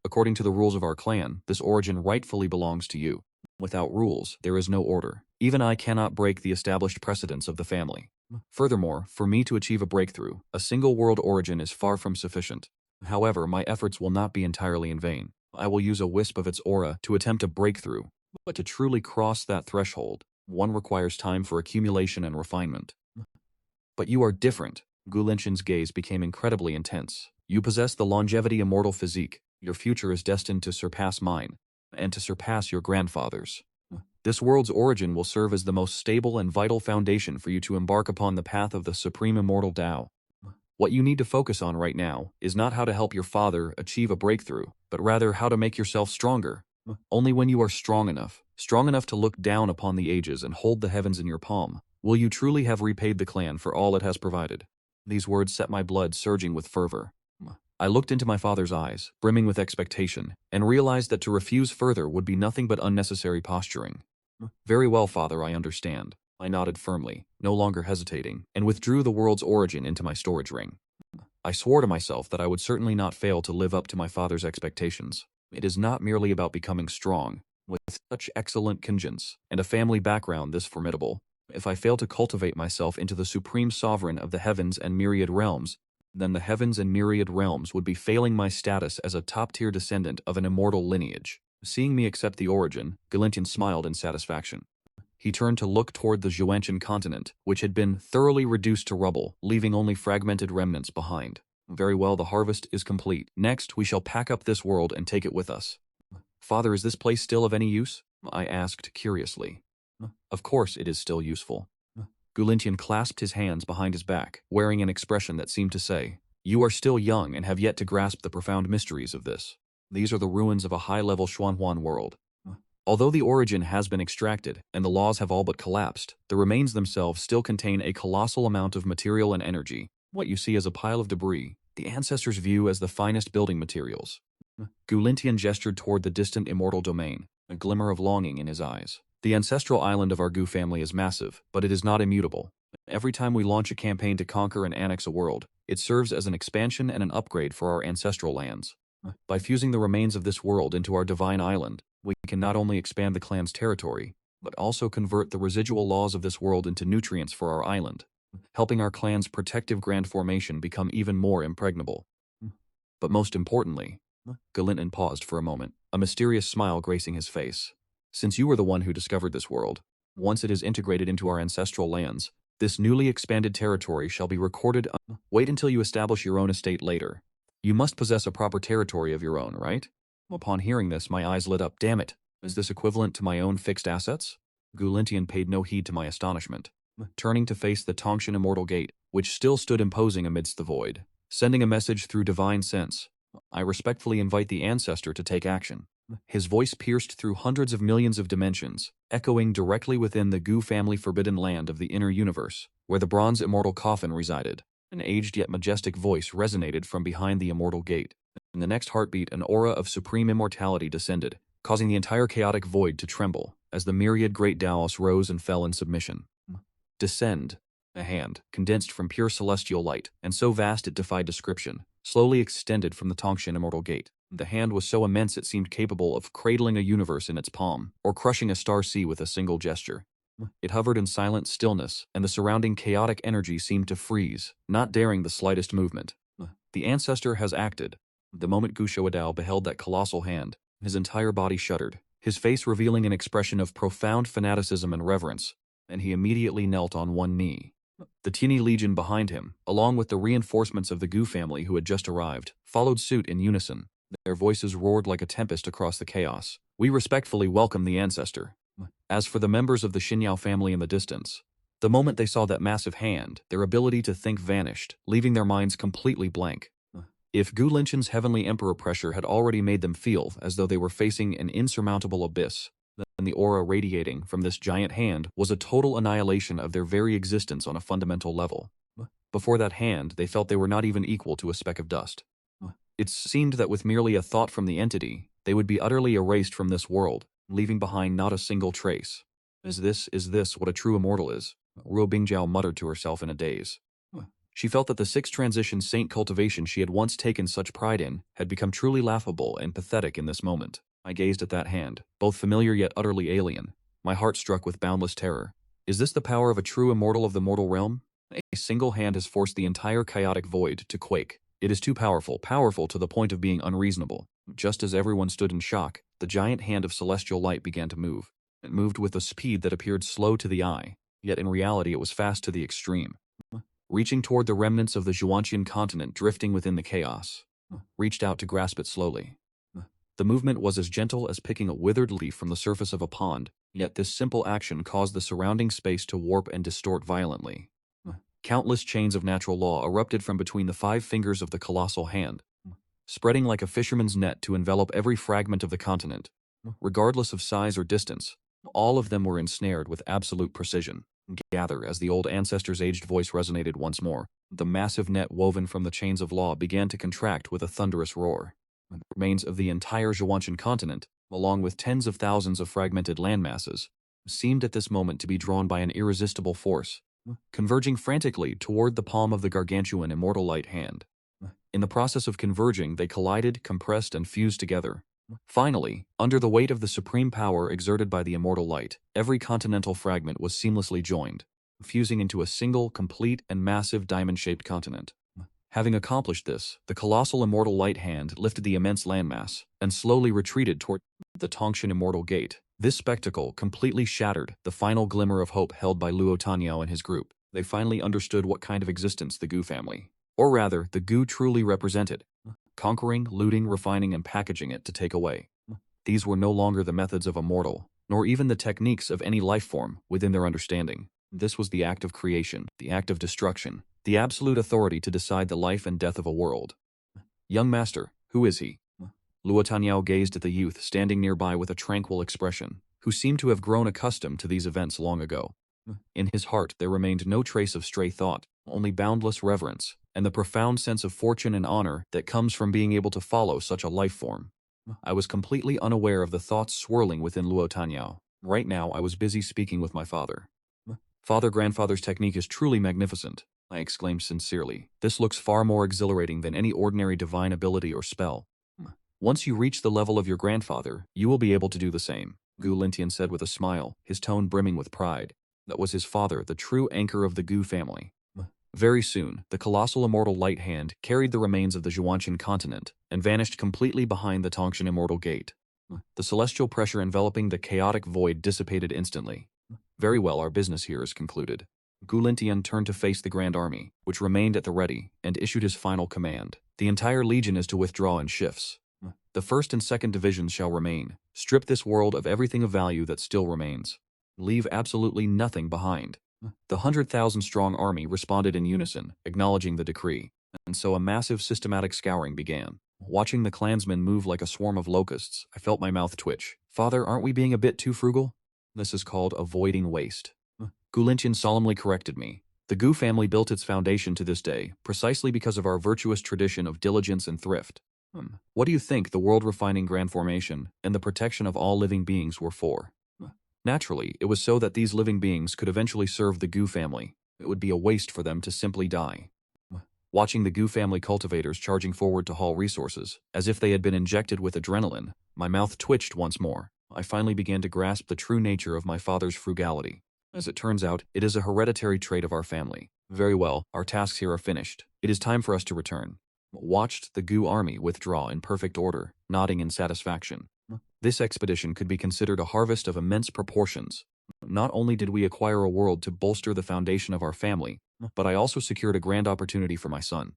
Speaker 1: According to the rules of our clan, this origin rightfully belongs to you. Without rules, there is no order. Even I cannot break the established precedents of the family. Furthermore, for me to achieve a breakthrough, a single world origin is far from sufficient. However, my efforts will not be entirely in vain. I will use a wisp of its aura to attempt a breakthrough. But to truly cross that threshold, one requires time for accumulation and refinement. But you are different. Gulintian's gaze became incredibly intense. You possess the longevity immortal physique. Your future is destined to surpass mine, and to surpass your grandfather's. This world's origin will serve as the most stable and vital foundation for you to embark upon the path of the supreme immortal Tao. What you need to focus on right now is not how to help your father achieve a breakthrough, but rather how to make yourself stronger. Only when you are strong enough to look down upon the ages and hold the heavens in your palm, will you truly have repaid the clan for all it has provided. These words set my blood surging with fervor. I looked into my father's eyes, brimming with expectation, and realized that to refuse further would be nothing but unnecessary posturing. Very well, father, I understand. I nodded firmly, no longer hesitating, and withdrew the world's origin into my storage ring. I swore to myself that I would certainly not fail to live up to my father's expectations. It is not merely about becoming strong. With such excellent conscience and a family background this formidable, if I fail to cultivate myself into the supreme sovereign of the heavens and myriad realms, then the heavens and myriad realms would be failing my status as a top-tier descendant of an immortal lineage. Seeing me accept the origin, Gulintian smiled in satisfaction. He turned to look toward the Zhuanchen continent, which had been thoroughly reduced to rubble, leaving only fragmented remnants behind. Very well, the harvest is complete. Next, we shall pack up this world and take it with us. Father, is this place still of any use? I asked curiously. Of course it is still useful. Gulintian clasped his hands behind his back, wearing an expression that seemed to say, you are still young and have yet to grasp the profound mysteries of this. These are the ruins of a high-level Xuanhuan world. Although the origin has been extracted and the laws have all but collapsed, the remains themselves still contain a colossal amount of material and energy. What you see as a pile of debris, the ancestors view as the finest building materials. Gulintian gestured toward the distant immortal domain, a glimmer of longing in his eyes. The ancestral island of our Gu family is massive, but it is not immutable. Every time we launch a campaign to conquer and annex a world, it serves as an expansion and an upgrade for our ancestral lands. By fusing the remains of this world into our divine island, we can not only expand the clan's territory, but also convert the residual laws of this world into nutrients for our island, helping our clan's protective grand formation become even more impregnable. But most importantly, Galinton paused for a moment, a mysterious smile gracing his face. Since you were the one who discovered this world, once it is integrated into our ancestral lands, this newly expanded territory shall be recorded. Wait until you establish your own estate later. You must possess a proper territory of your own, right? Upon hearing this, my eyes lit up. Damn it, is this equivalent to my own fixed assets? Gulintian paid no heed to my astonishment, turning to face the Tongshan Immortal Gate, which still stood imposing amidst the void. Sending a message through divine sense, I respectfully invite the ancestor to take action. His voice pierced through hundreds of millions of dimensions, echoing directly within the Gu family forbidden land of the inner universe, where the bronze immortal coffin resided. An aged yet majestic voice resonated from behind the immortal gate. In the next heartbeat, an aura of supreme immortality descended, causing the entire chaotic void to tremble, as the myriad great Daos rose and fell in submission. Descend. A hand, condensed from pure celestial light, and so vast it defied description, slowly extended from the Tongshan Immortal Gate. The hand was so immense it seemed capable of cradling a universe in its palm, or crushing a star sea with a single gesture. It hovered in silent stillness, and the surrounding chaotic energy seemed to freeze, not daring the slightest movement. The ancestor has acted. The moment Gu Shuadao beheld that colossal hand, his entire body shuddered, his face revealing an expression of profound fanaticism and reverence, and he immediately knelt on one knee. The Tianyi Legion behind him, along with the reinforcements of the Gu family who had just arrived, followed suit in unison. Their voices roared like a tempest across the chaos. We respectfully welcome the ancestor. As for the members of the Xinyao family in the distance, the moment they saw that massive hand, their ability to think vanished, leaving their minds completely blank. If Gu Linchen's Heavenly Emperor pressure had already made them feel as though they were facing an insurmountable abyss, then the aura radiating from this giant hand was a total annihilation of their very existence on a fundamental level. Before that hand, they felt they were not even equal to a speck of dust. It seemed that with merely a thought from the entity, they would be utterly erased from this world, leaving behind not a single trace. Is this what a true immortal is? Ruo Bingjiao muttered to herself in a daze. She felt that the sixth transition saint cultivation she had once taken such pride in had become truly laughable and pathetic in this moment. I gazed at that hand, both familiar yet utterly alien, my heart struck with boundless terror. Is this the power of a true immortal of the mortal realm? A single hand has forced the entire chaotic void to quake. It is too powerful to the point of being unreasonable. Just as everyone stood in shock, the giant hand of celestial light began to move. It moved with a speed that appeared slow to the eye, yet in reality it was fast to the extreme. Reaching toward the remnants of the Zhuanqian continent drifting within the chaos, reached out to grasp it slowly. The movement was as gentle as picking a withered leaf from the surface of a pond, yet this simple action caused the surrounding space to warp and distort violently. Countless chains of natural law erupted from between the 5 fingers of the colossal hand, spreading like a fisherman's net to envelop every fragment of the continent. Regardless of size or distance, all of them were ensnared with absolute precision. Gather as the old ancestor's aged voice resonated once more. The massive net woven from the chains of law began to contract with a thunderous roar. The remains of the entire Zhuanqian continent, along with tens of thousands of fragmented landmasses, seemed at this moment to be drawn by an irresistible force, converging frantically toward the palm of the gargantuan immortal light hand. In the process of converging, they collided, compressed, and fused together. Finally, under the weight of the supreme power exerted by the immortal light, every continental fragment was seamlessly joined, fusing into a single, complete, and massive diamond-shaped continent. Having accomplished this, the colossal immortal light hand lifted the immense landmass and slowly retreated toward the Tongshan Immortal Gate. This spectacle completely shattered the final glimmer of hope held by Luo Tanyao and his group. They finally understood what kind of existence the Gu family, or rather, the Gu truly represented. Conquering, looting, refining, and packaging it to take away. These were no longer the methods of a mortal, nor even the techniques of any life form within their understanding. This was the act of creation, the act of destruction, the absolute authority to decide the life and death of a world. Young master, who is he? Luo Tanyao gazed at the youth standing nearby with a tranquil expression, who seemed to have grown accustomed to these events long ago. In his heart there remained no trace of stray thought, only boundless reverence, and the profound sense of fortune and honor that comes from being able to follow such a life form. I was completely unaware of the thoughts swirling within Luo Tanyao. Right now I was busy speaking with my father. Father-grandfather's technique is truly magnificent, I exclaimed sincerely. This looks far more exhilarating than any ordinary divine ability or spell. Once you reach the level of your grandfather, you will be able to do the same, Gu Lintian said with a smile, his tone brimming with pride. That was his father, the true anchor of the Gu family. Very soon, the colossal immortal light hand carried the remains of the Zhuanqian continent and vanished completely behind the Tongshan immortal gate. The celestial pressure enveloping the chaotic void dissipated instantly. Very well, our business here is concluded. Gu Lintian turned to face the Grand Army, which remained at the ready, and issued his final command. The entire legion is to withdraw in shifts. The 1st and 2nd divisions shall remain. Strip this world of everything of value that still remains. Leave absolutely nothing behind. The 100,000-strong army responded in unison, acknowledging the decree, and so a massive systematic scouring began. Watching the clansmen move like a swarm of locusts, I felt my mouth twitch. Father, aren't we being a bit too frugal? This is called avoiding waste. Gu Lintian solemnly corrected me. The Gu family built its foundation to this day, precisely because of our virtuous tradition of diligence and thrift. What do you think the world-refining grand formation and the protection of all living beings were for? Naturally, it was so that these living beings could eventually serve the Gu family. It would be a waste for them to simply die. Watching the Gu family cultivators charging forward to haul resources, as if they had been injected with adrenaline, my mouth twitched once more. I finally began to grasp the true nature of my father's frugality. As it turns out, it is a hereditary trait of our family. Very well, our tasks here are finished. It is time for us to return. Watched the Gu army withdraw in perfect order, nodding in satisfaction. This expedition could be considered a harvest of immense proportions. Not only did we acquire a world to bolster the foundation of our family, but I also secured a grand opportunity for my son.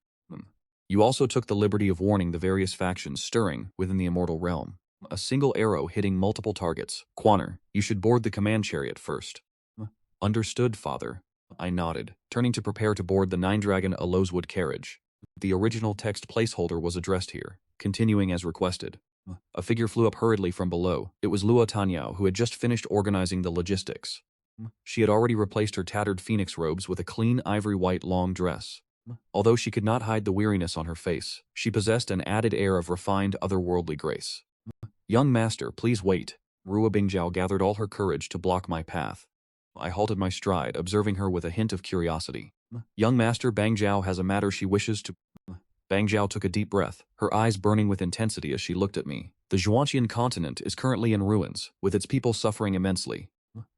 Speaker 1: You also took the liberty of warning the various factions stirring within the immortal realm. A single arrow hitting multiple targets. Quaner, you should board the command chariot first. Understood, father. I nodded, turning to prepare to board the 9-dragon Alozwood carriage. The original text placeholder was addressed here, continuing as requested. A figure flew up hurriedly from below. It was Luo Tanyao, who had just finished organizing the logistics. She had already replaced her tattered phoenix robes with a clean ivory-white long dress. Although she could not hide the weariness on her face, she possessed an added air of refined otherworldly grace. Young master, please wait. Rua Bingjiao gathered all her courage to block my path. I halted my stride, observing her with a hint of curiosity. Young master, Bang Jiao has a matter she wishes to... Bang Jiao took a deep breath, her eyes burning with intensity as she looked at me. The Zhuanqian continent is currently in ruins, with its people suffering immensely.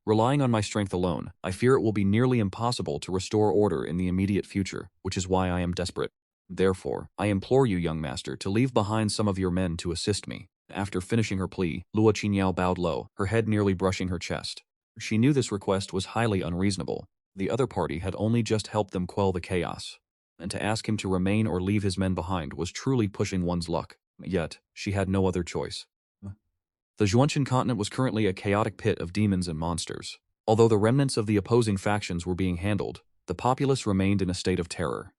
Speaker 1: Relying on my strength alone, I fear it will be nearly impossible to restore order in the immediate future, which is why I am desperate. Therefore, I implore you, young master, to leave behind some of your men to assist me. After finishing her plea, Luo Qingyao bowed low, her head nearly brushing her chest. She knew this request was highly unreasonable. The other party had only just helped them quell the chaos, and to ask him to remain or leave his men behind was truly pushing one's luck. Yet, she had no other choice. The Zhuanqian continent was currently a chaotic pit of demons and monsters. Although the remnants of the opposing factions were being handled, the populace remained in a state of terror.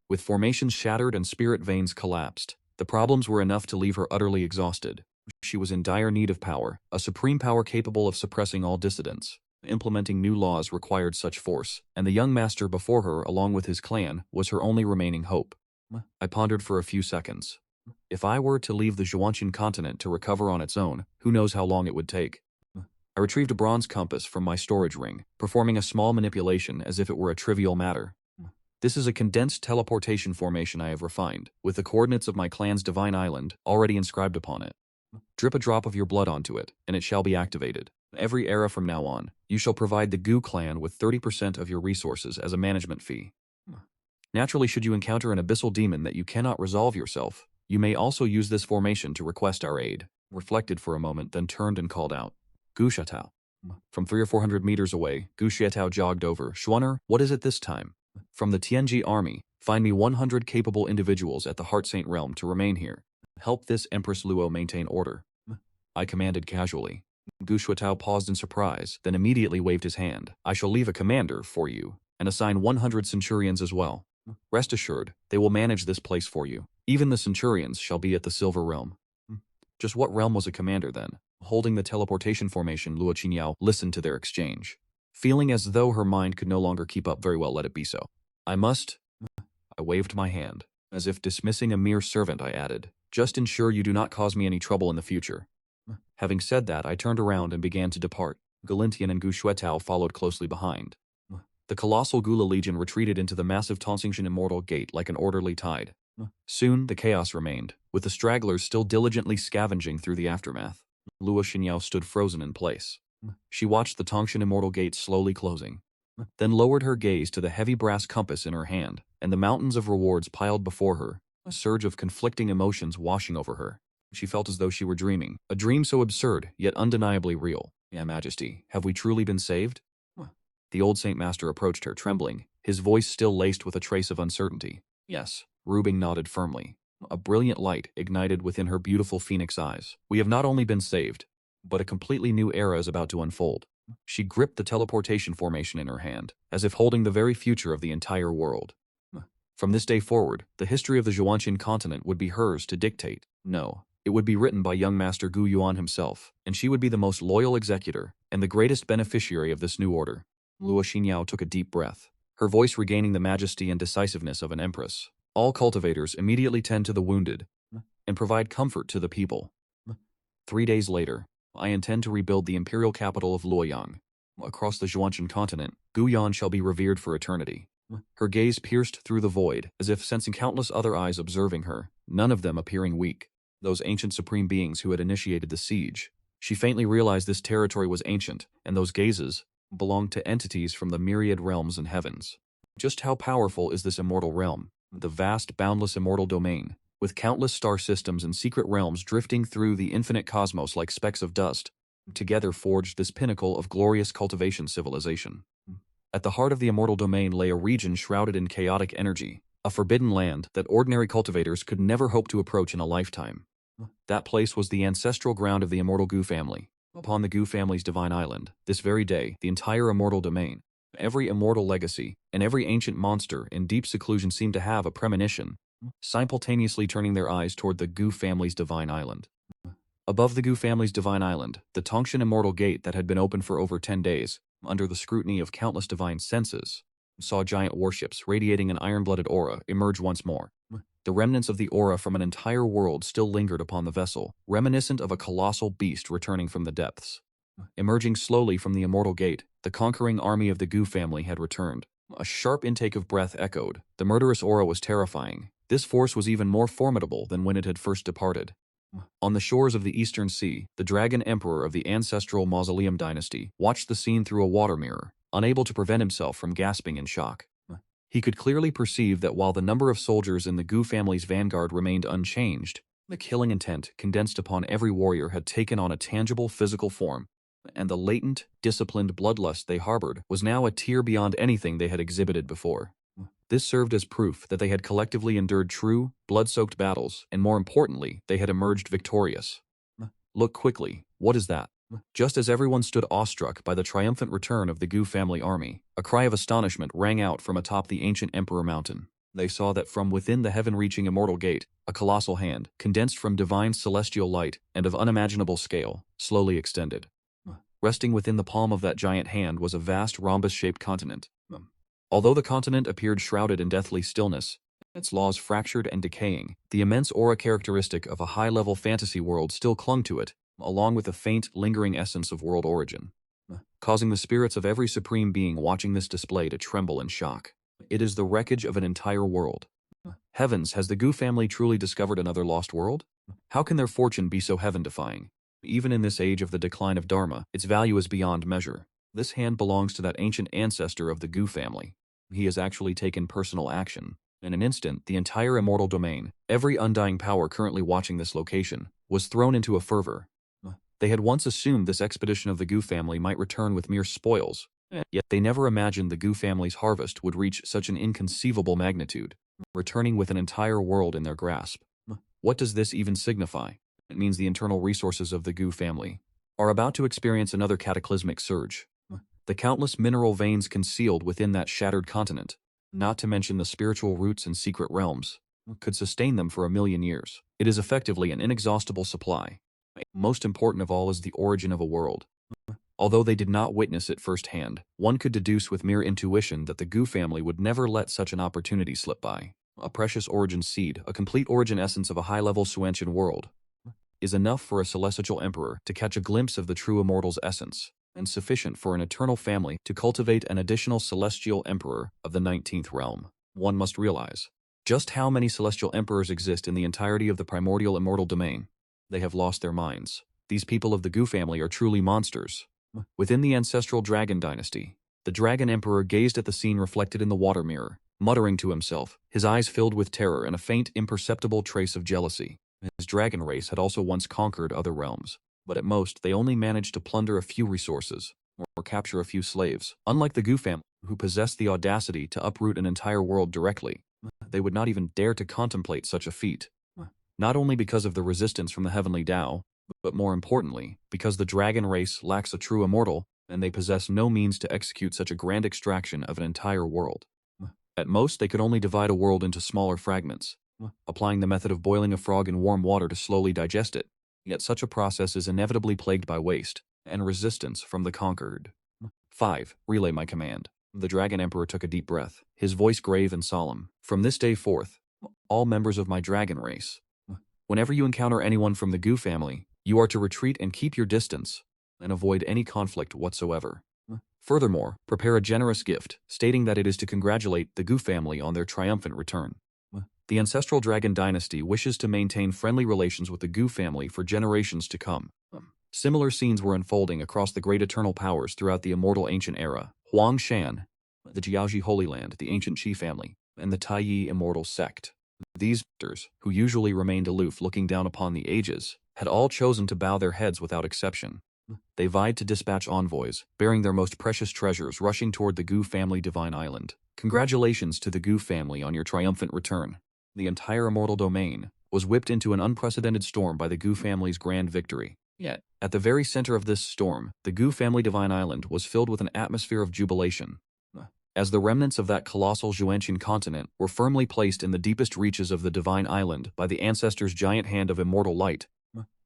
Speaker 1: With formations shattered and spirit veins collapsed, the problems were enough to leave her utterly exhausted. She was in dire need of power, a supreme power capable of suppressing all dissidents. Implementing new laws required such force, and the young master before her, along with his clan, was her only remaining hope. I pondered for a few seconds. If I were to leave the Zhuanqian continent to recover on its own, who knows how long it would take. I retrieved a bronze compass from my storage ring, performing a small manipulation as if it were a trivial matter. This is a condensed teleportation formation I have refined, with the coordinates of my clan's divine island already inscribed upon it. Drip a drop of your blood onto it, and it shall be activated. Every era from now on, you shall provide the Gu clan with 30% of your resources as a management fee. Naturally, should you encounter an abyssal demon that you cannot resolve yourself, you may also use this formation to request our aid. Reflected for a moment, then turned and called out, Gu Shatao. From 300 or 400 meters away, Gu Shatao jogged over. Schwanner, what is it this time? From the Tianji army, find me 100 capable individuals at the Heart Saint realm to remain here. Help this Empress Luo maintain order. I commanded casually. Gu Shuatao paused in surprise, then immediately waved his hand. I shall leave a commander for you, and assign 100 centurions as well. Rest assured, they will manage this place for you. Even the centurions shall be at the Silver Realm. Just what realm was a commander then? Holding the teleportation formation, Luo Qingyao listened to their exchange. Feeling as though her mind could no longer keep up, very well, let it be so. I waved my hand. As if dismissing a mere servant, I added, just ensure you do not cause me any trouble in the future. Having said that, I turned around and began to depart. Galintian and Gu Shuetao followed closely behind. The colossal Gula Legion retreated into the massive Nineteenth-Realm Immortal gate like an orderly tide. Soon, the chaos remained, with the stragglers still diligently scavenging through the aftermath. Luo Xinyao stood frozen in place. She watched the Nineteenth-Realm Immortal gate slowly closing, then lowered her gaze to the heavy brass compass in her hand, and the mountains of rewards piled before her, a surge of conflicting emotions washing over her. She felt as though she were dreaming, a dream so absurd, yet undeniably real. "Your Majesty, have we truly been saved?" The old Saint Master approached her, trembling, his voice still laced with a trace of uncertainty. "Yes." Rubing nodded firmly. A brilliant light ignited within her beautiful phoenix eyes. "We have not only been saved, but a completely new era is about to unfold." She gripped the teleportation formation in her hand, as if holding the very future of the entire world. From this day forward, the history of the Zhuanqian continent would be hers to dictate. No, it would be written by young Master Gu Yuan himself, and she would be the most loyal executor and the greatest beneficiary of this new order. Luo Xinyao took a deep breath, her voice regaining the majesty and decisiveness of an empress. All cultivators immediately tend to the wounded and provide comfort to the people. 3 days later, I intend to rebuild the imperial capital of Luoyang. Across the Zhuanqian continent, Gu Yan shall be revered for eternity. Her gaze pierced through the void, as if sensing countless other eyes observing her, none of them appearing weak. Those ancient supreme beings who had initiated the siege. She faintly realized this territory was ancient, and those gazes belonged to entities from the myriad realms and heavens. Just how powerful is this immortal realm? The vast, boundless immortal domain, with countless star systems and secret realms drifting through the infinite cosmos like specks of dust, together forged this pinnacle of glorious cultivation civilization. At the heart of the immortal domain lay a region shrouded in chaotic energy, a forbidden land that ordinary cultivators could never hope to approach in a lifetime. That place was the ancestral ground of the immortal Gu family. Upon the Gu family's divine island, this very day, the entire immortal domain, every immortal legacy, and every ancient monster in deep seclusion seemed to have a premonition, simultaneously turning their eyes toward the Gu family's divine island. Above the Gu family's divine island, the Tongshan immortal gate that had been open for over 10 days, under the scrutiny of countless divine senses, saw giant warships radiating an iron-blooded aura emerge once more. The remnants of the aura from an entire world still lingered upon the vessel, reminiscent of a colossal beast returning from the depths. Emerging slowly from the immortal gate, the conquering army of the Gu family had returned. A sharp intake of breath echoed. The murderous aura was terrifying. This force was even more formidable than when it had first departed. On the shores of the Eastern Sea, the Dragon Emperor of the ancestral Mausoleum dynasty watched the scene through a water mirror, unable to prevent himself from gasping in shock. He could clearly perceive that while the number of soldiers in the Gu family's vanguard remained unchanged, the killing intent condensed upon every warrior had taken on a tangible physical form, and the latent, disciplined bloodlust they harbored was now a tier beyond anything they had exhibited before. This served as proof that they had collectively endured true, blood-soaked battles, and more importantly, they had emerged victorious. Look quickly, what is that? Just as everyone stood awestruck by the triumphant return of the Gu family army, a cry of astonishment rang out from atop the ancient Emperor Mountain. They saw that from within the heaven-reaching immortal gate, a colossal hand, condensed from divine celestial light and of unimaginable scale, slowly extended. Resting within the palm of that giant hand was a vast rhombus-shaped continent. Although the continent appeared shrouded in deathly stillness, its laws fractured and decaying, the immense aura characteristic of a high-level fantasy world still clung to it, along with a faint, lingering essence of world origin, causing the spirits of every supreme being watching this display to tremble in shock. It is the wreckage of an entire world. Heavens, has the Gu family truly discovered another lost world? How can their fortune be so heaven-defying? Even in this age of the decline of Dharma, its value is beyond measure. This hand belongs to that ancient ancestor of the Gu family. He has actually taken personal action. In an instant, the entire immortal domain, every undying power currently watching this location, was thrown into a fervor. They had once assumed this expedition of the Gu family might return with mere spoils, yet they never imagined the Gu family's harvest would reach such an inconceivable magnitude, returning with an entire world in their grasp. What does this even signify? It means the internal resources of the Gu family are about to experience another cataclysmic surge. The countless mineral veins concealed within that shattered continent, not to mention the spiritual roots and secret realms, could sustain them for 1,000,000 years. It is effectively an inexhaustible supply. Most important of all is the origin of a world. Although they did not witness it firsthand, one could deduce with mere intuition that the Gu family would never let such an opportunity slip by. A precious origin seed, a complete origin essence of a high-level Suancian world, is enough for a celestial emperor to catch a glimpse of the true immortal's essence, and sufficient for an eternal family to cultivate an additional celestial emperor of the 19th realm. One must realize just how many celestial emperors exist in the entirety of the primordial immortal domain. They have lost their minds. These people of the Gu family are truly monsters. Within the ancestral dragon dynasty, the dragon emperor gazed at the scene reflected in the water mirror, muttering to himself, his eyes filled with terror and a faint, imperceptible trace of jealousy. His dragon race had also once conquered other realms, but at most they only managed to plunder a few resources, or capture a few slaves. Unlike the Gu family, who possessed the audacity to uproot an entire world directly, they would not even dare to contemplate such a feat. Not only because of the resistance from the heavenly Tao, but more importantly, because the dragon race lacks a true immortal, and they possess no means to execute such a grand extraction of an entire world. At most, they could only divide a world into smaller fragments, applying the method of boiling a frog in warm water to slowly digest it. Yet such a process is inevitably plagued by waste and resistance from the conquered. 5. Relay my command. The Dragon Emperor took a deep breath, his voice grave and solemn. From this day forth, all members of my dragon race, whenever you encounter anyone from the Gu family, you are to retreat and keep your distance, and avoid any conflict whatsoever. Furthermore, prepare a generous gift, stating that it is to congratulate the Gu family on their triumphant return. The ancestral dragon dynasty wishes to maintain friendly relations with the Gu family for generations to come. Similar scenes were unfolding across the great eternal powers throughout the immortal ancient era. Huang Shan, the Jiaoji Holy Land, the ancient Qi family, and the Taiyi immortal sect. These victors, who usually remained aloof looking down upon the ages, had all chosen to bow their heads without exception. They vied to dispatch envoys, bearing their most precious treasures rushing toward the Gu family divine island. Congratulations to the Gu family on your triumphant return. The entire immortal domain was whipped into an unprecedented storm by the Gu family's grand victory. Yet, at the very center of this storm, the Gu family divine island was filled with an atmosphere of jubilation, as the remnants of that colossal Xuanqian continent were firmly placed in the deepest reaches of the divine island by the ancestors' giant hand of immortal light.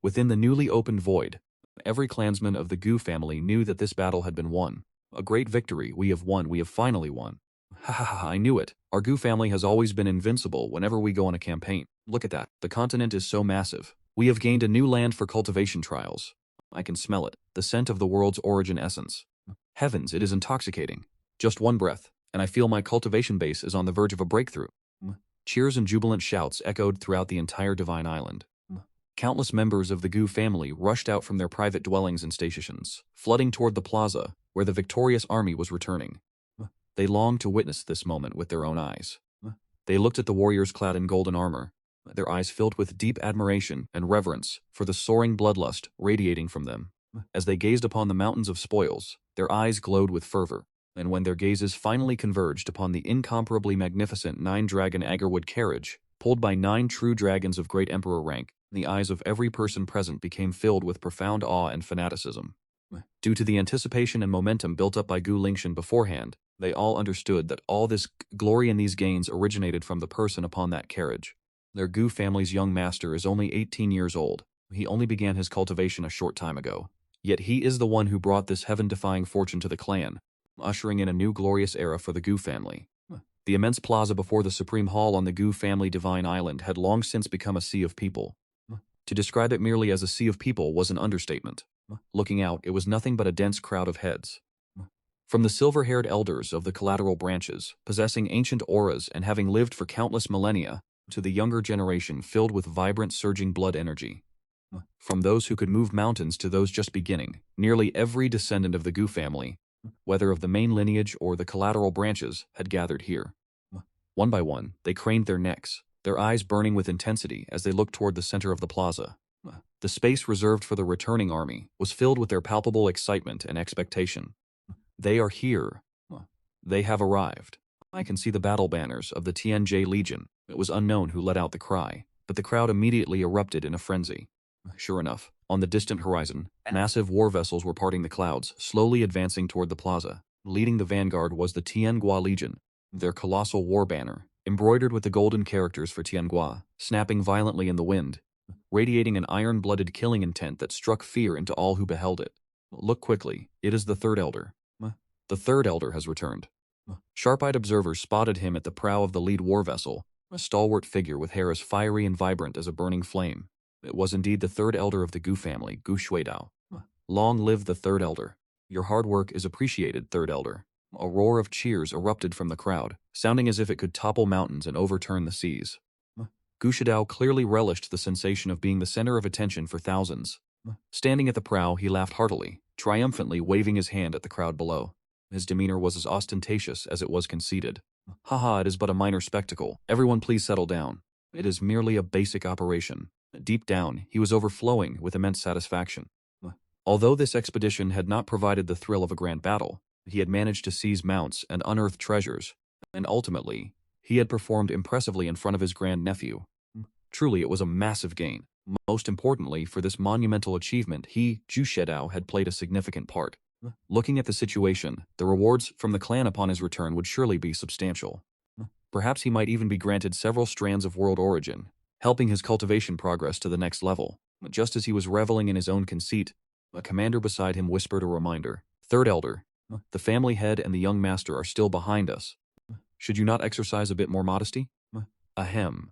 Speaker 1: Within the newly opened void, every clansman of the Gu family knew that this battle had been won. A great victory, we have won, we have finally won. Ha ha ha, I knew it. Our Gu family has always been invincible whenever we go on a campaign. Look at that, the continent is so massive. We have gained a new land for cultivation trials. I can smell it, the scent of the world's origin essence. Heavens, it is intoxicating. Just one breath, and I feel my cultivation base is on the verge of a breakthrough. Cheers and jubilant shouts echoed throughout the entire divine island. Countless members of the Gu family rushed out from their private dwellings and stations, flooding toward the plaza, where the victorious army was returning. They longed to witness this moment with their own eyes. They looked at the warriors clad in golden armor, their eyes filled with deep admiration and reverence for the soaring bloodlust radiating from them. As they gazed upon the mountains of spoils, their eyes glowed with fervor, and when their gazes finally converged upon the incomparably magnificent 9-dragon agarwood carriage, pulled by 9 true dragons of great emperor rank, the eyes of every person present became filled with profound awe and fanaticism. Due to the anticipation and momentum built up by Gu Lingshan beforehand, they all understood that all this glory and these gains originated from the person upon that carriage. Their Gu family's young master is only 18 years old. He only began his cultivation a short time ago. Yet he is the one who brought this heaven-defying fortune to the clan, ushering in a new glorious era for the Gu family. The immense plaza before the Supreme Hall on the Gu family divine island had long since become a sea of people. To describe it merely as a sea of people was an understatement. Looking out, it was nothing but a dense crowd of heads. From the silver-haired elders of the collateral branches, possessing ancient auras and having lived for countless millennia, to the younger generation filled with vibrant, surging blood energy. From those who could move mountains to those just beginning, nearly every descendant of the Gu family, whether of the main lineage or the collateral branches, had gathered here. One by one, they craned their necks, their eyes burning with intensity as they looked toward the center of the plaza. The space reserved for the returning army was filled with their palpable excitement and expectation. They are here. They have arrived. I can see the battle banners of the Tianjie Legion. It was unknown who let out the cry, but the crowd immediately erupted in a frenzy. Sure enough, on the distant horizon, massive war vessels were parting the clouds, slowly advancing toward the plaza. Leading the vanguard was the Tianhua Legion, their colossal war banner, embroidered with the golden characters for Tianhua, snapping violently in the wind. radiating an iron-blooded killing intent that struck fear into all who beheld it. Look quickly, it is the third elder. The third elder has returned. Sharp-eyed observers spotted him at the prow of the lead war vessel, a stalwart figure with hair as fiery and vibrant as a burning flame. It was indeed the third elder of the Gu family, Gu Shuidao. Long live the third elder. Your hard work is appreciated, third elder. A roar of cheers erupted from the crowd, sounding as if it could topple mountains and overturn the seas. Gu Shidao clearly relished the sensation of being the center of attention for thousands. Standing at the prow, he laughed heartily, triumphantly waving his hand at the crowd below. His demeanor was as ostentatious as it was conceited. Haha, it is but a minor spectacle. Everyone please settle down. It is merely a basic operation. Deep down, he was overflowing with immense satisfaction. Although this expedition had not provided the thrill of a grand battle, he had managed to seize mounts and unearth treasures, and ultimately, he had performed impressively in front of his grandnephew. Truly, it was a massive gain. Most importantly, for this monumental achievement, he, Zhu Shedao, had played a significant part. Looking at the situation, the rewards from the clan upon his return would surely be substantial. Perhaps he might even be granted several strands of world origin, helping his cultivation progress to the next level. Just as he was reveling in his own conceit, a commander beside him whispered a reminder. Third elder, the family head and the young master are still behind us. Should you not exercise a bit more modesty? Ahem.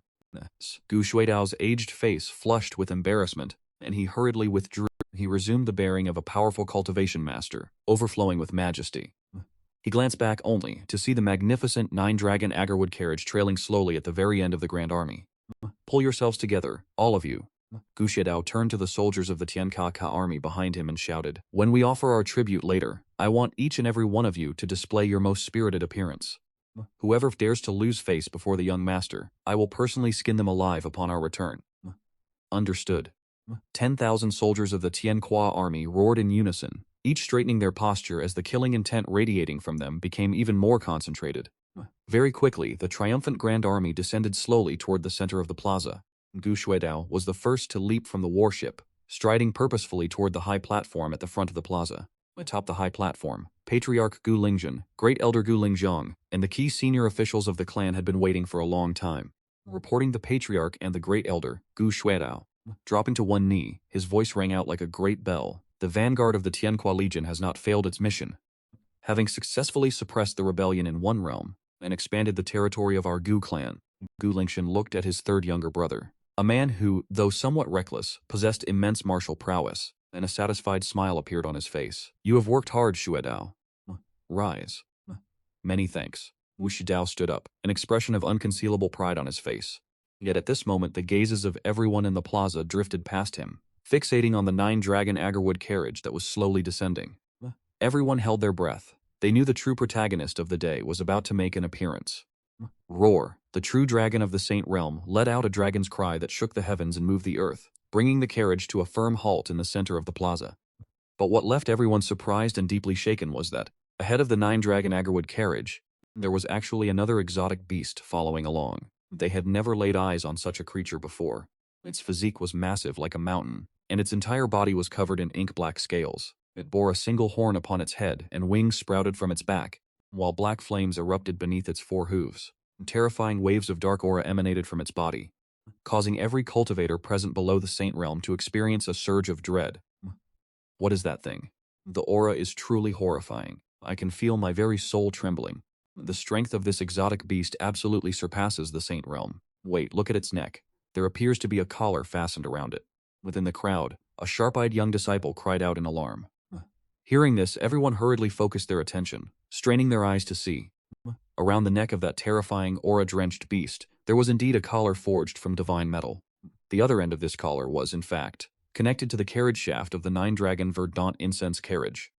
Speaker 1: Gu Shuidao's aged face flushed with embarrassment, and he hurriedly withdrew. He resumed the bearing of a powerful cultivation master, overflowing with majesty. He glanced back only to see the magnificent nine-dragon agarwood carriage trailing slowly at the very end of the grand army. Pull yourselves together, all of you. Gu Shidao turned to the soldiers of the Tianka army behind him and shouted, when we offer our tribute later, I want each and every one of you to display your most spirited appearance. Whoever dares to lose face before the young master, I will personally skin them alive upon our return. Understood. 10,000 soldiers of the Tianqua army roared in unison, each straightening their posture as the killing intent radiating from them became even more concentrated. Very quickly, the triumphant grand army descended slowly toward the center of the plaza. Gu Shuidao was the first to leap from the warship, striding purposefully toward the high platform at the front of the plaza. Atop the high platform, Patriarch Gu Lingjun, Great Elder Gu Lingjiang, and the key senior officials of the clan had been waiting for a long time. Reporting the Patriarch and the Great Elder, Gu Shuidao, dropping to one knee, his voice rang out like a great bell. The vanguard of the Tianqua Legion has not failed its mission. Having successfully suppressed the rebellion in one realm and expanded the territory of our Gu clan, Gu Lingxian looked at his third younger brother, a man who, though somewhat reckless, possessed immense martial prowess, and a satisfied smile appeared on his face. You have worked hard, Shuidao. Rise. Many thanks. Wu Shidao stood up, an expression of unconcealable pride on his face. Yet at this moment the gazes of everyone in the plaza drifted past him, fixating on the nine-dragon agarwood carriage that was slowly descending. Everyone held their breath. They knew the true protagonist of the day was about to make an appearance. Roar, the true dragon of the Saint Realm, let out a dragon's cry that shook the heavens and moved the earth, bringing the carriage to a firm halt in the center of the plaza. But what left everyone surprised and deeply shaken was that, ahead of the nine-dragon agarwood carriage, there was actually another exotic beast following along. They had never laid eyes on such a creature before. Its physique was massive like a mountain, and its entire body was covered in ink-black scales. It bore a single horn upon its head, and wings sprouted from its back, while black flames erupted beneath its four hooves. Terrifying waves of dark aura emanated from its body, causing every cultivator present below the Saint Realm to experience a surge of dread. What is that thing? The aura is truly horrifying. I can feel my very soul trembling. The strength of this exotic beast absolutely surpasses the Saint Realm. Wait, look at its neck. There appears to be a collar fastened around it. Within the crowd, a sharp-eyed young disciple cried out in alarm. Hearing this, everyone hurriedly focused their attention, straining their eyes to see. Around the neck of that terrifying, aura-drenched beast, there was indeed a collar forged from divine metal. The other end of this collar was, in fact, connected to the carriage shaft of the nine-dragon Verdant incense carriage.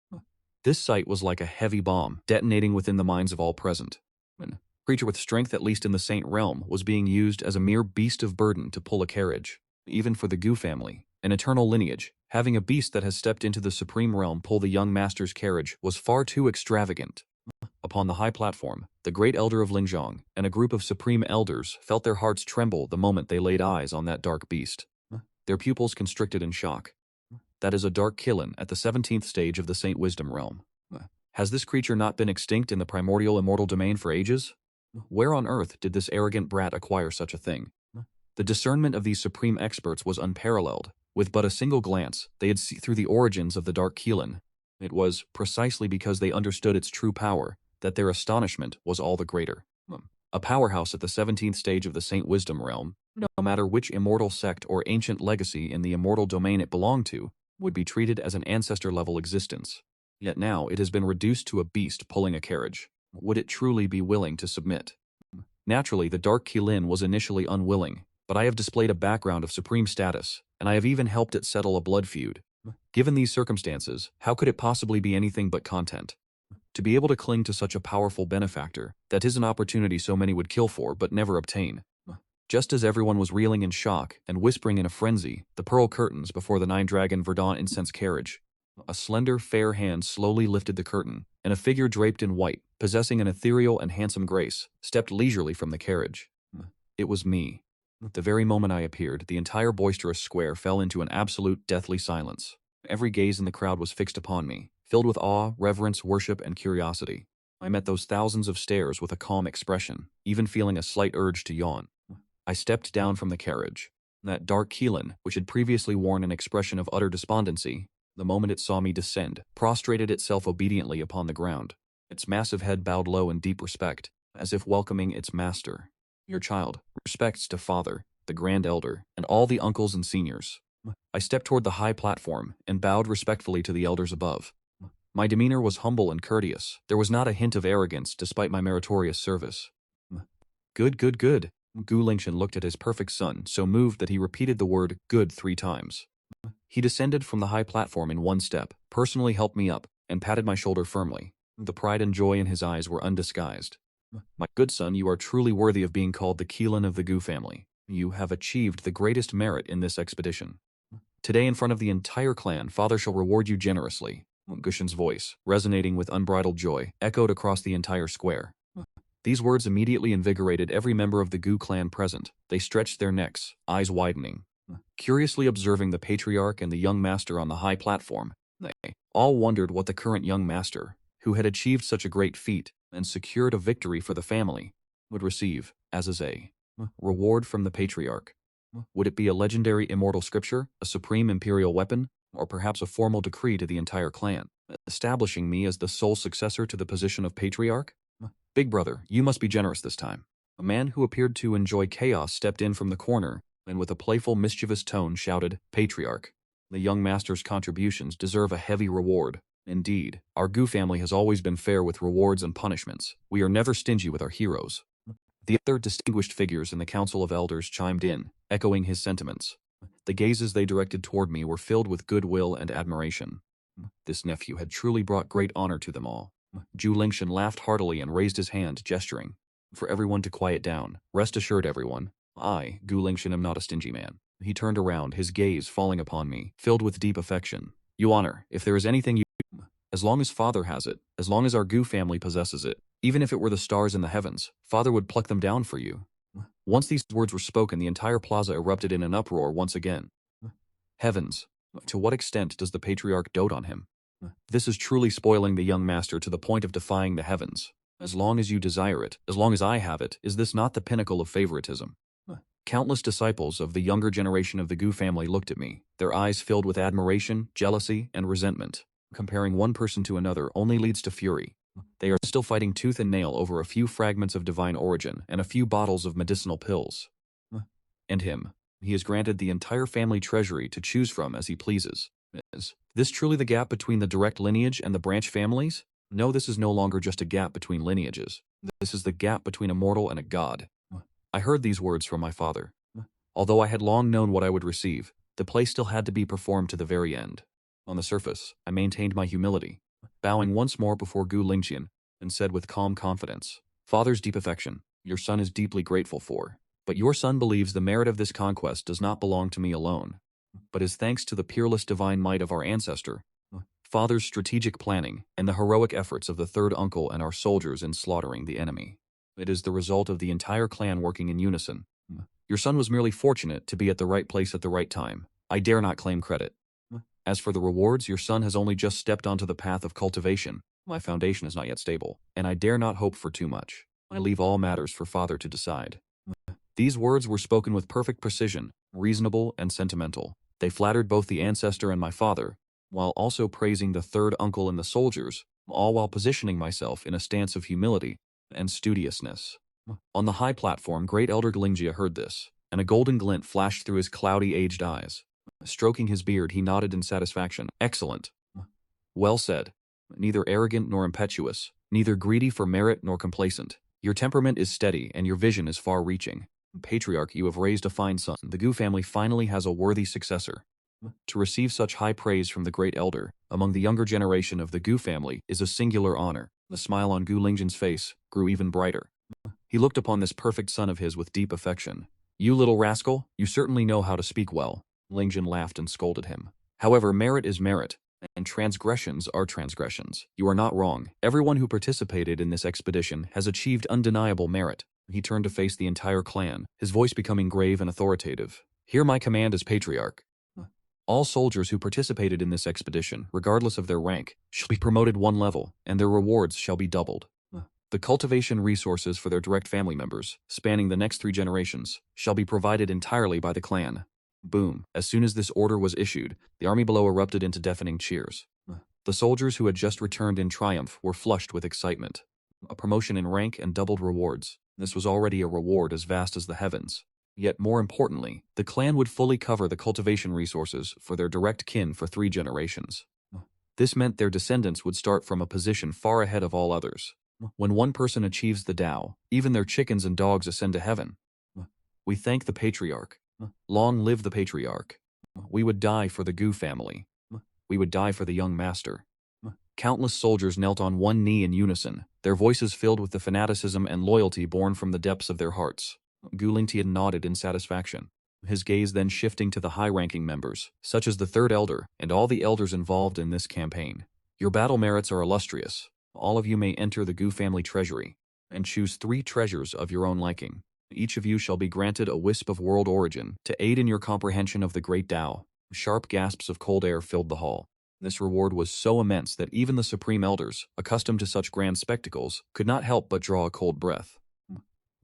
Speaker 1: This sight was like a heavy bomb, detonating within the minds of all present. A creature with strength, at least in the Saint Realm, was being used as a mere beast of burden to pull a carriage. Even for the Gu family, an eternal lineage, having a beast that has stepped into the Supreme Realm pull the young master's carriage was far too extravagant. Upon the high platform, the Great Elder of Lingjiang and a group of Supreme Elders felt their hearts tremble the moment they laid eyes on that dark beast. Their pupils constricted in shock. That is a dark Kilin at the 17th stage of the Saint Wisdom Realm. Has this creature not been extinct in the primordial immortal domain for ages? Where on earth did this arrogant brat acquire such a thing? The discernment of these supreme experts was unparalleled. With but a single glance, they had seen through the origins of the Dark Keelan. It was precisely because they understood its true power that their astonishment was all the greater. A powerhouse at the 17th stage of the Saint Wisdom realm, no matter which immortal sect or ancient legacy in the immortal domain it belonged to, would be treated as an ancestor-level existence. Yet now it has been reduced to a beast pulling a carriage. Would it truly be willing to submit? Naturally, the Dark Keelan was initially unwilling, but I have displayed a background of supreme status, and I have even helped it settle a blood feud. Given these circumstances, how could it possibly be anything but content? To be able to cling to such a powerful benefactor, that is an opportunity so many would kill for but never obtain. Just as everyone was reeling in shock and whispering in a frenzy, the pearl curtains before the nine-dragon Verdant incense carriage, a slender, fair hand slowly lifted the curtain, and a figure draped in white, possessing an ethereal and handsome grace, stepped leisurely from the carriage. It was me. The very moment I appeared, the entire boisterous square fell into an absolute deathly silence. Every gaze in the crowd was fixed upon me, filled with awe, reverence, worship, and curiosity. I met those thousands of stares with a calm expression, even feeling a slight urge to yawn. I stepped down from the carriage. That Dark Keelan, which had previously worn an expression of utter despondency, the moment it saw me descend, prostrated itself obediently upon the ground. Its massive head bowed low in deep respect, as if welcoming its master. Your child, respects to father, the Grand Elder, and all the uncles and seniors. I stepped toward the high platform and bowed respectfully to the elders above. My demeanor was humble and courteous. There was not a hint of arrogance despite my meritorious service. Good, good, good. Gu Lingshan looked at his perfect son, so moved that he repeated the word good 3 times. He descended from the high platform in one step, personally helped me up, and patted my shoulder firmly. The pride and joy in his eyes were undisguised. My good son, you are truly worthy of being called the Keelan of the Gu family. You have achieved the greatest merit in this expedition. Today, in front of the entire clan, Father shall reward you generously. Gushin's voice, resonating with unbridled joy, echoed across the entire square. These words immediately invigorated every member of the Gu clan present. They stretched their necks, eyes widening, curiously observing the patriarch and the young master on the high platform. They all wondered what the current young master, who had achieved such a great feat and secured a victory for the family, would receive, as is a reward from the patriarch. Would it be a legendary immortal scripture, a supreme imperial weapon, or perhaps a formal decree to the entire clan, establishing me as the sole successor to the position of patriarch? Big brother, you must be generous this time. A man who appeared to enjoy chaos stepped in from the corner, and with a playful, mischievous tone shouted, Patriarch. The young master's contributions deserve a heavy reward. Indeed, our Gu family has always been fair with rewards and punishments. We are never stingy with our heroes. The other distinguished figures in the Council of Elders chimed in, echoing his sentiments. The gazes they directed toward me were filled with goodwill and admiration. This nephew had truly brought great honor to them all. Zhu Lingshan laughed heartily and raised his hand, gesturing for everyone to quiet down. Rest assured, everyone. I, Gu Lingshan, am not a stingy man. He turned around, his gaze falling upon me, filled with deep affection. You honor, if there is anything you... As long as Father has it, as long as our Gu family possesses it, even if it were the stars in the heavens, Father would pluck them down for you. Once these words were spoken, the entire plaza erupted in an uproar once again. Heavens! To what extent does the patriarch dote on him? This is truly spoiling the young master to the point of defying the heavens. As long as you desire it, as long as I have it, is this not the pinnacle of favoritism? Countless disciples of the younger generation of the Gu family looked at me, their eyes filled with admiration, jealousy, and resentment. Comparing one person to another only leads to fury. They are still fighting tooth and nail over a few fragments of divine origin and a few bottles of medicinal pills. And him. He is granted the entire family treasury to choose from as he pleases. Is this truly the gap between the direct lineage and the branch families? No, this is no longer just a gap between lineages. This is the gap between a mortal and a god. I heard these words from my father. Although I had long known what I would receive, the play still had to be performed to the very end. On the surface, I maintained my humility, bowing once more before Gu Lingqian, and said with calm confidence, Father's deep affection, your son is deeply grateful for. But your son believes the merit of this conquest does not belong to me alone, but is thanks to the peerless divine might of our ancestor, Father's strategic planning, and the heroic efforts of the third uncle and our soldiers in slaughtering the enemy. It is the result of the entire clan working in unison. Your son was merely fortunate to be at the right place at the right time. I dare not claim credit. As for the rewards, your son has only just stepped onto the path of cultivation. My foundation is not yet stable, and I dare not hope for too much. I leave all matters for Father to decide. These words were spoken with perfect precision, reasonable and sentimental. They flattered both the ancestor and my father, while also praising the third uncle and the soldiers, all while positioning myself in a stance of humility and studiousness. On the high platform, Great Elder Galingia heard this, and a golden glint flashed through his cloudy, aged eyes. Stroking his beard, he nodded in satisfaction. Excellent. Well said. Neither arrogant nor impetuous, neither greedy for merit nor complacent. Your temperament is steady and your vision is far-reaching. Patriarch, you have raised a fine son. The Gu family finally has a worthy successor. To receive such high praise from the Great Elder, among the younger generation of the Gu family, is a singular honor. The smile on Gu Lingjian's face grew even brighter. He looked upon this perfect son of his with deep affection. You little rascal, you certainly know how to speak well. Lingjian laughed and scolded him. However, merit is merit, and transgressions are transgressions. You are not wrong. Everyone who participated in this expedition has achieved undeniable merit. He turned to face the entire clan, his voice becoming grave and authoritative. Hear my command as Patriarch. All soldiers who participated in this expedition, regardless of their rank, shall be promoted one level, and their rewards shall be doubled. The cultivation resources for their direct family members, spanning the next 3 generations, shall be provided entirely by the clan. Boom. As soon as this order was issued, the army below erupted into deafening cheers. The soldiers who had just returned in triumph were flushed with excitement. A promotion in rank and doubled rewards. This was already a reward as vast as the heavens. Yet more importantly, the clan would fully cover the cultivation resources for their direct kin for 3 generations. This meant their descendants would start from a position far ahead of all others. When one person achieves the Tao, even their chickens and dogs ascend to heaven. We thank the Patriarch. Long live the Patriarch. We would die for the Gu family. We would die for the young master. Countless soldiers knelt on one knee in unison, their voices filled with the fanaticism and loyalty born from the depths of their hearts. Gu Lingtian nodded in satisfaction, his gaze then shifting to the high-ranking members, such as the Third Elder and all the elders involved in this campaign. Your battle merits are illustrious. All of you may enter the Gu family treasury and choose 3 treasures of your own liking. Each of you shall be granted a wisp of world origin to aid in your comprehension of the great Tao. Sharp gasps of cold air filled the hall. This reward was so immense that even the Supreme Elders, accustomed to such grand spectacles, could not help but draw a cold breath.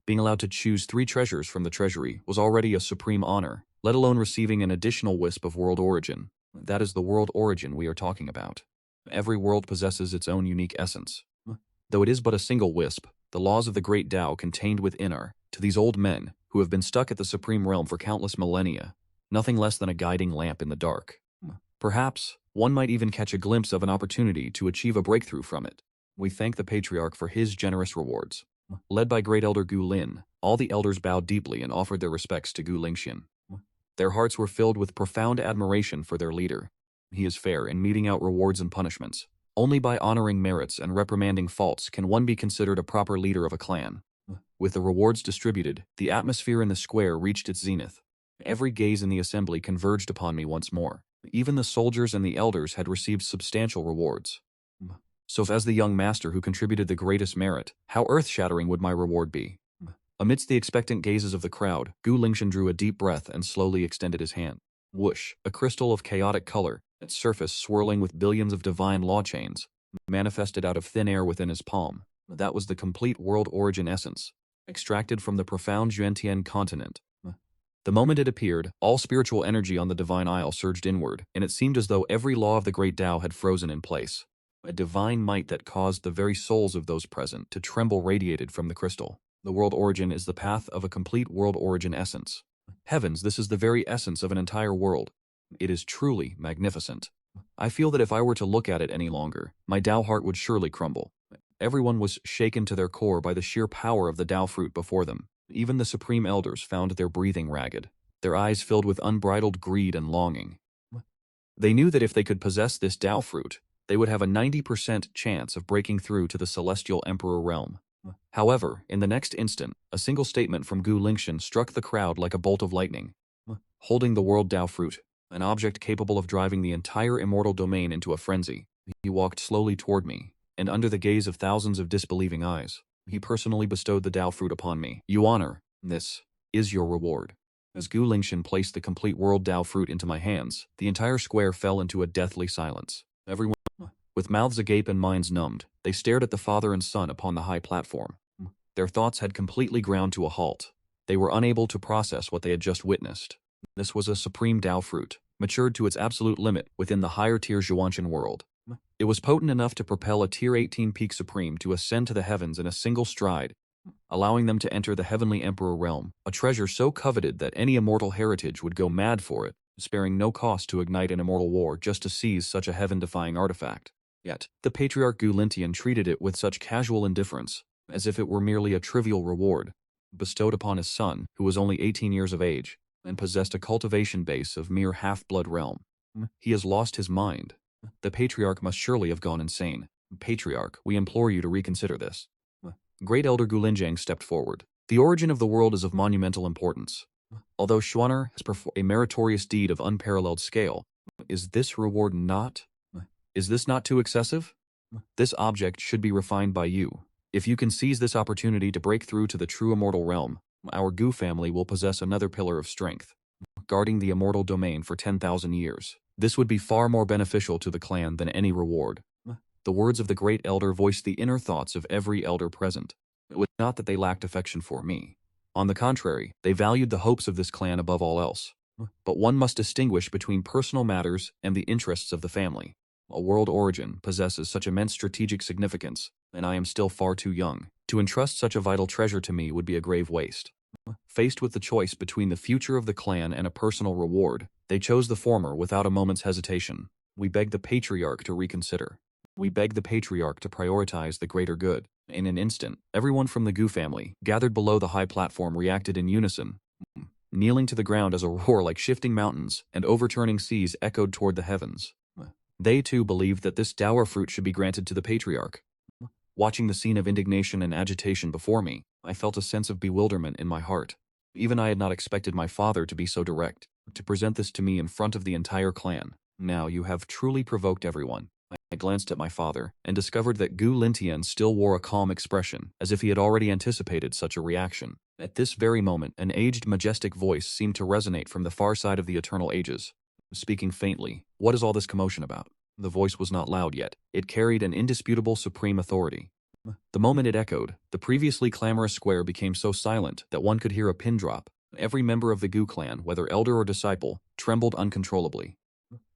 Speaker 1: Being allowed to choose 3 treasures from the treasury was already a supreme honor, let alone receiving an additional wisp of world origin. That is the world origin we are talking about. Every world possesses its own unique essence. Though it is but a single wisp, the laws of the great Tao contained within are, to these old men, who have been stuck at the Supreme Realm for countless millennia, nothing less than a guiding lamp in the dark. Perhaps, one might even catch a glimpse of an opportunity to achieve a breakthrough from it. We thank the Patriarch for his generous rewards. Led by Great Elder Gu Lin, all the elders bowed deeply and offered their respects to Gu Lingxian. Their hearts were filled with profound admiration for their leader. He is fair in meting out rewards and punishments. Only by honoring merits and reprimanding faults can one be considered a proper leader of a clan. With the rewards distributed, the atmosphere in the square reached its zenith. Every gaze in the assembly converged upon me once more. Even the soldiers and the elders had received substantial rewards. So as the young master who contributed the greatest merit, how earth-shattering would my reward be? Amidst the expectant gazes of the crowd, Gu Lingxian drew a deep breath and slowly extended his hand. Whoosh, a crystal of chaotic color, its surface swirling with billions of divine law chains, manifested out of thin air within his palm. That was the complete world origin essence, extracted from the profound Yuan-Tian continent. The moment it appeared, all spiritual energy on the divine isle surged inward, and it seemed as though every law of the great Tao had frozen in place. A divine might that caused the very souls of those present to tremble radiated from the crystal. The world origin is the path of a complete world origin essence. Heavens, this is the very essence of an entire world. It is truly magnificent. I feel that if I were to look at it any longer, my Tao heart would surely crumble. Everyone was shaken to their core by the sheer power of the Tao fruit before them. Even the Supreme Elders found their breathing ragged, their eyes filled with unbridled greed and longing. They knew that if they could possess this Tao fruit, they would have a 90% chance of breaking through to the Celestial Emperor realm. However, in the next instant, a single statement from Gu Lingxian struck the crowd like a bolt of lightning. Holding the world Tao fruit, an object capable of driving the entire immortal domain into a frenzy, he walked slowly toward me, and under the gaze of thousands of disbelieving eyes, he personally bestowed the Tao fruit upon me. You honor, this is your reward. As Gu Lingxian placed the complete world Tao fruit into my hands, the entire square fell into a deathly silence. Everyone, with mouths agape and minds numbed, they stared at the father and son upon the high platform. Their thoughts had completely ground to a halt. They were unable to process what they had just witnessed. This was a supreme Tao fruit, matured to its absolute limit within the higher tier Zhuanshan world. It was potent enough to propel a Tier 18 Peak Supreme to ascend to the heavens in a single stride, allowing them to enter the Heavenly Emperor realm, a treasure so coveted that any immortal heritage would go mad for it, sparing no cost to ignite an immortal war just to seize such a heaven-defying artifact. Yet, the Patriarch Gu Lintian treated it with such casual indifference, as if it were merely a trivial reward, bestowed upon his son, who was only 18 years of age, and possessed a cultivation base of mere half-blood realm. He has lost his mind. The Patriarch must surely have gone insane. Patriarch, we implore you to reconsider this. Great Elder Gulinjiang stepped forward. The origin of the world is of monumental importance. Although Xuaner has performed a meritorious deed of unparalleled scale, is this reward not? Is this not too excessive? This object should be refined by you. If you can seize this opportunity to break through to the true immortal realm, our Gu family will possess another pillar of strength, guarding the immortal domain for 10,000 years. This would be far more beneficial to the clan than any reward. The words of the great elder voiced the inner thoughts of every elder present. It was not that they lacked affection for me. On the contrary, they valued the hopes of this clan above all else. But one must distinguish between personal matters and the interests of the family. A world origin possesses such immense strategic significance, and I am still far too young. To entrust such a vital treasure to me would be a grave waste. Faced with the choice between the future of the clan and a personal reward, they chose the former without a moment's hesitation. We beg the Patriarch to reconsider. We beg the Patriarch to prioritize the greater good. In an instant, everyone from the Gu family, gathered below the high platform, reacted in unison, kneeling to the ground as a roar like shifting mountains and overturning seas echoed toward the heavens. They too believed that this dower fruit should be granted to the Patriarch. Watching the scene of indignation and agitation before me, I felt a sense of bewilderment in my heart. Even I had not expected my father to be so direct, to present this to me in front of the entire clan. Now you have truly provoked everyone. I glanced at my father, and discovered that Gu Lintian still wore a calm expression, as if he had already anticipated such a reaction. At this very moment, an aged, majestic voice seemed to resonate from the far side of the eternal ages. Speaking faintly, "What is all this commotion about?" The voice was not loud yet. It carried an indisputable supreme authority. The moment it echoed, the previously clamorous square became so silent that one could hear a pin drop. Every member of the Gu clan, whether elder or disciple, trembled uncontrollably.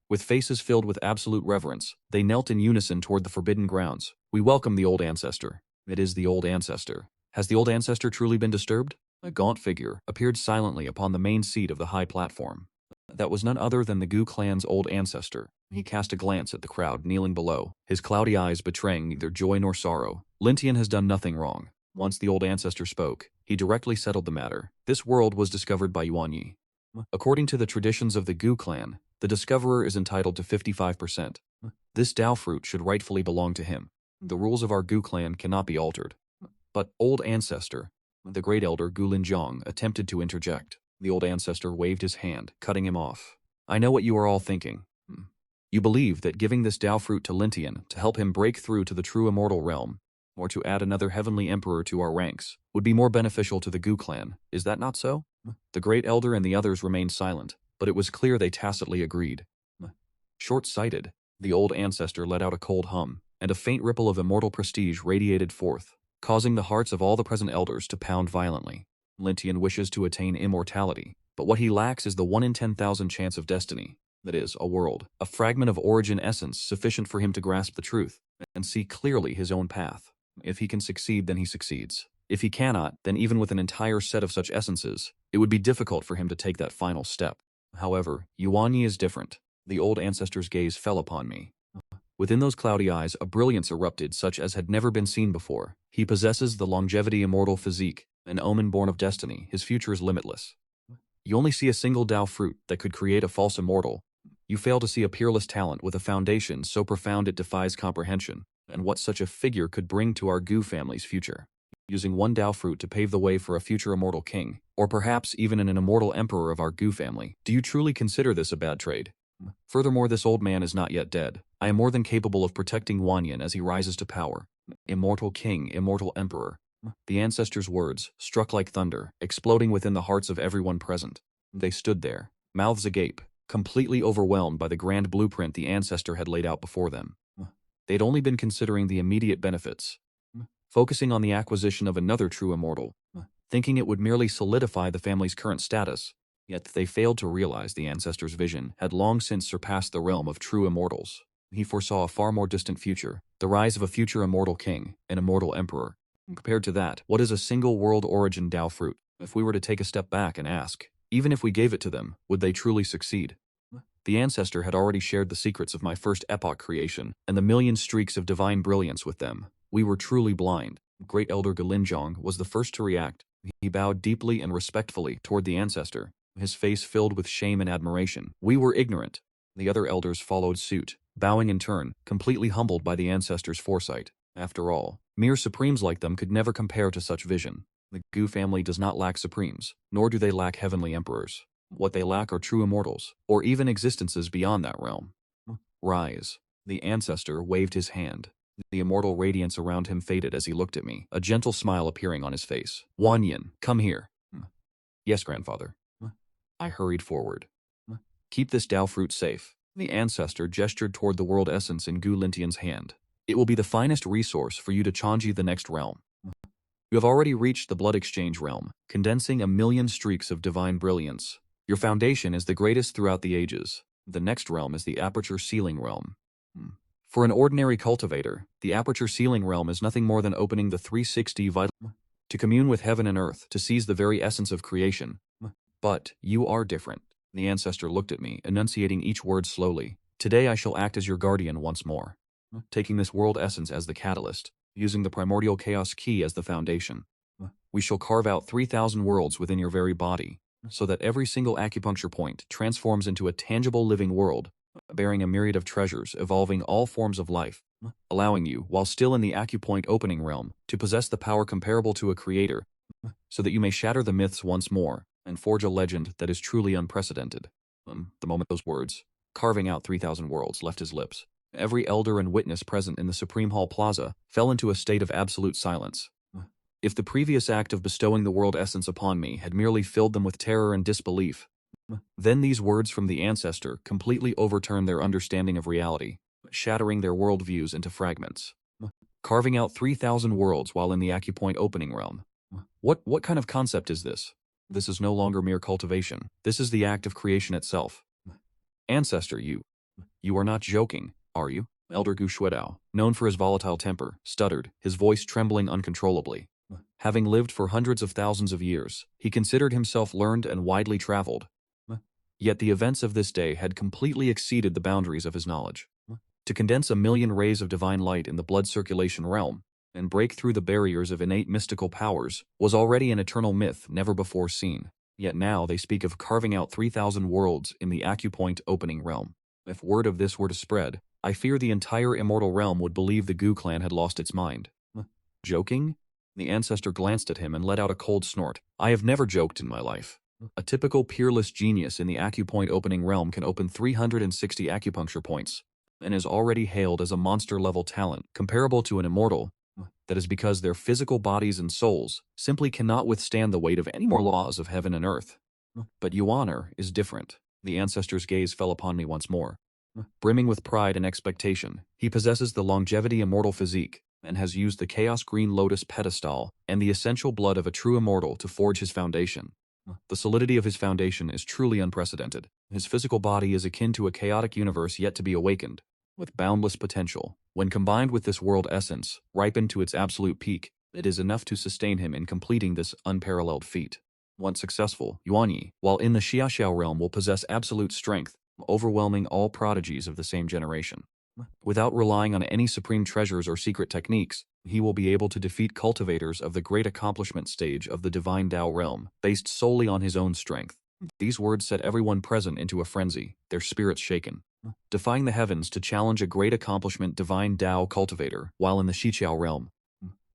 Speaker 1: With faces filled with absolute reverence, they knelt in unison toward the forbidden grounds. "We welcome the old ancestor." It is the old ancestor. Has the old ancestor truly been disturbed? A gaunt figure appeared silently upon the main seat of the high platform. That was none other than the Gu clan's old ancestor. He cast a glance at the crowd kneeling below, his cloudy eyes betraying neither joy nor sorrow. Lintian has done nothing wrong. Once the old ancestor spoke, he directly settled the matter. This world was discovered by Yuan Yi. According to the traditions of the Gu clan, the discoverer is entitled to 55%. This Tao fruit should rightfully belong to him. The rules of our Gu clan cannot be altered. But old ancestor, the great elder Gu Linjiang, attempted to interject. The old ancestor waved his hand, cutting him off. "I know what you are all thinking. You believe that giving this Tao fruit to Lintian to help him break through to the true immortal realm, or to add another heavenly emperor to our ranks, would be more beneficial to the Gu clan. Is that not so?" The great elder and the others remained silent, but it was clear they tacitly agreed. Short-sighted, the old ancestor let out a cold hum, and a faint ripple of immortal prestige radiated forth, causing the hearts of all the present elders to pound violently. Lintian wishes to attain immortality, but what he lacks is the 1 in 10,000 chance of destiny. That is, a world, a fragment of origin essence sufficient for him to grasp the truth, and see clearly his own path. If he can succeed, then he succeeds. If he cannot, then even with an entire set of such essences, it would be difficult for him to take that final step. However, Yuan Yi is different. The old ancestor's gaze fell upon me. Within those cloudy eyes, a brilliance erupted such as had never been seen before. He possesses the longevity immortal physique, an omen born of destiny. His future is limitless. You only see a single Tao fruit that could create a false immortal. You fail to see a peerless talent with a foundation so profound it defies comprehension, and what such a figure could bring to our Gu family's future. Using one Tao fruit to pave the way for a future immortal king, or perhaps even an immortal emperor of our Gu family. Do you truly consider this a bad trade? Furthermore, this old man is not yet dead. I am more than capable of protecting Wanyan as he rises to power. Immortal king, immortal emperor. The ancestors' words struck like thunder, exploding within the hearts of everyone present. They stood there, mouths agape, completely overwhelmed by the grand blueprint the ancestor had laid out before them. They'd only been considering the immediate benefits, focusing on the acquisition of another true immortal. thinking it would merely solidify the family's current status. Yet they failed to realize the ancestor's vision had long since surpassed the realm of true immortals. He foresaw a far more distant future, the rise of a future immortal king, an immortal emperor. Compared to that, what is a single world origin Tao fruit? If we were to take a step back and ask, even if we gave it to them, would they truly succeed? The ancestor had already shared the secrets of my first epoch creation, and the million streaks of divine brilliance with them. We were truly blind. Great Elder Galinjong was the first to react. He bowed deeply and respectfully toward the ancestor, his face filled with shame and admiration. We were ignorant. The other elders followed suit, bowing in turn, completely humbled by the ancestor's foresight. After all, mere supremes like them could never compare to such vision. The Gu family does not lack supremes, nor do they lack heavenly emperors. What they lack are true immortals, or even existences beyond that realm. Rise. The ancestor waved his hand. The immortal radiance around him faded as he looked at me, a gentle smile appearing on his face. Wanyin, come here. Yes, grandfather. I hurried forward. Keep this Tao fruit safe. The ancestor gestured toward the world essence in Gu Lintian's hand. It will be the finest resource for you to change the next realm. You have already reached the blood exchange realm, condensing a million streaks of divine brilliance. Your foundation is the greatest throughout the ages. The next realm is the aperture sealing realm. For an ordinary cultivator, the aperture sealing realm is nothing more than opening the 360 vital to commune with heaven and earth, to seize the very essence of creation. But you are different. The ancestor looked at me, enunciating each word slowly. Today I shall act as your guardian once more, taking this world essence as the catalyst, using the primordial chaos key as the foundation. We shall carve out 3,000 worlds within your very body, so that every single acupuncture point transforms into a tangible living world, bearing a myriad of treasures, evolving all forms of life, allowing you, while still in the acupoint opening realm, to possess the power comparable to a creator, so that you may shatter the myths once more, and forge a legend that is truly unprecedented. The moment those words, carving out 3,000 worlds, left his lips, every elder and witness present in the Supreme Hall Plaza fell into a state of absolute silence. If the previous act of bestowing the world essence upon me had merely filled them with terror and disbelief, then these words from the ancestor completely overturned their understanding of reality, shattering their worldviews into fragments. Carving out 3,000 worlds while in the acupoint opening realm. What kind of concept is this? This is no longer mere cultivation. This is the act of creation itself. Ancestor, you are not joking, are you? Elder Gu Shuedao, known for his volatile temper, stuttered, his voice trembling uncontrollably. Having lived for hundreds of thousands of years, he considered himself learned and widely traveled. Yet the events of this day had completely exceeded the boundaries of his knowledge. To condense a million rays of divine light in the blood circulation realm, and break through the barriers of innate mystical powers, was already an eternal myth never before seen. Yet now they speak of carving out 3,000 worlds in the acupoint opening realm. If word of this were to spread, I fear the entire immortal realm would believe the Gu clan had lost its mind. Joking? The ancestor glanced at him and let out a cold snort. I have never joked in my life. A typical peerless genius in the acupoint opening realm can open 360 acupuncture points, and is already hailed as a monster-level talent, comparable to an immortal. That is because their physical bodies and souls simply cannot withstand the weight of any more laws of heaven and earth. But Yuaner is different. The ancestor's gaze fell upon me once more. Brimming with pride and expectation, he possesses the longevity immortal physique, and has used the Chaos Green Lotus pedestal and the essential blood of a true immortal to forge his foundation. The solidity of his foundation is truly unprecedented. His physical body is akin to a chaotic universe yet to be awakened, with boundless potential. When combined with this world essence, ripened to its absolute peak, it is enough to sustain him in completing this unparalleled feat. Once successful, Yuanyi, while in the Xiaoxiao realm, will possess absolute strength, overwhelming all prodigies of the same generation. Without relying on any supreme treasures or secret techniques, he will be able to defeat cultivators of the great accomplishment stage of the divine Tao realm, based solely on his own strength. These words set everyone present into a frenzy, their spirits shaken. Defying the heavens to challenge a great accomplishment divine Tao cultivator while in the Xiqiao realm.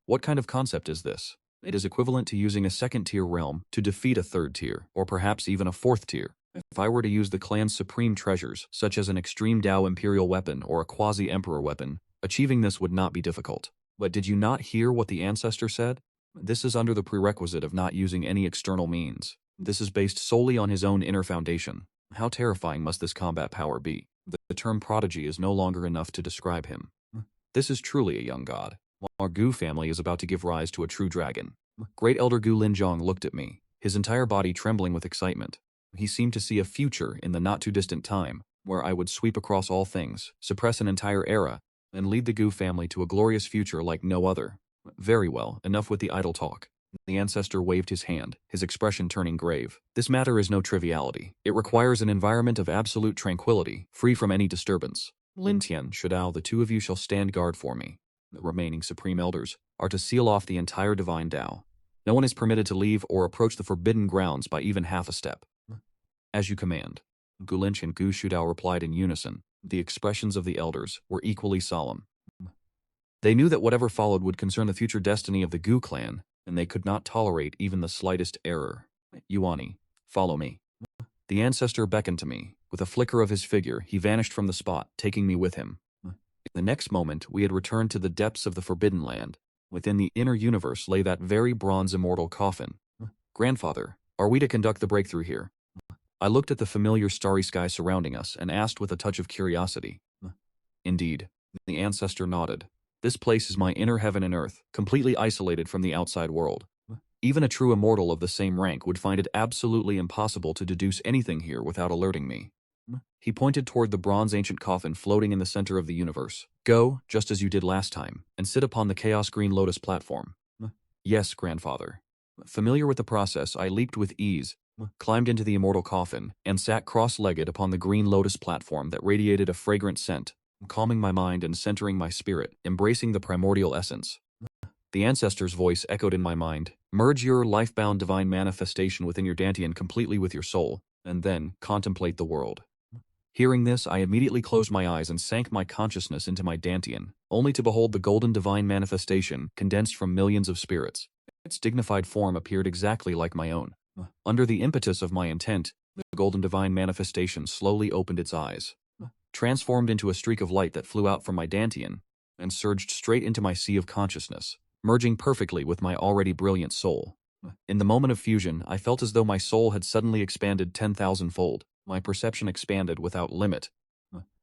Speaker 1: What kind of concept is this? It is equivalent to using a second-tier realm to defeat a third-tier, or perhaps even a fourth-tier. If I were to use the clan's supreme treasures, such as an extreme Tao imperial weapon or a quasi-emperor weapon, achieving this would not be difficult. But did you not hear what the ancestor said? This is under the prerequisite of not using any external means. This is based solely on his own inner foundation. How terrifying must this combat power be? The term prodigy is no longer enough to describe him. This is truly a young god. Our Gu family is about to give rise to a true dragon. Great Elder Gu Linjong looked at me, his entire body trembling with excitement. He seemed to see a future in the not-too-distant time, where I would sweep across all things, suppress an entire era, and lead the Gu family to a glorious future like no other. Very well, enough with the idle talk. The ancestor waved his hand, his expression turning grave. This matter is no triviality. It requires an environment of absolute tranquility, free from any disturbance. Lin Tian, Shadao, the two of you shall stand guard for me. The remaining supreme elders are to seal off the entire divine Tao. No one is permitted to leave or approach the forbidden grounds by even half a step. As you command. Gu Linch and Gu Shudao replied in unison. The expressions of the elders were equally solemn. They knew that whatever followed would concern the future destiny of the Gu clan, and they could not tolerate even the slightest error. Yuani, follow me. The ancestor beckoned to me. With a flicker of his figure, he vanished from the spot, taking me with him. The next moment, we had returned to the depths of the Forbidden Land. Within the inner universe lay that very bronze immortal coffin. Grandfather, are we to conduct the breakthrough here? I looked at the familiar starry sky surrounding us and asked with a touch of curiosity. Indeed. The ancestor nodded. This place is my inner heaven and earth, completely isolated from the outside world. Even a true immortal of the same rank would find it absolutely impossible to deduce anything here without alerting me. He pointed toward the bronze ancient coffin floating in the center of the universe. Go, just as you did last time, and sit upon the Chaos Green Lotus platform. Yes, grandfather. Familiar with the process, I leaped with ease, climbed into the immortal coffin, and sat cross-legged upon the green lotus platform that radiated a fragrant scent, calming my mind and centering my spirit, embracing the primordial essence. The ancestor's voice echoed in my mind. Merge your life-bound divine manifestation within your dantian completely with your soul, and then contemplate the world. Hearing this, I immediately closed my eyes and sank my consciousness into my dantian, only to behold the golden divine manifestation condensed from millions of spirits. Its dignified form appeared exactly like my own. Under the impetus of my intent, the golden divine manifestation slowly opened its eyes, transformed into a streak of light that flew out from my dantian, and surged straight into my sea of consciousness, merging perfectly with my already brilliant soul. In the moment of fusion, I felt as though my soul had suddenly expanded 10,000-fold. My perception expanded without limit,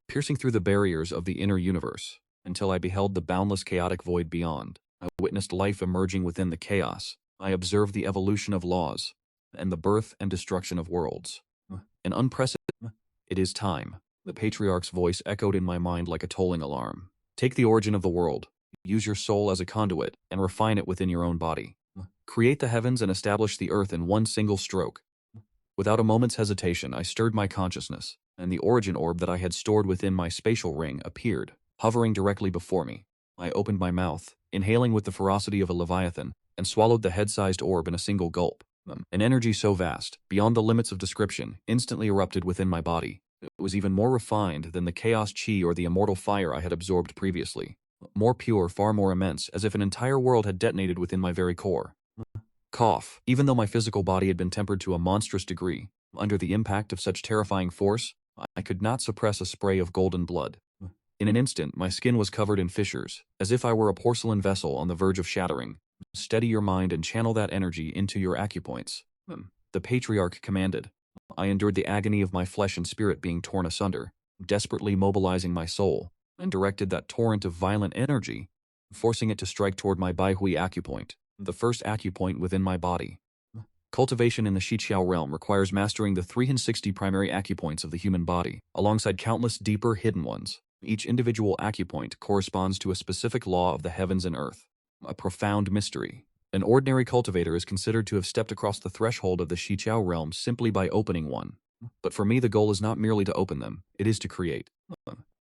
Speaker 1: piercing through the barriers of the inner universe, until I beheld the boundless chaotic void beyond. I witnessed life emerging within the chaos. I observed the evolution of laws, and the birth and destruction of worlds. An unprecedented... It is time. The patriarch's voice echoed in my mind like a tolling alarm. Take the origin of the world, use your soul as a conduit, and refine it within your own body. Create the heavens and establish the earth in one single stroke. Without a moment's hesitation, I stirred my consciousness, and the origin orb that I had stored within my spatial ring appeared, hovering directly before me. I opened my mouth, inhaling with the ferocity of a leviathan, and swallowed the head-sized orb in a single gulp. An energy so vast, beyond the limits of description, instantly erupted within my body. It was even more refined than the chaos chi or the immortal fire I had absorbed previously. More pure, far more immense, as if an entire world had detonated within my very core. Cough. Even though my physical body had been tempered to a monstrous degree, under the impact of such terrifying force, I could not suppress a spray of golden blood. In an instant, my skin was covered in fissures, as if I were a porcelain vessel on the verge of shattering. Steady your mind and channel that energy into your acupoints. The patriarch commanded. I endured the agony of my flesh and spirit being torn asunder, desperately mobilizing my soul, and directed that torrent of violent energy, forcing it to strike toward my Baihui acupoint, the first acupoint within my body. Cultivation in the Shiqiao realm requires mastering the 360 primary acupoints of the human body, alongside countless deeper hidden ones. Each individual acupoint corresponds to a specific law of the heavens and earth, a profound mystery. An ordinary cultivator is considered to have stepped across the threshold of the Shiqiao realm simply by opening one. But for me, the goal is not merely to open them, it is to create.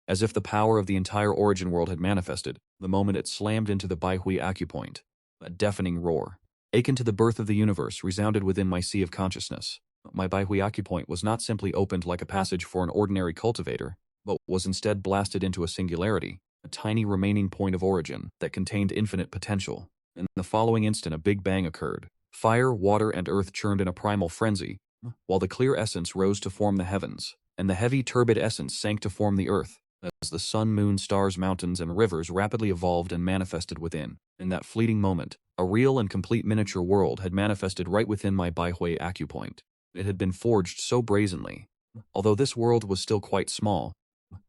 Speaker 1: As if the power of the entire origin world had manifested, the moment it slammed into the Baihui acupoint. A deafening roar, akin to the birth of the universe, resounded within my sea of consciousness. My Baihui acupoint was not simply opened like a passage for an ordinary cultivator, but was instead blasted into a singularity, a tiny remaining point of origin that contained infinite potential. In the following instant, a big bang occurred. Fire, water, and earth churned in a primal frenzy, while the clear essence rose to form the heavens, and the heavy, turbid essence sank to form the earth, as the sun, moon, stars, mountains, and rivers rapidly evolved and manifested within. In that fleeting moment, a real and complete miniature world had manifested right within my Baihui acupoint. It had been forged so brazenly. Although this world was still quite small,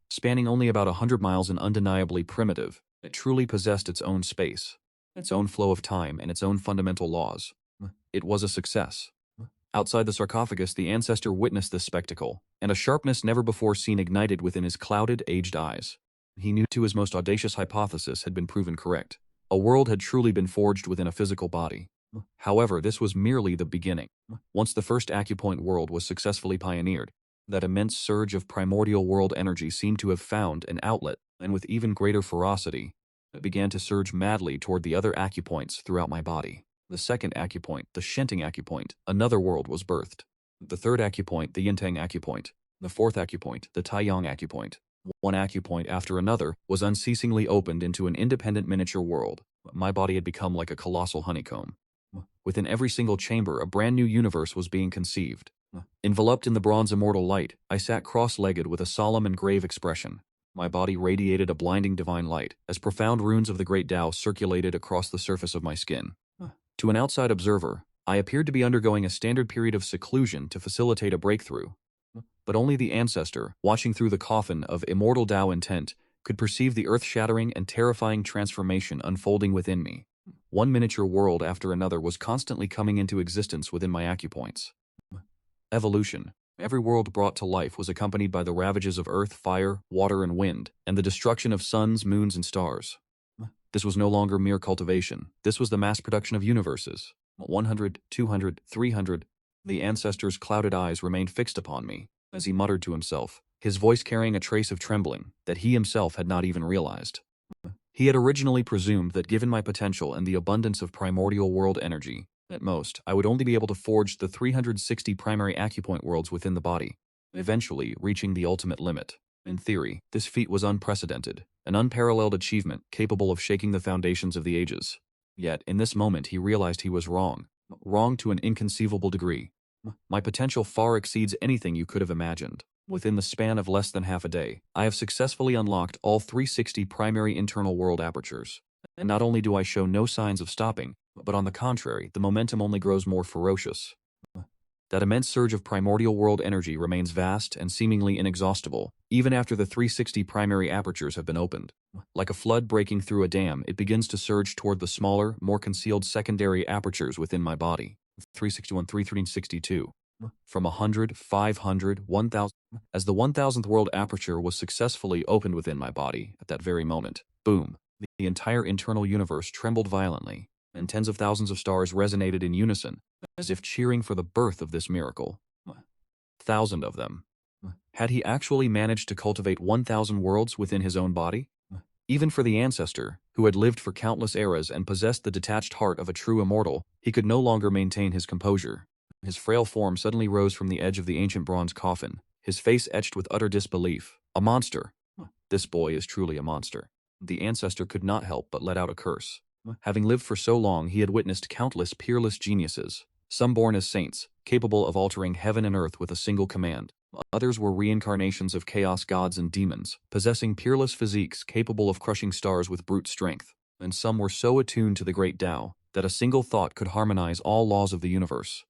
Speaker 1: spanning only about 100 miles and undeniably primitive, it truly possessed its own space. its own flow of time and its own fundamental laws. It was a success. Outside the sarcophagus, the ancestor witnessed this spectacle, and a sharpness never before seen ignited within his clouded, aged eyes. He knew too his most audacious hypothesis had been proven correct. A world had truly been forged within a physical body. However, this was merely the beginning. Once the first acupoint world was successfully pioneered, that immense surge of primordial world energy seemed to have found an outlet, and with even greater ferocity, it began to surge madly toward the other acupoints throughout my body. The second acupoint, the Shenting acupoint, another world was birthed. The third acupoint, the Yintang acupoint. The fourth acupoint, the Taiyang acupoint. One acupoint after another was unceasingly opened into an independent miniature world. My body had become like a colossal honeycomb. Within every single chamber, a brand new universe was being conceived. Enveloped in the bronze immortal light, I sat cross-legged with a solemn and grave expression. My body radiated a blinding divine light, as profound runes of the great Tao circulated across the surface of my skin. To an outside observer, I appeared to be undergoing a standard period of seclusion to facilitate a breakthrough. But only the ancestor, watching through the coffin of immortal Tao intent, could perceive the earth-shattering and terrifying transformation unfolding within me. One miniature world after another was constantly coming into existence within my acupoints. Evolution. Every world brought to life was accompanied by the ravages of earth, fire, water, and wind, and the destruction of suns, moons, and stars. This was no longer mere cultivation. This was the mass production of universes. 100, 200, 300. The ancestor's clouded eyes remained fixed upon me, as he muttered to himself, his voice carrying a trace of trembling that he himself had not even realized. He had originally presumed that given my potential and the abundance of primordial world energy, at most, I would only be able to forge the 360 primary acupoint worlds within the body, eventually reaching the ultimate limit. In theory, this feat was unprecedented, an unparalleled achievement capable of shaking the foundations of the ages. Yet, in this moment he realized he was wrong. Wrong to an inconceivable degree. My potential far exceeds anything you could have imagined. Within the span of less than half a day, I have successfully unlocked all 360 primary internal world apertures. And not only do I show no signs of stopping, but on the contrary, the momentum only grows more ferocious. That immense surge of primordial world energy remains vast and seemingly inexhaustible, even after the 360 primary apertures have been opened. Like a flood breaking through a dam, it begins to surge toward the smaller, more concealed secondary apertures within my body. 361, 362. From 100, 500, 1000. As the 1000th world aperture was successfully opened within my body, at that very moment, boom, the entire internal universe trembled violently, and tens of thousands of stars resonated in unison, as if cheering for the birth of this miracle. 1,000 of them. Had he actually managed to cultivate 1,000 worlds within his own body? Even for the ancestor, who had lived for countless eras and possessed the detached heart of a true immortal, he could no longer maintain his composure. His frail form suddenly rose from the edge of the ancient bronze coffin, his face etched with utter disbelief. A monster. This boy is truly a monster. The ancestor could not help but let out a curse. Having lived for so long, he had witnessed countless peerless geniuses, some born as saints, capable of altering heaven and earth with a single command. Others were reincarnations of chaos gods and demons, possessing peerless physiques capable of crushing stars with brute strength. And some were so attuned to the great Tao that a single thought could harmonize all laws of the universe.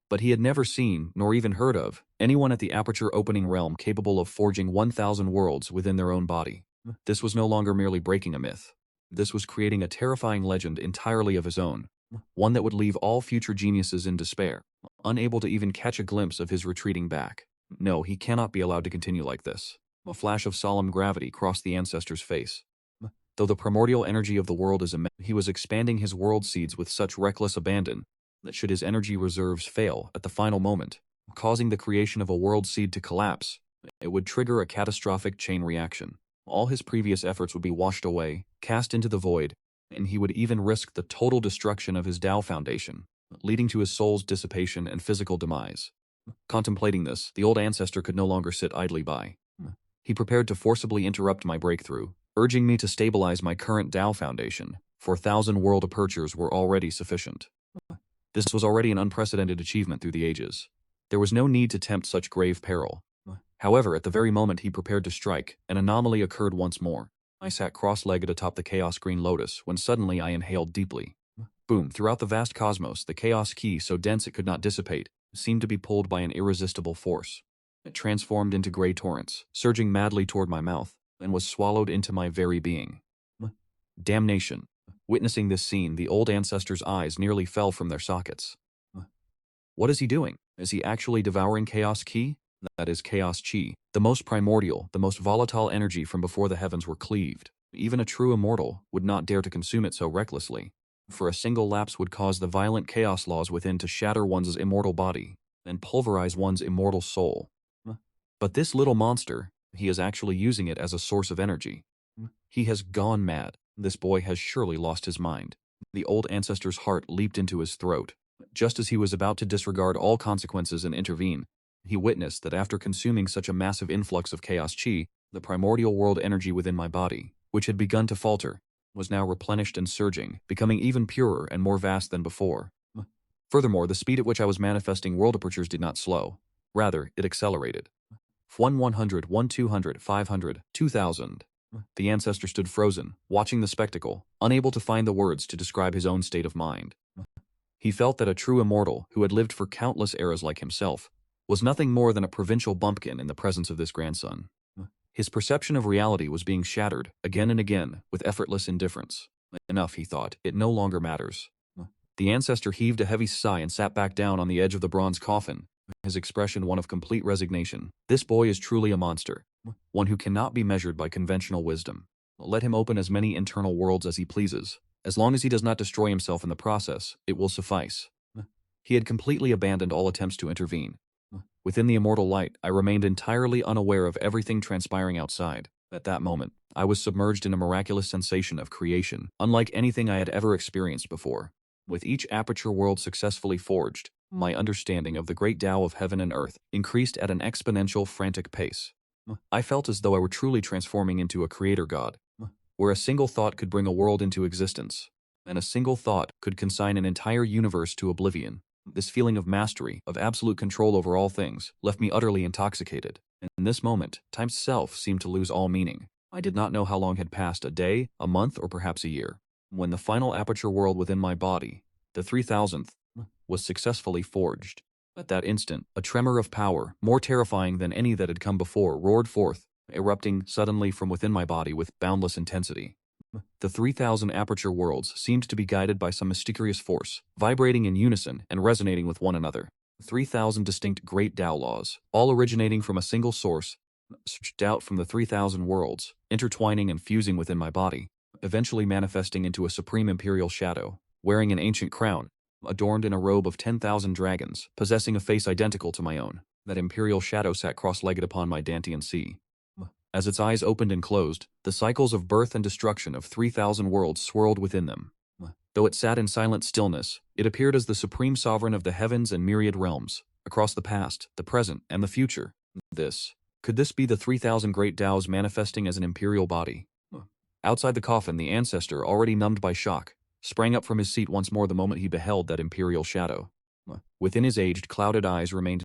Speaker 1: But he had never seen, nor even heard of, anyone at the aperture opening realm capable of forging 1,000 worlds within their own body. This was no longer merely breaking a myth. This was creating a terrifying legend entirely of his own, one that would leave all future geniuses in despair, unable to even catch a glimpse of his retreating back. No, he cannot be allowed to continue like this. A flash of solemn gravity crossed the ancestor's face. Though the primordial energy of the world is immense, he was expanding his world seeds with such reckless abandon that should his energy reserves fail at the final moment, causing the creation of a world seed to collapse, it would trigger a catastrophic chain reaction. All his previous efforts would be washed away, cast into the void, and he would even risk the total destruction of his Tao foundation, leading to his soul's dissipation and physical demise. Contemplating this, the old ancestor could no longer sit idly by. He prepared to forcibly interrupt my breakthrough, urging me to stabilize my current Tao foundation, for 1,000 world apertures were already sufficient. This was already an unprecedented achievement through the ages. There was no need to tempt such grave peril. However, at the very moment he prepared to strike, an anomaly occurred once more. I sat cross-legged atop the chaos green lotus when suddenly I inhaled deeply. Boom, throughout the vast cosmos, the chaos key, so dense it could not dissipate, seemed to be pulled by an irresistible force. It transformed into gray torrents, surging madly toward my mouth, and was swallowed into my very being. Damnation. Witnessing this scene, the old ancestor's eyes nearly fell from their sockets. What is he doing? Is he actually devouring Chaos Ki? That is Chaos Chi, the most primordial, the most volatile energy from before the heavens were cleaved. Even a true immortal would not dare to consume it so recklessly, for a single lapse would cause the violent chaos laws within to shatter one's immortal body and pulverize one's immortal soul. But this little monster, he is actually using it as a source of energy. He has gone mad. This boy has surely lost his mind. The old ancestor's heart leaped into his throat. Just as he was about to disregard all consequences and intervene, he witnessed that after consuming such a massive influx of chaos chi, the primordial world energy within my body, which had begun to falter, was now replenished and surging, becoming even purer and more vast than before. Furthermore, the speed at which I was manifesting world apertures did not slow. Rather, it accelerated. 100, 200, 500, 2000. The ancestor stood frozen, watching the spectacle, unable to find the words to describe his own state of mind. He felt that a true immortal, who had lived for countless eras like himself, was nothing more than a provincial bumpkin in the presence of this grandson. His perception of reality was being shattered, again and again, with effortless indifference. Enough, he thought, it no longer matters. The ancestor heaved a heavy sigh and sat back down on the edge of the bronze coffin, his expression one of complete resignation. This boy is truly a monster, one who cannot be measured by conventional wisdom. Let him open as many internal worlds as he pleases. As long as he does not destroy himself in the process, it will suffice. He had completely abandoned all attempts to intervene. Within the immortal light, I remained entirely unaware of everything transpiring outside. At that moment, I was submerged in a miraculous sensation of creation, unlike anything I had ever experienced before. With each aperture world successfully forged, my understanding of the great Tao of heaven and earth increased at an exponential, frantic pace. I felt as though I were truly transforming into a creator god, where a single thought could bring a world into existence, and a single thought could consign an entire universe to oblivion. This feeling of mastery, of absolute control over all things, left me utterly intoxicated. And in this moment, time itself seemed to lose all meaning. I did not know how long had passed, a day, a month, or perhaps a year, when the final aperture world within my body, the 3000th, was successfully forged. At that instant, a tremor of power, more terrifying than any that had come before, roared forth, erupting suddenly from within my body with boundless intensity. The 3000 aperture worlds seemed to be guided by some mysterious force, vibrating in unison and resonating with one another. 3000 distinct great Tao laws, all originating from a single source, surged out from the 3000 worlds, intertwining and fusing within my body, eventually manifesting into a supreme imperial shadow, wearing an ancient crown, adorned in a robe of 10,000 dragons, possessing a face identical to my own. That imperial shadow sat cross-legged upon my Dantian sea. As its eyes opened and closed, the cycles of birth and destruction of 3000 worlds swirled within them. Though it sat in silent stillness, it appeared as the supreme sovereign of the heavens and myriad realms, across the past, the present, and the future. Could this be the 3000 great Taos manifesting as an imperial body? Outside the coffin, the ancestor, already numbed by shock, sprang up from his seat once more the moment he beheld that imperial shadow. Within his aged, clouded eyes remained